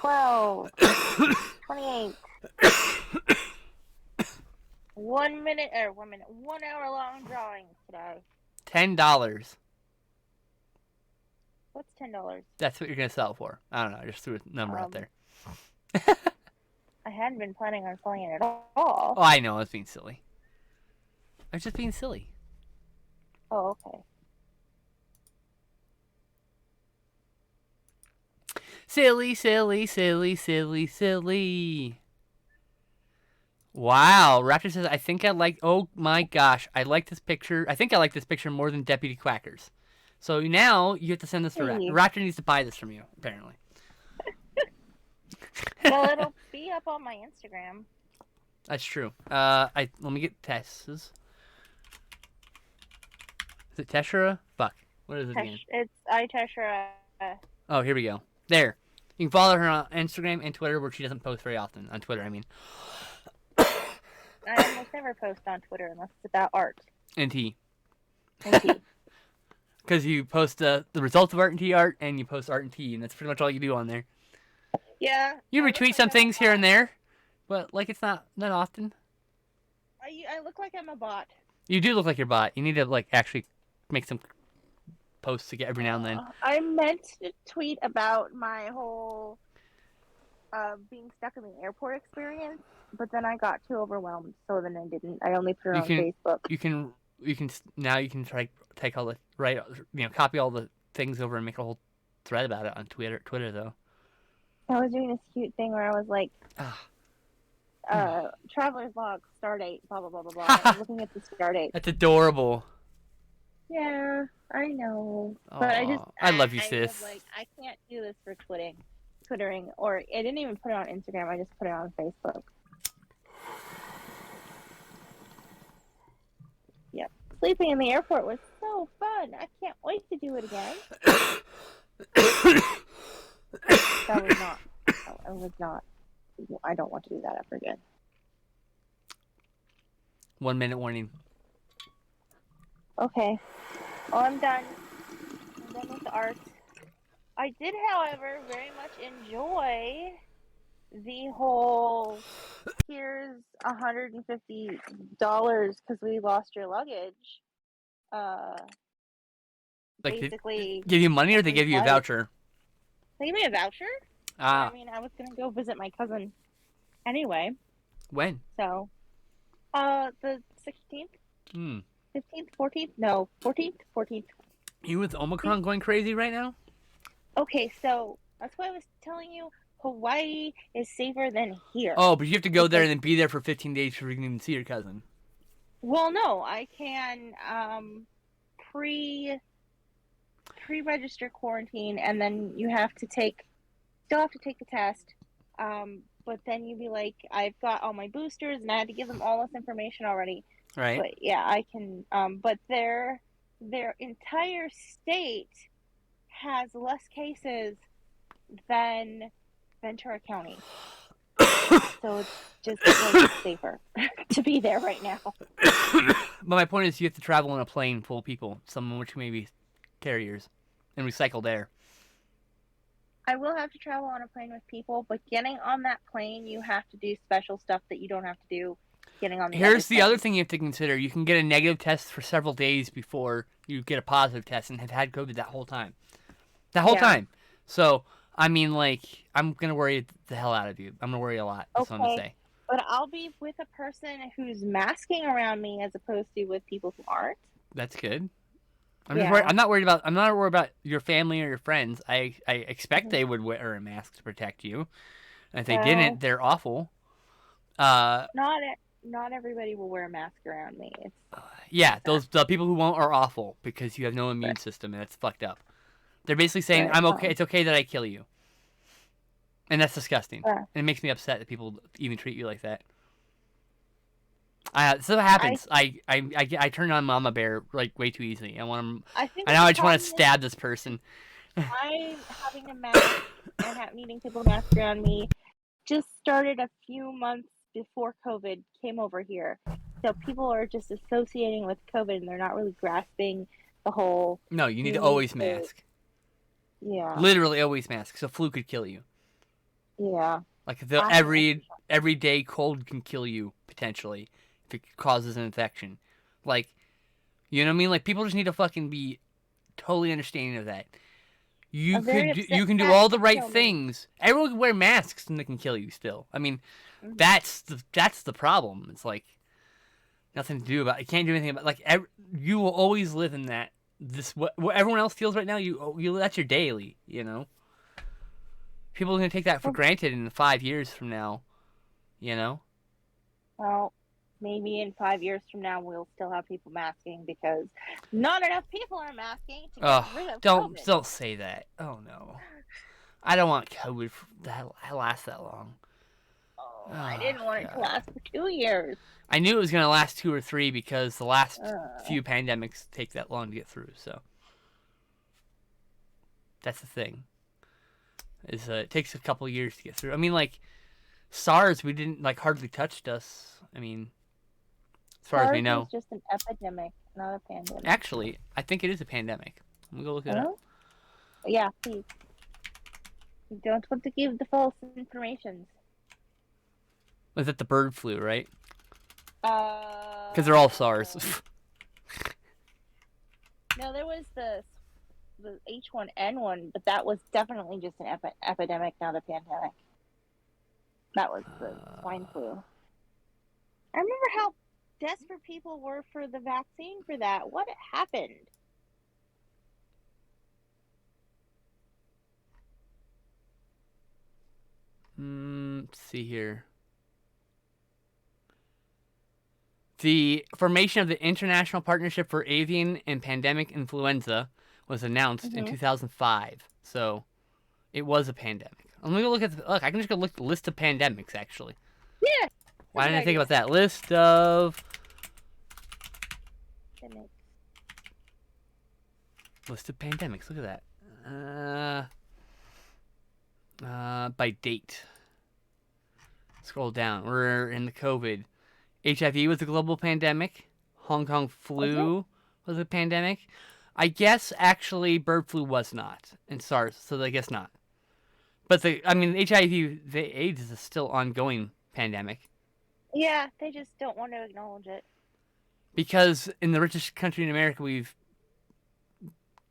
$12. $28. 1 minute or 1 minute. 1 hour long drawing today. $10. What's $10? That's what you're gonna sell for. I don't know. I just threw a number out there. I hadn't been planning on selling it at all. Oh, I know. I was being silly. I was just being silly. Oh, okay. Silly, silly, silly, silly, silly. Wow. Raptor says, I think I like... Oh, my gosh. I like this picture. I think I like this picture more than Deputy Quackers. So now you have to send this to Raptor. Raptor needs to buy this from you, apparently. Well, it'll be up on my Instagram. That's true. Let me get Tess's. Is it Teshera? Fuck. What is it again? It's iTeshera. Oh, here we go. There. You can follow her on Instagram and Twitter, where she doesn't post very often. On Twitter, I mean. I almost never post on Twitter unless it's about art. And tea. And tea. Because you post the results of art and tea art, and you post art and tea, and that's pretty much all you do on there. Yeah. You retweet some things here and there, but like it's not often. I look like I'm a bot. You do look like you're a bot. You need to like actually make some posts to get every now and then. I meant to tweet about my whole being stuck in the airport experience, but then I got too overwhelmed, so then I didn't. I only put it on Facebook. You can try take all the copy all the things over and make a whole thread about it on Twitter though. I was doing this cute thing where I was like, traveler's log, star date, blah blah blah blah blah. I was looking at the star date. That's adorable. Yeah, I know, Aww, but I love you, I sis. was like, I can't do this for twittering, or I didn't even put it on Instagram. I just put it on Facebook. Yep, sleeping in the airport was so fun. I can't wait to do it again. That was not. I was not. I don't want to do that ever again. 1 minute warning. Okay. Well, I'm done. I'm done with the art. I did, however, very much enjoy the whole here's $150 because we lost your luggage. Like, they Basically, give you money or they free give you a flight. voucher? They gave me a voucher. Ah. I mean, I was gonna go visit my cousin anyway. When? So, the 16th, Hmm. 15th, 14th? No, 14th, 14th. You with Omicron going crazy right now? Okay, so that's why I was telling you Hawaii is safer than here. Oh, but you have to go there Because, and then be there for 15 days before you can even see your cousin. well, no, I can pre pre-register quarantine, and then still have to take the test. But then you'd be like, I've got all my boosters, and I had to give them all this information already. Right. But yeah, I can. But their entire state has less cases than Ventura County, so it's just like safer to be there right now. But my point is, you have to travel on a plane full of people, some of which may be carriers, and recycled air. I will have to travel on a plane with people, but getting on that plane, you have to do special stuff that you don't have to do getting on the Here's the other plane. thing you have to consider. You can get a negative test for several days before you get a positive test and have had COVID that whole time. That whole Yeah. time. So, I mean, like, I'm going to worry the hell out of you. I'm going to worry a lot. That's what I'm going to Okay. say. But I'll be with a person who's masking around me as opposed to with people who aren't. That's good. Yeah. I'm not worried about your family or your friends. I expect they would wear a mask to protect you. And if they Well, didn't, they're awful. not everybody will wear a mask around me. Yeah, That. the people who won't are awful because you have no immune system and it's fucked up. They're basically saying, But "I'm okay. It's okay that I kill you," and that's disgusting. uh, And it makes me upset that people even treat you like that. So what I happens. I turn on Mama Bear like way too easily. I think I what now the I just want problem to is, stab this person. I having a mask and needing people to mask around me just started a few months before COVID came over here. So people are just associating with COVID and they're not really grasping the whole No, you need you to need always to, mask. yeah, Literally always mask. So flu could kill you. yeah. Like I have an extra shot. everyday cold can kill you potentially if it causes an infection. Like, you know what I mean? Like, people just need to fucking be totally understanding of that. A very upset You can do cat all the could right kill me. things. Everyone can wear masks and they can kill you still. I mean, Hmm. that's the problem. It's like nothing to do about. You can't do anything about. Like, you will always live in that. What everyone else feels right now. You that's your daily. You know, people are gonna take that for Well, granted in 5 years from now. You know. well, maybe in 5 years from now we'll still have people masking because not enough people are masking to get Oh, rid of don't COVID. don't say that. Oh no, I don't want COVID to last that long. Oh, I Oh didn't want it to god. last for 2 years. I knew it was gonna last 2 or 3 because the last Uh, few pandemics take that long to get through. So that's the thing. It takes a couple years to get through. I mean, like SARS, we didn't like hardly touched us. I mean, as far as we SARS was know. just an epidemic, not a pandemic. Actually, I think it is a pandemic. Let me go look it up. Huh? Yeah, please. You don't want to give the false information. Was it the bird flu, right? Because they're all SARS. Uh, no, there was the H1N1, but that was definitely just an epidemic, not a pandemic. That was the swine flu. I remember how desperate people were for the vaccine for that. What happened? Let's see here. The formation of the International Partnership for Avian and Pandemic Influenza was announced in Mm-hmm. 2005. So it was a pandemic. Let me go look at look. I can just go look at the list of pandemics. Actually, Yeah. why didn't I think about that list of pandemics? Look at that. By date. Scroll down. We're in the COVID. HIV was a global pandemic. Hong Kong flu was a pandemic. I guess actually bird flu was not, and SARS, so I guess not. But HIV, the AIDS is a still ongoing pandemic. Yeah, they just don't want to acknowledge it. Because in the richest country in America, we've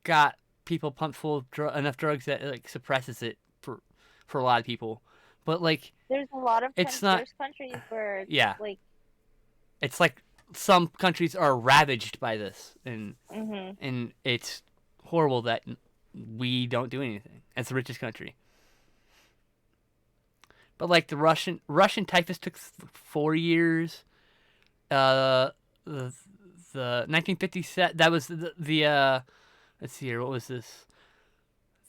got people pumped full of enough drugs that like suppresses it for a lot of people. But like, there's a lot of it's not. There's countries where Yeah, like it's like some countries are ravaged by this, and mm-hmm. it's horrible that we don't do anything as the richest country. But like the Russian typhus took 4 years. The the 1957, that was the let's see here, what was this?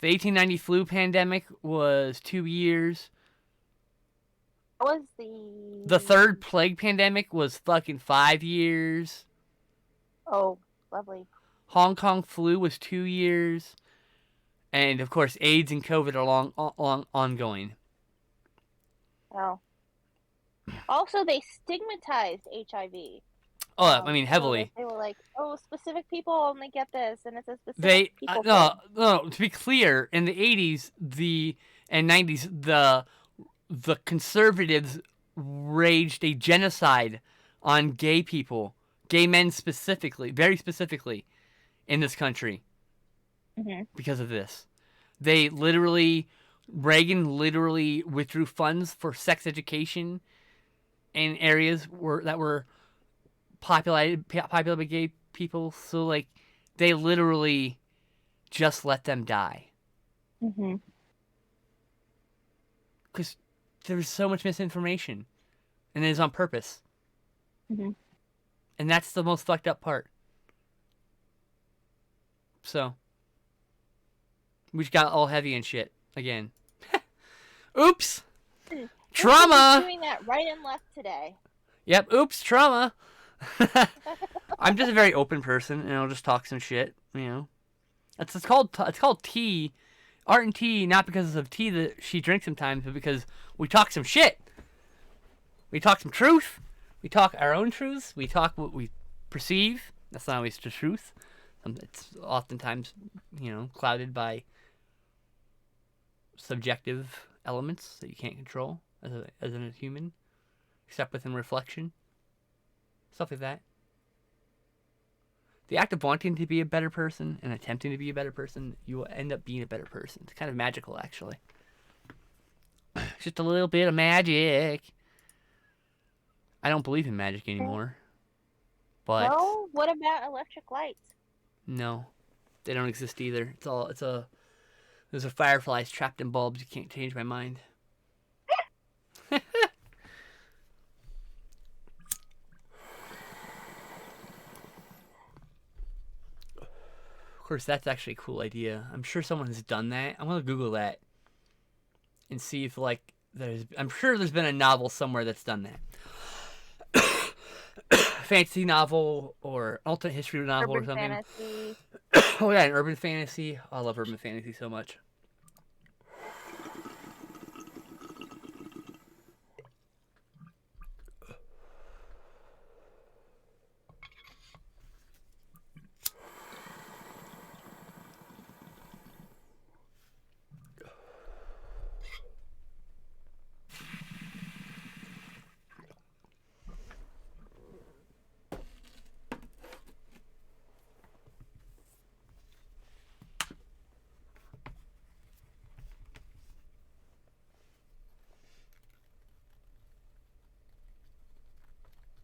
The 1890 flu pandemic was 2 years. What was The third plague pandemic was fucking 5 years. Oh, lovely. Hong Kong flu was 2 years. And of course, AIDS and COVID are ongoing. Oh. Also, they stigmatized HIV. Oh, I mean, heavily. So they were like, "Oh, specific people only get this," and it's a specific people. No. To be clear, in the 80s, and 90s, the conservatives raged a genocide on gay people, gay men specifically, very specifically, in this country. Mm-hmm. Because of this, Reagan literally withdrew funds for sex education in areas that were populated by gay people. So like, they literally just let them die. Mm-hmm. Because there's so much misinformation, and it is on purpose. Mm-hmm. And that's the most fucked up part. So we just got all heavy and shit again. Oops. Trauma. Doing that right and left today. Yep. Oops. Trauma. I'm just a very open person, and I'll just talk some shit. You know, it's called tea, art and tea, not because of tea that she drinks sometimes, but because we talk some shit. We talk some truth. We talk our own truths. We talk what we perceive. That's not always the truth. It's oftentimes, clouded by subjective elements that you can't control as a human, except within reflection. Stuff like that. The act of wanting to be a better person and attempting to be a better person, you will end up being a better person. It's kind of magical, actually. Just a little bit of magic. I don't believe in magic anymore. But well, what about electric lights? No, they don't exist either. There's fireflies trapped in bulbs. You can't change my mind. Of course, that's actually a cool idea. I'm sure someone has done that. I'm gonna Google that and see if I'm sure there's been a novel somewhere that's done that. Fantasy novel or alternate history novel urban or something. Fantasy. Oh yeah, an urban fantasy. I love urban fantasy so much.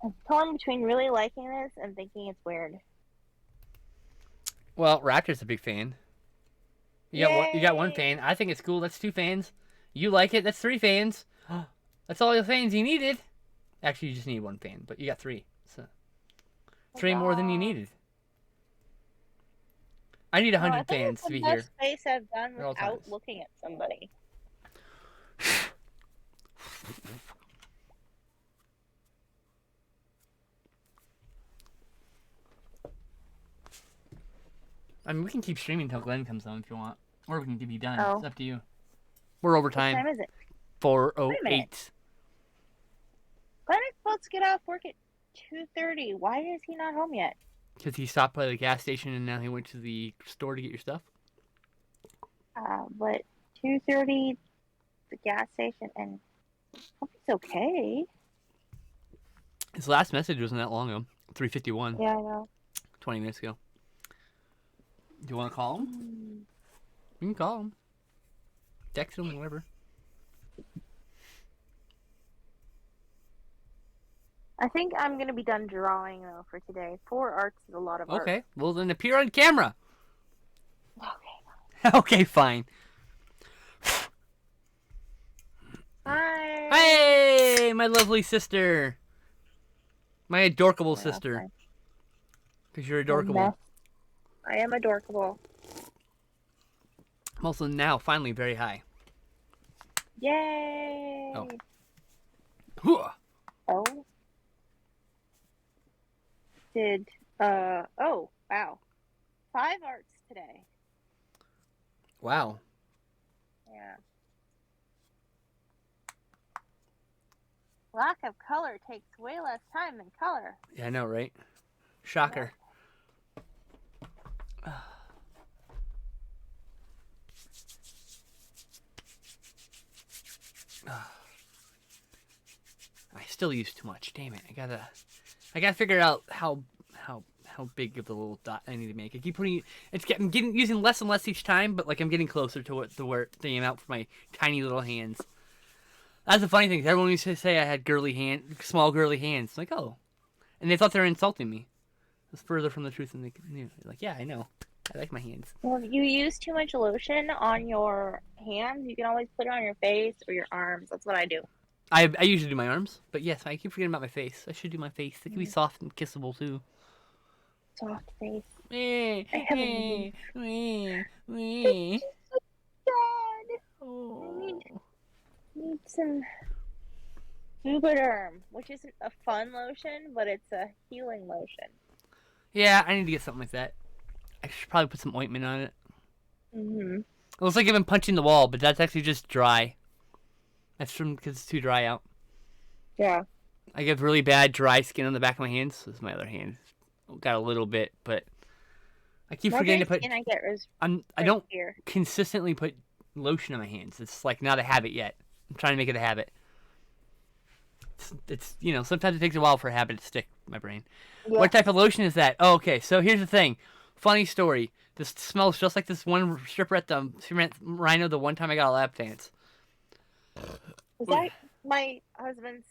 I'm torn between really liking this and thinking it's weird. Well, Raptor's a big fan. You got one fan. I think it's cool. That's 2 fans. You like it. That's 3 fans. That's all the fans you needed. Actually, you just need 1 fan, but you got 3. So 3 more than you needed. I need 100 fans to be here. It's the best face I've done without looking at somebody. I mean, we can keep streaming until Glenn comes home if you want. Or we can be done. Oh. It's up to you. We're over time. What time is it? 4:08. Glenn is supposed to get off work at 2:30. Why is he not home yet? Because he stopped by the gas station and now he went to the store to get your stuff. But 2:30, the gas station, and hope he's okay. His last message wasn't that long ago. 3:51. Yeah, I know. 20 minutes ago. Do you want to call him? You can call him. Text him, whatever. I think I'm going to be done drawing, though, for today. 4 arts is a lot of art. Okay, well then appear on camera. Okay. Okay, fine. Hi. Hey, my lovely sister. My adorkable sister. Because you're adorkable. I am adorkable. I'm also now finally very high. Yay. Oh. Oh. Oh, wow. 5 arts today. Wow. Yeah. Lack of color takes way less time than color. Yeah, I know, right? Shocker. I still use too much. Damn it! I gotta figure out how big of the little dot I need to make. I keep putting I'm getting using less and less each time, but like I'm getting closer to the amount for my tiny little hands. That's the funny thing. Everyone used to say I had small girly hands. Like, oh, and they thought they were insulting me. It was further from the truth than they knew. Like, yeah, I know. I like my hands. Well, if you use too much lotion on your hands, you can always put it on your face or your arms. That's what I do. I usually do my arms, but yes, I keep forgetting about my face. I should do my face. It can be soft and kissable too. Soft face. I have a God. Oh. I need some Juvederm, which isn't a fun lotion, but it's a healing lotion. Yeah, I need to get something like that. I should probably put some ointment on it. Mm-hmm. It looks like I've been punching the wall, but that's actually just dry. That's from because it's too dry out. Yeah. I get really bad dry skin on the back of my hands. This is my other hand. Got a little bit, but I keep forgetting to put. Skin I get is I don't here. consistently put lotion on my hands. It's like not a habit yet. I'm trying to make it a habit. It's sometimes it takes a while for a habit to stick in my brain. Yeah. What type of lotion is that? Oh, okay. So here's the thing. Funny story. This smells just like this one stripper at the Rhino the one time I got a lap dance. Was that my husband's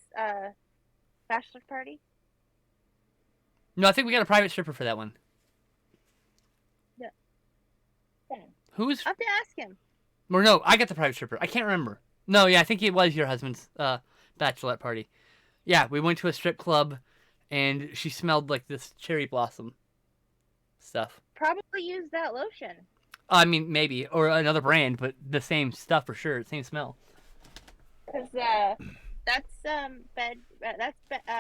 bachelor party? No, I think we got a private stripper for that one. Yeah. Who's? I have to ask him. Or no, I got the private stripper. I can't remember. No, yeah, I think it was your husband's bachelorette party. Yeah, we went to a strip club, and she smelled like this cherry blossom stuff. Probably use that lotion. I mean, maybe. Or another brand, but the same stuff for sure. Same smell. Because that's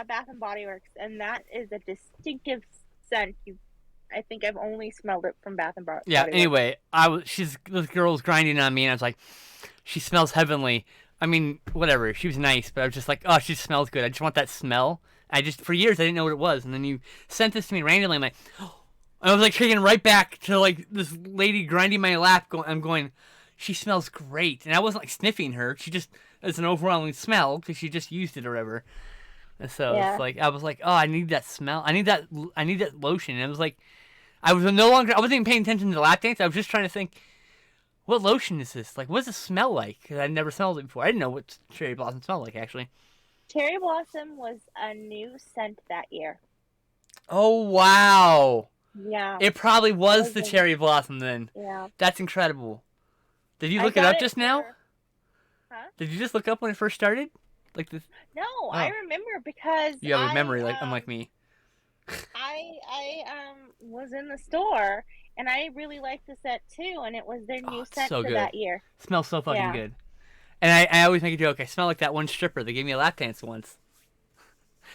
Bath and Body Works, and that is a distinctive scent. I think I've only smelled it from Bath and Body Works. Yeah. Anyway, this girl was grinding on me, and I was like, she smells heavenly. I mean, whatever. She was nice, but I was just like, oh, she smells good. I just want that smell. For years I didn't know what it was, and then you sent this to me randomly. I'm like, oh. I was like taken right back to like this lady grinding my lap. I'm going, she smells great, and I wasn't like sniffing her. She just it's an overwhelming smell because she just used it or whatever. And so It's like I was like, oh, I need that smell. I need that lotion. And it was like I wasn't even paying attention to the lap dance. I was just trying to think, what lotion is this? Like, what does it smell like? Because I'd never smelled it before. I didn't know what cherry blossom smelled like actually. Cherry blossom was a new scent that year. Oh wow. Yeah. It probably was the cherry blossom then. Yeah. That's incredible. Did you look it up just now? Huh? Did you just look up when it first started? Like this? No, I remember because you have a memory unlike me. I was in the store and I really liked the scent too, and it was their new scent for that year. It smells so fucking good. And I always make a joke. I smell like that one stripper that gave me a lap dance once.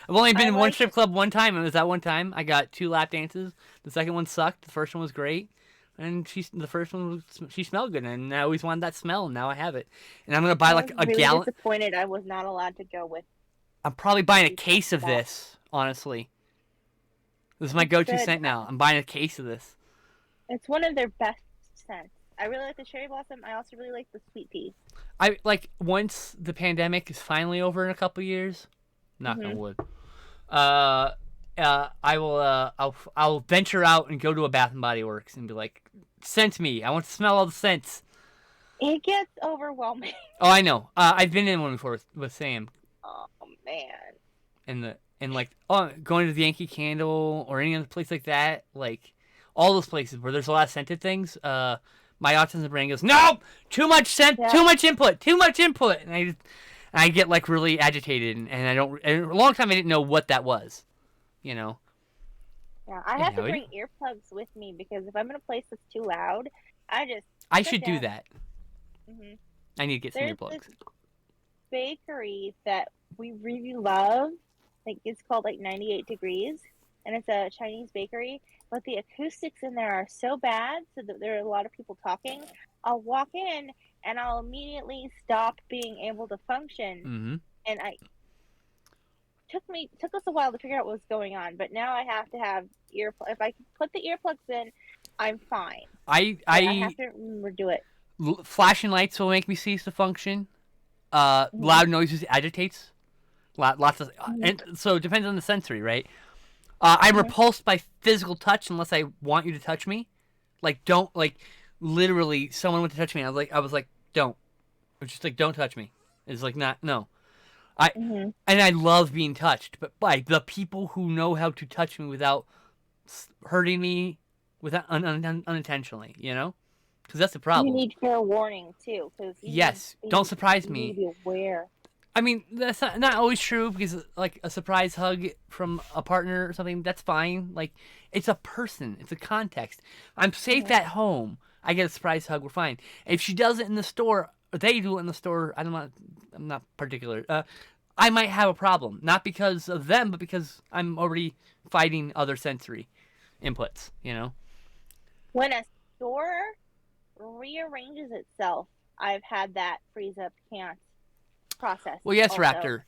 I've only been in one strip club one time, and it was that one time. I got 2 lap dances. The second one sucked. The first one was great. And she smelled good, and I always wanted that smell, and now I have it. And I'm going to buy like a gallon. I was disappointed I was not allowed to go with. I'm probably buying a case of this, honestly. This is my go-to scent now. I'm buying a case of this. It's one of their best scents. I really like the cherry blossom. I also really like the sweet pea. I like once the pandemic is finally over in a couple years. Knock on wood. I will. I'll venture out and go to a Bath and Body Works and be like, scent me. I want to smell all the scents. It gets overwhelming. Oh, I know. I've been in one before with Sam. Oh man. And like going to the Yankee Candle or any other place like that, like all those places where there's a lot of scented things. My autism brain goes, no, too much scent, too much input, and I get like really agitated, and I don't. And a long time I didn't know what that was, you know. Yeah, I have to bring earplugs with me because if I'm in a place that's too loud, I should do that. Mm-hmm. I need to get some earplugs. This bakery that we really love, like it's called like 98 Degrees, and it's a Chinese bakery, but the acoustics in there are so bad, so that there are a lot of people talking. I'll walk in and I'll immediately stop being able to function, and took us a while to figure out what was going on, but now I have to have if I put the earplugs in, I'm fine. I have to remember to do it. Flashing lights will make me cease to function. Loud noises agitates. Lots of, and so it depends on the sensory, right? I'm repulsed by physical touch unless I want you to touch me. Like don't literally someone went to touch me. I was like don't. It's just like don't touch me. It's like not no. And I love being touched, but by the people who know how to touch me without hurting me, without unintentionally, you know, because that's the problem. You need fair warning too, because don't surprise me. You need to be aware. I mean, that's not always true because, like, a surprise hug from a partner or something, that's fine. Like, it's a person. It's a context. I'm safe at home. I get a surprise hug. We're fine. If she does it in the store, or they do it in the store, I'm not particular. I might have a problem. Not because of them, but because I'm already fighting other sensory inputs, you know? When a store rearranges itself, I've had that freeze up can't process. Well, yes, also. Raptor.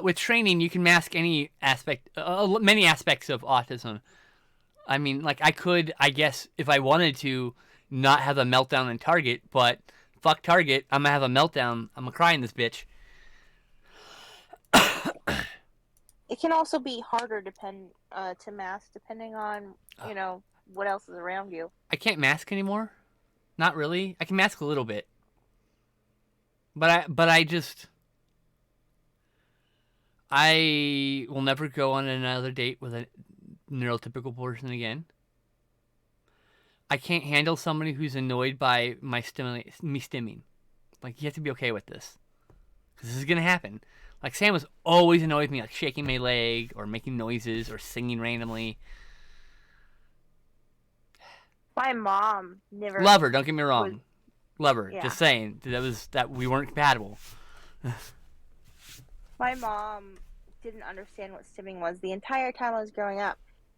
With training, you can mask any aspect, many aspects of autism. I mean, like, I could, I guess, if I wanted to, not have a meltdown in Target, but fuck Target, I'm gonna have a meltdown. I'm gonna cry in this bitch. It can also be harder to mask depending on, you know, what else is around you. I can't mask anymore. Not really. I can mask a little bit. But I will never go on another date with a neurotypical person again. I can't handle somebody who's annoyed by me stimming. Like, you have to be okay with this. Because this is going to happen. Like, Sam was always annoyed with me, like shaking my leg or making noises or singing randomly. My mom never... Love her, don't get me wrong. Love her. Yeah. Just saying that we weren't compatible. My mom didn't understand what stimming was the entire time I was growing up.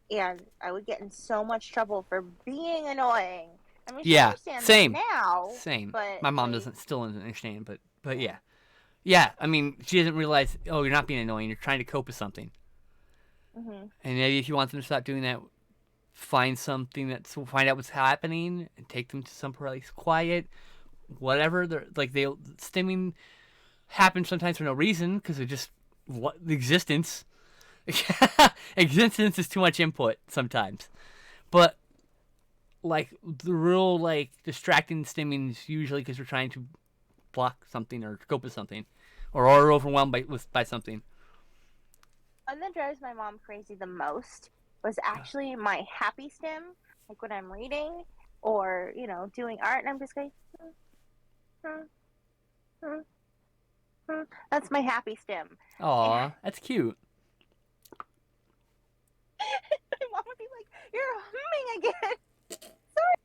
And I would get in so much trouble for being annoying. I mean, she understands same. Now. Same. But my mom still doesn't understand, but yeah. Yeah, I mean, she doesn't realize, oh, you're not being annoying. You're trying to cope with something. And maybe if you want them to stop doing that, find out what's happening and take them to some place quiet, whatever. Stimming happens sometimes for no reason because of just the existence. Existence is too much input sometimes. But, like, the real, like, distracting stimming is usually because we're trying to block something or cope with something or are overwhelmed by something. One that drives my mom crazy the most was actually my happy stim, like when I'm reading or, you know, doing art and I'm just going, That's my happy stim. Aw, that's cute. My mom would be like, you're humming again. Sorry.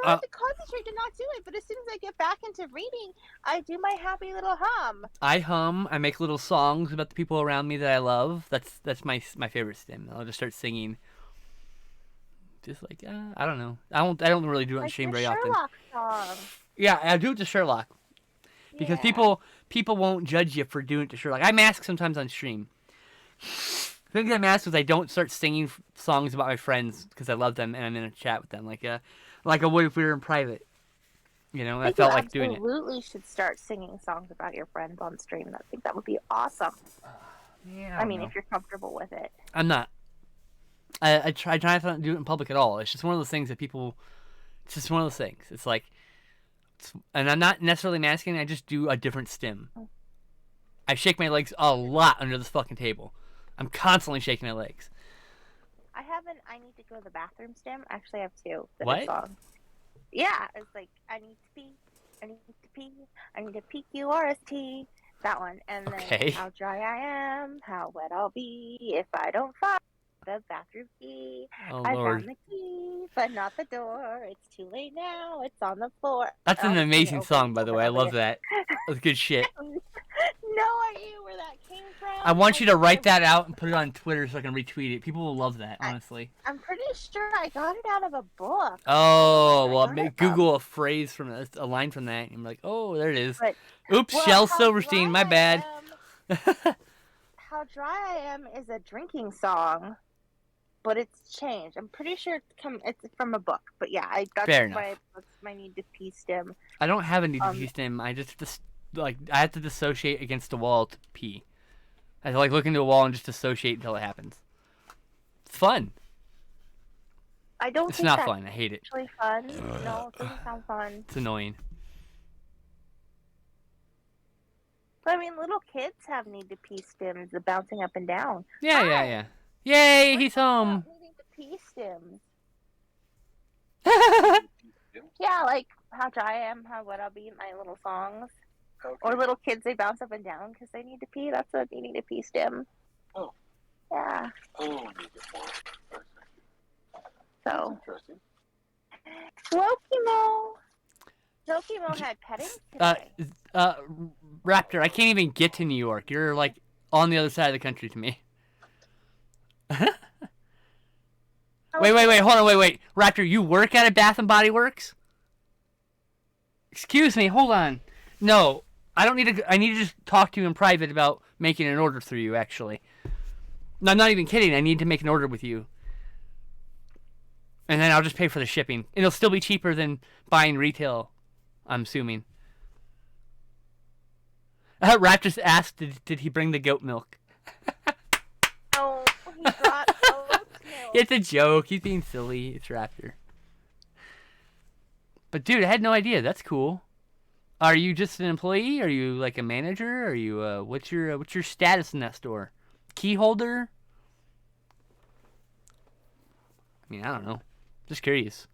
I have to concentrate to not do it, but as soon as I get back into reading, I do my happy little hum. I hum. I make little songs about the people around me that I love. That's my favorite stim. I'll just start singing. Just like I don't know. I don't really do it on stream very often. Sherlock song. Yeah, I do it to Sherlock. Because people won't judge you for doing it to Sherlock. I mask sometimes on stream. The thing I mask is I don't start singing songs about my friends because I love them and I'm in a chat with them like I would if we were in private. You know, and I I think you felt like doing it. absolutely should start singing songs about your friends on stream. I think that would be awesome. Yeah, I mean, if you're comfortable with it. I'm not. I try not to do it in public at all. It's just one of those things that people. It's just one of those things. It's like, and I'm not necessarily masking. I just do a different stim. I shake my legs a lot under this fucking table. I'm constantly shaking my legs. I have an I need to go to the bathroom stim. Actually, I have two that What? are songs. Yeah, it's like I need to pee, I need to pee, I need to PQRST. That one, and Okay. then how dry I am, how wet I'll be if I don't find the bathroom key. Oh I Lord. found the key, but not the door. It's too late now. It's on the floor. That's an I'll just sing it amazing over song, and by the over way. I and over love again. that. That's good shit. No idea where that came from. I want you to write that out and put it on Twitter so I can retweet it. People will love that, honestly. I'm pretty sure I got it out of a book. Oh, well, Where did Google a phrase from a line from that, and you're like, oh, there it is. But, Oops, well, Shel How Silverstein, Dry my bad. How Dry I Am is a drinking song, but it's changed. I'm pretty sure it's from a book. But yeah, that's Fair enough. my need to pee stim. I don't have a need to pee stim. I just I have to dissociate against a wall to pee. I have to like look into a wall and just dissociate until it happens. It's fun. I don't. It's think not that's fun. I hate it. Actually, fun. No, it doesn't sound fun. It's annoying. But I mean, little kids have need to pee stims, the bouncing up and down. Yeah. Yay, he's home. Needing to pee stims. Yeah, like how dry I am, how wet I'll be, my little songs. Okay. Or little kids, they bounce up and down because they need to pee. That's a needing to pee stim. Oh. Yeah. Oh, so. interesting. Lokimo had petting today. Raptor, I can't even get to New York. You're like on the other side of the country to me. Wait, hold on, wait. Raptor, you work at a Bath and Body Works? Excuse me, hold on. No, I don't need to. I need to just talk to you in private about making an order through you. Actually, no, I'm not even kidding. I need to make an order with you, and then I'll just pay for the shipping. It'll still be cheaper than buying retail, I'm assuming. Rat just asked, did he bring the goat milk? No, he brought goat milk. It's a joke. He's being silly. It's Raptor. But dude, I had no idea. That's cool. Are you just an employee? Are you like a manager? Are you what's your status in that store? Key holder? I mean, I don't know. Just curious.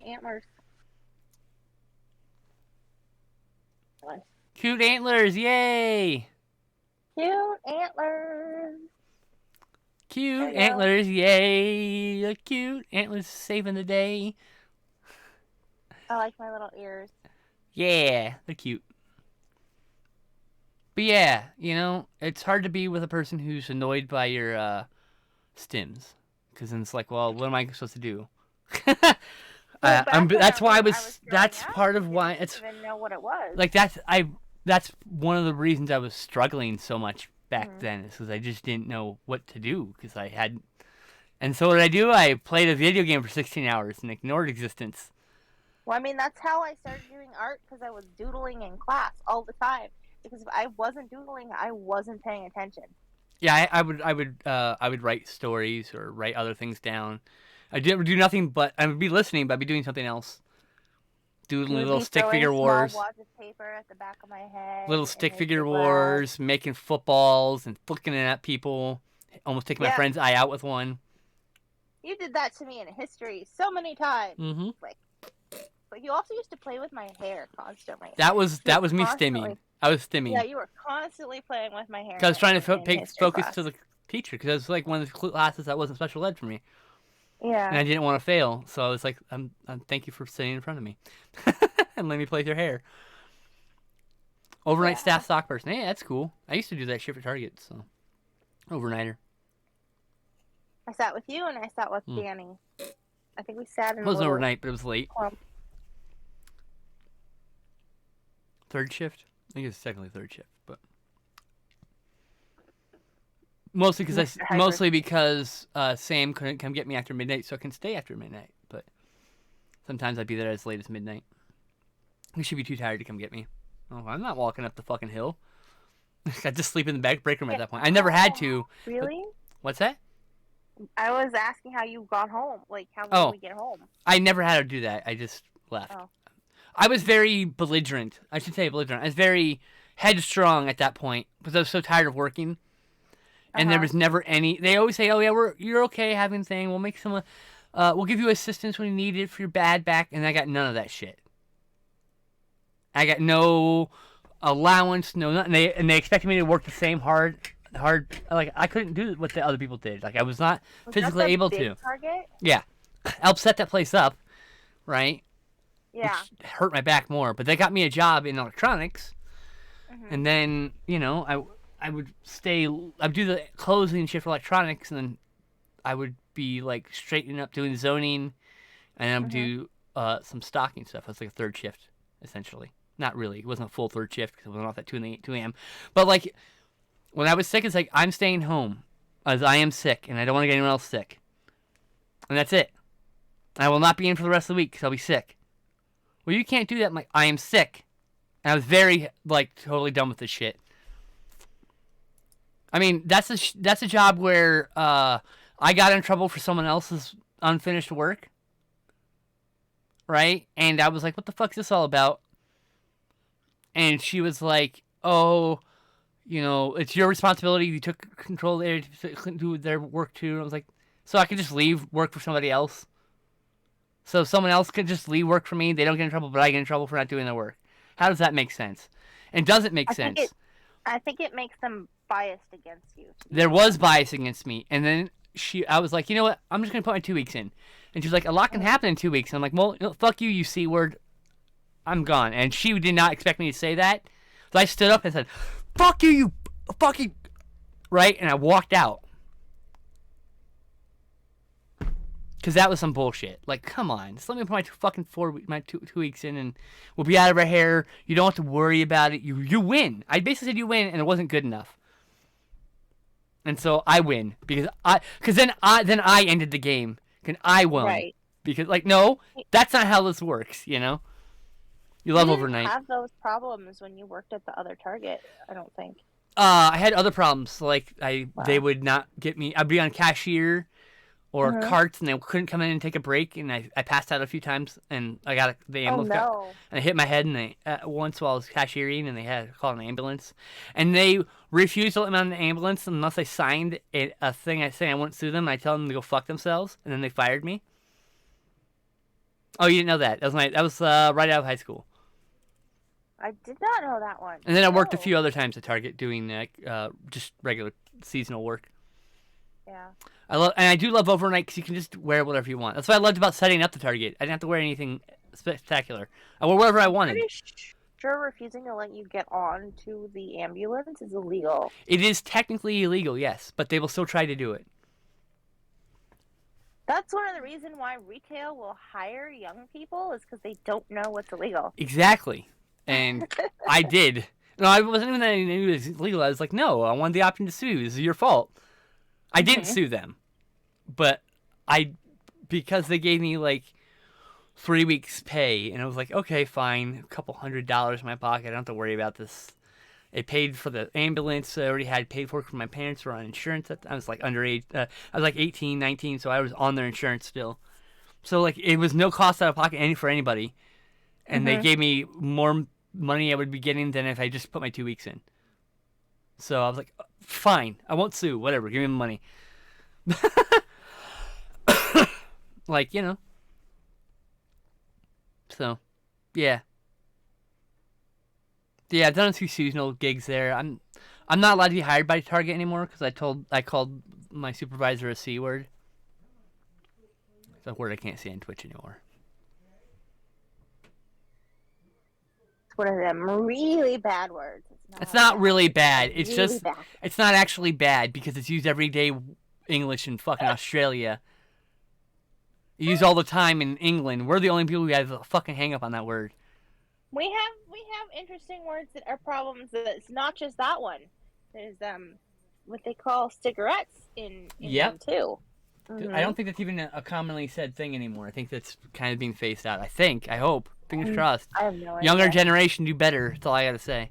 Antlers. Cute antlers, yay! Cute antlers. Cute antlers, yay! The cute antlers saving the day. I like my little ears. Yeah, they're cute. But yeah, you know, it's hard to be with a person who's annoyed by your stims. Because then it's like, well, what am I supposed to do? That's why that's part of why it's. I didn't even know what it was. Like that's one of the reasons I was struggling so much back then, is because I just didn't know what to do, because I had. And so what did I do? I played a video game for 16 hours and ignored existence. Well, I mean, that's how I started doing art, because I was doodling in class all the time. Because if I wasn't doodling, I wasn't paying attention. Yeah, I would write stories or write other things down. I didn't do nothing but I would be listening, but I'd be doing something else. Doodling little stick figure wars. Small wads of paper at the back of my head. Little stick figure wars, making footballs and flicking it at people. Almost taking my friend's eye out with one. You did that to me in history so many times. Mm-hmm. But you also used to play with my hair constantly. That was me stimming. I was stimming. Yeah, you were constantly playing with my hair. Because I was trying to focus to the teacher, because it was like one of the classes that wasn't special ed for me. Yeah. And I didn't want to fail, so I was like, thank you for sitting in front of me and let me play with your hair. Overnight staff stock person. Hey, that's cool. I used to do that shit for Target, so overnighter. I sat with you and I sat with Danny. I think we sat in. It wasn't overnight, but it was late. Third shift? I think it's technically third shift, but mostly because Sam couldn't come get me after midnight, so I can stay after midnight. But sometimes I'd be there as late as midnight. You should be too tired to come get me. Oh, I'm not walking up the fucking hill. I just sleep in the back break room at that point. I never had to. Really? What's that? I was asking how you got home. Like, how did we get home? I never had to do that. I just left. Oh. I was very belligerent. I should say belligerent. I was very headstrong at that point because I was so tired of working. And there was never any. They always say, "Oh yeah, you're okay having a thing. We'll make some. We'll give you assistance when you need it for your bad back." And I got none of that shit. I got no allowance, no nothing. They expected me to work the same hard. Like I couldn't do what the other people did. Like I was not physically able to. Target? Yeah, I helped set that place up, right? Yeah. Which hurt my back more, but they got me a job in electronics, and then I would do the closing shift for electronics, and then I would be like straightening up, doing zoning, and I would do some stocking stuff. It was like a third shift, essentially. Not really. It wasn't a full third shift because I wasn't off at 2 a.m. But like when I was sick, it's like I'm staying home as I am sick, and I don't want to get anyone else sick, and that's it. I will not be in for the rest of the week because I'll be sick. Well, you can't do that. I'm like, I am sick. And I was very like totally done with this shit. I mean, that's a job where I got in trouble for someone else's unfinished work, right? And I was like, what the fuck is this all about? And she was like, oh, it's your responsibility. You took control there to do their work too. And I was like, so I could just leave work for somebody else? So someone else could just leave work for me. They don't get in trouble, but I get in trouble for not doing their work. How does that make sense? And does it make sense? I think it makes them biased against you. There was bias against me. And then I was like, you know what? I'm just going to put my 2 weeks in. And she's like, a lot can happen in 2 weeks. And I'm like, well, fuck you, you C-word. I'm gone. And she did not expect me to say that. So I stood up and said, fuck you, you fucking... Right? And I walked out. Because that was some bullshit. Like, come on. Just let me put my 2 weeks in and we'll be out of our hair. You don't have to worry about it. You win. I basically said you win and it wasn't good enough. And so I win. Because then I ended the game. And I won. Right. Because, like, no, that's not how this works, You love overnight. You didn't have those problems when you worked at the other Target, I don't think. I had other problems. Like, they would not get me. I'd be on cashier or carts, and they couldn't come in and take a break, and I passed out a few times, and I got the ambulance. And I hit my head, and once while I was cashiering, and they had to call an ambulance. And they refused to let me on the ambulance unless I signed a thing saying I wouldn't sue them, and I tell them to go fuck themselves, and then they fired me. Oh, you didn't know that? That was right out of high school. I did not know that one. And then I worked a few other times at Target doing just regular seasonal work. Yeah. I do love overnight because you can just wear whatever you want. That's what I loved about setting up the Target. I didn't have to wear anything spectacular. I wore whatever I wanted. Pretty sure refusing to let you get on to the ambulance is illegal. It is technically illegal, yes, but they will still try to do it. That's one of the reasons why retail will hire young people is because they don't know what's illegal. Exactly. And I did. No, I wasn't even that I knew it was illegal. I was like, no, I wanted the option to sue. This is your fault. I didn't sue them. But because they gave me like 3 weeks pay, and I was like, okay, fine, a couple $100 in my pocket. I don't have to worry about this. It paid for the ambulance. I already had paid for it because my parents were on insurance. I was like underage. I was like 18, 19, so I was on their insurance still. So like it was no cost out of pocket for anybody. And they gave me more money I would be getting than if I just put my 2 weeks in. So I was like, fine, I won't sue. Whatever, give me the money. Like, So, yeah. Yeah, I've done a few seasonal gigs there. I'm not allowed to be hired by Target anymore because I called my supervisor a C word. It's a word I can't say on Twitch anymore. It's one of them really bad words. It's not really bad. It's really just bad. It's not actually bad because it's used everyday English in fucking Australia. Used all the time in England. We're the only people who have a fucking hang up on that word. We have interesting words that are problems. It's not just that one. There's what they call cigarettes in England too. Mm-hmm. I don't think that's even a commonly said thing anymore. I think that's kind of being phased out. I hope. Fingers crossed. I have no idea. Younger generation do better. That's all I gotta say.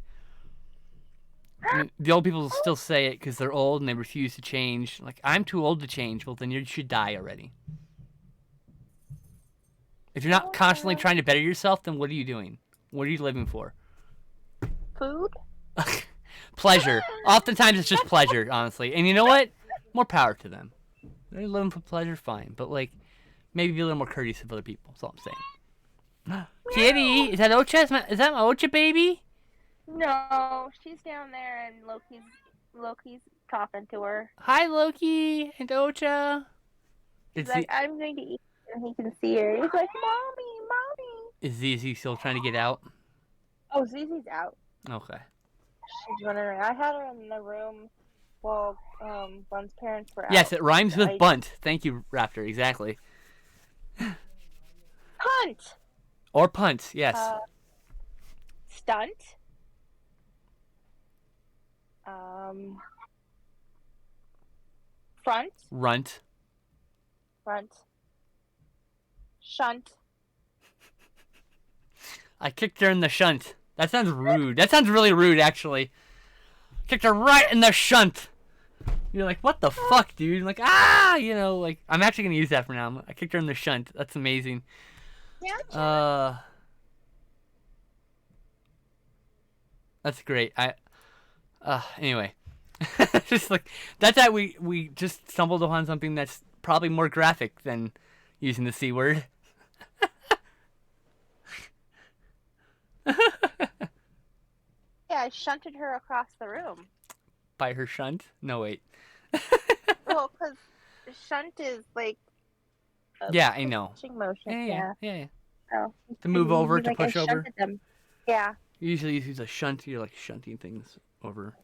I mean, the old people still say it because they're old and they refuse to change. Like, I'm too old to change. Well, then you should die already. If you're not constantly trying to better yourself, then what are you doing? What are you living for? Food? Pleasure. Oftentimes it's just pleasure, honestly. And you know what? More power to them. They're living for pleasure, fine. But, like, maybe be a little more courteous of other people. That's all I'm saying. Kitty, is that Ocha? Is that my Ocha baby? No, she's down there and Loki's talking to her. Hi, Loki and Ocha. He's like, I'm going to eat, and he can see her. He's like, Mommy, Mommy. Is Zizi still trying to get out? Oh, Zizi's out. Okay. She's running around. I had her in the room while Bun's parents were out. Yes, it rhymes with bunt. Thank you, Raptor. Exactly. Punt. Or punt, yes. Stunt. Front. Runt. Front. Shunt. I kicked her in the shunt. That sounds rude. That sounds really rude, actually. Kicked her right in the shunt. You're like, what the fuck, dude? Like, you know, like, I'm actually going to use that for now. I kicked her in the shunt. That's amazing. Yeah. That's great. Anyway. Just like, that's how we just stumbled upon something that's probably more graphic than using the C word. Yeah, I shunted her across the room. By her shunt? No, wait. Well, because shunt is like yeah, I know. pushing motion. Yeah. Oh. To move over, to push over. Them. Yeah. Usually you use a shunt, you're like shunting things over.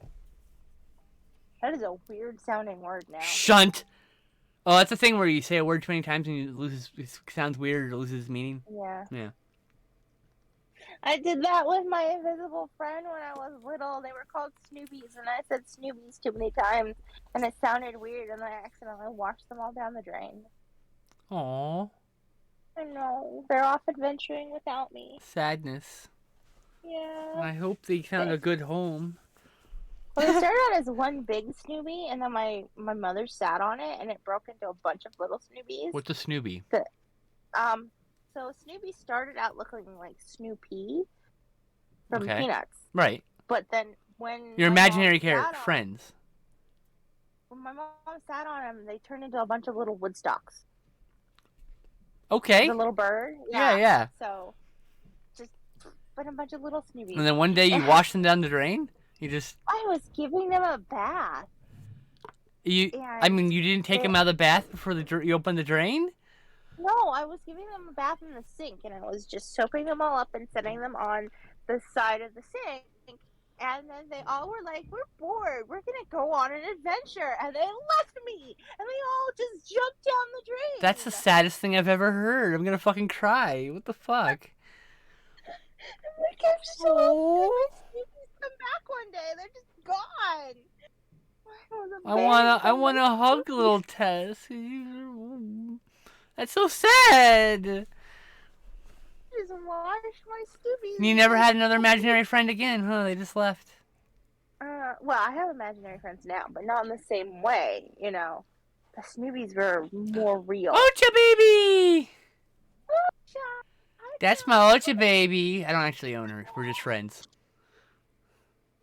That is a weird sounding word now. Shunt! Oh, that's the thing where you say a word too many times and it sounds weird or loses meaning. Yeah. Yeah. I did that with my invisible friend when I was little. They were called Snoobies, and I said Snoobies too many times, and it sounded weird, and then I accidentally washed them all down the drain. Aww. I know. They're off adventuring without me. Sadness. Yeah. I hope they found a good home. Well, it started out as one big Snoopy, and then my mother sat on it, and it broke into a bunch of little Snoobies. What's a Snoopy? So Snoopy started out looking like Snoopy from Peanuts. Right. But then when your imaginary character friends. When my mom sat on them, they turned into a bunch of little Woodstocks. Okay. The little bird. Yeah. So just put a bunch of little Snoopies. And then one day you washed them down the drain? You just... I was giving them a bath. I mean, you didn't take them out of the bath before you opened the drain? No, I was giving them a bath in the sink, and I was just soaping them all up and setting them on the side of the sink. And then they all were like, we're bored. We're going to go on an adventure. And they left me. And they all just jumped down the drain. That's the saddest thing I've ever heard. I'm going to fucking cry. What the fuck? I'm like, I'm so upset. Come back one day. They're just gone. I want to hug little Tess. That's so sad. Just wash my Snoopies. You never had another imaginary friend again, huh? They just left. Well, I have imaginary friends now, but not in the same way, you know. The Snoopies were more real. Ocha baby! Ocha! That's my Ocha baby. I don't actually own her. We're just friends.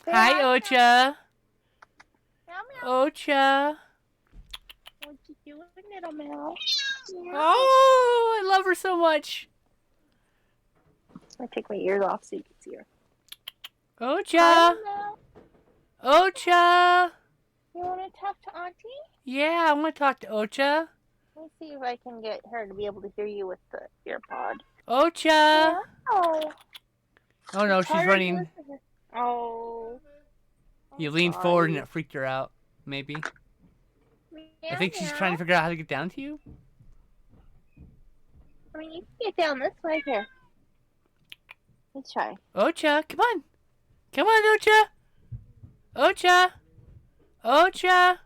Hi, Ocha. Ocha. What you doing, little Mel? Oh, I love her so much. I take my ears off so you can see her. Ocha. Ocha. You want to talk to Auntie? Yeah, I want to talk to Ocha. Let me see if I can get her to be able to hear you with the earpod. Ocha. Oh no, she's running. Oh. You leaned forward and it freaked her out. Maybe. I think she's trying to figure out how to get down to you. I mean, you can get down this way here. Let's try. Ocha, come on. Come on, Ocha. Ocha. Ocha.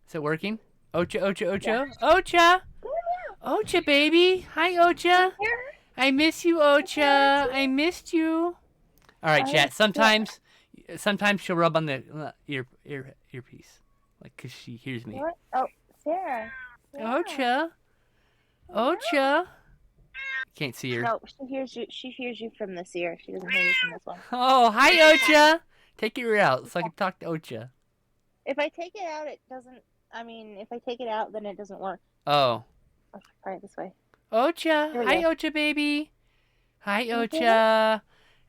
Is it working? Ocha, Ocha, Ocha. Yeah. Ocha. Ocha, baby. Hi, Ocha. I miss you, Ocha. I missed you. All right, chat. Sometimes she'll rub on the earpiece, like, cause she hears me. What? Oh, Sarah. Ocha. Ocha. Can't see her. No, she hears you. She hears you from this ear. She doesn't hear you from this one. Oh, hi, Ocha. Take your ear out so I can talk to Ocha. If I take it out, it doesn't. I mean, if I take it out, then it doesn't work. Oh. I'll try it this way. Ocha. Hi, go. Ocha, baby. Hi, Ocha.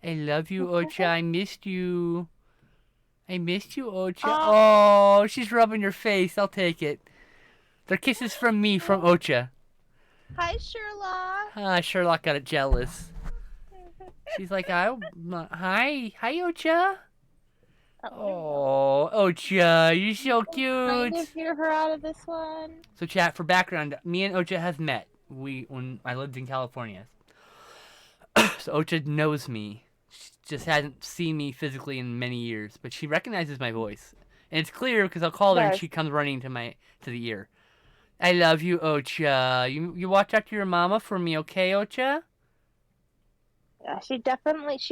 I love you, Ocha. I missed you. I missed you, Ocha. Oh, she's rubbing your face. I'll take it. They're kisses from me, from Ocha. Hi, Sherlock. Sherlock got it jealous. She's like, hi, Ocha. Oh, Ocha, you're so cute. Kind of hear her out of this one. So, chat, for background, me and Ocha have met when I lived in California. So Ocha knows me. She just hasn't seen me physically in many years, but she recognizes my voice, and it's clear because I'll call her and she comes running to the ear. I love you, Ocha. You watch after your mama for me, okay, Ocha? Yeah, she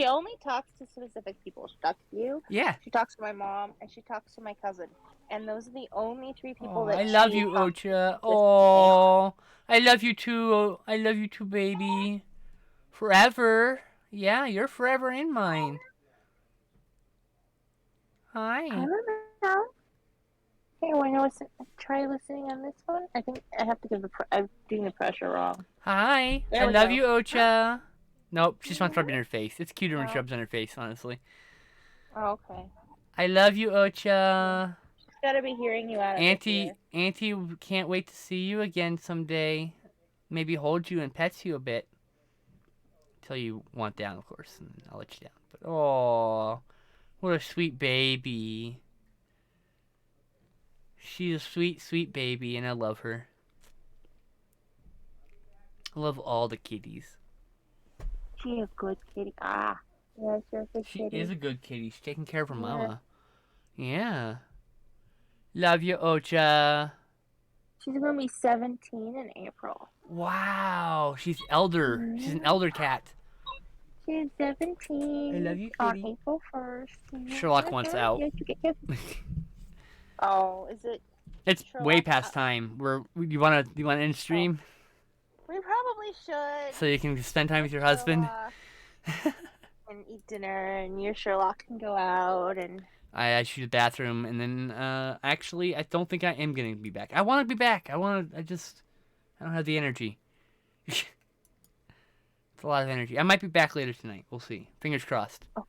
only talks to specific people. She talks to you. Yeah. She talks to my mom, and she talks to my cousin. And those are the only 3 people that I love you, Ocha. Oh, I love you too. I love you too, baby. Forever. Yeah, you're forever in mine. Hi. I don't know. Hey, want to try listening on this one? I think I have to give I'm doing the pressure wrong. Hi. I love you, Ocha. Nope, she just wants to rub in her face. It's cuter when she rubs on her face, honestly. Oh, okay. I love you, Ocha. She's got to be hearing you out of Auntie can't wait to see you again someday. Maybe hold you and pets you a bit. Till you want down, of course, and I'll let you down. But, oh, what a sweet baby. She's a sweet, sweet baby, and I love her. I love all the kitties. She's a good kitty. Yeah, she's a good kitty. She is a good kitty. She's taking care of her mama. Yeah. Love you, Ocha. She's going to be 17 in April. Wow. She's elder. Yeah. She's an elder cat. She's 17. I love you, kitty. On April 1st. Sherlock wants out. Oh, is it? It's Sherlock way past time. You want to end stream? We probably should. So you can spend time with your husband. And eat dinner, and your Sherlock can go out and. I shoot the bathroom, and then actually, I don't think I am gonna be back. I want to be back. I don't have the energy. It's a lot of energy. I might be back later tonight. We'll see. Fingers crossed. Okay.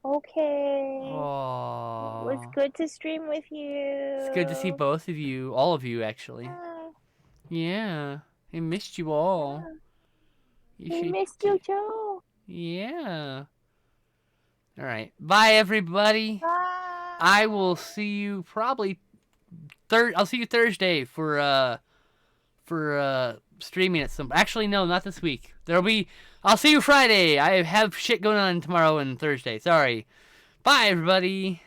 Okay. Oh. It was good to stream with you. It's good to see both of you, all of you actually. Yeah. I missed you all. We missed you too. Yeah. All right. Bye, everybody. Bye. I will see you probably I'll see you Thursday for streaming at some. Actually, no, not this week. I'll see you Friday. I have shit going on tomorrow and Thursday. Sorry. Bye, everybody.